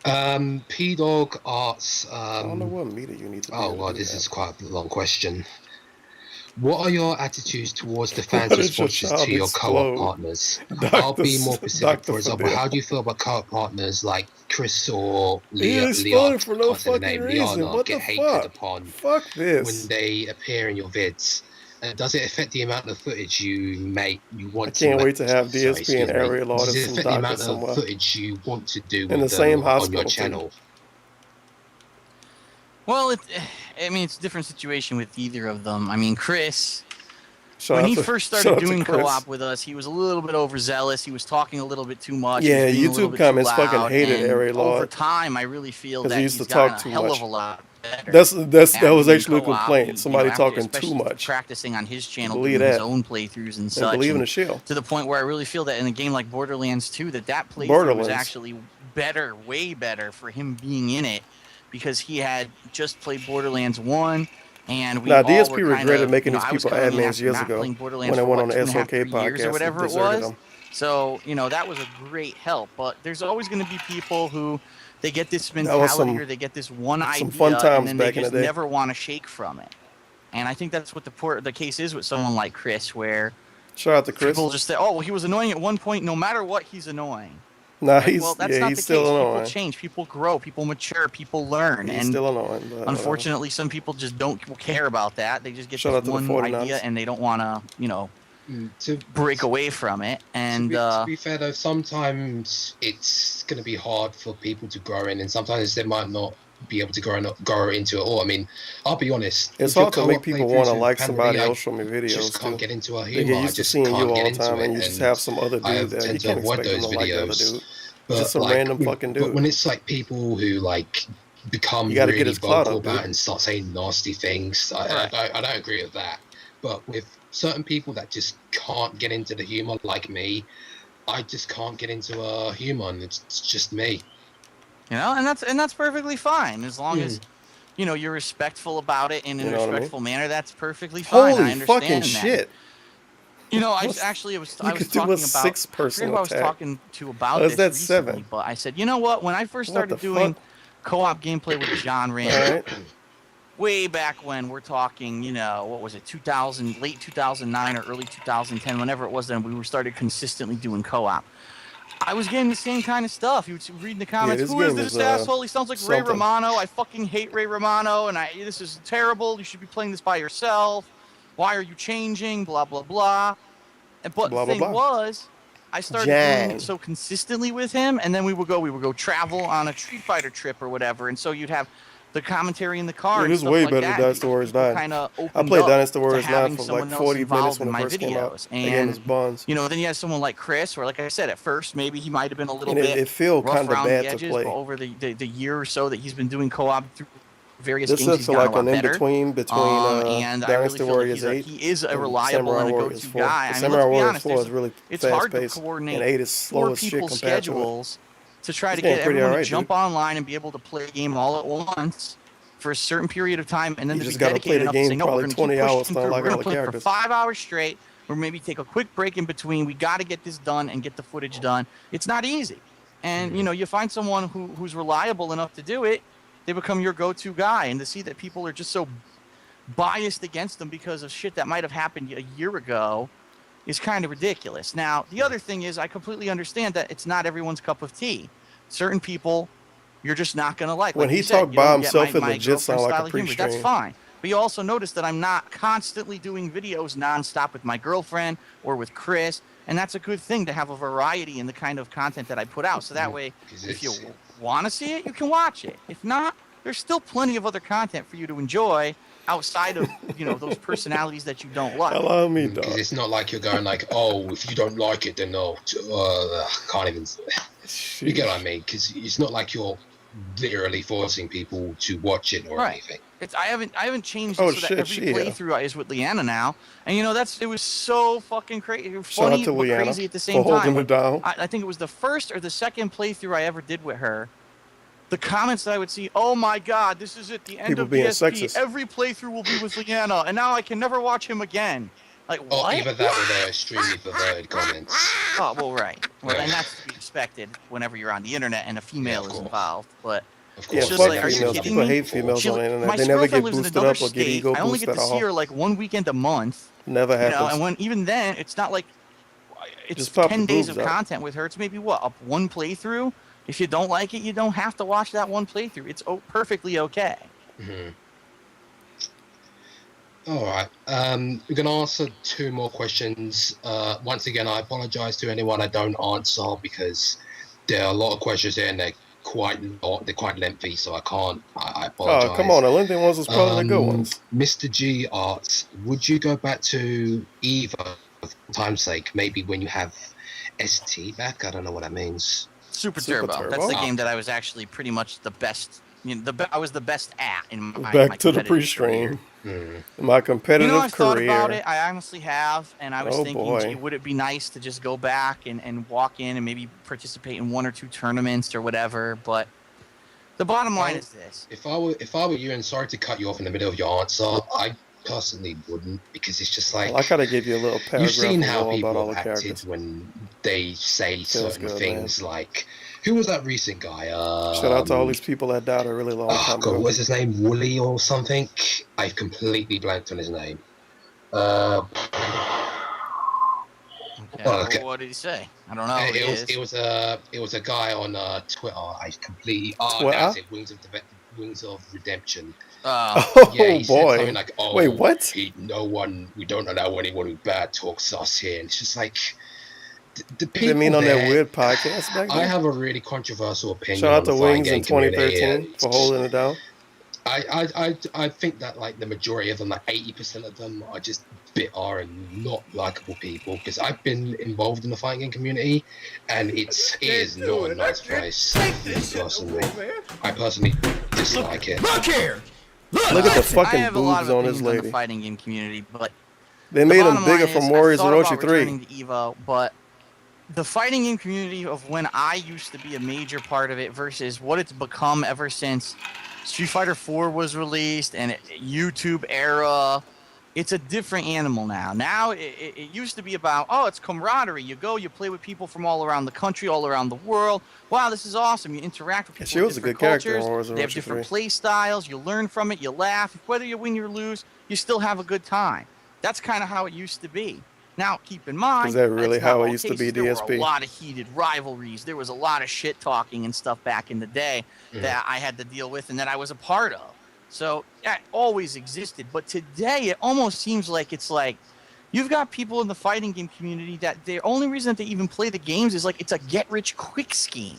P-Dog Arts. I don't know what meter you need to. Oh well, this is quite a long question. What are your attitudes towards the fans' responses to your co-op partners? I'll be more specific. For example, how do you feel about co-op partners like Chris or Leon for no fucking reason. What the hated upon fuck this. when they appear in your vids? Does it affect the amount of footage you want to? I can't wait to have DSP and aireaidlord and some doctor somewhere. Does it affect the amount of footage you want to do with them on your channel? Well, it's a different situation with either of them. I mean, Chris, when he first started doing co-op with us, he was a little bit overzealous. He was talking a little bit too much. Yeah, YouTube comments fucking hated aireaidlord. Over time, I really feel that he's gotten a hell of a lot better. That was actually a complaint. Somebody talking too much. Practicing on his channel, doing his own playthroughs and such. Believe in the shield. To the point where I really feel that in a game like Borderlands 2, that playthrough was actually better, way better for him being in it. Because he had just played Borderlands 1, and we all DSP were regretted making these people admins years ago when I went on the SOK podcast or whatever it was. So that was a great help. But there's always going to be people who they get this mentality or they get this one idea, and then they just never want to shake from it. And I think that's what the case is with someone like Chris, where shout out to Chris. People just say, "Oh, well, he was annoying at one point. No matter what, he's annoying." Nah, well, that's not the case. People change, people grow, people mature, people learn. He's still annoying. But, unfortunately, some people just don't care about that. They just get this one idea and they don't want to, break away from it. And to be fair, though, sometimes it's going to be hard for people to grow in, and sometimes they might not be able to grow into it all. I mean, I'll be honest. It's hard to make people want to like somebody else from your videos. Just can't get into a humor. They get used to seeing you all the time, and you just have some other dude there. You can't expect them to like the other dude. Just some random fucking dude. But when it's like people who become really vocal about and start saying nasty things, I don't agree with that. But with certain people that just can't get into the humor, like me, I just can't get into a humor, and it's just me. And that's perfectly fine as long as you're respectful about it in a respectful manner. That's perfectly fine. Holy I understand fucking that. shit! I was talking about 6-person who I was talking to about this that recently, 7? But I said, you know what? When I first started doing co-op gameplay with John Rand, way back when, we're talking, what was it, 2000, late 2009 or early 2010, whenever it was, then we started consistently doing co-op. I was getting the same kind of stuff. He was reading the comments. this Who is game this is, asshole? He sounds like Ray something. Romano. I fucking hate Ray Romano, and this is terrible. You should be playing this by yourself. Why are you changing? Blah blah blah. But Blah, the blah, thing blah. was, I started doing Jan. it so consistently with him, and then we would go travel on a Street Fighter trip or whatever, and so you'd have the commentary in the car. Yeah, and this is stuff way like better that. than Dynasty Warriors 9. Kinda I opened played up Dynasty to Warriors 9 having for like someone else 40 minutes involved when in it my first came out. videos. The game And is buns. you know, then you have someone like Chris, or like I said, at first maybe he might have been a little And bit it feel rough kinda around bad the to edges, play. but over the year or so that he's been doing co-op through various This games, is he's gotten like a lot an better. in-between and I really Dynasty feel Warriors like 8 he is a and reliable Samurai and a Warriors go-to 4. guy. The I mean, Samurai let's be Warriors honest, 4 is really it's hard to fast-paced, coordinate and 8 is slow four as shit people's compared to it. schedules to try This to get game pretty everyone alright, to jump dude. online and be able to play a game all at once for a certain period of time, and then You to be just gotta play dedicated the enough to game say, no, we're probably going to 20 keep hours pushing to through. We're unlock going all to the play for characters. 5 hours straight, or maybe take a quick break in between. We got to get this done and get the footage done. It's not easy. And, you know, you find someone who's reliable enough to do it, they become your go-to guy. And to see that people are just so biased against them because of shit that might have happened a year ago is kind of ridiculous. Now, the other thing is I completely understand that it's not everyone's cup of tea. Certain people you're just not going to like. When Like he you said, talked you by don't get himself, it my legit sound girlfriend's like a style of humor. That's pre-stream. fine. But you also notice that I'm not constantly doing videos nonstop with my girlfriend or with Chris, and that's a good thing to have a variety in the kind of content that I put out. So that way, if you want to see it, you can watch it. If not, there's still plenty of other content for you to enjoy outside of, you know, those personalities that you don't like. Allow me, dog. Because it's not like you're going like, oh, if you don't like it, then no. Can't even. You get what I mean? Because it's not like you're literally forcing people to watch it or anything. I haven't changed Oh, it so shit, that every yeah. playthrough is with Leanna now, and you know it was so fucking crazy, Shout out funny to but Leanna crazy at the for same holding time. it down. I think it was the first or the second playthrough I ever did with her. The comments that I would see, oh my god, this is it, the end People of being DSP. sexist. Every playthrough will be with Leanna, and now I can never watch him again. Like Or what? either that or they're extremely perverted comments. Oh well, right. Well, Yeah. and that's to be expected whenever you're on the internet and a female is involved. But Yeah, it's just fuck like, are you females. kidding People me? hate females on the internet. My They never girlfriend get lives in boosted another up or get state. ego I only boost get to at see all. her like one weekend a month. Never You know, happens. and when even then, it's not like it's Just pop 10 the days boobs of out. content with her. It's maybe what, up one playthrough. If you don't like it, you don't have to watch that one playthrough. It's perfectly okay. Mm-hmm. All right. We're going to answer 2 more questions. Once again, I apologize to anyone I don't answer because there are a lot of questions there and they're quite lengthy, so I can't. I apologize. Oh, come on. The lengthy ones was probably the good ones. Mr. G asks, would you go back to EVO for time's sake? Maybe when you have ST back? I don't know what that means. Super Turbo. That's the game that I was actually pretty much the best. You know, I was the best at in my Back to the competitive pre-stream. career. My competitive You know, I've thought career. about it. I honestly have, and I was Oh, thinking, boy. gee, would it be nice to just go back and walk in and maybe participate in 1 or 2 tournaments or whatever? But the bottom line is this: If I were you, and sorry to cut you off in the middle of your answer, I personally wouldn't, because it's just like, I gotta give you a little paragraph you've seen of how all about people all the have acted characters. when they say Feels certain good, things. Like, who was that recent guy? Shout out to all these people that died a really long Oh time god, ago. what's his name? Wooly or something? I've completely blanked on his name. Okay, well, what did he say? I don't know. Who he is. It was a guy on Twitter. I completely Twitter? that's it. Wings of Redemption. Oh, Yeah, he said boy. something like, "Oh, Wait, what? We don't allow anyone who bad talks us here." And it's just like the people. They mean on that there- weird podcast back I then? have a really controversial opinion. Shout out on to the fighting Wings in game community. 2013 for holding it down. I think that like the majority of them, like 80% of them, are just bitter and not likable people. Because I've been involved in the fighting game community, and it is not a nice place. Personally, I personally dislike it. Look here! Look at the fucking I have a lot boobs of on this opinions on the lady. fighting game community, but They the made them bottom bigger line from is, Warriors I've of thought Orochi about 3. returning to EVO, but the fighting game community of when I used to be a major part of it versus what it's become ever since Street Fighter 4 was released and YouTube era, it's a different animal now. Now it used to be about, oh, it's camaraderie. You go, you play with people from all around the country, all around the world. Wow, this is awesome. You interact with people She with was a different good character in cultures. Warriors of They have Orochi different 3. play styles. You learn from it. You laugh. Whether you win or lose, you still have a good time. That's kind of how it used to be. Now, keep in mind, Is that really that's not how all it used to be, cases. There were a DSP? lot of heated rivalries. There was a lot of shit talking and stuff back in the day that I had to deal with and that I was a part of. So that always existed. But today, it almost seems like it's like you've got people in the fighting game community that the only reason that they even play the games is like it's a get-rich-quick scheme.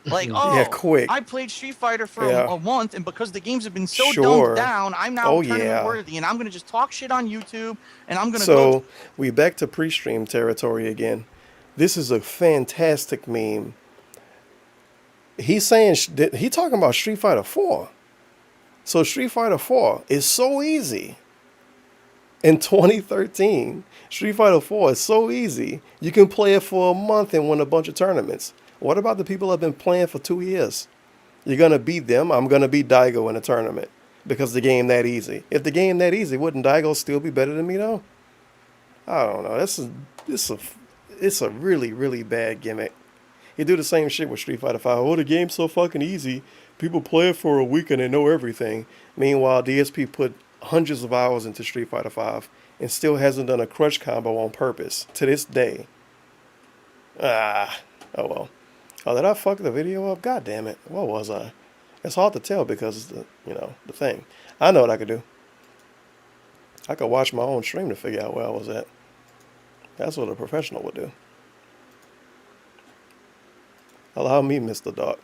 Like, Yeah, quick. I played Street Fighter for Yeah. a month, and because the games have been so Sure. dumbed down, I'm now tournament worthy, and I'm going to just talk shit on YouTube, and I'm going to go. So we back to pre-stream territory again. This is a fantastic meme. He's saying he talking about Street Fighter 4. So Street Fighter 4 is so easy. In 2013, Street Fighter 4 is so easy. You can play it for a month and win a bunch of tournaments. What about the people that have been playing for 2 years? You're going to beat them. I'm going to beat Daigo in a tournament because the game that easy. If the game that easy, wouldn't Daigo still be better than me though? I don't know. It's a really, really bad gimmick. You do the same shit with Street Fighter 5. Oh, the game's so fucking easy. People play it for a week and they know everything. Meanwhile, DSP put hundreds of hours into Street Fighter 5 and still hasn't done a crush combo on purpose to this day. Oh well. Oh, did I fuck the video up? God damn it. What was I? It's hard to tell because it's the thing. I know what I could do. I could watch my own stream to figure out where I was at. That's what a professional would do. Allow me, Mr. Doc.